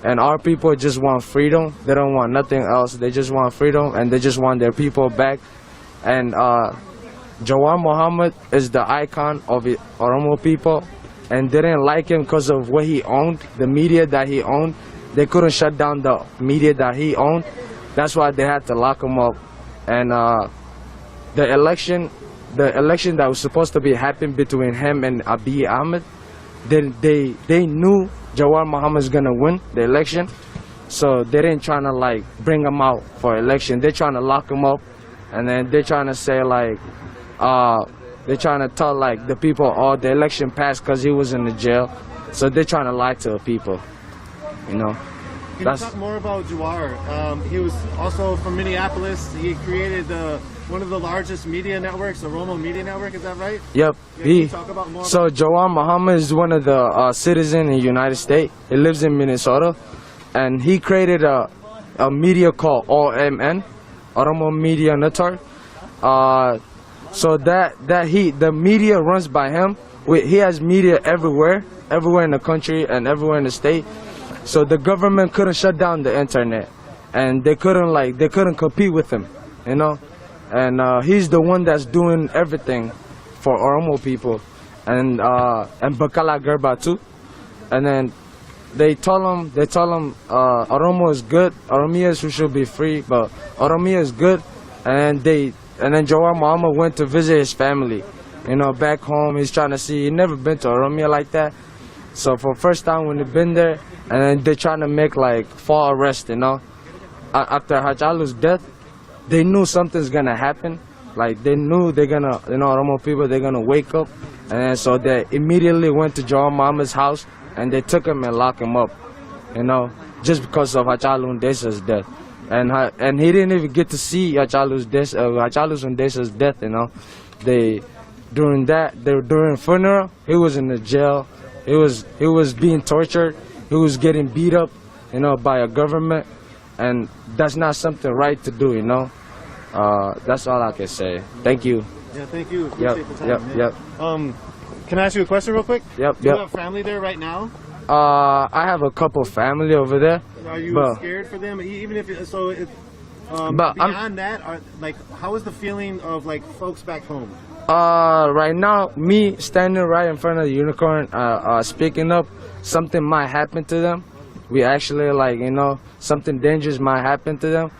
And our people just want freedom. They don't want nothing else. They just want freedom, and they just want their people back. And Jawar Muhammad is the icon of the Oromo people, and they didn't like him because of what he owned, the media that he owned. They couldn't shut down the media that he owned. That's why they had to lock him up. And the election that was supposed to be happening between him and Abiy Ahmed, they knew Jawar Muhammad's gonna win the election, so they didn't trying to like bring him out for election. They're trying to lock him up, and then they're trying to say like, they're trying to tell like the people, oh, the election passed because he was in the jail. So they're trying to lie to the people, you know. Can you talk more about Jawar? He was also from Minneapolis. He created one of the largest media networks, the Oromo Media Network. Is that right? Yep. So Jawar Muhammad is one of the citizens in the United States. He lives in Minnesota, and he created a media called OMN, Oromo Media Network. So the media runs by him. He has media everywhere in the country and everywhere in the state. So the government couldn't shut down the internet, and they couldn't compete with him, you know. And he's the one that's doing everything for Oromo people, and Bakala Gerba too. And then they tell him Oromo is good, Oromians who should be free, but Oromia is good. And then Jawar Muhammad went to visit his family, you know, back home. He's trying to see. He never been to Oromia like that. So for first time when they've been there, and then they're trying to make like fall arrest, you know. After Hachalu's death, they knew something's gonna happen. Like they knew they're gonna, you know, Oromo people, they're gonna wake up. And so they immediately went to Jawar Muhammad's house, and they took him and locked him up, you know, just because of Hachalu Hundessa's death. And he didn't even get to see Hachalu Hundessa's death, you know. During funeral, he was in the jail. He was being tortured. he was getting beat up, you know, by a government, and that's not something right to do, you know. That's all I can say. Thank you. Yeah, thank you. Appreciate the time, Yep. Can I ask you a question real quick? Yep. Do you have family there right now? I have a couple family over there. Are you scared for them? Even if but beyond that, how is the feeling of like folks back home? Right now, me standing right in front of the unicorn, speaking up, something might happen to them. We actually, like, you know, something dangerous might happen to them.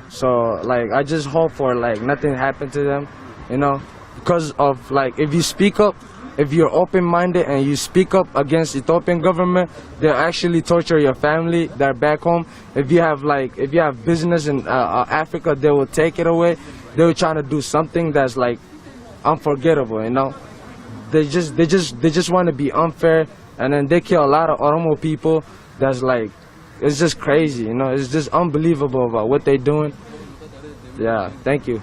So, like, I just hope for, like, nothing happen to them, you know, because of, like, if you speak up, if you're open-minded and you speak up against Ethiopian government, they'll actually torture your family that are back home. If you have business in Africa, they will take it away. They will try to do something that's, like, unforgettable, you know. They just want to be unfair, and then they kill a lot of Oromo people. That's like, it's just crazy, you know. It's just unbelievable about what they're doing. Yeah, thank you.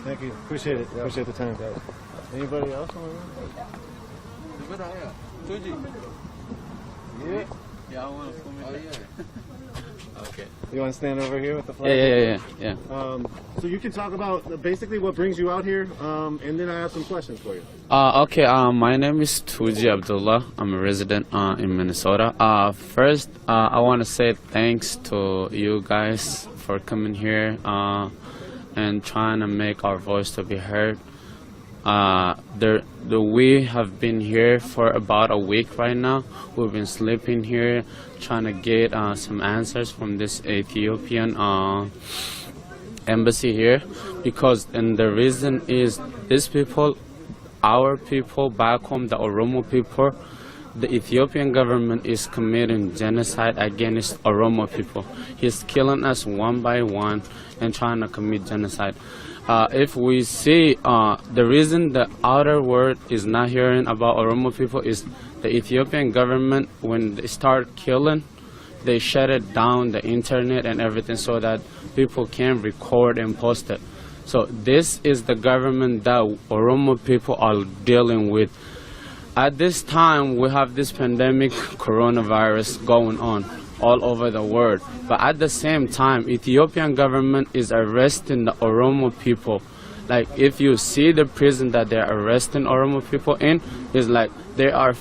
Thank you. Appreciate it. Appreciate the time. Anybody else? Yeah, I want to film it. Okay. You want to stand over here with the flag? Yeah. So you can talk about basically what brings you out here, and then I have some questions for you. Okay. My name is Tuji Abdullah. I'm a resident in Minnesota. First, I want to say thanks to you guys for coming here and trying to make our voice to be heard. We have been here for about a week right now. We've been sleeping here, trying to get some answers from this Ethiopian embassy here, and the reason is these people, our people back home, the Oromo people, the Ethiopian government is committing genocide against Oromo people. He's killing us one by one and trying to commit genocide. If we see the reason the outer world is not hearing about Oromo people is the Ethiopian government, when they start killing, they shut it down, the internet and everything, so that people can record and post it. So this is the government that Oromo people are dealing with. At this time, we have this pandemic, coronavirus, going on all over the world. But at the same time, Ethiopian government is arresting the Oromo people. Like, if you see the prison that they're arresting Oromo people in, is like there are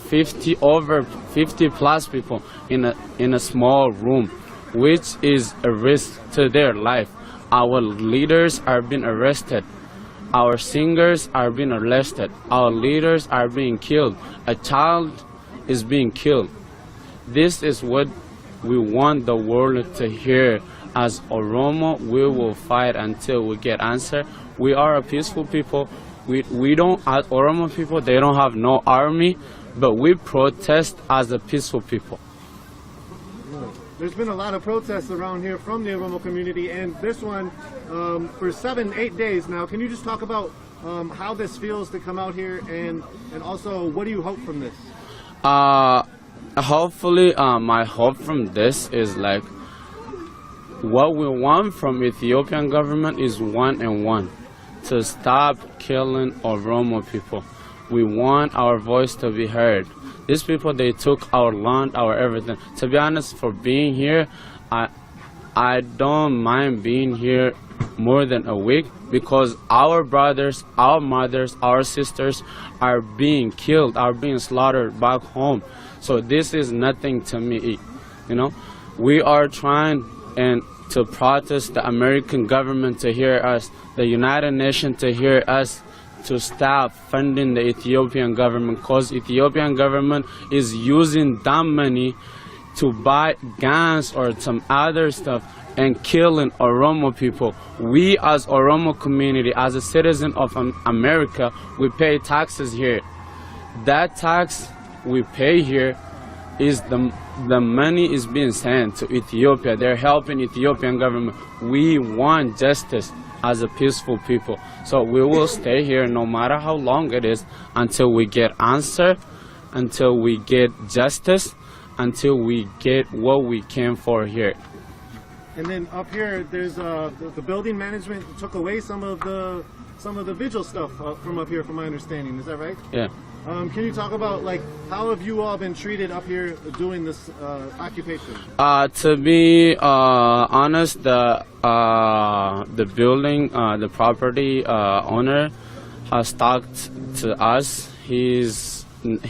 over 50 plus people in a small room, which is a risk to their life. Our leaders are being arrested. Our singers are being arrested. Our leaders are being killed. A child is being killed. This is what we want the world to hear. As Oromo, we will fight until we get answer. We are a peaceful people. We don't, as Oromo people, they don't have no army, but we protest as a peaceful people. There's been a lot of protests around here from the Oromo community, and this one for 7-8 days now. Can you just talk about how this feels to come out here, and also what do you hope from this? Hopefully, my hope from this is like what we want from Ethiopian government is one and one, to stop killing Oromo people. We want our voice to be heard. These people, they took our land, our everything. To be honest, for being here, I don't mind being here more than a week, because our brothers, our mothers, our sisters are being killed, are being slaughtered back home. So this is nothing to me, you know. We are trying to protest the American government to hear us, the United Nations to hear us, to stop funding the Ethiopian government, because Ethiopian government is using that money to buy guns or some other stuff and killing Oromo people. We as Oromo community, as a citizen of America, we pay taxes here. That tax we pay here is the money is being sent to Ethiopia. They're helping Ethiopian government. We want justice as a peaceful people. So we will stay here no matter how long it is until we get answer, until we get justice, until we get what we came for here. And then up here, there's the building management took away some of the Vigil stuff from up here, from my understanding. Is that right? Yeah. Can you talk about like how have you all been treated up here doing this occupation? To be honest, the building, the property owner has talked to us. He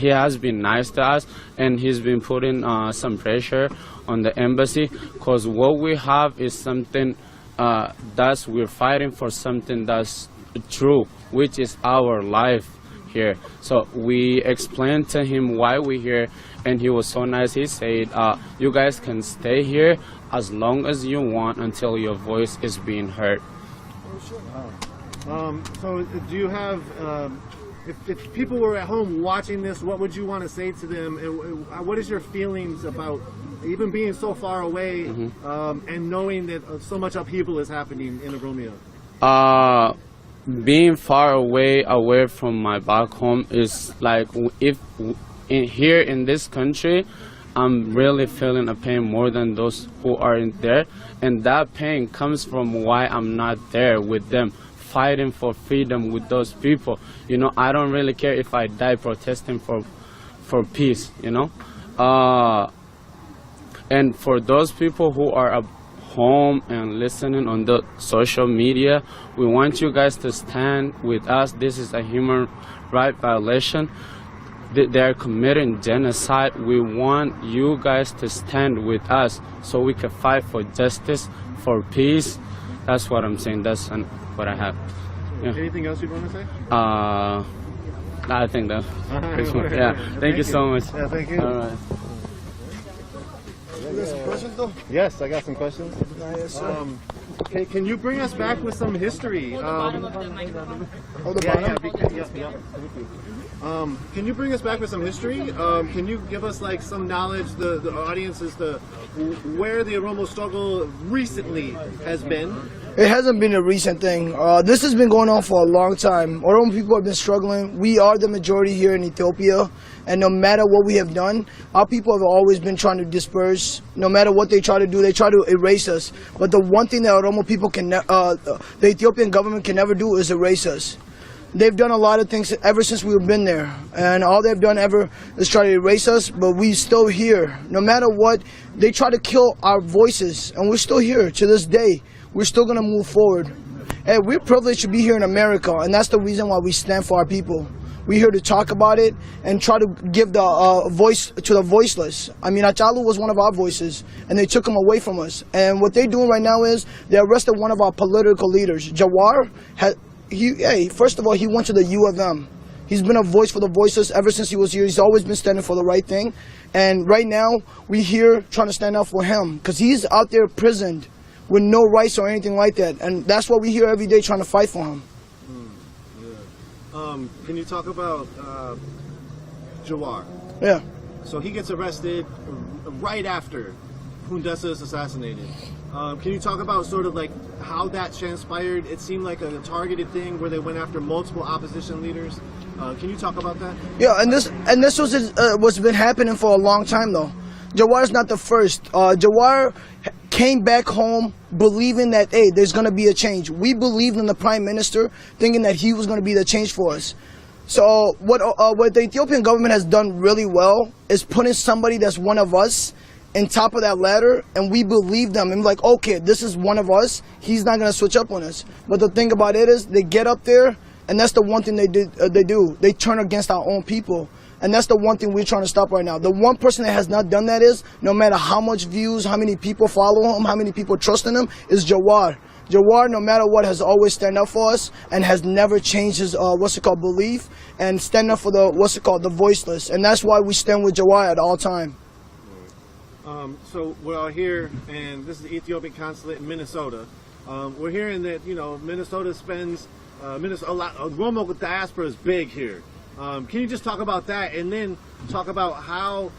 has been nice to us, and he's been putting some pressure on the embassy, because what we have is something we're fighting for something that's true, which is our life here. So we explained to him why we're here, and he was so nice. He said, you guys can stay here as long as you want until your voice is being heard. So do you have, if people were at home watching this, what would you want to say to them? And what is your feelings about even being so far away and knowing that so much upheaval is happening in Oromo? Being far away from my back home is like, here in this country, I'm really feeling a pain more than those who are in there, and that pain comes from why I'm not there with them, fighting for freedom with those people. You know, I don't really care if I die protesting for peace, you know. And for those people who are home and listening on the social media, we want you guys to stand with us. This is a human right violation. They are committing genocide. We want you guys to stand with us so we can fight for justice, for peace. That's what I'm saying. That's what I have. Yeah. Anything else you want to say? I think that. Yeah. Thank you so much. Yeah, thank you. All right. You got some questions though? Yes, I got some questions. Can you bring us back with some history? Can you bring us back with some history? Can you give us like some knowledge, the audience, as to where the Oromo struggle recently has been? It hasn't been a recent thing. This has been going on for a long time. Oromo people have been struggling. We are the majority here in Ethiopia, and no matter what we have done, our people have always been trying to disperse. No matter what they try to do, they try to erase us. But the one thing that Oromo people the Ethiopian government can never do is erase us. They've done a lot of things ever since we've been there, and all they've done ever is try to erase us, but we're still here. No matter what, they try to kill our voices, and we're still here to this day. We're still going to move forward. Hey, we're privileged to be here in America, and that's the reason why we stand for our people. We're here to talk about it and try to give the voice to the voiceless. I mean, Achalu was one of our voices, and they took him away from us. And what they're doing right now is they arrested one of our political leaders. Jawar, first of all, he went to the U of M. He's been a voice for the voiceless ever since he was here. He's always been standing for the right thing. And right now, we're here trying to stand up for him because he's out there imprisoned with no rights or anything like that. And that's what we hear every day, trying to fight for him. Can you talk about Jawar? Yeah. So he gets arrested right after Hundessa is assassinated. Can you talk about sort of like how that transpired? It seemed like a targeted thing where they went after multiple opposition leaders. Can you talk about that? Yeah, and this was what's been happening for a long time though. Jawar's not the first. Jawar came back home believing that, hey, there's going to be a change. We believed in the prime minister, thinking that he was going to be the change for us. So what the Ethiopian government has done really well is putting somebody that's one of us on top of that ladder, and we believe them. And like, okay, this is one of us. He's not going to switch up on us. But the thing about it is they get up there, and that's the one thing they do. They turn against our own people. And that's the one thing we're trying to stop right now. The one person that has not done that is, no matter how much views, how many people follow him, how many people trust in him, is Jawar. Jawar, no matter what, has always stand up for us and has never changed his, belief and stand up for the voiceless. And that's why we stand with Jawar at all time. So we're all here, and this is the Ethiopian consulate in Minnesota. We're hearing that, Minnesota spends, a lot, Oromo diaspora is big here. Can you just talk about that, and then talk about how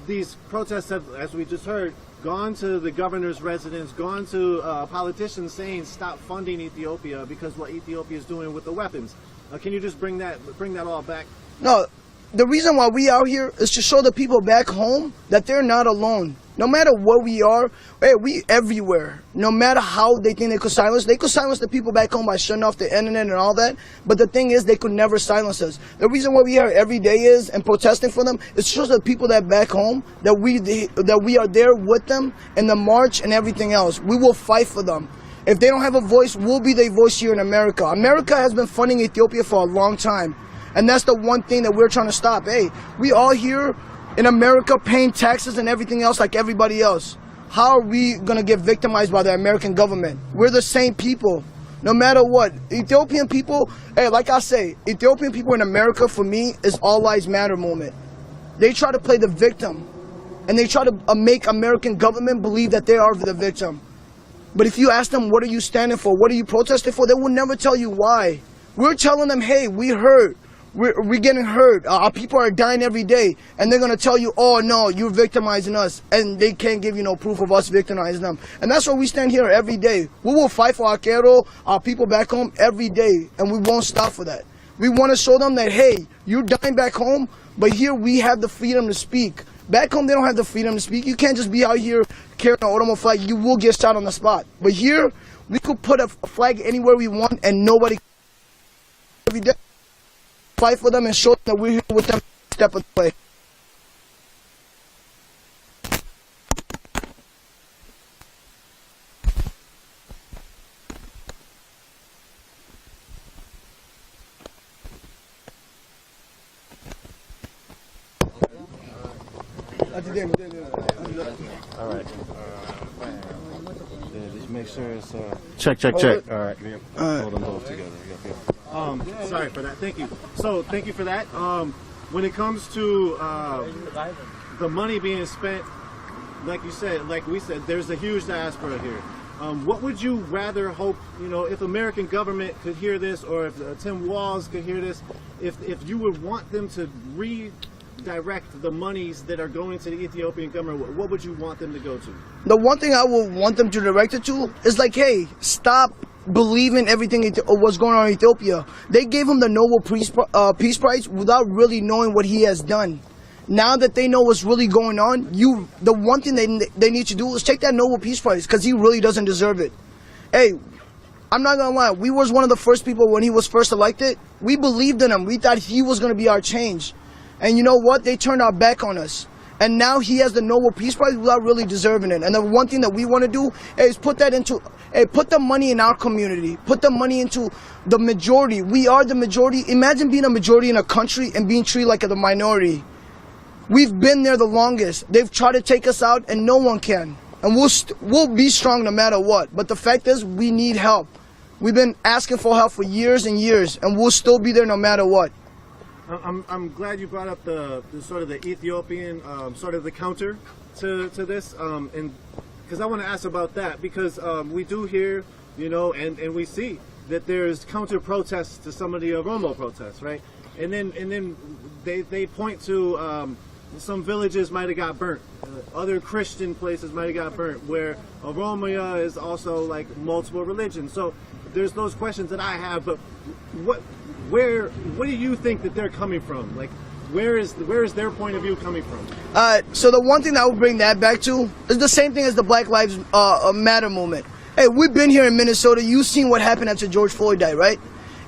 these protests have, as we just heard, gone to the governor's residence, gone to politicians saying stop funding Ethiopia because what Ethiopia is doing with the weapons? Can you just bring that all back? No, the reason why we out here is to show the people back home that they're not alone. No matter what we are, hey, we everywhere. No matter how they think they could silence the people back home by shutting off the internet and all that. But the thing is, they could never silence us. The reason why we here every day is and protesting for them, it's just the people that back home that we are there with them in the march and everything else. We will fight for them. If they don't have a voice, we'll be their voice here in America. America has been funding Ethiopia for a long time, and that's the one thing that we're trying to stop. Hey, we all here in America paying taxes and everything else like everybody else. How are we going to get victimized by the American government? We're the same people, no matter what. Ethiopian people, hey, like I say, Ethiopian people in America, for me, is all lives matter movement. They try to play the victim, and they try to make American government believe that they are the victim. But if you ask them, what are you standing for? What are you protesting for? They will never tell you why. We're telling them, hey, we hurt. We're getting hurt. Our people are dying every day. And they're going to tell you, oh, no, you're victimizing us. And they can't give you no proof of us victimizing them. And that's why we stand here every day. We will fight for our Kero, our people back home every day. And we won't stop for that. We want to show them that, hey, you're dying back home, but here we have the freedom to speak. Back home, they don't have the freedom to speak. You can't just be out here carrying an Oromo flag. You will get shot on the spot. But here, we could put a flag anywhere we want and nobody every day. Fight for them and show them that we're here with them step of the way. All right. Yeah, just make sure it's check. All right. Hold them both together. Sorry for that. Thank you. So thank you for that. When it comes to the money being spent, like you said, like we said, there's a huge diaspora here. What would you rather hope, if American government could hear this, or if Tim Walz could hear this, if you would want them to redirect the monies that are going to the Ethiopian government, what would you want them to go to? The one thing I would want them to direct it to is like, hey, stop believing everything what's going on in Ethiopia. They gave him the Nobel Peace Prize without really knowing what he has done. Now that they know what's really going on, the one thing they need to do is take that Nobel Peace Prize, because he really doesn't deserve it. Hey, I'm not gonna lie, we was one of the first people when he was first elected. We believed in him. We thought he was gonna be our change. And you know what? They turned our back on us. And now he has the Nobel Peace Prize without really deserving it. And the one thing that we want to do is put the money in our community. Put the money into the majority. We are the majority. Imagine being a majority in a country and being treated like a minority. We've been there the longest. They've tried to take us out, and no one can. And we'll be strong no matter what. But the fact is, we need help. We've been asking for help for years and years, and we'll still be there no matter what. I'm glad you brought up the sort of the Ethiopian sort of the counter to this, and because I want to ask about that, because we do hear, and we see that there's counter protests to some of the Oromo protests, right? And then they point to some villages might have got burnt, other Christian places might have got burnt, where Oromo is also like multiple religions. So there's those questions that I have, but what do you think that they're coming from? Like, where is their point of view coming from? So the one thing that I would bring that back to is the same thing as the Black Lives Matter movement. Hey, we've been here in Minnesota. You've seen what happened after George Floyd died, right?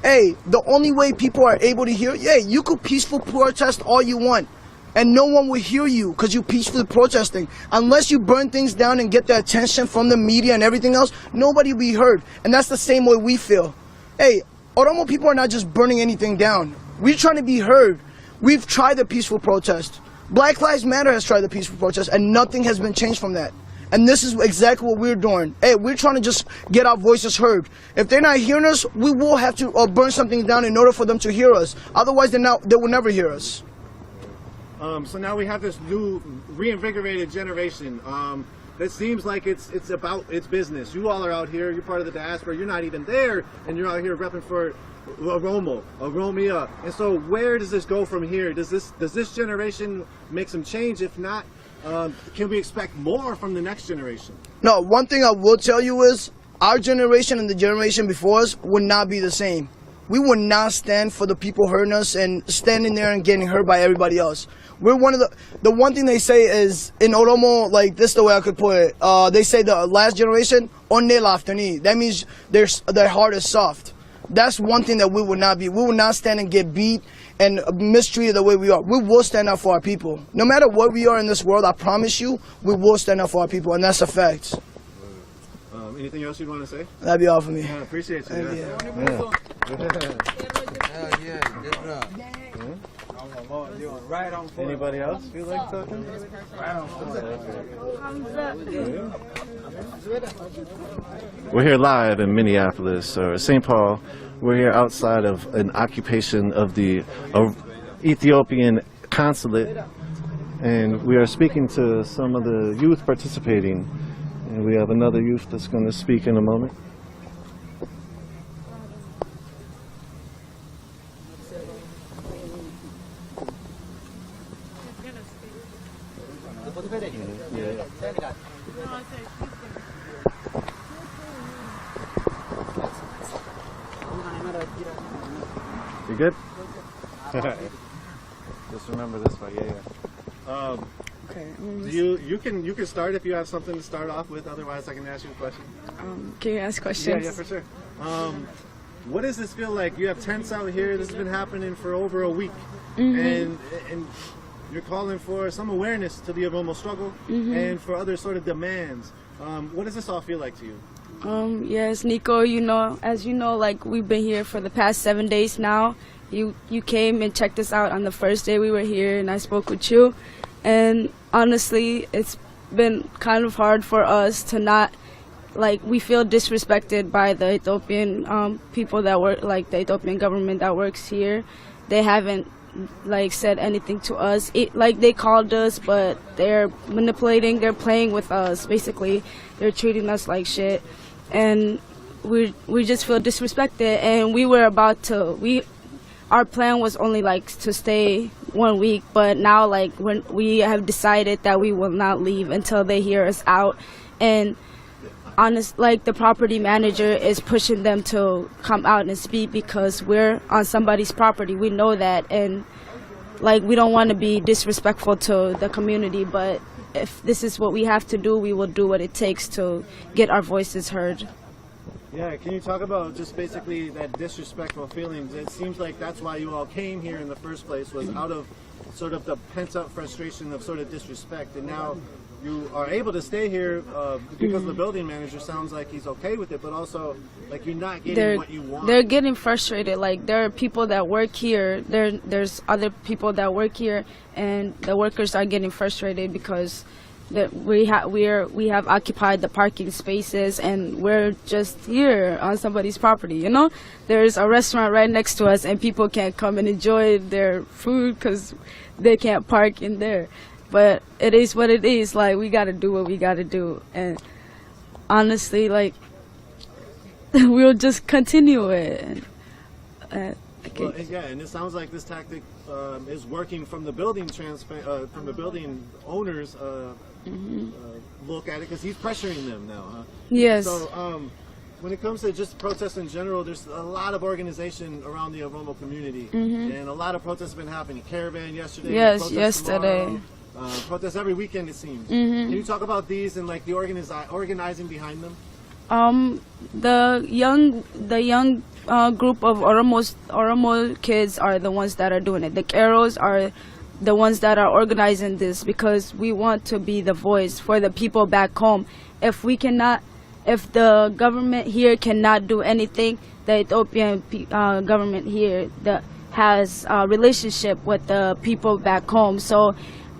Hey, the only way people are able to hear, you could peaceful protest all you want, and no one will hear you because you're peacefully protesting. Unless you burn things down and get the attention from the media and everything else, nobody will be heard. And that's the same way we feel. Hey, Oromo people are not just burning anything down. We're trying to be heard. We've tried the peaceful protest. Black Lives Matter has tried the peaceful protest, and nothing has been changed from that. And this is exactly what we're doing. Hey, we're trying to just get our voices heard. If they're not hearing us, we will have to burn something down in order for them to hear us. Otherwise, they will never hear us. So now we have this new reinvigorated generation that seems like it's about its business. You all are out here, you're part of the diaspora, you're not even there, and you're out here repping for Oromo, Oromia. And so where does this go from here? Does this generation make some change? If not, can we expect more from the next generation? No, one thing I will tell you is our generation and the generation before us would not be the same. We will not stand for the people hurting us and standing there and getting hurt by everybody else. We're one of the one thing they say is in Oromo, like this is the way I could put it. They say the last generation, onne laftani. That means their heart is soft. That's one thing that we will not be. We will not stand and get beat and mistreated the way we are. We will stand up for our people. No matter what we are in this world, I promise you, we will stand up for our people, and that's a fact. Anything else you'd want to say? That'd be all for me. Yeah, I appreciate you. Yeah. Anybody else feel like talking? We're here live in Minneapolis or St. Paul. We're here outside of an occupation of the Ethiopian consulate, and we are speaking to some of the youth participating. And we have another youth that's going to speak in a moment. You good? Just remember this part. Yeah. Okay. You can start if you have something to start off with. Otherwise, I can ask you a question. Can you ask questions? Yeah, for sure. What does this feel like? You have tents out here. This has been happening for over a week, and you're calling for some awareness to the Oromo struggle and for other sort of demands. What does this all feel like to you? Yes, Nico. As you know, like we've been here for the past 7 days now. You came and checked us out on the first day we were here, and I spoke with you. And honestly, it's been kind of hard for us to not, like, we feel disrespected by the Ethiopian people that work, like the Ethiopian government that works here. They haven't, like, said anything to us. Like, they called us, but they're manipulating, they're playing with us, basically. They're treating us like shit. And we just feel disrespected. And we were about to, our plan was only like to stay 1 week, but now like when we have decided that we will not leave until they hear us out. And like the property manager is pushing them to come out and speak because we're on somebody's property. We know that, and like we don't want to be disrespectful to the community, but if this is what we have to do, we will do what it takes to get our voices heard. Yeah, can you talk about just basically that disrespectful feelings? It seems like that's why you all came here in the first place, was out of sort of the pent-up frustration of sort of disrespect, and now you are able to stay here because the building manager sounds like he's okay with it, but also like you're not getting what you want. They're getting frustrated. Like there are people that work here. There's other people that work here, and the workers are getting frustrated because we have occupied the parking spaces and we're just here on somebody's property. There's a restaurant right next to us and people can't come and enjoy their food because they can't park in there. But it is what it is. Like we got to do what we got to do, and honestly, like we'll just continue it. Well, yeah, and it sounds like this tactic is working from the building from the building owners. Look at it because he's pressuring them now. Huh? Yes. So when it comes to just protests in general, there's a lot of organization around the Oromo community, and a lot of protests have been happening. Caravan yesterday. Yes, yesterday. Protests every weekend, it seems. Can you talk about these and like the organizing behind them? The young group of Oromo kids are the ones that are doing it. The Keros are the ones that are organizing this because we want to be the voice for the people back home. If the government here cannot do anything, the Ethiopian government here that has a relationship with the people back home. So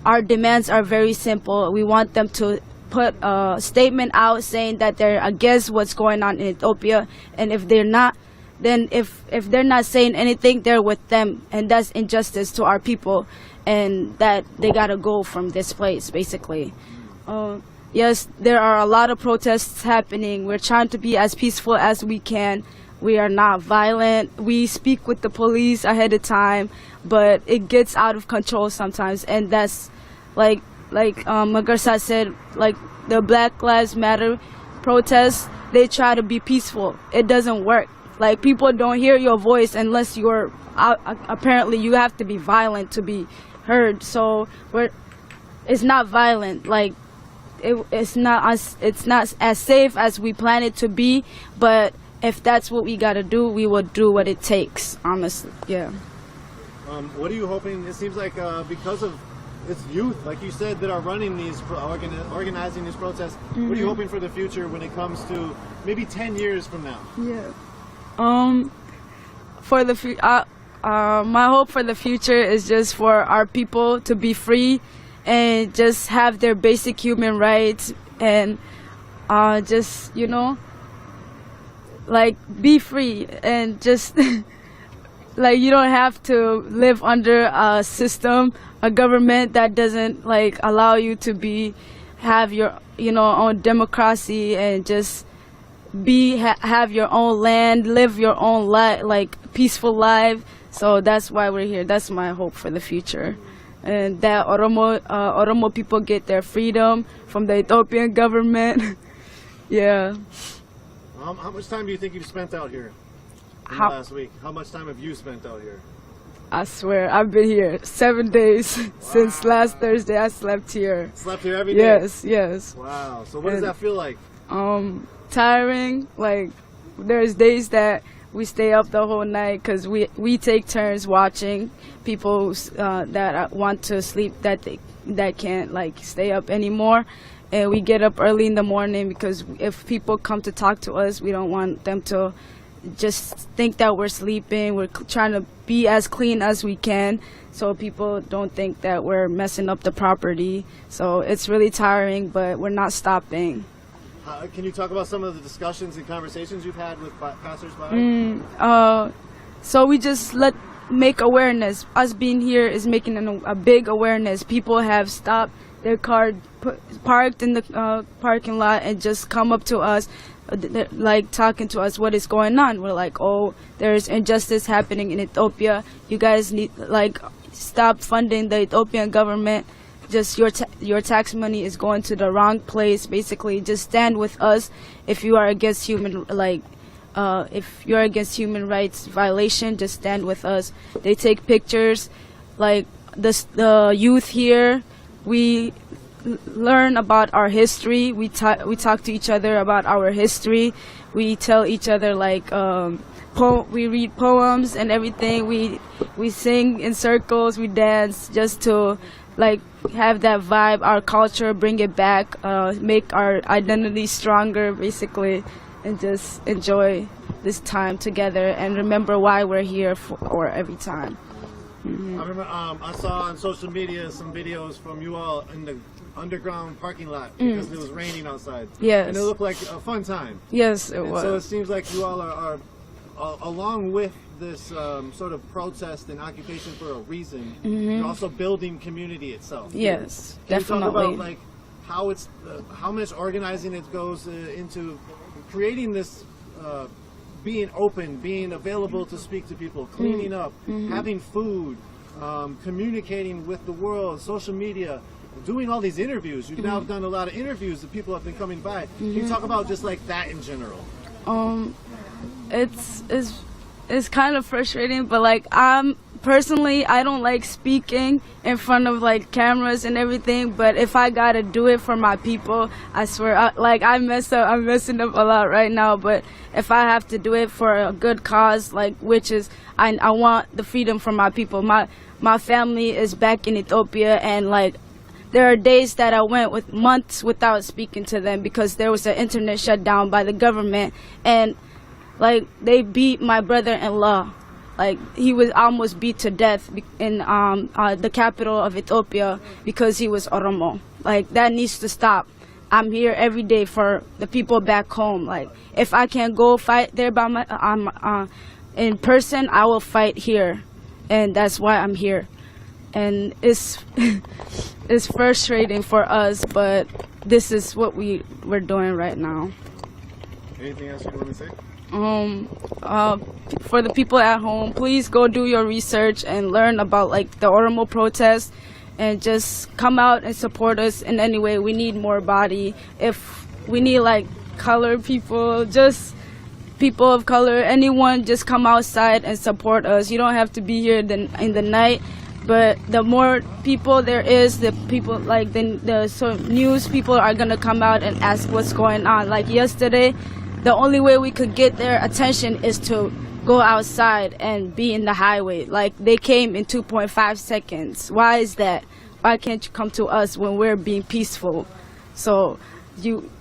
our demands are very simple. We want them to put a statement out saying that they're against what's going on in Ethiopia, and if they're not, then if they're not saying anything, they're with them, and that's injustice to our people, and that they gotta go from this place, basically. Yes, there are a lot of protests happening. We're trying to be as peaceful as we can. We are not violent. We speak with the police ahead of time, but it gets out of control sometimes, and that's like Magarsa said, like the Black Lives Matter protests, they try to be peaceful. It doesn't work. Like, people don't hear your voice unless you're apparently you have to be violent to be heard. So it's not violent. Like, it's not as safe as we plan it to be. But if that's what we gotta do, we will do what it takes. Honestly, yeah. What are you hoping? It seems like because of it's youth, like you said, that are running these, organizing these protests. What are you hoping for the future when it comes to maybe 10 years from now? Yeah. For the my hope for the future is just for our people to be free and just have their basic human rights and just, you know, like, be free and just like, you don't have to live under a system, a government that doesn't like allow you to have your, you know, own democracy and just have your own land, live your own like peaceful life. So that's why we're here. That's my hope for the future, and that Oromo people get their freedom from the Ethiopian government. Yeah. How much time do you think you've spent out here in the last week? How much time have you spent out here? I swear, I've been here 7 days. Wow. Since last Thursday. I slept here. Slept here every day? Yes. Wow. So what does that feel like? Tiring. Like, there's days that we stay up the whole night because we take turns watching people that want to sleep that can't like stay up anymore. And we get up early in the morning because if people come to talk to us, we don't want them to just think that we're sleeping. We're trying to be as clean as we can so people don't think that we're messing up the property. So it's really tiring, but we're not stopping. Can you talk about some of the discussions and conversations you've had with passersby? So we just make awareness. Us being here is making a big awareness. People have stopped their car parked in the parking lot and just come up to us, like talking to us what is going on. We're like, oh, there's injustice happening in Ethiopia. You guys need stop funding the Ethiopian government. Just your tax money is going to the wrong place. Basically, just stand with us if you are against if you're against human rights violation. Just stand with us. They take pictures, like the youth here. We learn about our history. We talk to each other about our history. We tell each other like we read poems and everything. We sing in circles. We dance just to like have that vibe, our culture, bring it back, make our identity stronger, basically, and just enjoy this time together and remember why we're here for every time. Mm-hmm. I remember I saw on social media some videos from you all in the underground parking lot because it was raining outside. Yes. And it looked like a fun time. Yes, it was. So it seems like you all are along with this sort of protest and occupation for a reason. You're also building community itself. Yes, Can definitely. you talk about like how much organizing it goes into creating this, being open, being available to speak to people, cleaning up, having food, communicating with the world, social media, doing all these interviews. You've now done a lot of interviews that people have been coming by. Can you talk about just like that in general? It's kind of frustrating, but like personally, I don't like speaking in front of like cameras and everything. But if I gotta do it for my people, I swear, I'm messing up a lot right now. But if I have to do it for a good cause, like which is I want the freedom for my people. My family is back in Ethiopia, and like there are days that I went with months without speaking to them because there was an internet shutdown by the government, and like they beat my brother-in-law. Like he was almost beat to death in the capital of Ethiopia because he was Oromo. Like that needs to stop. I'm here every day for the people back home. Like if I can't go fight there in person, I will fight here, and that's why I'm here. And it's it's frustrating for us, but this is what we're doing right now. Anything else you want to say? For the people at home, please go do your research and learn about like the Oromo protest, and just come out and support us in any way. We need more body. If we need like colored people, just people of color, anyone, just come outside and support us. You don't have to be here in the night, but the more people there is, the people like the news people are gonna come out and ask what's going on. Like yesterday, the only way we could get their attention is to go outside and be in the highway. Like they came in 2.5 seconds. Why is that? Why can't you come to us when we're being peaceful? So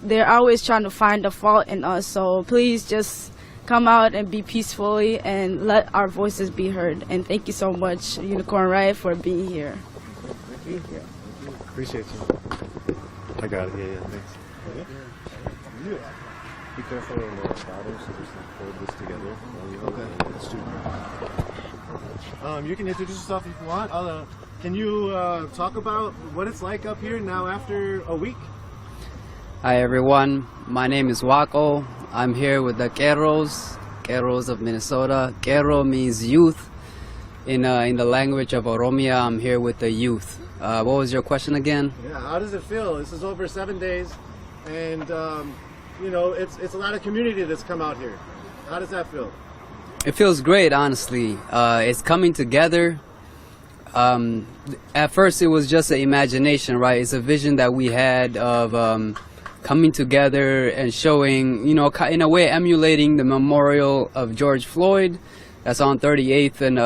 they're always trying to find a fault in us. So please just come out and be peacefully and let our voices be heard. And thank you so much, Unicorn Riot, for being here. Thank you. Appreciate you. I got it. Yeah, thanks. Yeah. Be careful in the bottom, so just hold this together. Okay. You can introduce yourself if you want. Can you talk about what it's like up here now after a week? Hi everyone, my name is Wako. I'm here with the Keros of Minnesota. Kero means youth. In the language of Oromia, I'm here with the youth. What was your question again? Yeah, how does it feel? This is over 7 days, and you know, it's a lot of community that's come out here. How does that feel? It feels great, honestly. It's coming together. At first, it was just an imagination, right? It's a vision that we had of coming together and showing, you know, in a way emulating the memorial of George Floyd. That's on 38th and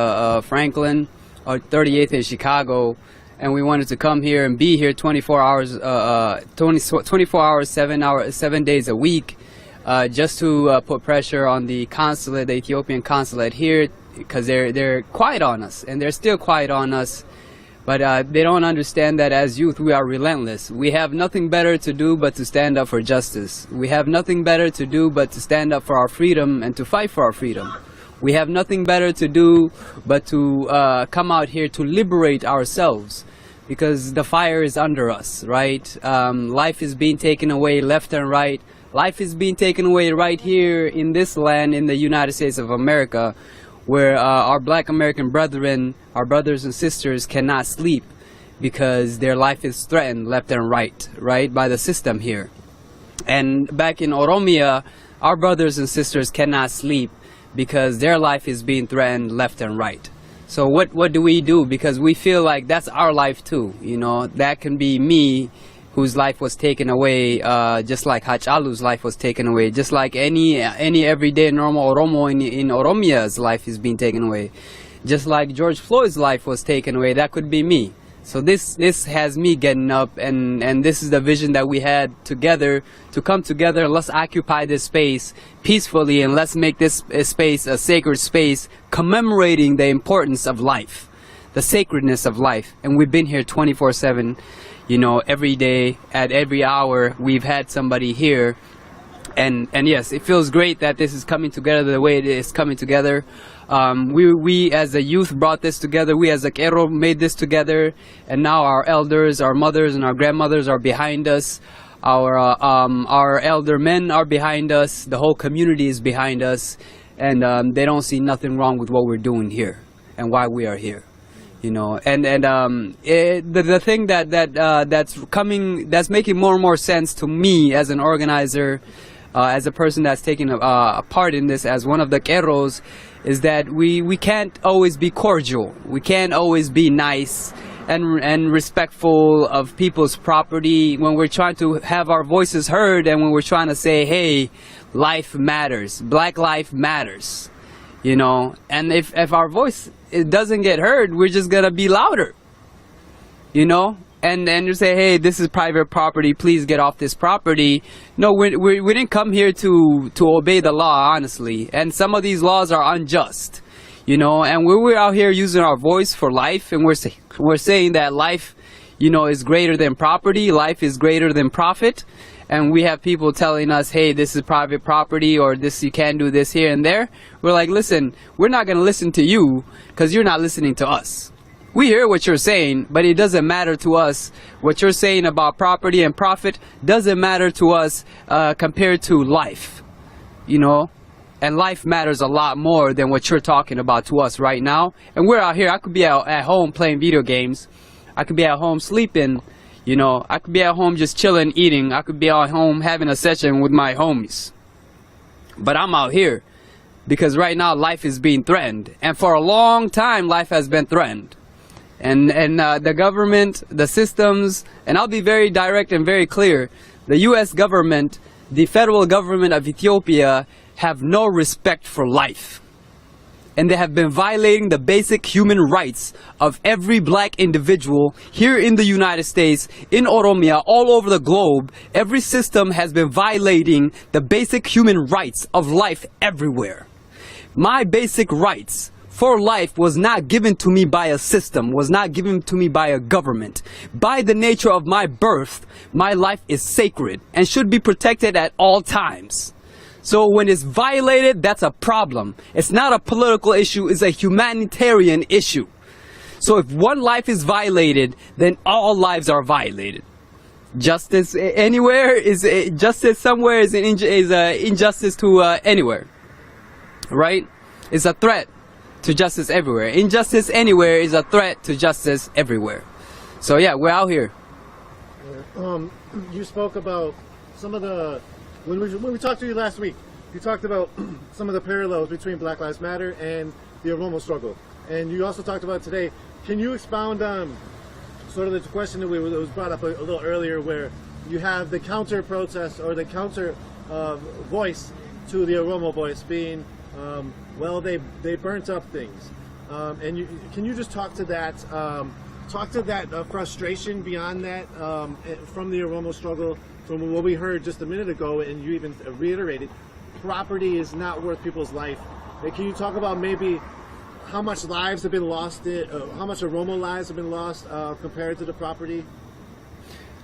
Franklin, or 38th in Chicago. And we wanted to come here and be here 24 hours, 7 days a week, just to put pressure on the consulate, the Ethiopian consulate here, because they're quiet on us, and they're still quiet on us. But they don't understand that as youth, we are relentless. We have nothing better to do but to stand up for justice. We have nothing better to do but to stand up for our freedom and to fight for our freedom. We have nothing better to do but to come out here to liberate ourselves, because the fire is under us, right? Life is being taken away left and right. Life is being taken away right here in this land, in the United States of America, where our Black American brethren, our brothers and sisters, cannot sleep because their life is threatened left and right, by the system here. And back in Oromia, our brothers and sisters cannot sleep because their life is being threatened left and right. So what do we do? Because we feel like that's our life too, you know. That can be me, whose life was taken away, just like Hachalu's life was taken away, just like any everyday normal Oromo in Oromia's life is being taken away, just like George Floyd's life was taken away. That could be me. So this has me getting up, and this is the vision that we had together, to come together. Let's occupy this space peacefully, and let's make this space a sacred space, commemorating the importance of life, the sacredness of life. And we've been here 24/7, you know, every day, at every hour, we've had somebody here. And yes, it feels great that this is coming together the way it is coming together. We as a youth brought this together. We as a Kero made this together, and now our elders, our mothers, and our grandmothers are behind us. Our elder men are behind us. The whole community is behind us, and they don't see nothing wrong with what we're doing here and why we are here. You know, the thing that's making more and more sense to me as an organizer, as a person that's taking a part in this, as one of the Keros, is that we can't always be cordial. We can't always be nice and respectful of people's property when we're trying to have our voices heard, and when we're trying to say, hey, life matters, Black life matters, you know. And if our voice doesn't get heard, we're just gonna be louder, you know. And you say, hey, this is private property, please get off this property. No, we didn't come here to obey the law, honestly. And some of these laws are unjust, you know. And we're out here using our voice for life, and we're saying that life, you know, is greater than property, life is greater than profit. And we have people telling us, hey, this is private property, or this, you can't do this here and there. We're like, listen, we're not gonna listen to you because you're not listening to us. We hear what you're saying, but it doesn't matter to us. What you're saying about property and profit doesn't matter to us compared to life, you know. And life matters a lot more than what you're talking about to us right now. And we're out here. I could be at home playing video games. I could be at home sleeping, you know. I could be at home just chilling, eating. I could be at home having a session with my homies. But I'm out here because right now life is being threatened. And for a long time, life has been threatened. And the government, the systems, and I'll be very direct and very clear, the U.S. government, the federal government of Ethiopia have no respect for life. And they have been violating the basic human rights of every black individual here in the United States, in Oromia, all over the globe. Every system has been violating the basic human rights of life everywhere. My basic rights for life was not given to me by a system, was not given to me by a government. By the nature of my birth, my life is sacred and should be protected at all times. So when it's violated, that's a problem. It's not a political issue, it's a humanitarian issue. So if one life is violated, then all lives are violated. Justice anywhere is justice somewhere is injustice to anywhere, right? It's a threat to justice everywhere. Injustice anywhere is a threat to justice everywhere. So yeah, we're out here. You spoke about some of the when we talked to you last week. You talked about some of the parallels between Black Lives Matter and the Oromo struggle, and you also talked about today. Can you expound on sort of the question that was brought up a little earlier, where you have the counter protest or the counter voice to the Oromo voice being, well, they burnt up things, and can you just talk to that frustration beyond that from the Oromo struggle, from what we heard just a minute ago, and you even reiterated, property is not worth people's life. Can you talk about maybe how much lives have been lost, how much Oromo lives have been lost compared to the property?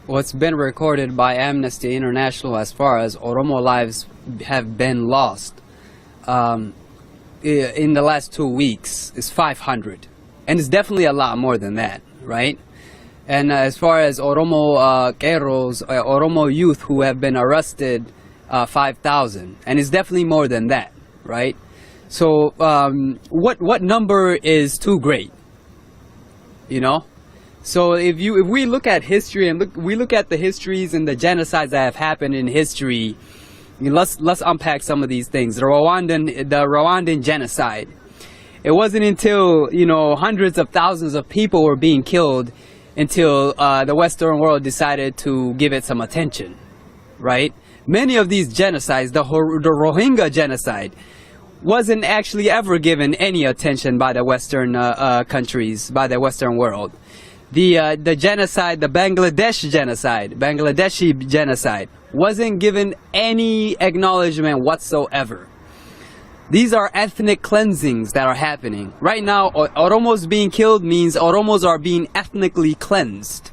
What's been recorded by Amnesty International as far as Oromo lives have been lost in the last 2 weeks is 500. And it's definitely a lot more than that, right? And as far as Oromo Keros, Oromo youth who have been arrested, 5,000. And it's definitely more than that, right? So what number is too great? You know? So if we look at history and we look at the histories and the genocides that have happened in history, let's unpack some of these things. The Rwandan genocide. It wasn't until hundreds of thousands of people were being killed until the Western world decided to give it some attention, right? Many of these genocides, the Rohingya genocide, wasn't actually ever given any attention by the Western countries, by the Western world. The genocide, the Bangladeshi genocide, wasn't given any acknowledgement whatsoever. These are ethnic cleansings that are happening. Right now, Oromos being killed means Oromos are being ethnically cleansed.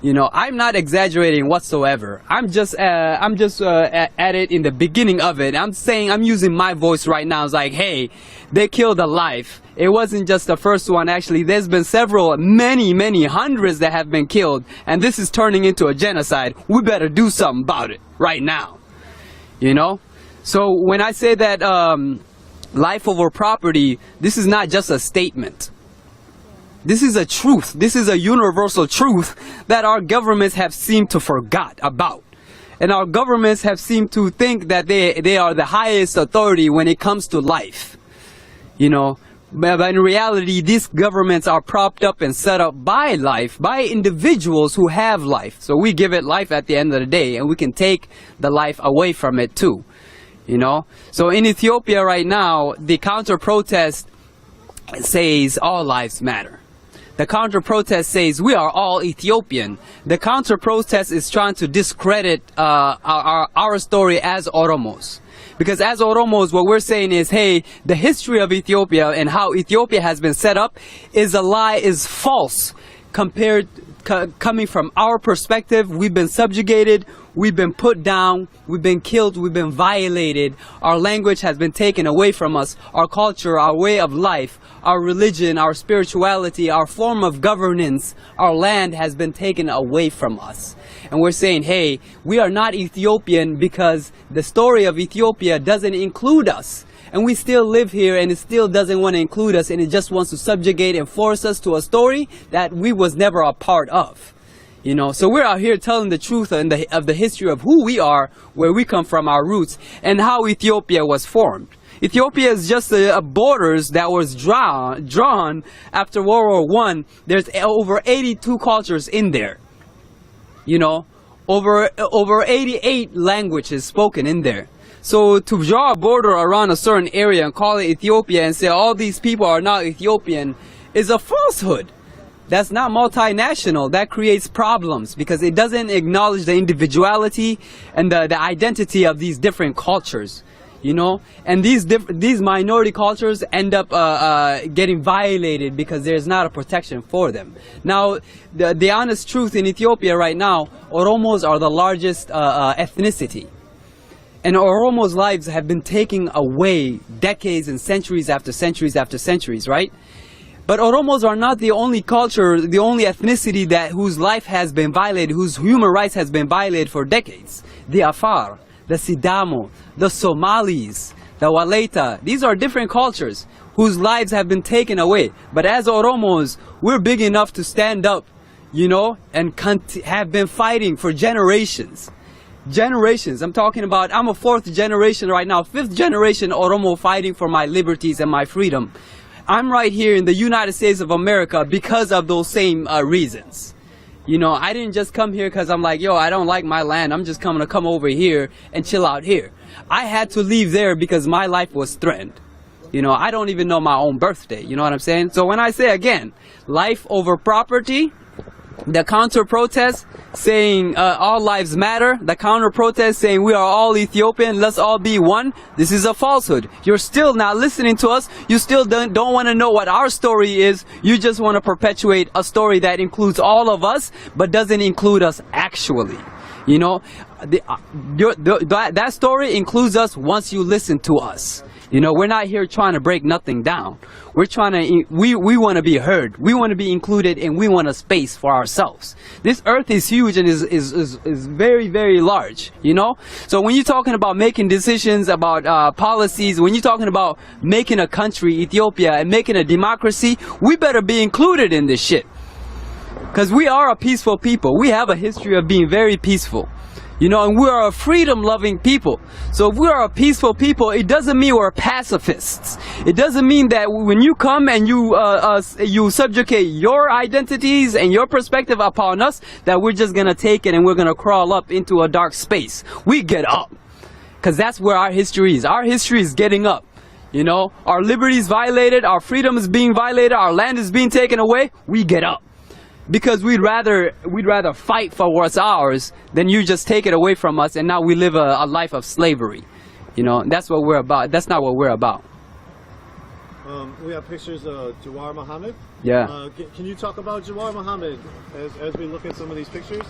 I'm not exaggerating whatsoever. I'm just at it in the beginning of it. I'm using my voice right now. It's like, hey, they killed a life. It wasn't just the first one. Actually, there's been many hundreds that have been killed, and this is turning into a genocide. We better do something about it right now. So when I say that life over property, this is not just a statement. This is a truth. This is a universal truth that our governments have seemed to forgot about. And our governments have seemed to think that they are the highest authority when it comes to life. But in reality, these governments are propped up and set up by life, by individuals who have life. So we give it life at the end of the day, and we can take the life away from it too. So in Ethiopia right now, the counter-protest says all lives matter. The counter-protest says we are all Ethiopian. The counter-protest is trying to discredit our story as Oromos. Because as Oromos, what we're saying is, hey, the history of Ethiopia and how Ethiopia has been set up is a lie, is false. Coming from our perspective, we've been subjugated, we've been put down, we've been killed, we've been violated. Our language has been taken away from us. Our culture, our way of life, our religion, our spirituality, our form of governance, our land has been taken away from us. And we're saying, hey, we are not Ethiopian because the story of Ethiopia doesn't include us. And we still live here, and it still doesn't want to include us, and it just wants to subjugate and force us to a story that we was never a part of. You know, so we're out here telling the truth of the history of who we are, where we come from, our roots, and how Ethiopia was formed. Ethiopia is just a borders that was drawn after World War I. There's over 82 cultures in there. You know, over 88 languages spoken in there. So to draw a border around a certain area and call it Ethiopia and say all these people are not Ethiopian is a falsehood. That's not multinational. That creates problems because it doesn't acknowledge the individuality and the identity of these different cultures. You know, and these minority cultures end up getting violated because there's not a protection for them. Now, the honest truth in Ethiopia right now, Oromos are the largest ethnicity. And Oromo's lives have been taken away decades and centuries after centuries after centuries, right? But Oromos are not the only culture, the only ethnicity whose life has been violated, whose human rights has been violated for decades. The Afar, the Sidamo, the Somalis, the Waleta. These are different cultures whose lives have been taken away. But as Oromos, we're big enough to stand up, you know, and have been fighting for generations. Generations. I'm talking about, I'm a fourth generation right now, fifth generation Oromo fighting for my liberties and my freedom. I'm right here in the United States of America because of those same reasons. You know, I didn't just come here because I'm like, yo, I don't like my land. I'm just coming to come over here and chill out here. I had to leave there because my life was threatened. You know, I don't even know my own birthday. You know what I'm saying? So when I say again, life over property, the counter-protest saying all lives matter, the counter-protest saying we are all Ethiopian, let's all be one, this is a falsehood. You're still not listening to us. You still don't want to know what our story is. You just want to perpetuate a story that includes all of us, but doesn't include us actually. You know, that story includes us once you listen to us. You know, we're not here trying to break nothing down. We're trying to, we want to be heard. We want to be included, and we want a space for ourselves. This earth is huge and is very, very large, you know? So when you're talking about making decisions about policies, when you're talking about making a country, Ethiopia, and making a democracy, we better be included in this shit. Because we are a peaceful people. We have a history of being very peaceful. You know, and we are a freedom-loving people. So if we are a peaceful people, it doesn't mean we're pacifists. It doesn't mean that when you come and you subjugate your identities and your perspective upon us, that we're just going to take it and we're going to crawl up into a dark space. We get up. Because that's where our history is. Our history is getting up. You know, our liberty is violated, our freedom is being violated, our land is being taken away. We get up. Because we'd rather fight for what's ours than you just take it away from us, and now we live a life of slavery. You know, that's what we're about. That's not what we're about. We have pictures of Jawar Mohammed. Yeah. Can you talk about Jawar Mohammed as we look at some of these pictures?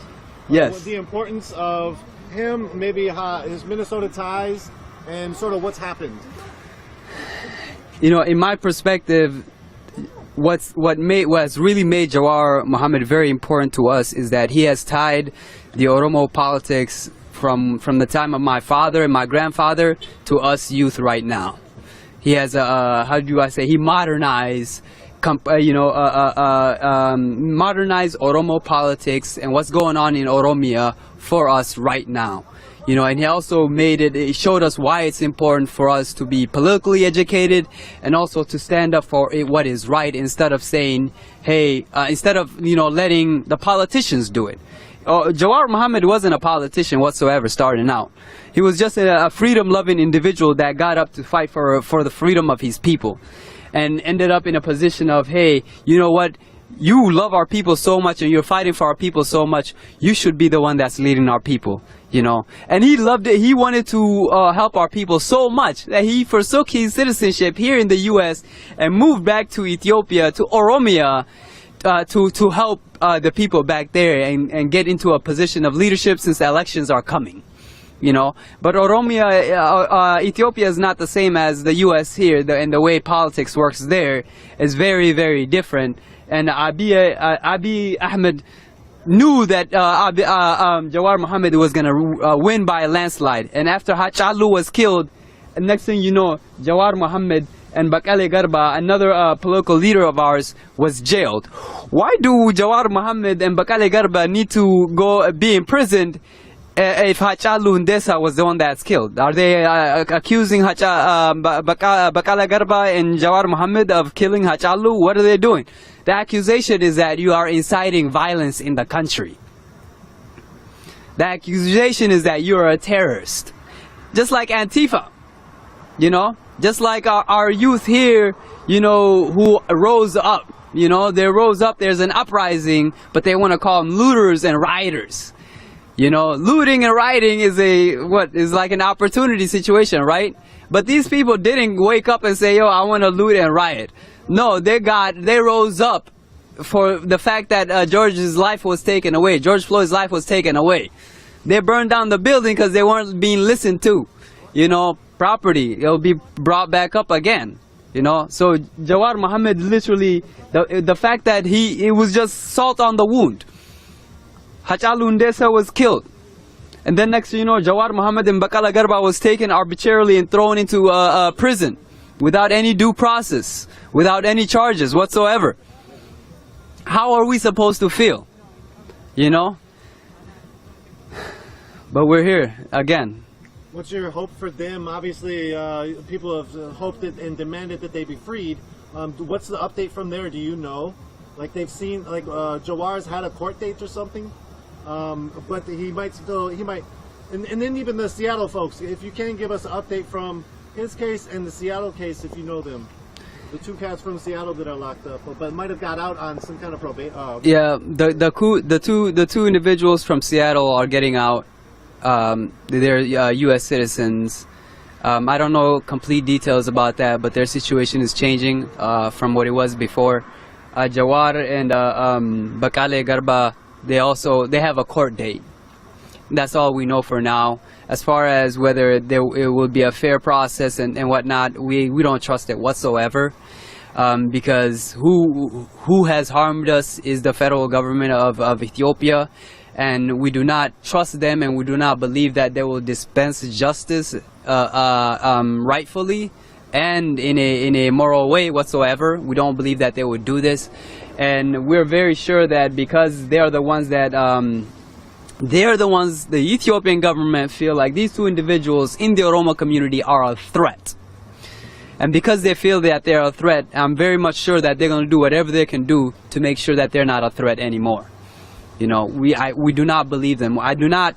Yes. The importance of him, maybe his Minnesota ties, and sort of what's happened. You know, in my perspective, what's really made Jawar Mohammed very important to us is that he has tied the Oromo politics from the time of my father and my grandfather to us youth right now. He has he modernized modernized Oromo politics and what's going on in Oromia for us right now. You know, and he also he showed us why it's important for us to be politically educated and also to stand up for what is right instead of saying, hey, instead of, you know, letting the politicians do it. Jawar Mohammed wasn't a politician whatsoever starting out. He was just a freedom-loving individual that got up to fight for the freedom of his people and ended up in a position of, hey, you know what? You love our people so much and you're fighting for our people so much, you should be the one that's leading our people. You know, and he loved it. He wanted to help our people so much that he forsook his citizenship here in the U.S. and moved back to Ethiopia, to Oromia, to help the people back there and get into a position of leadership since the elections are coming. You know, but Oromia, Ethiopia is not the same as the U.S. here, and the way politics works there is very, very different. And Abiy Ahmed knew that Jawar Mohammed was going to win by a landslide. And after Hachalu was killed, next thing you know, Jawar Mohammed and Bakale Garba, another political leader of ours, was jailed. Why do Jawar Mohammed and Bakale Garba need to go be imprisoned if Hachalu Hundessa was the one that's killed? Are they accusing Bakale Garba and Jawar Mohammed of killing Hachalu? What are they doing? The accusation is that you are inciting violence in the country. The accusation is that you are a terrorist. Just like Antifa, you know? Just like our youth here, you know, who rose up. You know, they rose up, there's an uprising, but they want to call them looters and rioters. You know, looting and rioting is like an opportunity situation, right? But these people didn't wake up and say, yo, I want to loot and riot. No, they rose up for the fact that George's life was taken away. George Floyd's life was taken away. They burned down the building because they weren't being listened to. You know, property, it'll be brought back up again. You know, so Jawar Mohammed literally, the fact that it was just salt on the wound. Hachalu Hundessa was killed. And then next, you know, Jawar Mohammed and Bakala Garba was taken arbitrarily and thrown into prison without any due process, without any charges whatsoever. How are we supposed to feel? You know? But we're here again. What's your hope for them? Obviously, people have hoped and demanded that they be freed. What's the update from there? Do you know? Like they've seen, like Jawar's had a court date or something, but he might, and then even the Seattle folks. If you can give us an update from his case and the Seattle case, if you know them, the two cats from Seattle that are locked up, but might have got out on some kind of probate. Yeah, the two individuals from Seattle are getting out. They're U.S. citizens. I don't know complete details about that, but their situation is changing from what it was before. Jawar and Bakale Garba, they have a court date. That's all we know for now. As far as whether it will be a fair process and whatnot, we don't trust it whatsoever. Because who has harmed us is the federal government of Ethiopia. And we do not trust them, and we do not believe that they will dispense justice rightfully and in a moral way whatsoever. We don't believe that they would do this, and we're very sure that because they are the ones that the Ethiopian government feel like these two individuals in the Oromo community are a threat. And because they feel that they're a threat, I'm very much sure that they're going to do whatever they can do to make sure that they're not a threat anymore. You know, we do not believe them. I do not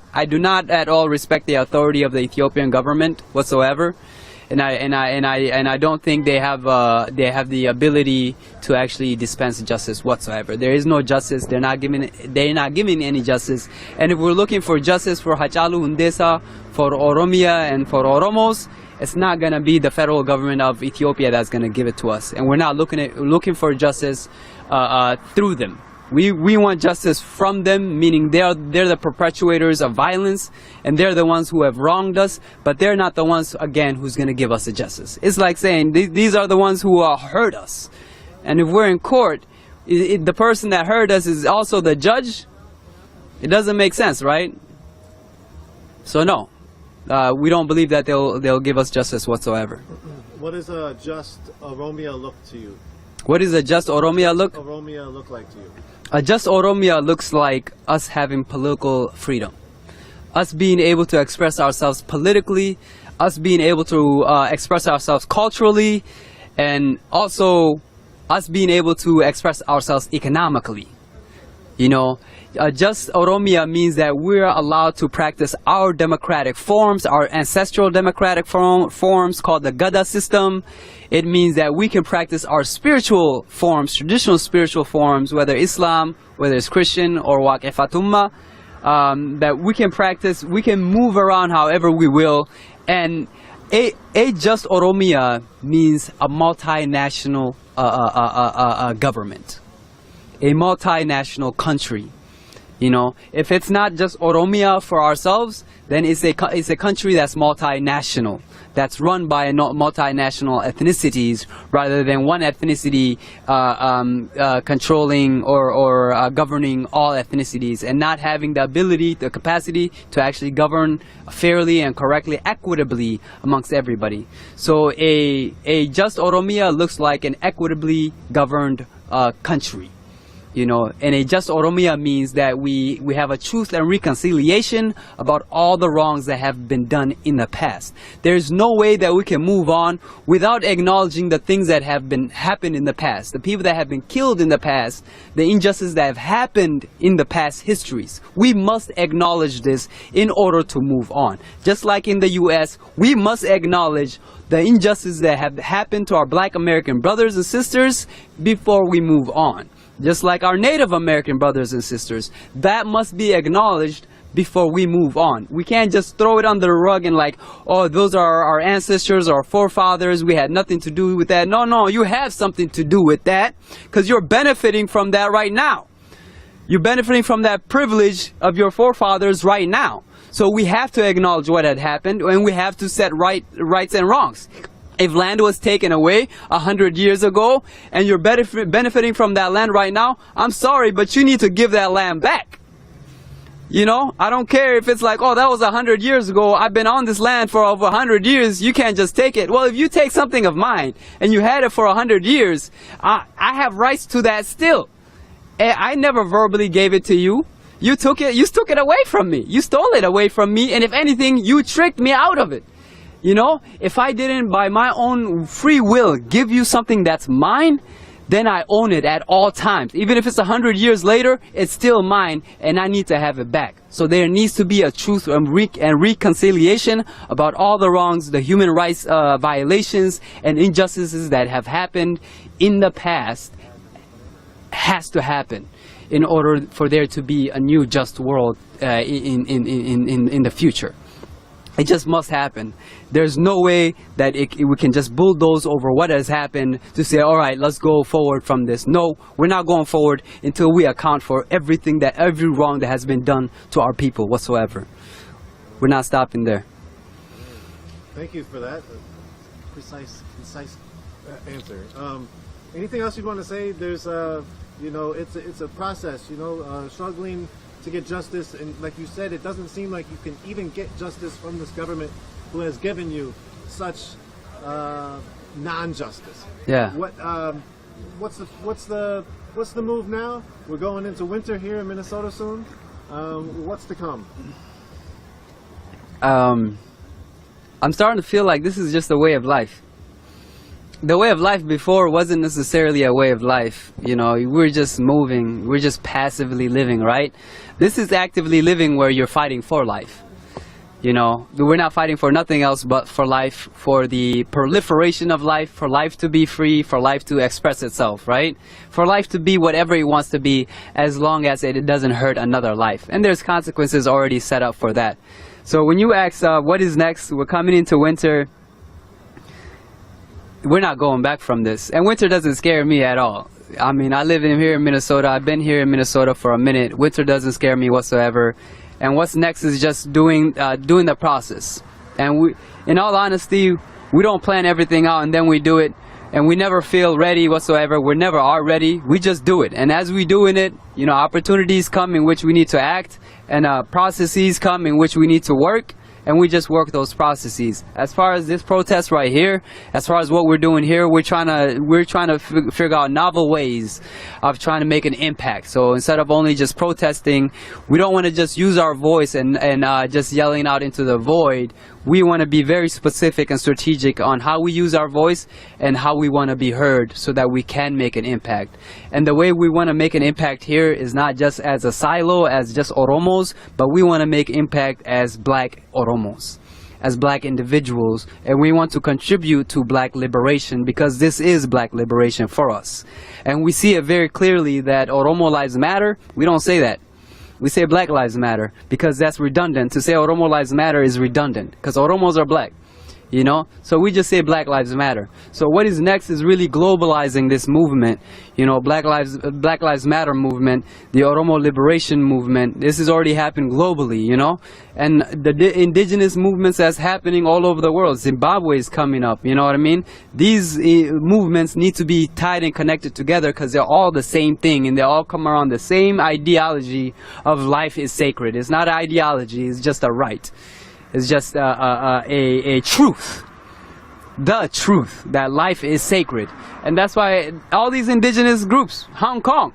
at all respect the authority of the Ethiopian government whatsoever, and I don't think they have the ability to actually dispense justice whatsoever. There is no justice. They're not giving any justice. And if we're looking for justice for Hachalu Hundessa, for Oromia, and for Oromos, it's not gonna be the federal government of Ethiopia that's gonna give it to us. And we're not looking for justice through them. We want justice from them, meaning they're the perpetuators of violence, and they're the ones who have wronged us, but they're not the ones, again, who's going to give us the justice. It's like saying these are the ones who hurt us. And if we're in court, the person that hurt us is also the judge. It doesn't make sense, right? So no, we don't believe that they'll give us justice whatsoever. What does a just Oromia look to you? What does a just Oromia look? Oromia look like to you? A just Oromia looks like us having political freedom, us being able to express ourselves politically, us being able to express ourselves culturally, and also us being able to express ourselves economically. You know, just Oromia means that we're allowed to practice our democratic forms, our ancestral democratic forms called the Gada system. It means that we can practice our spiritual forms, traditional spiritual forms, whether Islam, whether it's Christian or Waqifatumma, that we can practice, we can move around however we will. And a just Oromia means a multinational government, a multinational country. You know, if it's not just Oromia for ourselves, then it's a country that's multinational, that's run by multinational ethnicities rather than one ethnicity controlling or governing all ethnicities, and not having the ability, the capacity to actually govern fairly and correctly, equitably amongst everybody. So a just Oromia looks like an equitably governed country. You know, and a just Oromia means that we have a truth and reconciliation about all the wrongs that have been done in the past. There's no way that we can move on without acknowledging the things that have happened in the past, the people that have been killed in the past, the injustices that have happened in the past histories. We must acknowledge this in order to move on. Just like in the US, we must acknowledge the injustices that have happened to our Black American brothers and sisters before we move on. Just like our Native American brothers and sisters, that must be acknowledged before we move on. We can't just throw it under the rug and like, oh, those are our ancestors, our forefathers, we had nothing to do with that. No, you have something to do with that, because you're benefiting from that right now. You're benefiting from that privilege of your forefathers right now. So we have to acknowledge what had happened, and we have to set rights and wrongs. If land was taken away 100 years ago and you're benefiting from that land right now, I'm sorry, but you need to give that land back. You know, I don't care if it's like, oh, that was 100 years ago. I've been on this land for over 100 years. You can't just take it. Well, if you take something of mine and you had it for 100 years, I have rights to that still. I never verbally gave it to you. You took it away from me. You stole it away from me. And if anything, you tricked me out of it. You know, if I didn't by my own free will give you something that's mine, then I own it at all times. Even if it's 100 years later, it's still mine and I need to have it back. So there needs to be a truth and reconciliation about all the wrongs, the human rights violations and injustices that have happened in the past. Has to happen in order for there to be a new just world in the future. It just must happen. There's no way that we can just bulldoze over what has happened to say, all right, let's go forward from this. No, we're not going forward until we account for every wrong that has been done to our people whatsoever. We're not stopping there. Thank you for that precise answer. Anything else you'd want to say? There's, you know, it's a process. You know, struggling to get justice, and like you said, it doesn't seem like you can even get justice from this government who has given you such non-justice. Yeah. What's the move now? We're going into winter here in Minnesota soon. What's to come? I'm starting to feel like this is just a way of life. The way of life before wasn't necessarily a way of life. You know, we're just moving, we're just passively living, right? This is actively living where you're fighting for life. You know, we're not fighting for nothing else but for life, for the proliferation of life, for life to be free, for life to express itself, right? For life to be whatever it wants to be, as long as it doesn't hurt another life. And there's consequences already set up for that. So when you ask what is next, we're coming into winter. We're not going back from this. And winter doesn't scare me at all. I mean, I live here in Minnesota. I've been here in Minnesota for a minute. Winter doesn't scare me whatsoever. And what's next is just doing the process. And we, in all honesty, we don't plan everything out and then we do it. And we never feel ready whatsoever. We never are ready. We just do it. And as we doing it, you know, opportunities come in which we need to act, and processes come in which we need to work. And we just work those processes. As far as this protest right here, as far as what we're doing here, we're trying to figure out novel ways of trying to make an impact. So instead of only just protesting, we don't want to just use our voice and just yelling out into the void. We want to be very specific and strategic on how we use our voice and how we want to be heard so that we can make an impact. And the way we want to make an impact here is not just as a silo, as just Oromos, but we want to make impact as Black Oromos, as Black individuals. And we want to contribute to Black liberation, because this is Black liberation for us. And we see it very clearly that Oromo lives matter. We don't say that. We say Black Lives Matter because that's redundant. To say Oromo Lives Matter is redundant because Oromos are Black. you know? So we just say Black Lives Matter. So what is next is really globalizing this movement, you know, Black Lives Matter movement, the Oromo liberation movement. This has already happened globally, you know? And the indigenous movements that's happening all over the world. Zimbabwe is coming up, you know what I mean? These movements need to be tied and connected together because they're all the same thing and they all come around the same ideology of life is sacred. It's not an ideology, it's just a right. It's just a truth, the truth that life is sacred. And that's why all these indigenous groups, Hong Kong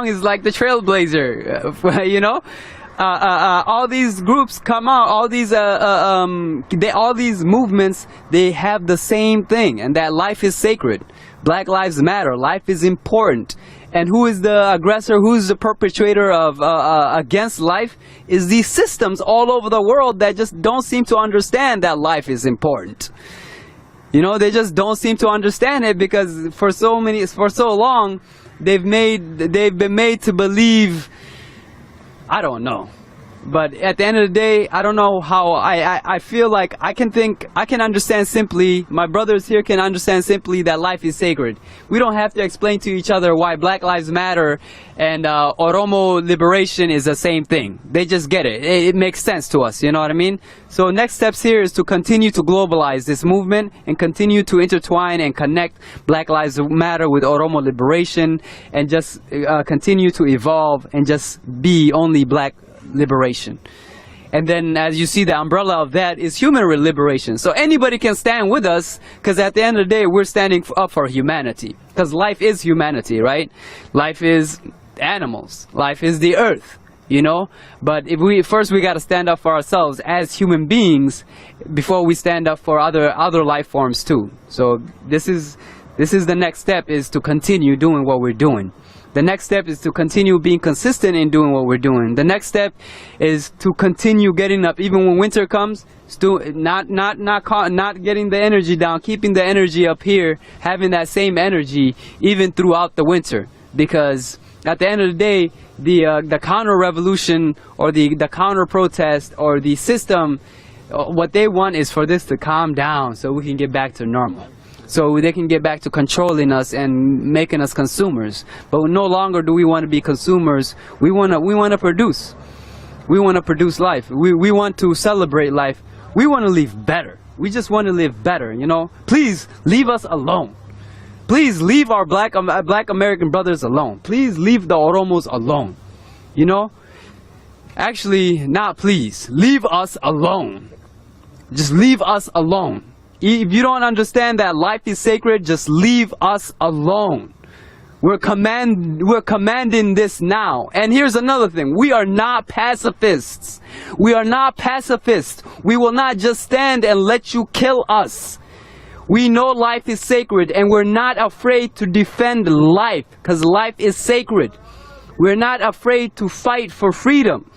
is like the trailblazer, you know? All these groups come out, all these movements, they have the same thing, and that life is sacred. Black Lives Matter, life is important. And who is the aggressor, who's the perpetrator of against life, is these systems all over the world that just don't seem to understand that life is important. You know, they just don't seem to understand it because for so long, they've been made to believe, I don't know. But at the end of the day, I don't know how I feel like I can understand simply, my brothers here can understand simply that life is sacred. We don't have to explain to each other why Black Lives Matter and Oromo liberation is the same thing. They just get it. It makes sense to us, you know what I mean? So next steps here is to continue to globalize this movement and continue to intertwine and connect Black Lives Matter with Oromo liberation and just continue to evolve and just be only black liberation. And then as you see, the umbrella of that is human liberation. So anybody can stand with us because at the end of the day we're standing up for humanity, because life is humanity, right? Life is animals, life is the earth, you know. But if we got to stand up for ourselves as human beings before we stand up for other life forms too. So this is the next step, is to continue doing what we're doing. The next step is to continue being consistent in doing what we're doing. The next step is to continue getting up even when winter comes. Not getting the energy down, keeping the energy up here, having that same energy even throughout the winter. Because at the end of the day, the counter revolution or the counter protest or the system, what they want is for this to calm down so we can get back to normal. So they can get back to controlling us and making us consumers. But no longer do we want to be consumers. We want to produce. We want to produce life. We want to celebrate life. We want to live better. We just want to live better, you know. Please leave us alone. Please leave our black American brothers alone. Please leave the Oromos alone. You know? Actually, not please. Leave us alone. Just leave us alone. If you don't understand that life is sacred, just leave us alone. We're commanding this now. And here's another thing. We are not pacifists. We are not pacifists. We will not just stand and let you kill us. We know life is sacred and we're not afraid to defend life because life is sacred. We're not afraid to fight for freedom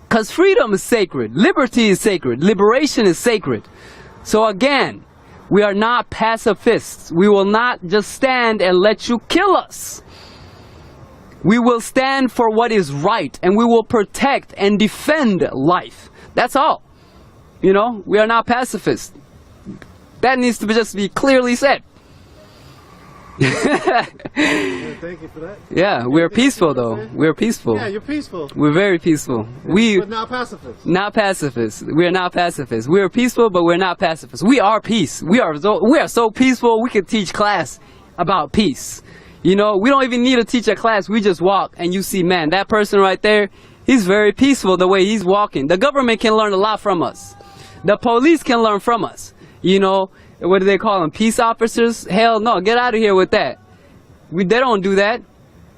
because freedom is sacred. Liberty is sacred. Liberation is sacred. So again, we are not pacifists. We will not just stand and let you kill us. We will stand for what is right and we will protect and defend life. That's all. You know, we are not pacifists. That needs to just be clearly said. Thank you for that. Yeah, we're peaceful though. We're peaceful. Yeah, you're peaceful. We're very peaceful. But not pacifists. Not pacifists. We're not pacifists. We're peaceful, but we're not pacifists. We are peace. We are so peaceful. We could teach class about peace. You know, we don't even need to teach a class. We just walk and you see, man, that person right there, he's very peaceful the way he's walking. The government can learn a lot from us. The police can learn from us. You know, what do they call them? Peace officers? Hell no, get out of here with that. They don't do that.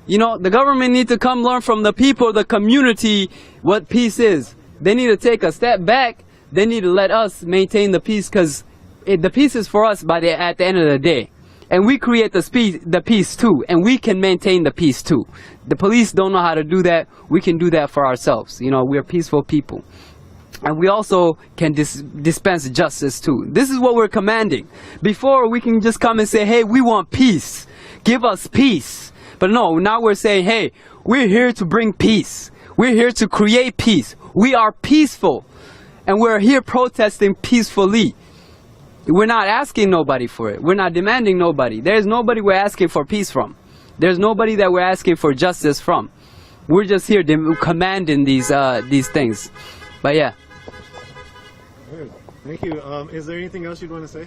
You know, the government needs to come learn from the people, the community, what peace is. They need to take a step back. They need to let us maintain the peace because the peace is for us at the end of the day. And we create the peace too, and we can maintain the peace too. The police don't know how to do that. We can do that for ourselves. You know, we're peaceful people. And we also can dispense justice too. This is what we're commanding. Before we can just come and say, hey, we want peace. Give us peace. But no, now we're saying, hey, we're here to bring peace. We're here to create peace. We are peaceful. And we're here protesting peacefully. We're not asking nobody for it. We're not demanding nobody. There's nobody we're asking for peace from. There's nobody that we're asking for justice from. We're just here commanding these things. But yeah. Thank you. Is there anything else you'd want to say?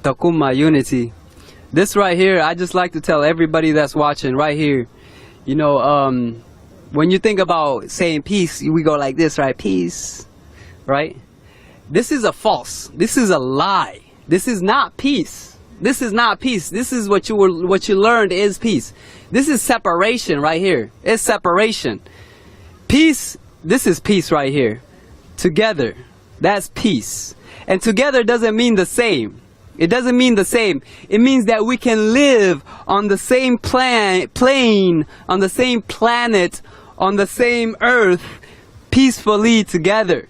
Takuma, unity. This right here, I just like to tell everybody that's watching right here, you know, when you think about saying peace, we go like this, right? Peace, right? This is a false. This is a lie. This is not peace. This is not peace. This is what you learned is peace. This is separation right here. It's separation. Peace, this is peace right here. Together, that's peace. And together doesn't mean the same. It doesn't mean the same. It means that we can live on the same plane, on the same planet, on the same earth, peacefully together.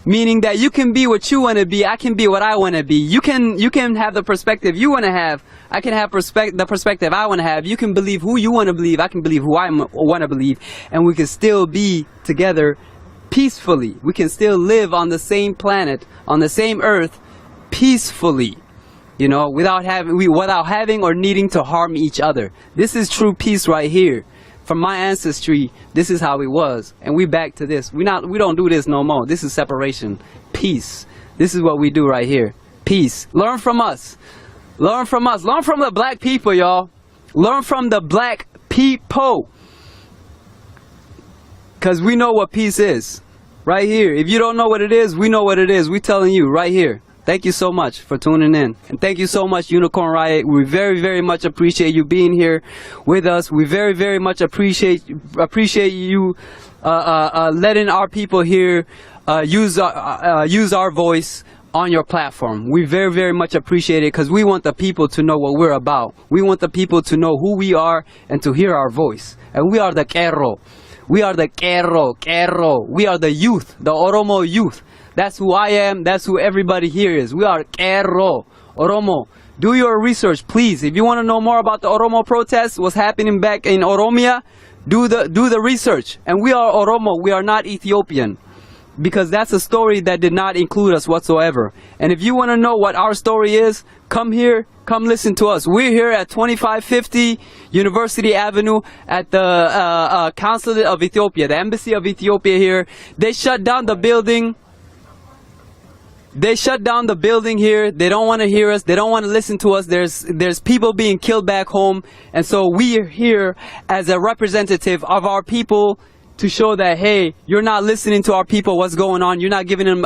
Meaning that you can be what you want to be, I can be what I want to be. You can have the perspective you want to have, I can have the perspective I want to have. You can believe who you want to believe, I can believe who I want to believe. And we can still be together peacefully. We can still live on the same planet, on the same earth, peacefully, you know, without having or needing to harm each other. This is true peace right here. From my ancestry, this is how it was, and we back to this. We don't do this no more. This is separation, peace. This is what we do right here. Peace. Learn from us. Learn from us. Learn from the black people, y'all. Learn from the black people, because we know what peace is right here. If you don't know what it is, we know what it is. We telling you right here. Thank you so much for tuning in. And thank you so much, Unicorn Riot. We very, very much appreciate you being here with us. We very, very much appreciate you letting our people here use our voice on your platform. We very, very much appreciate it, because we want the people to know what we're about. We want the people to know who we are and to hear our voice. And we are the Kero. We are the Kero. We are the youth, the Oromo youth. That's who I am. That's who everybody here is. We are Kero, Oromo. Do your research, please. If you want to know more about the Oromo protests, what's happening back in Oromia, do the research. And we are Oromo. We are not Ethiopian, because that's a story that did not include us whatsoever. And if you want to know what our story is, come here. Come listen to us. We're here at 2550 University Avenue at the Consulate of Ethiopia, the Embassy of Ethiopia here. They shut down the building. They shut down the building here. They don't want to hear us. They don't want to listen to us. There's people being killed back home. And so we're here as a representative of our people to show that, hey, you're not listening to our people, what's going on. You're not giving them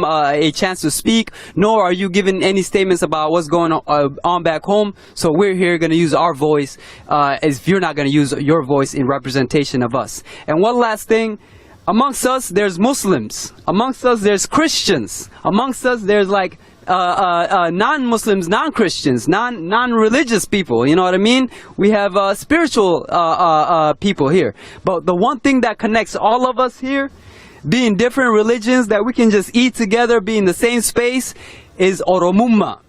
a chance to speak, nor are you giving any statements about what's going on back home. So we're here going to use our voice, as if you're not going to use your voice in representation of us. And one last thing. Amongst us, there's Muslims. Amongst us, there's Christians. Amongst us, there's like non-Muslims, non-Christians, non-religious people. You know what I mean? We have spiritual people here. But the one thing that connects all of us here, being different religions, that we can just eat together, be in the same space, is Oromuma.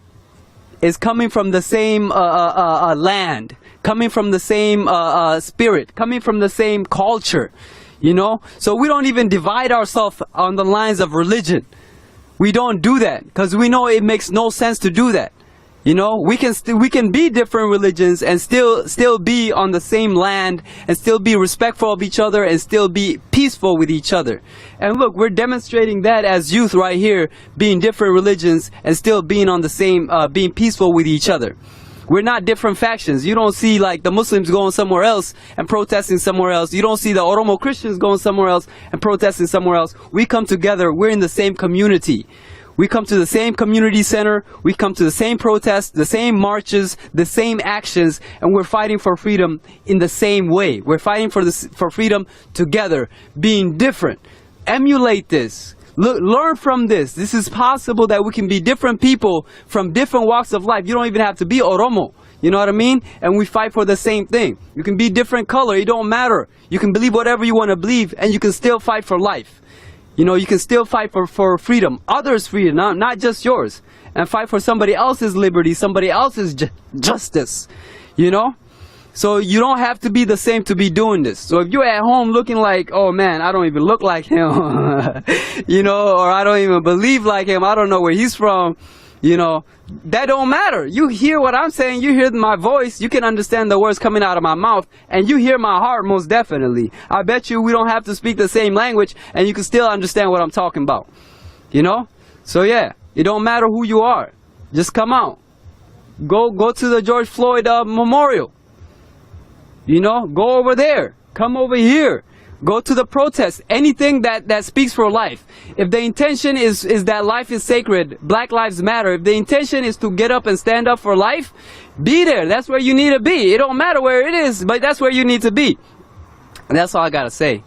Is coming from the same land, coming from the same spirit, coming from the same culture. You know, so we don't even divide ourselves on the lines of religion. We don't do that, because we know it makes no sense to do that. You know, we can be different religions and still be on the same land, and still be respectful of each other, and still be peaceful with each other. And look, we're demonstrating that as youth right here, being different religions and still being on the same, being peaceful with each other. We're not different factions. You don't see like the Muslims going somewhere else and protesting somewhere else. You don't see the Oromo Christians going somewhere else and protesting somewhere else. We come together. We're in the same community. We come to the same community center. We come to the same protests, the same marches, the same actions, and we're fighting for freedom in the same way. We're fighting for freedom together, being different. Emulate this. Look, learn from this. This is possible that we can be different people from different walks of life. You don't even have to be Oromo. You know what I mean? And we fight for the same thing. You can be different color. It don't matter. You can believe whatever you want to believe, and you can still fight for life. You know, you can still fight for freedom. Others' freedom, not just yours. And fight for somebody else's liberty, somebody else's justice. you know? So you don't have to be the same to be doing this. So if you're at home looking like, oh man, I don't even look like him, you know, or I don't even believe like him, I don't know where he's from, you know, that don't matter. You hear what I'm saying, you hear my voice, you can understand the words coming out of my mouth, and you hear my heart most definitely. I bet you we don't have to speak the same language, and you can still understand what I'm talking about, you know? So yeah, it don't matter who you are. Just come out. Go to the George Floyd memorial. You know, go over there. Come over here. Go to the protest. Anything that speaks for life. If the intention is that life is sacred, Black Lives Matter, if the intention is to get up and stand up for life, be there. That's where you need to be. It don't matter where it is, but that's where you need to be. And that's all I gotta say.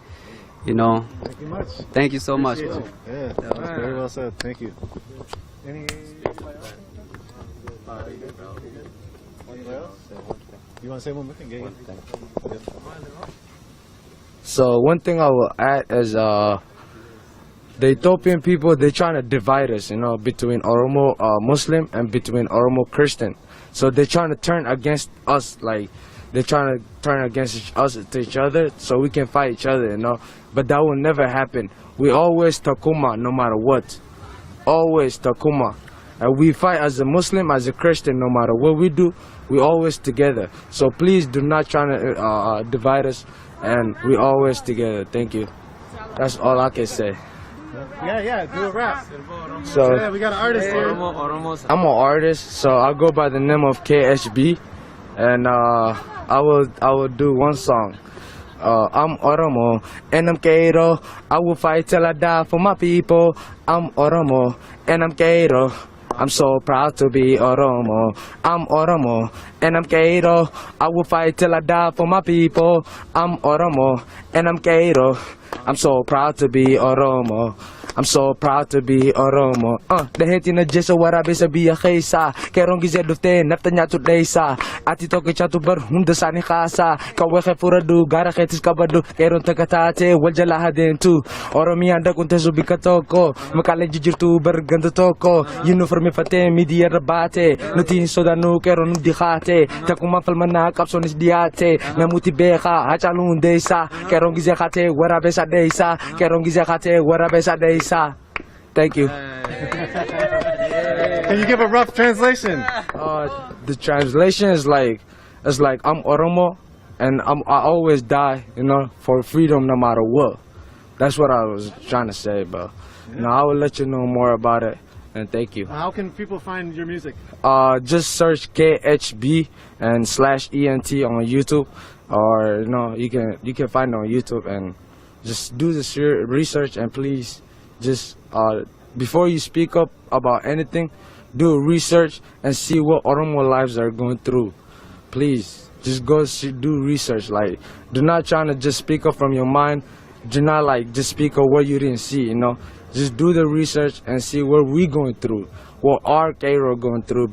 You know. Thank you much. Thank you so much, bro. Yeah, that was very well said. Thank you. Anybody else? You want to say one more thing? Yeah. So one thing I will add is the Ethiopian people, they're trying to divide us, you know, between Oromo Muslim and between Oromo Christian. So they're trying to turn against us, like they're trying to turn against us to each other so we can fight each other, you know. But that will never happen. We always takuma no matter what. Always takuma. And we fight as a Muslim, as a Christian, no matter what we do, we always together. So please do not try to divide us, and we always together. Thank you. That's all I can say. Yeah, do a rap. So yeah, we got an artist here. I'm an artist, so I go by the name of KHB, and I will do one song. I'm Oromo, and I'm Cairo. I will fight till I die for my people. I'm Oromo, and I'm Cairo. I'm so proud to be Oromo. I'm Oromo, and I'm Cairo. I will fight till I die for my people. I'm Oromo, and I'm Cairo. I'm so proud to be Oromo. I'm so proud to be Oromo. Dahil tinadya sa warabi sa biya kaysa Kerong gizedufte naftanya tudaysa Ati toke chatu barhunda sa ni kasa Kaweke furadu gara ketis kabadu Kerong tagatate waljalaha din tu Oromi anda kunte subika toko Makale jujur tu berganda toko Uniforme fate media rabate Nutin sodanu kerong dikate Takuma falmana kapsonis diate Namuti beka hachalun desa Kerong gizekate warabe sa desa Kerong gizekate warabe sa desa. Thank you. Can you give a rough translation? The translation is like I'm Oromo, and I always die, you know, for freedom no matter what. That's what I was trying to say, but I will let you know more about it. And thank you. How can people find your music? Just search KHB and /ENT on YouTube, or you can find it on YouTube, and just do this research, and please. Just before you speak up about anything, do research and see what Oromo lives are going through. Please, just go do research. Like, do not try to just speak up from your mind. Do not just speak up what you didn't see. You know, just do the research and see what we going through, what our Cairo going through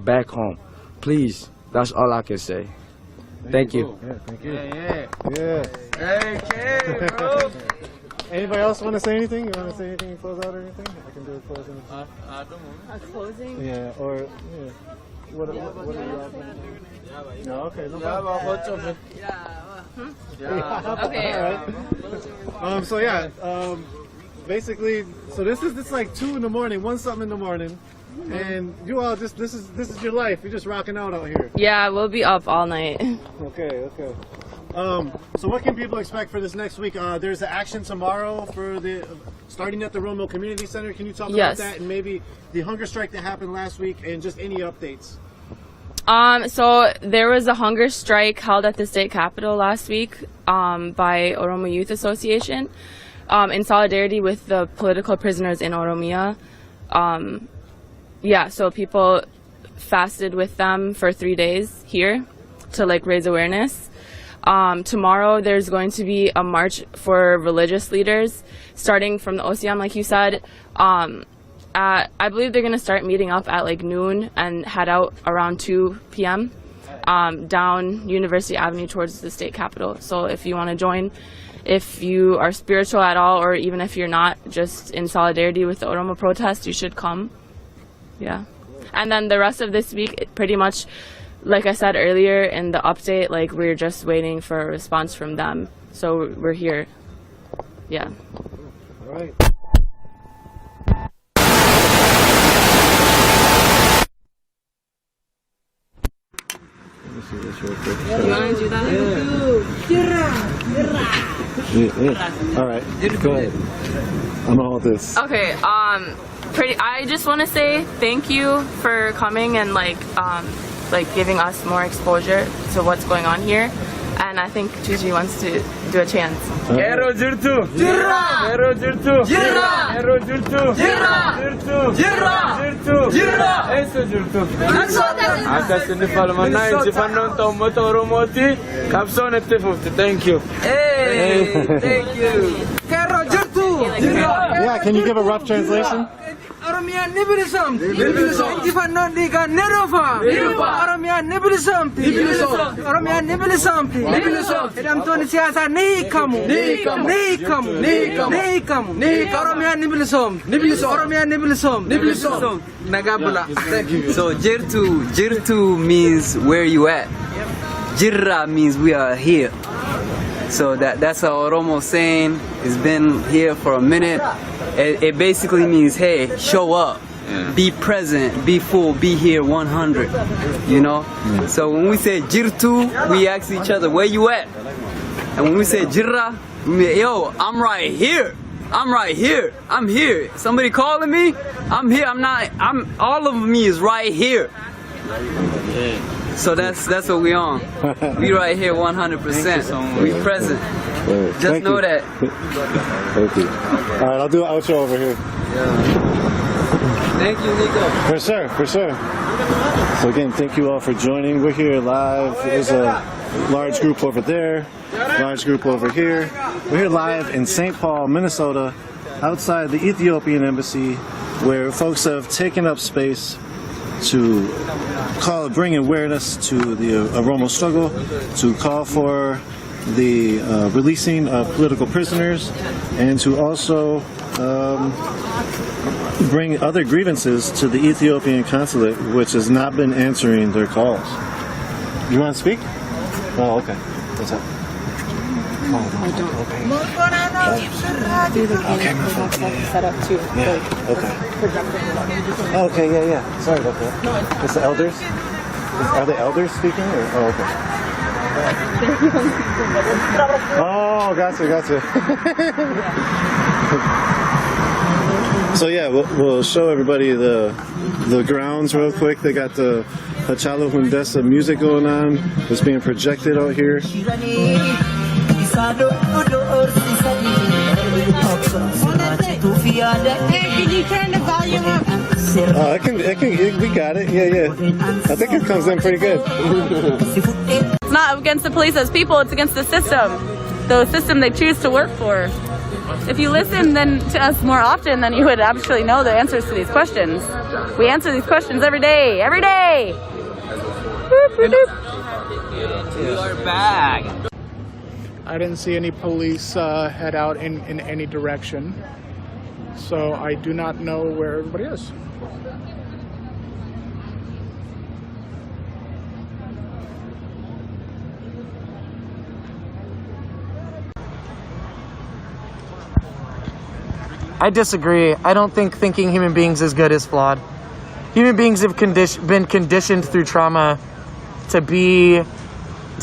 back home. Please, that's all I can say. Thank you. Yeah, thank you. Yeah. Hey, Cairo. Anybody else want to say anything? You want to say anything and close out or anything? I can do a closing. Closing? Yeah, or yeah. What are you no, okay, no problem. Okay. All right. So yeah, basically, so this is like 2 in the morning, 1 something in the morning, and you all just this is your life. You're just rocking out here. Yeah, we'll be up all night. Okay. So what can people expect for this next week? There's an action tomorrow for starting at the Oromo Community Center. Can you talk about that and maybe the hunger strike that happened last week and just any updates? So there was a hunger strike held at the state capitol last week by Oromo Youth Association in solidarity with the political prisoners in Oromia. So people fasted with them for 3 days here to raise awareness. Tomorrow there's going to be a march for religious leaders starting from the OCM, like you said. I believe they're going to start meeting up at noon and head out around 2 p.m. Down University Avenue towards the state capitol. So if you want to join, if you are spiritual at all, or even if you're not, just in solidarity with the Oromo protest, you should come. Yeah. And then the rest of this week, pretty much like I said earlier in the update, like we're just waiting for a response from them. So we're here. Yeah. All right. Let me see this real quick. You want to do that? Yeah. All right. Go ahead. I'm gonna hold this. Okay. I just want to say thank you for coming and like giving us more exposure to what's going on here. And I think Gigi wants to do a chant. Ero jirtu. Jirra. Ero jirtu. Jirra. Ero jirtu. Jirra. Jirtu. Jirra. Jirtu. Jirra. Eso jirtu. Akas ini palmana jifanon to moto Oromoti. Kapson etefufti. Thank you. Hey. Thank you. Ero jirtu. Jirra. Yeah, can you give a rough translation? Oromia nibilism. Jifanon diga nerofa. Oromia nibilism. Oromia nibilism. Idam toni siyasa ni kamu. Oromia nibilism. Oromia nibilism. Nagabula. Thank you. So Jirtu means where you at. Jirra means we are here. So that's a Oromo saying. It's been here for a minute. It basically means, hey, show up, be present, be full, be here 100, you know? So when we say Jirtu, we ask each other, where you at? And when we say Jirra, we mean, yo, I'm right here. I'm right here. I'm here. Somebody calling me? I'm here. All of me is right here. So that's what we on. We right here 100%. We present. Just know that. Thank you. All right, I'll do an outro over here. Thank you, Nico. For sure, for sure. So again, thank you all for joining. We're here live. There's a large group over there, large group over here. We're here live in St. Paul, Minnesota, outside the Ethiopian embassy, where folks have taken up space to bring awareness to the Oromo struggle, to call for the releasing of political prisoners, and to also bring other grievances to the Ethiopian consulate, which has not been answering their calls. You want to speak? Oh, okay. What's up? Set up too. Okay, yeah. Sorry about that. It's the elders? Are the elders speaking? Oh, okay. Oh, gotcha. So yeah, we'll show everybody the grounds real quick. They got the Hachalo Hundessa music going on. It's being projected out here. Hey, can you turn the volume up? We got it. Yeah. I think it comes in pretty good. It's not against the police as people, it's against the system they choose to work for. If you listen then to us more often, then you would actually know the answers to these questions. We answer these questions every day. You are back. I didn't see any police head out in any direction, so I do not know where everybody is. I disagree. I don't think thinking human beings is good is flawed. Human beings have been conditioned through trauma to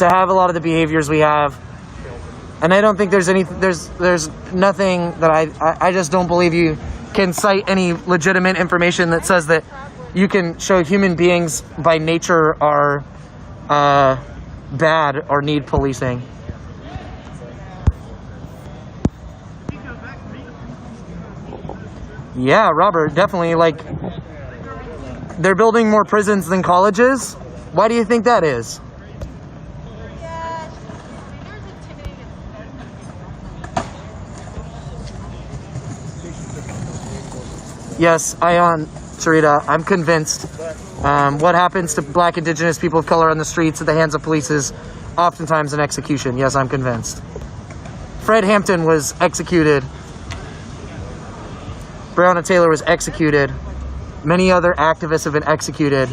have a lot of the behaviors we have. And I don't think there's nothing that I just don't believe you can cite any legitimate information that says that you can show human beings by nature are bad or need policing. Yeah, Robert, definitely. Like, they're building more prisons than colleges. Why do you think that is? Yes, Sarita, I'm convinced. What happens to black, indigenous people of color on the streets at the hands of police is oftentimes an execution. Yes, I'm convinced. Fred Hampton was executed. Breonna Taylor was executed. Many other activists have been executed.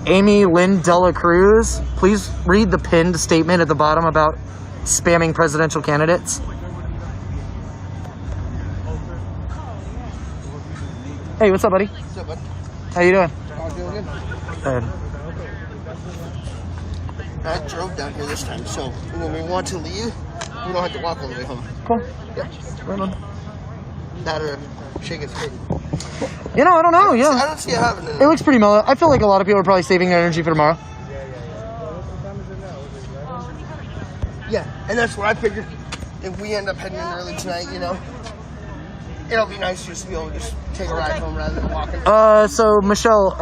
Amy Lynn Dela Cruz, please read the pinned statement at the bottom about spamming presidential candidates. Hey, what's up, buddy? What's up, bud? How you doing? Oh, doing good. Good. I drove down here this time, so when we want to leave, we don't have to walk all the way home. Cool. Yeah. Right on. That or shake it straight. You know, I don't know, yeah. I don't see it happening. It looks pretty mellow. I feel like a lot of people are probably saving their energy for tomorrow. Yeah, and that's what I figured. If we end up heading in early tonight, you know, it'll be nice just to be able to just take a ride home rather than walking. So Michelle,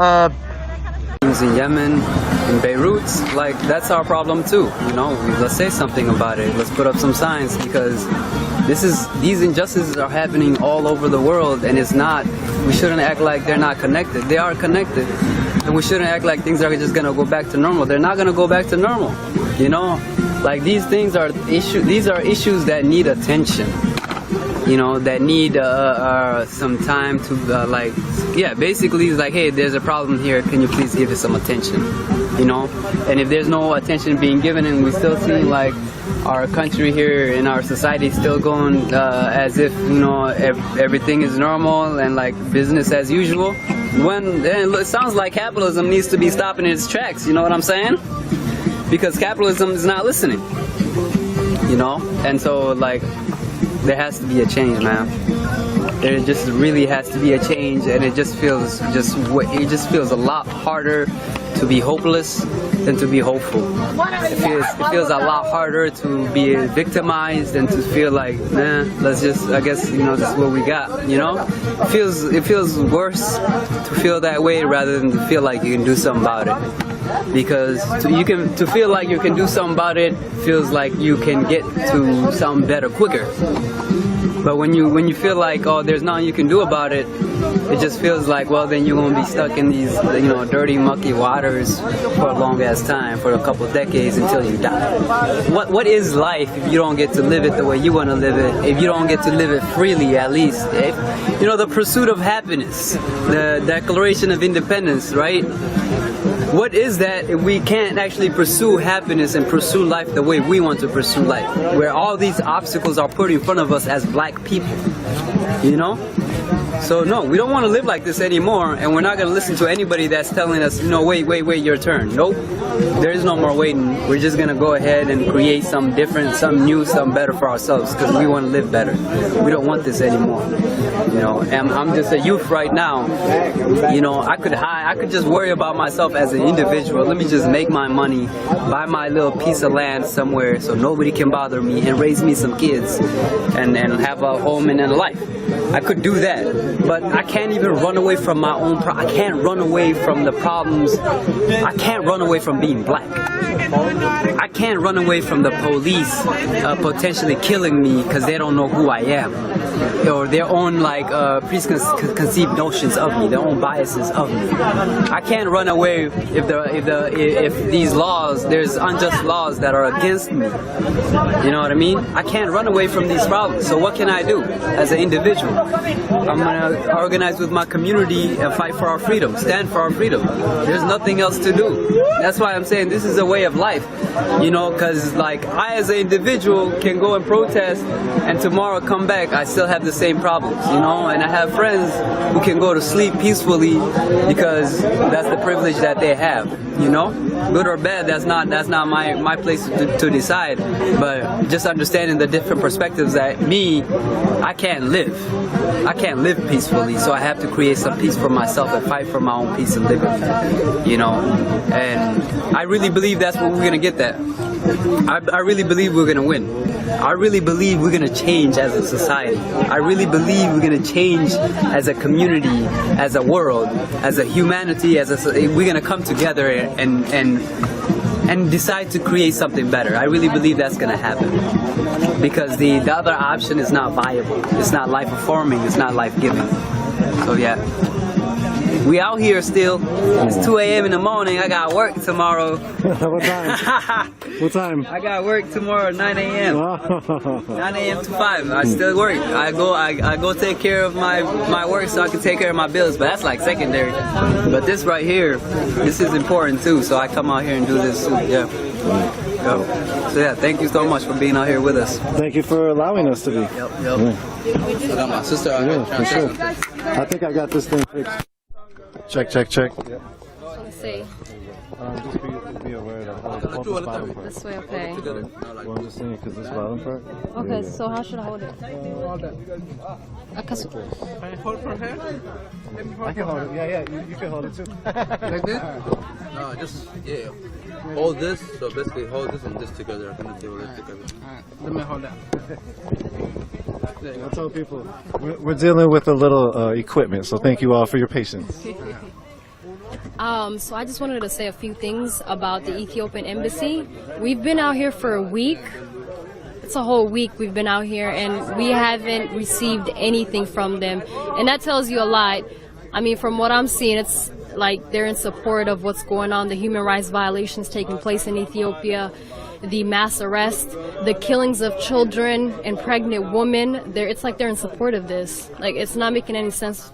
in Yemen, in Beirut, like that's our problem too. You know, let's say something about it. Let's put up some signs because these injustices are happening all over the world, and it's not. We shouldn't act like they're not connected. They are connected, and we shouldn't act like things are just gonna go back to normal. They're not gonna go back to normal. You know, like these things are issues. These are issues that need attention. You know, that need some time to basically it's like, hey, there's a problem here, can you please give it some attention, you know? And if there's no attention being given and we still see like our country here in our society still going as if, you know, everything is normal and like business as usual, then it sounds like capitalism needs to be stopping in its tracks, you know what I'm saying? Because capitalism is not listening, you know? And so like, there has to be a change, man. There just really has to be a change, and it just feels a lot harder to be hopeless than to be hopeful. It feels a lot harder to be victimized and to feel like, let's just, I guess, you know, this is what we got, you know? It feels worse to feel that way rather than to feel like you can do something about it. Because to feel like you can do something about it feels like you can get to something better quicker. But when you feel like, oh, there's nothing you can do about it, it just feels like, well, then you're gonna be stuck in these, you know, dirty, mucky waters for a long ass time, for a couple of decades until you die. What is life if you don't get to live it the way you want to live it? If you don't get to live it freely, at least, you know, the pursuit of happiness, the Declaration of Independence, right? What is that if we can't actually pursue happiness and pursue life the way we want to pursue life? Where all these obstacles are put in front of us as black people, you know? So no, we don't want to live like this anymore, and we're not going to listen to anybody that's telling us, you know, wait, your turn. Nope, there is no more waiting. We're just going to go ahead and create something different, something new, something better for ourselves, because we want to live better. We don't want this anymore, you know. And I'm just a youth right now, you know. I could just worry about myself as an individual. Let me just make my money, buy my little piece of land somewhere so nobody can bother me, and raise me some kids, and have a home and a life. I could do that, but I can't even run away from my own I can't run away from the problems. I can't run away from being black. I can't run away from the police potentially killing me because they don't know who I am, or their own like preconceived notions of me, their own biases of me. I can't run away if these laws, there's unjust laws that are against me. You know what I mean? I can't run away from these problems. So what can I do as an individual? I'm gonna organize with my community and fight for our freedom, stand for our freedom. There's nothing else to do. That's why I'm saying this is a way of life, you know, because like I as an individual can go and protest and tomorrow come back, I still have the same problems, you know, and I have friends who can go to sleep peacefully because that's the privilege that they have, you know. Good or bad, that's not my place to decide, but just understanding the different perspectives that I can't live peacefully, so I have to create some peace for myself and fight for my own peace and liberty, you know. And I really believe that's what we're gonna get. That I really believe we're gonna win. I really believe we're gonna change as a society. I really believe we're gonna change as a community, as a world, as a humanity, we're gonna come together and decide to create something better. I really believe that's gonna happen, because the other option is not viable. It's not life affirming. It's not life giving. So yeah. We out here still. It's 2 a.m. in the morning. I got work tomorrow. What time? What time? I got work tomorrow at 9 a.m. 9 a.m. to 5. I still work. I go take care of my work so I can take care of my bills, but that's like secondary. But this right here, this is important too, so I come out here and do this too. Yeah. So yeah, thank you so much for being out here with us. Thank you for allowing us to be. Yep. Yeah. I got my sister out here. For sure. I think I got this thing fixed. Check. Yep. Let's see. Just be aware that the bottom part. This way, okay. Well, I'm just saying because this bottom part. Okay, so how should I hold it? I can hold for her? I can hold it. Yeah, you can hold it too. Like this? No, just, yeah. Hold this, so basically hold this and this together. I'm going to hold it together. Alright, let me hold that. I tell people, we're dealing with a little equipment, so thank you all for your patience. So I just wanted to say a few things about the Ethiopian embassy. We've been out here for a week. It's a whole week we've been out here, and we haven't received anything from them. And that tells you a lot. I mean, from what I'm seeing, it's like they're in support of what's going on, the human rights violations taking place in Ethiopia, the mass arrest, the killings of children and pregnant women. It's like they're in support of this. Like, it's not making any sense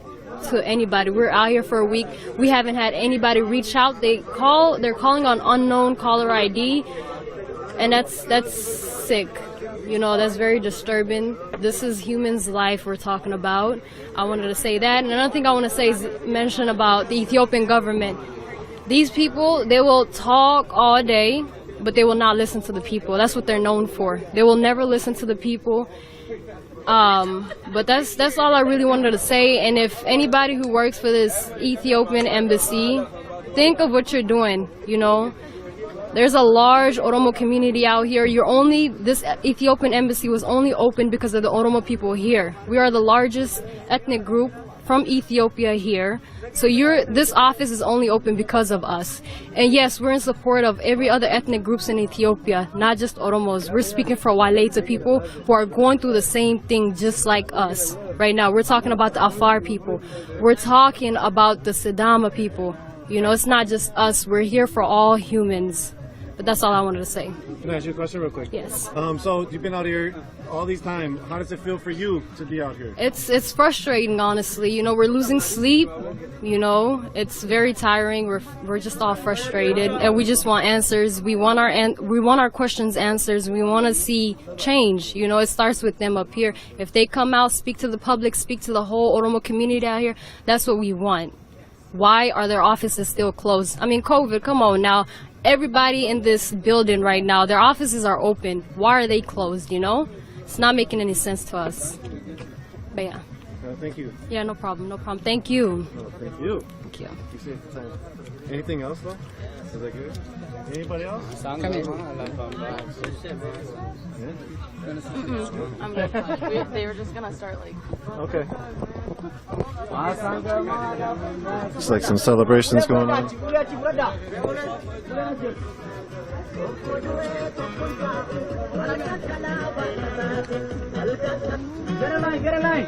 to anybody. We're out here for a week. We haven't had anybody reach out. They're calling on unknown caller ID, and that's sick. You know, that's very disturbing. This is humans' life we're talking about. I wanted to say that. And another thing I want to say is mention about the Ethiopian government. These people, they will talk all day, but they will not listen to the people. That's what they're known for. They will never listen to the people. But that's all I really wanted to say. And if anybody who works for this Ethiopian embassy, think of what you're doing, you know. There's a large Oromo community out here. This Ethiopian embassy was only open because of the Oromo people here. We are the largest ethnic group from Ethiopia here. So this office is only open because of us. And yes, we're in support of every other ethnic groups in Ethiopia, not just Oromos. We're speaking for Walaita people who are going through the same thing just like us. Right now, we're talking about the Afar people. We're talking about the Sidama people. You know, it's not just us. We're here for all humans. But that's all I wanted to say. Can I ask you a question real quick? Yes. So you've been out here all these time. How does it feel for you to be out here? It's frustrating, honestly. You know, we're losing sleep. You know, it's very tiring. We're just all frustrated, and we just want answers. We want our questions answers. We want to see change. You know, it starts with them up here. If they come out, speak to the public, speak to the whole Oromo community out here, that's what we want. Why are their offices still closed? I mean, COVID, come on now. Everybody in this building right now, their offices are open. Why are they closed, you know? It's not making any sense to us. But yeah. Thank you. Yeah, no problem. Thank you. Thank you. Thank you. You saved the time. Anything else, though? Is that good? Anybody else? Come in. I'm good. They were just gonna start like. Okay. It's like some celebrations going on. Get a line.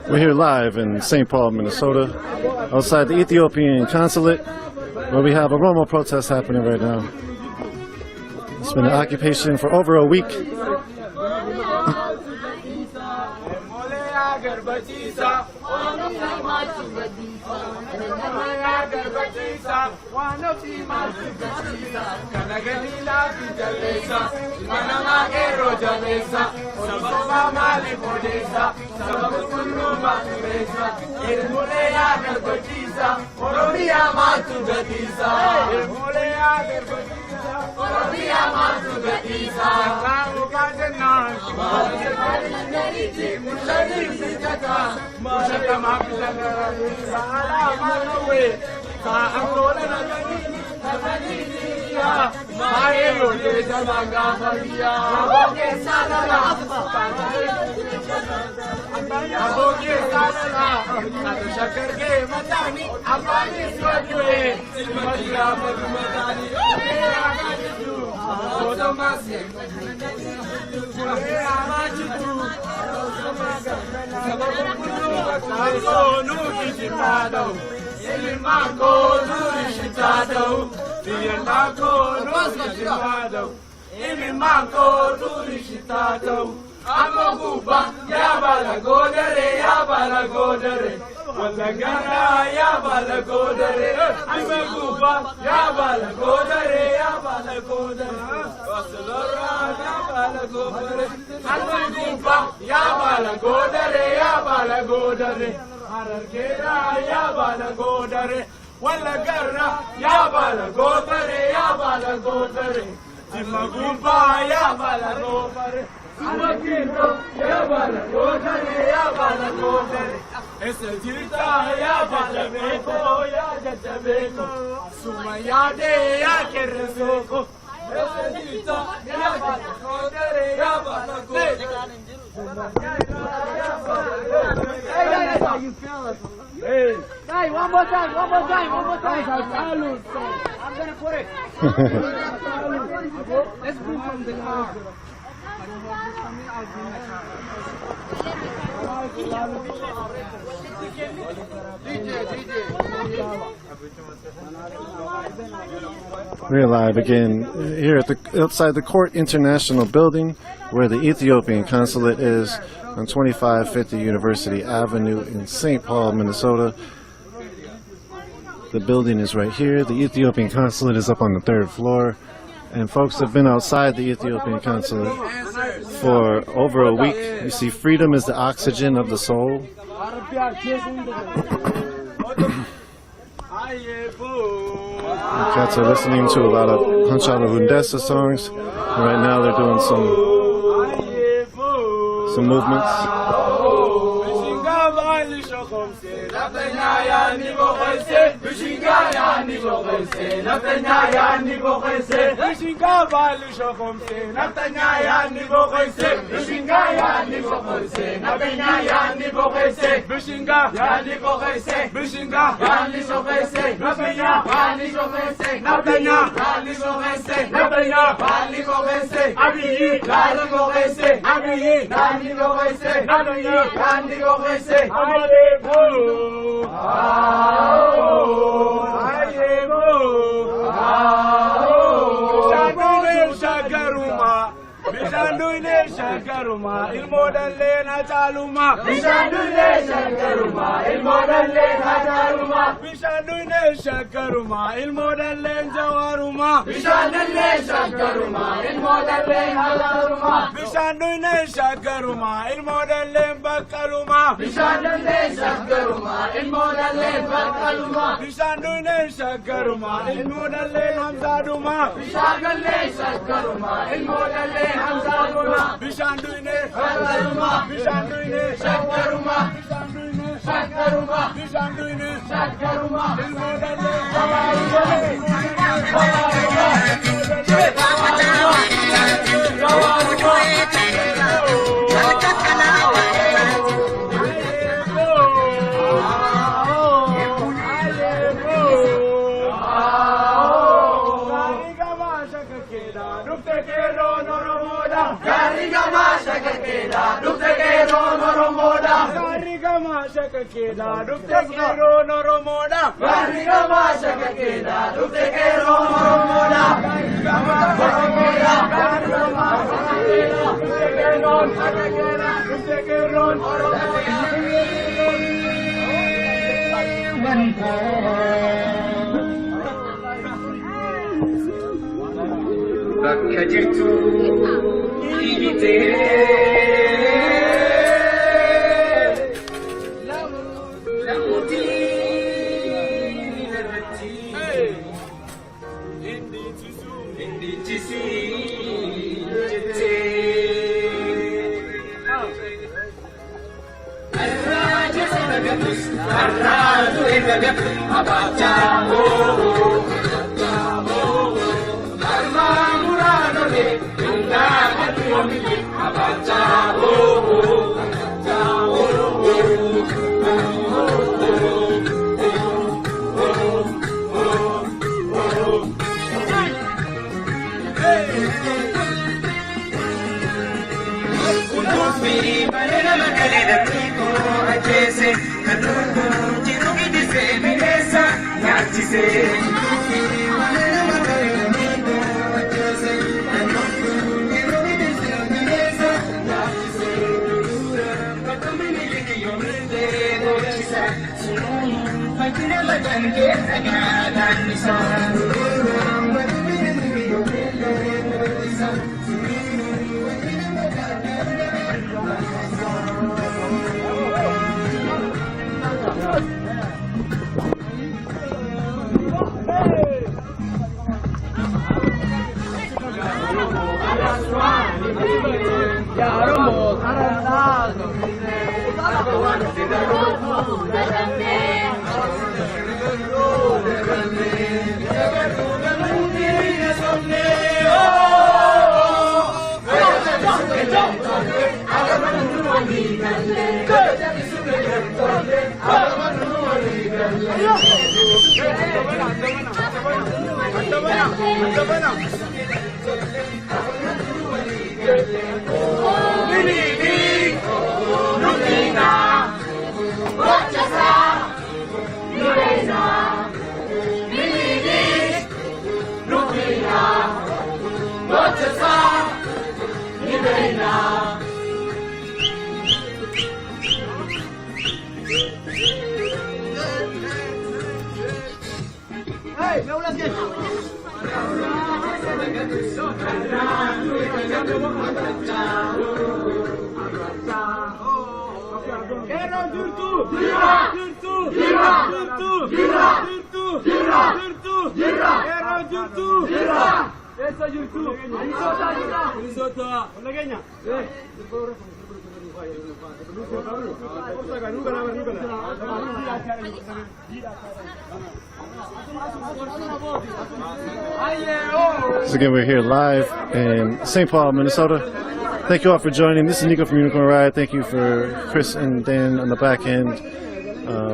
We're here live in St. Paul, Minnesota, outside the Ethiopian consulate, where we have Oromo protests happening right now. It's been an occupation for over a week. Hey, one more time. I'm gonna put it. Let's move from the car. We're live again here at outside the Court International Building, where the Ethiopian consulate is on 2550 University Avenue in St. Paul, Minnesota. The building is right here. The Ethiopian consulate is up on the 3rd floor. And folks have been outside the Ethiopian consulate for over a week. You see, freedom is the oxygen of the soul. The cats are listening to a lot of Hanshala Hundessa songs. And right now they're doing some movements. So again, we're here live in St. Paul, Minnesota. Thank you all for joining. This is Nico from Unicorn Riot. Thank you for Chris and Dan on the back end.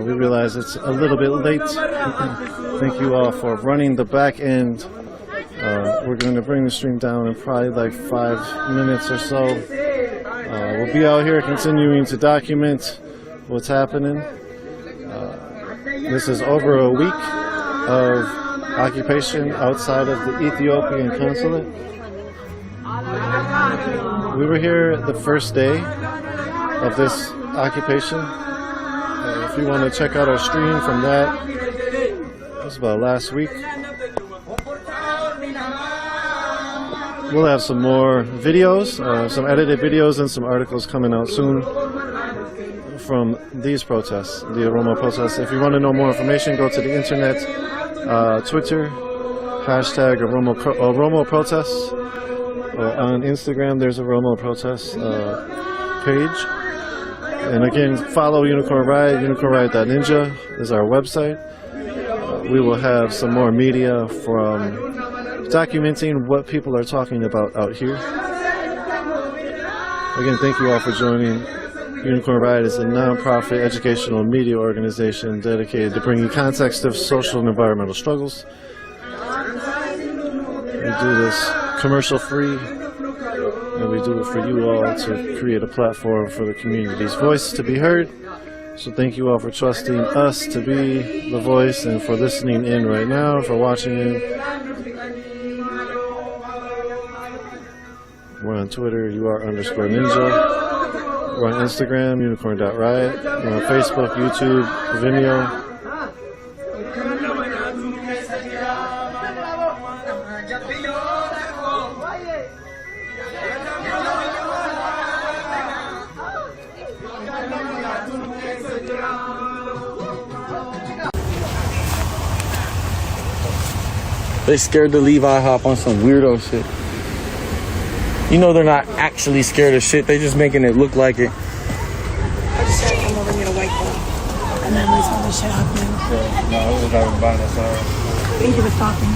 We realize it's a little bit late. Thank you all for running the back end. We're going to bring the stream down in probably like 5 minutes or so. We'll be out here continuing to document what's happening. This is over a week of occupation outside of the Ethiopian consulate. We were here the first day of this occupation. If you want to check out our stream from that, it was about last week. We'll have some more videos, some edited videos and some articles coming out soon from these protests, the Oromo protests. If you want to know more information, go to the internet, Twitter, hashtag Oromo protests. On Instagram, there's a Oromo protest page. And again, follow Unicorn Riot, unicornriot.ninja is our website. We will have some more media from documenting what people are talking about out here. Again, thank you all for joining. Unicorn Riot is a non-profit educational media organization dedicated to bringing context of social and environmental struggles. We do this commercial-free, and we do it for you all to create a platform for the community's voice to be heard. So thank you all for trusting us to be the voice and for listening in right now, for watching in. We're on Twitter, UR_ninja. We're on Instagram, unicorn.riot. We're on Facebook, YouTube, Vimeo. They scared to leave IHOP on some weirdo shit. You know they're not actually scared of shit, they just making it look like it. I just had to come over and get a white claw. And then we saw this shit happening. Yeah, no, I was driving by that side. Thank you for stopping.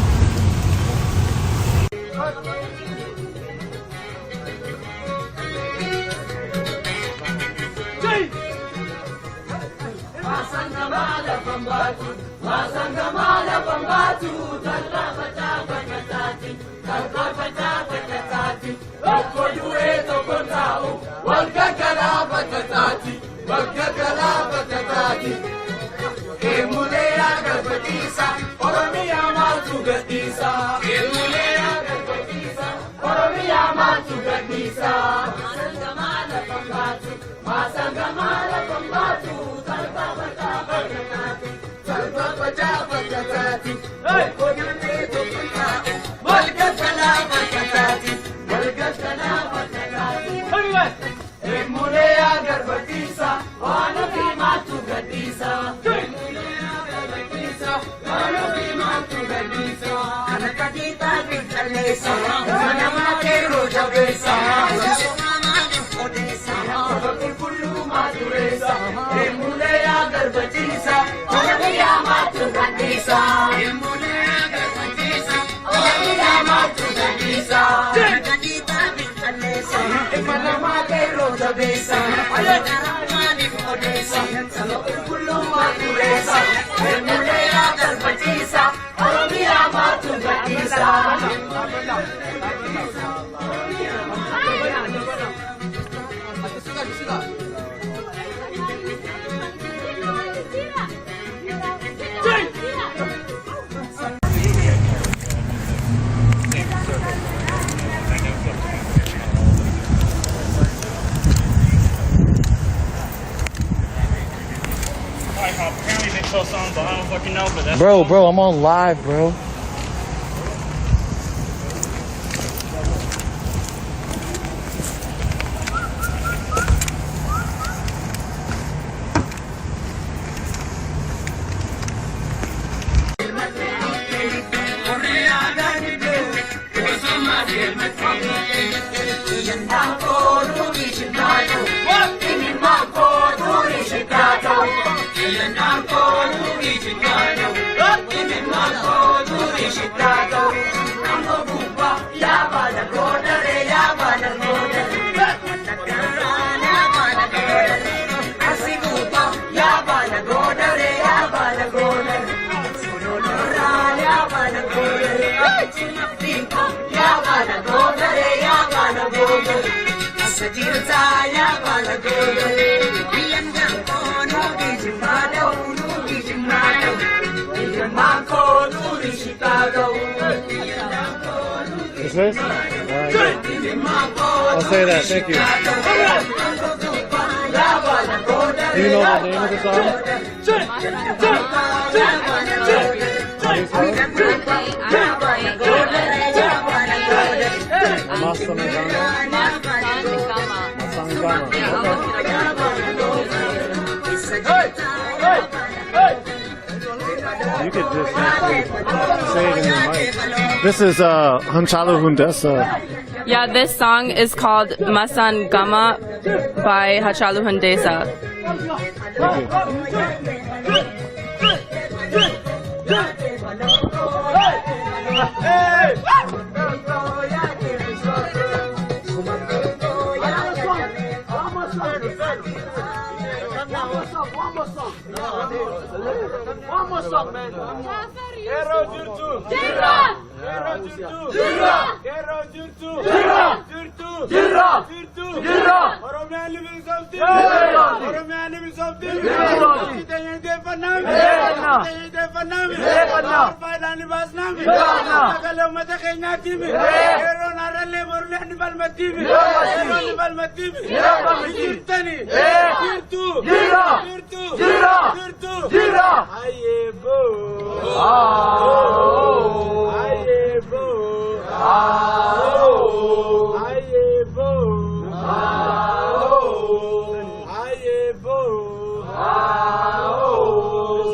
Bro, I'm on live, bro. Is this? All right, I'll say that. Thank you. Do you know the name of the song? You could just say it in your mic. This is Hanchalu Hundesa. Yeah, this song is called Masan Gama by Hachalu Hundesa. One more song, man. Hero Jurtu. Jirra. Hero Jurtu. Jirra. Hero Jurtu. Jirra. Jurtu. Jirra. Jurtu. Jirra. Oromo living something. Oromo living something. Kita de Panam. Kita de Panam. Kita de Panam. Kalau mata kena kimi. Hero naralle morle animal matimi. Animal matimi. Jurtani. Jurtu. Jirra. Jurtu. Jirra. Jurtu. Jirra. Aye bo. Aye bo. Aye bo. Aye bo.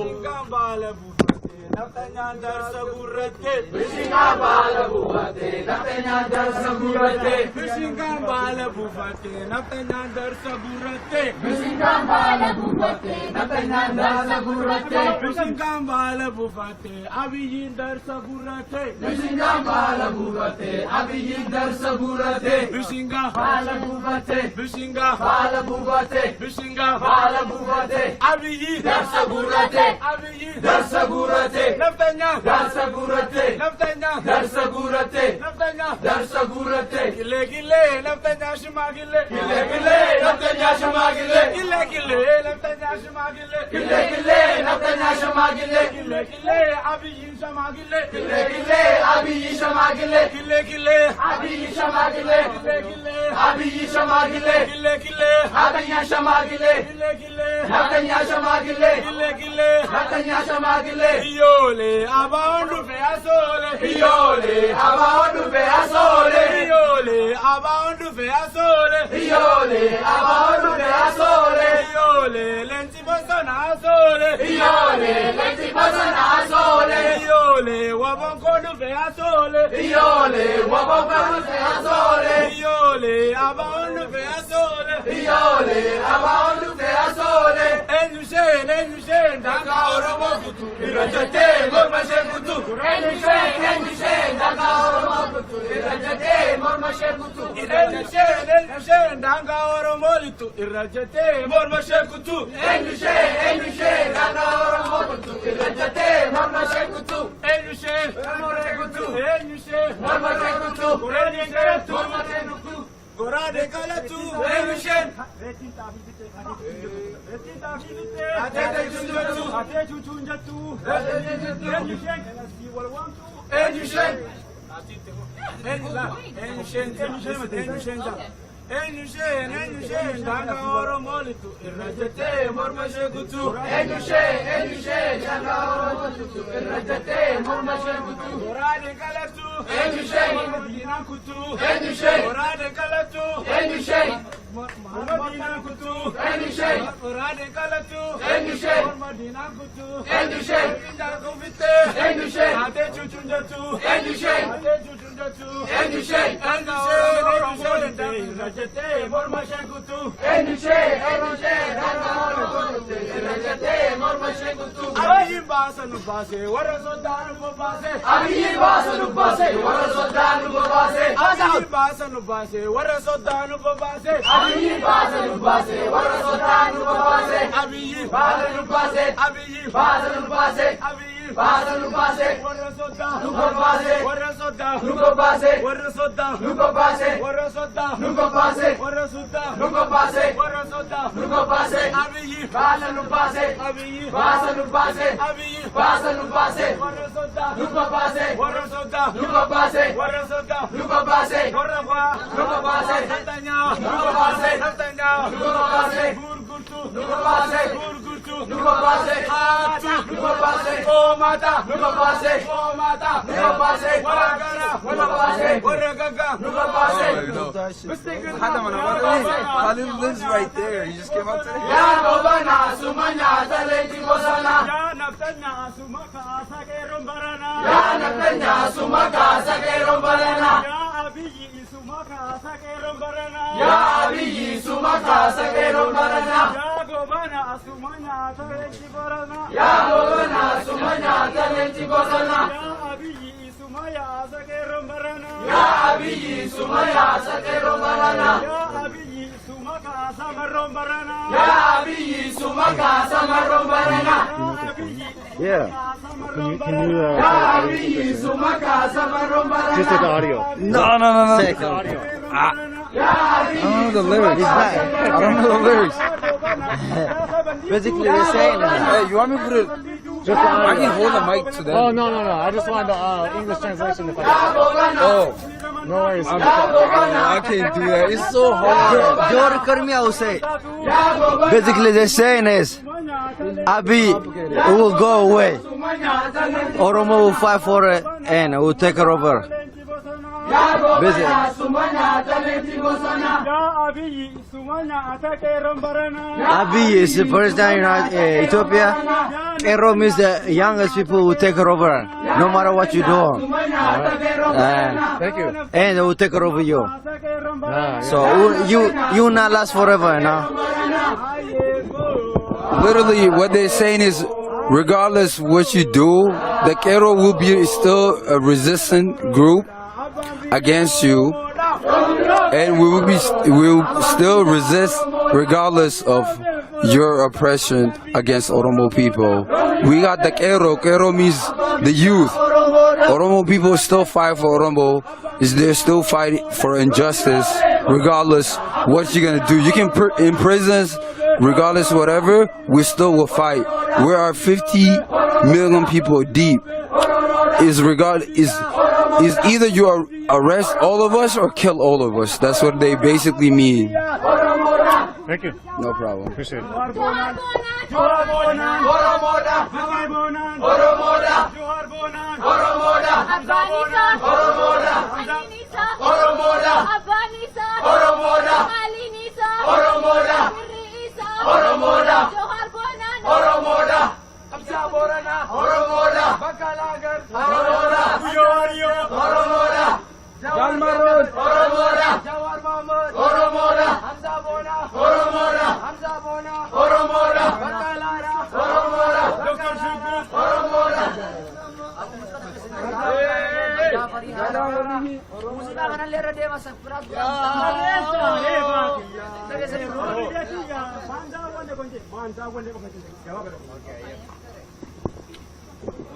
Singambala bufate, natanyandar saburate. Singambala bufate, natanyandar saburate. Singambala bufate, natanyandar saburate. Singambala bufate, natanyandar saburate. Singambala bufate, abiyindar saburate. Singambala bufate, abiyindar saburate. Singambala bufate, Singambala bufate, Singambala bufate, abiyindar saburate. darsa gurate naftanya darsa gurate naftanya darsa gurate naftanya darsa gurate gille gille naftanya shmagille gille gille naftanya shmagille gille gille naftanya shmagille gille gille naftanya shmagille gille gille abiyin shmagille gille gille abiyin shmagille gille gille abiyin shmagille gille gille abiyin shmagille gille gille naftanya shmagille gille gille naftanya shmagille gille gille naftanya shmagille yole abandu fe asole yole abandu fe asole yole abandu fe asole yole abandu fe asole yole lenti bosana asole yole lenti bosana asole yole wabonkodu fe asole yole wabonkodu fe asole yole abandu fe asole yole abandu fe asole enushen danga oromo kutu irajate morma shekutu enushen danga oromo kutu irajate morma shekutu enushen danga oromo litu irajate morma shekutu enushen danga oromo kutu irajate morma shekutu enushen morma shekutu morma shekutu Gorade kalatu enushen atete chunjatu enushen enushen danga oromo litu irajate morma shekutu enushen danga oromo litu irajate morma shekutu gorade kalatu enushen madina kutu enushen gorade kalatu enushen madina kutu enushen gorade kalatu enushen madina kutu enushen inda kuvite enushen ate chuchunjatu enushen enushen danga oromo litu irajate morma shekutu enushen danga oromo litu irajate morma shekutu abiyin basanu base warasodanu base abiyin basanu base warasodanu base abiyin basanu base warasodanu base abiyin basanu base warasodanu base abiyin basanu base abiyin basanu base abiyin basanu base warasodanu base warasodanu base warasodanu base warasodanu base warasodanu base warasodanu base abiyin basanu base abiyin basanu base abiyin basanu base warasodanu base warasodanu base warasodanu base waraba base natanya base natanya base gurgutu base gurgutu base hatu base omata base omata base waragara base waragaga base Khalil lives right there. He just came out today. ya gobana sumanya talenti bosana ya naftanya sumaka sakeron barana ya naftanya sumaka sakeron barana ya abiyi sumaka sakeron barana ya abiyi sumaka sakeron barana ya gobana sumanya talenti barana ya gobana sumanya talenti bosana ya abiyi sumaya sakeron barana ya abiyi sumaya sakeron barana ya abiyi sumaka samarron barana ya abiyi sumaka samarron barana Yeah. Can you ya abiyi sumaka samarron barana just the audio? No. Sick. I don't know the lyrics. I don't know the lyrics. Basically, they're saying Hey, you want me to put it? Just the audio. I can hold the mic to them. Oh, no. I just want the English translation. If I Oh, no worries. I can't do that. It's so hard. basically they're saying is Abiy will go away. Oromo will fight for it and will take her over. Abiy is the president of Ethiopia. Ero means the youngest people will take her over, no matter what you do. Thank you. And they will take her over you. So you not last forever, you know. Literally, what they're saying is, regardless what you do, the Kero will be still a resistant group against you, and we will still resist regardless of your oppression against Oromo people. We got the Kero. Kero means the youth. Oromo people still fight for Oromo. They're still fighting for injustice, regardless what you're gonna do. You can in prisons, regardless whatever, we still will fight. We are 50 million people deep. Is either you arrest all of us or kill all of us. That's what they basically mean. Thank you. No problem. Appreciate it.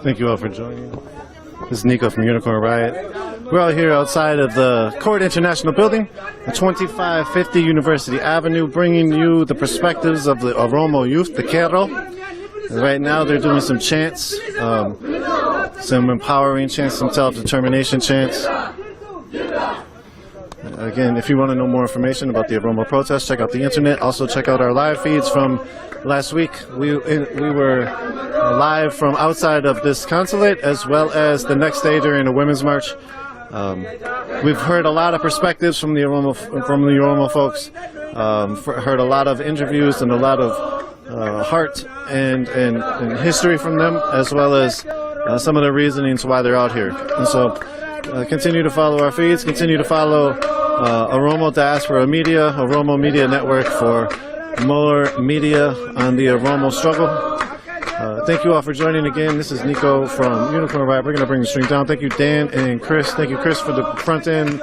Thank you all for joining. This is Nico from Unicorn Riot. We're all here outside of the Court International Building at 2550 University Avenue, bringing you the perspectives of the Oromo youth, the Kero. And right now they're doing some chants, some empowering chants, some self-determination chants. Again, if you want to know more information about the Oromo protest, check out the internet. Also check out our live feeds from last week. We were live from outside of this consulate, as well as the next day during the Women's March. We've heard a lot of perspectives from the Oromo folks. Heard a lot of interviews and a lot of heart and history from them, as well as some of the reasonings why they're out here. And so continue to follow our feeds, continue to follow Oromo Diaspora Media, Oromo Media Network for more media on the Oromo struggle. Thank you all for joining again. This is Nico from Unicorn Riot. We're going to bring the stream down. Thank you, Dan and Chris. Thank you, Chris, for the front end,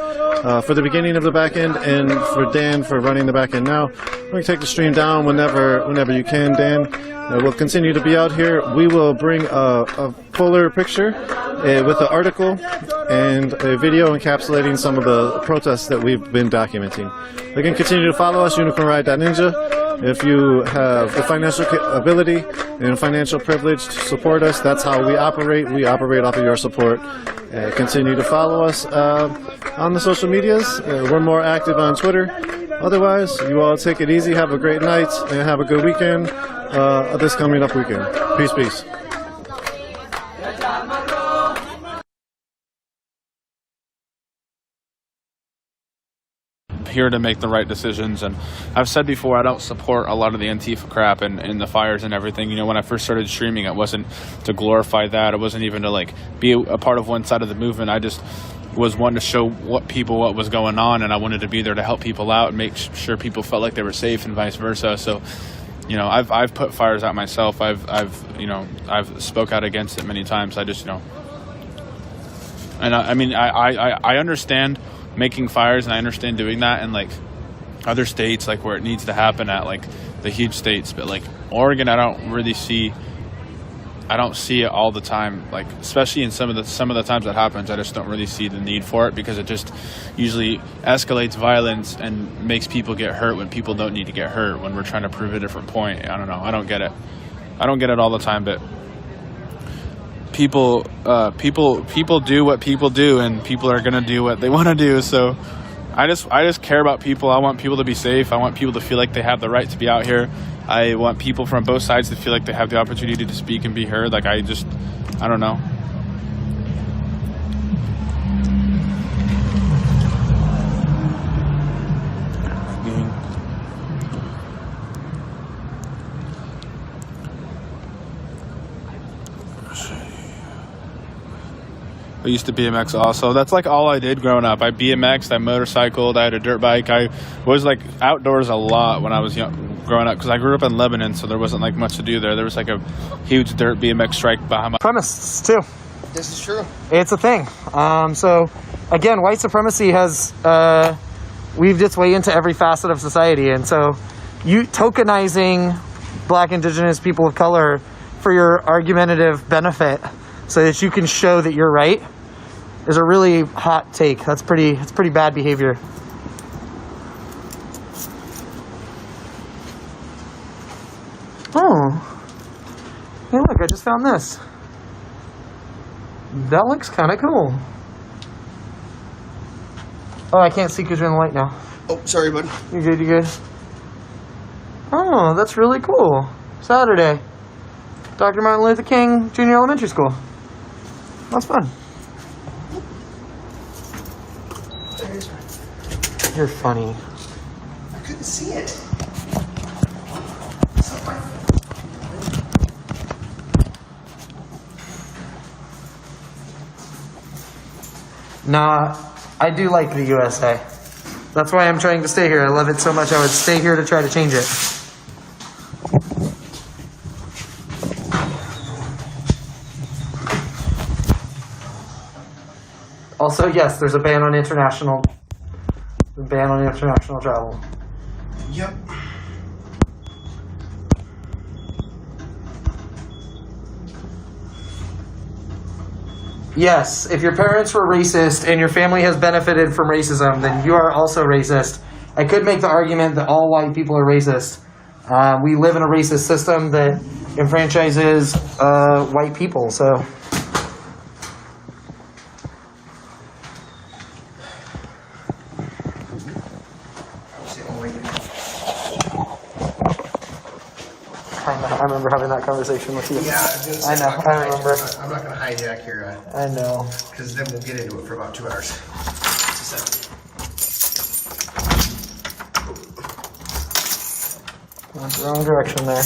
for the beginning of the back end, and for Dan for running the back end now. We're going to take the stream down whenever you can, Dan. We'll continue to be out here. We will bring a fuller picture with an article and a video encapsulating some of the protests that we've been documenting. Again, continue to follow us, unicornriot.ninja. If you have the financial ability and financial privilege to support us, that's how we operate. We operate off of your support. Continue to follow us on the social medias. We're more active on Twitter. Otherwise, you all take it easy. Have a great night and have a good weekend this coming up weekend. Peace, peace. Here to make the right decisions, and I've said before, I don't support a lot of the Antifa crap and the fires and everything. You know, when I first started streaming, it wasn't to glorify that. It wasn't even to like be a part of one side of the movement. I just was wanting to show what was going on, and I wanted to be there to help people out and make sure people felt like they were safe and vice versa. So, you know, I've put fires out myself. I've spoke out against it many times. I just, you know, and I mean, I understand making fires, and I understand doing that in like other states, like where it needs to happen at, like the huge states, but like Oregon, I don't see it all the time, like especially in some of the times that happens. I just don't really see the need for it, because it just usually escalates violence and makes people get hurt when people don't need to get hurt, when we're trying to prove a different point. I don't know, I don't get it all the time, but people do what people do, and people are gonna do what they want to do. So I just care about people. I want people to be safe. I want people to feel like they have the right to be out here. I want people from both sides to feel like they have the opportunity to speak and be heard. Like I don't know. I used to BMX also. That's like all I did growing up. I BMX'd, I motorcycled, I had a dirt bike. I was like outdoors a lot when I was growing up, because I grew up in Lebanon, so there wasn't like much to do there. There was like a huge dirt BMX strike behind my... Supremacists too. This is true. It's a thing. So again, white supremacy has weaved its way into every facet of society, and so you tokenizing black, indigenous, people of color for your argumentative benefit so that you can show that you're right is a really hot take. It's pretty bad behavior. Oh. Hey, look, I just found this. That looks kind of cool. Oh, I can't see because you're in the light now. Oh, sorry, buddy. You good, you good? Oh, that's really cool. Saturday. Dr. Martin Luther King Junior Elementary School. That's fun. You're funny. I couldn't see it. Nah, I do like the USA. That's why I'm trying to stay here. I love it so much I would stay here to try to change it. Also, yes, there's a ban on international travel. Yep. Yes, if your parents were racist and your family has benefited from racism, then you are also racist. I could make the argument that all white people are racist. We live in a racist system that enfranchises white people, so... I remember having that conversation with you. Yeah, I know, I remember. I'm not going to hijack here. I know. Because then we'll get into it for about 2 hours. Went the wrong direction there.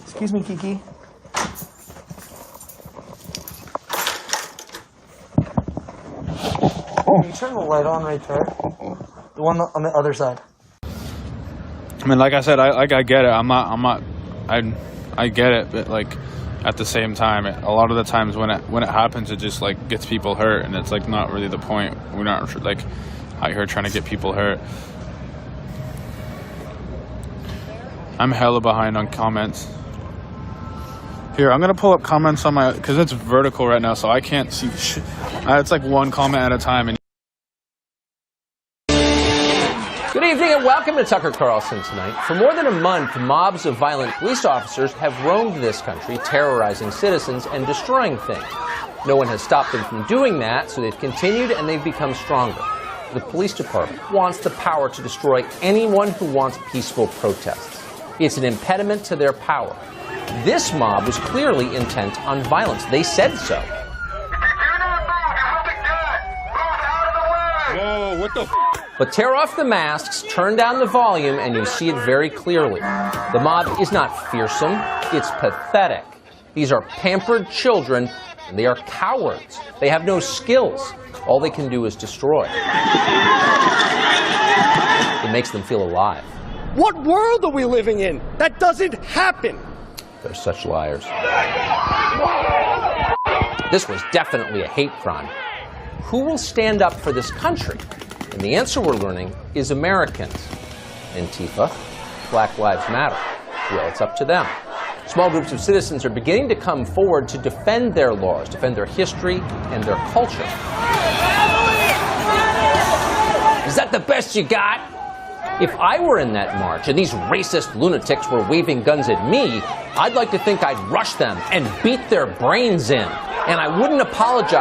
Excuse me, Kiki. Oh, you turn the light on right there. The one on the other side. I mean, like I said, I get it. I get it, but like at the same time, a lot of the times when it happens, it just like gets people hurt, and it's like not really the point. We're not like out here trying to get people hurt. I'm hella behind on comments. Here, I'm gonna pull up comments on my, because it's vertical right now, so I can't see shit. It's like one comment at a time. And Good evening and welcome to Tucker Carlson Tonight. For more than a month, mobs of violent police officers have roamed this country, terrorizing citizens and destroying things. No one has stopped them from doing that, so they've continued and they've become stronger. The police department wants the power to destroy anyone who wants peaceful protests. It's an impediment to their power. This mob was clearly intent on violence. They said so. Whoa, what the But tear off the masks, turn down the volume, and you see it very clearly. The mob is not fearsome, it's pathetic. These are pampered children, and they are cowards. They have no skills. All they can do is destroy. It makes them feel alive. What world are we living in? That doesn't happen. They're such liars. This was definitely a hate crime. Who will stand up for this country? And the answer we're learning is Americans. Antifa, Black Lives Matter. Well, it's up to them. Small groups of citizens are beginning to come forward to defend their laws, defend their history and their culture. Is that the best you got? If I were in that march and these racist lunatics were waving guns at me, I'd like to think I'd rush them and beat their brains in. And I wouldn't apologize